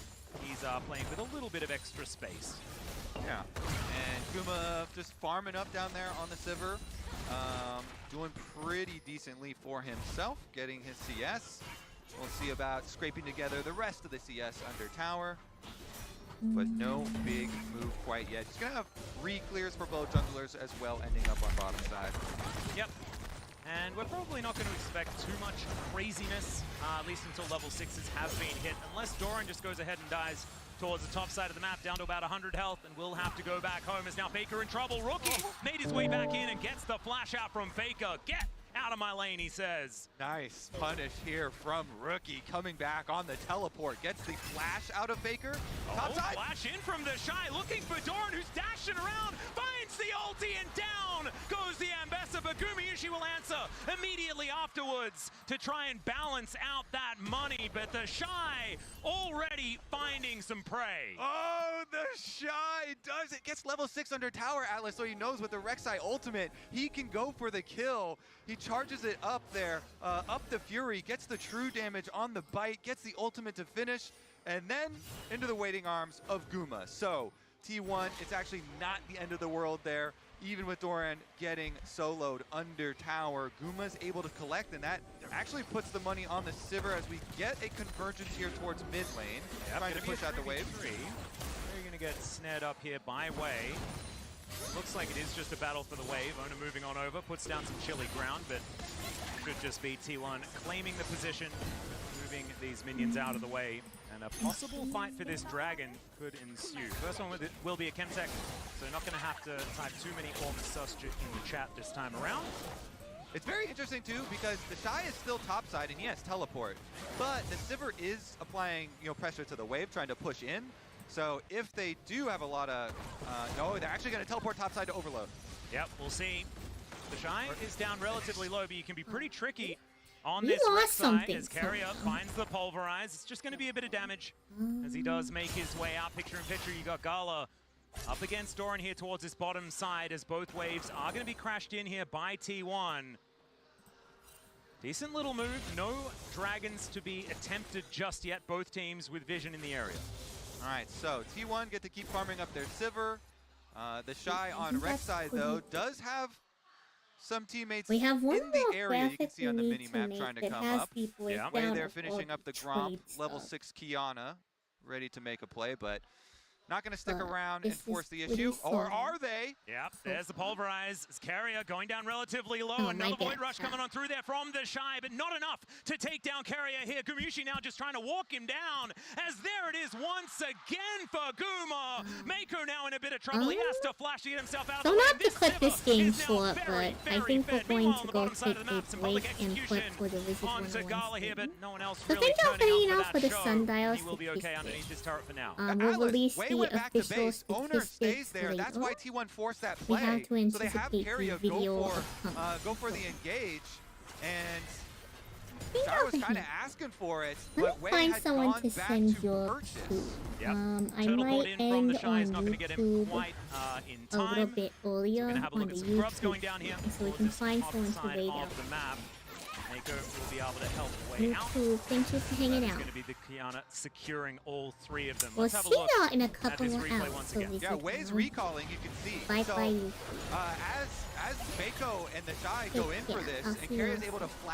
he's playing with a little bit of extra space. Yeah, and Guma just farming up down there on the Sivir. Doing pretty decently for himself, getting his CS. We'll see about scraping together the rest of the CS under tower. But no big move quite yet. He's going to have re-clears for both junglers as well, ending up on bottom side. Yep. And we're probably not going to expect too much craziness, at least until level 6s have been hit, unless Doran just goes ahead and dies towards the top side of the map, down to about 100 health, and will have to go back home as now Faker in trouble. Rookie made his way back in and gets the flash out from Faker. Get out of my lane, he says. Nice punish here from Rookie, coming back on the teleport. Gets the flash out of Faker. Top side. Flash in from the Shy, looking for Doran, who's dashing around, finds the ulti, and down goes the Ambassador. But Gumayusi will answer immediately afterwards to try and balance out that money. But the Shy already finding some prey. Oh, the Shy does it. Gets level 6 under tower, Atlas, so he knows with the Rek'Sai ultimate, he can go for the kill. He charges it up there, up the Fury, gets the true damage on the bite, gets the ultimate to finish, and then into the waiting arms of Guma. So T1, it's actually not the end of the world there. Even with Doran getting soloed under tower, Guma's able to collect, and that actually puts the money on the Sivir as we get a convergence here towards mid lane, trying to push out the wave. They're going to get snared up here by Wei. Looks like it is just a battle for the wave. Owner moving on over, puts down some chilly ground, but should just be T1 claiming the position, moving these minions out of the way, and a possible fight for this dragon could ensue. First one will be a Chemtech, so not going to have to type too many Ormus in the chat this time around. It's very interesting too because the Shy is still topside and yes, teleport, but the Sivir is applying pressure to the wave, trying to push in. So if they do have a lot of, no, they're actually going to teleport topside to overload. Yep, we'll see. The Shy is down relatively low, but you can be pretty tricky on this side as Carrier finds the Pulverize. It's just going to be a bit of damage as he does make his way out. Picture in picture, you got Gala up against Doran here towards this bottom side as both waves are going to be crashed in here by T1. Decent little move. No dragons to be attempted just yet. Both teams with vision in the area. All right, so T1 get to keep farming up their Sivir. The Shy on Rek'Sai, though, does have some teammates in the area you can see on the mini-map trying to come up. Yeah, way they're finishing up the Gromp, level 6 Kiana, ready to make a play, but not going to stick around and force the issue, or are they? Yep, there's the Pulverize. Carrier going down relatively low. Another Void Rush coming on through there from the Shy, but not enough to take down Carrier here. Gumayusi now just trying to walk him down, as there it is once again for Guma. Mako now in a bit of trouble. He has to flash to get himself out of the way. Don't have to cut this game short, but I think we're going to go take a break and put for the Wizard 101 here, but no one else so really turning out for the Sundiles. He will be okay underneath this turret for now. We'll release the went back to base. official Owner stays there. later. That's why T1 forced that We play. have to So they have anticipate Carrier the video go for the engage, and Be Shy was over kind of here. asking for it. Let But me Wei find had someone gone to back send to your purchase. Yep. I Teleport might in from the end Shy is on not going to get him YouTube quite in a little time. bit earlier Gonna have a on look the at some grubs YouTube going down here so we can find someone to side wait of out. the map. Make Mako will be able to help Way You out. too. Thank you for hanging That is out. going to be the Kiana securing all three of them. We'll Let's have a see look y'all in a at couple his more replay hours. once So again. we Yeah, can Way's go. recalling, you can see. Bye So, bye. as Mako and the Shy go in for this, Yeah, and I'll see Carrie is you. able to flash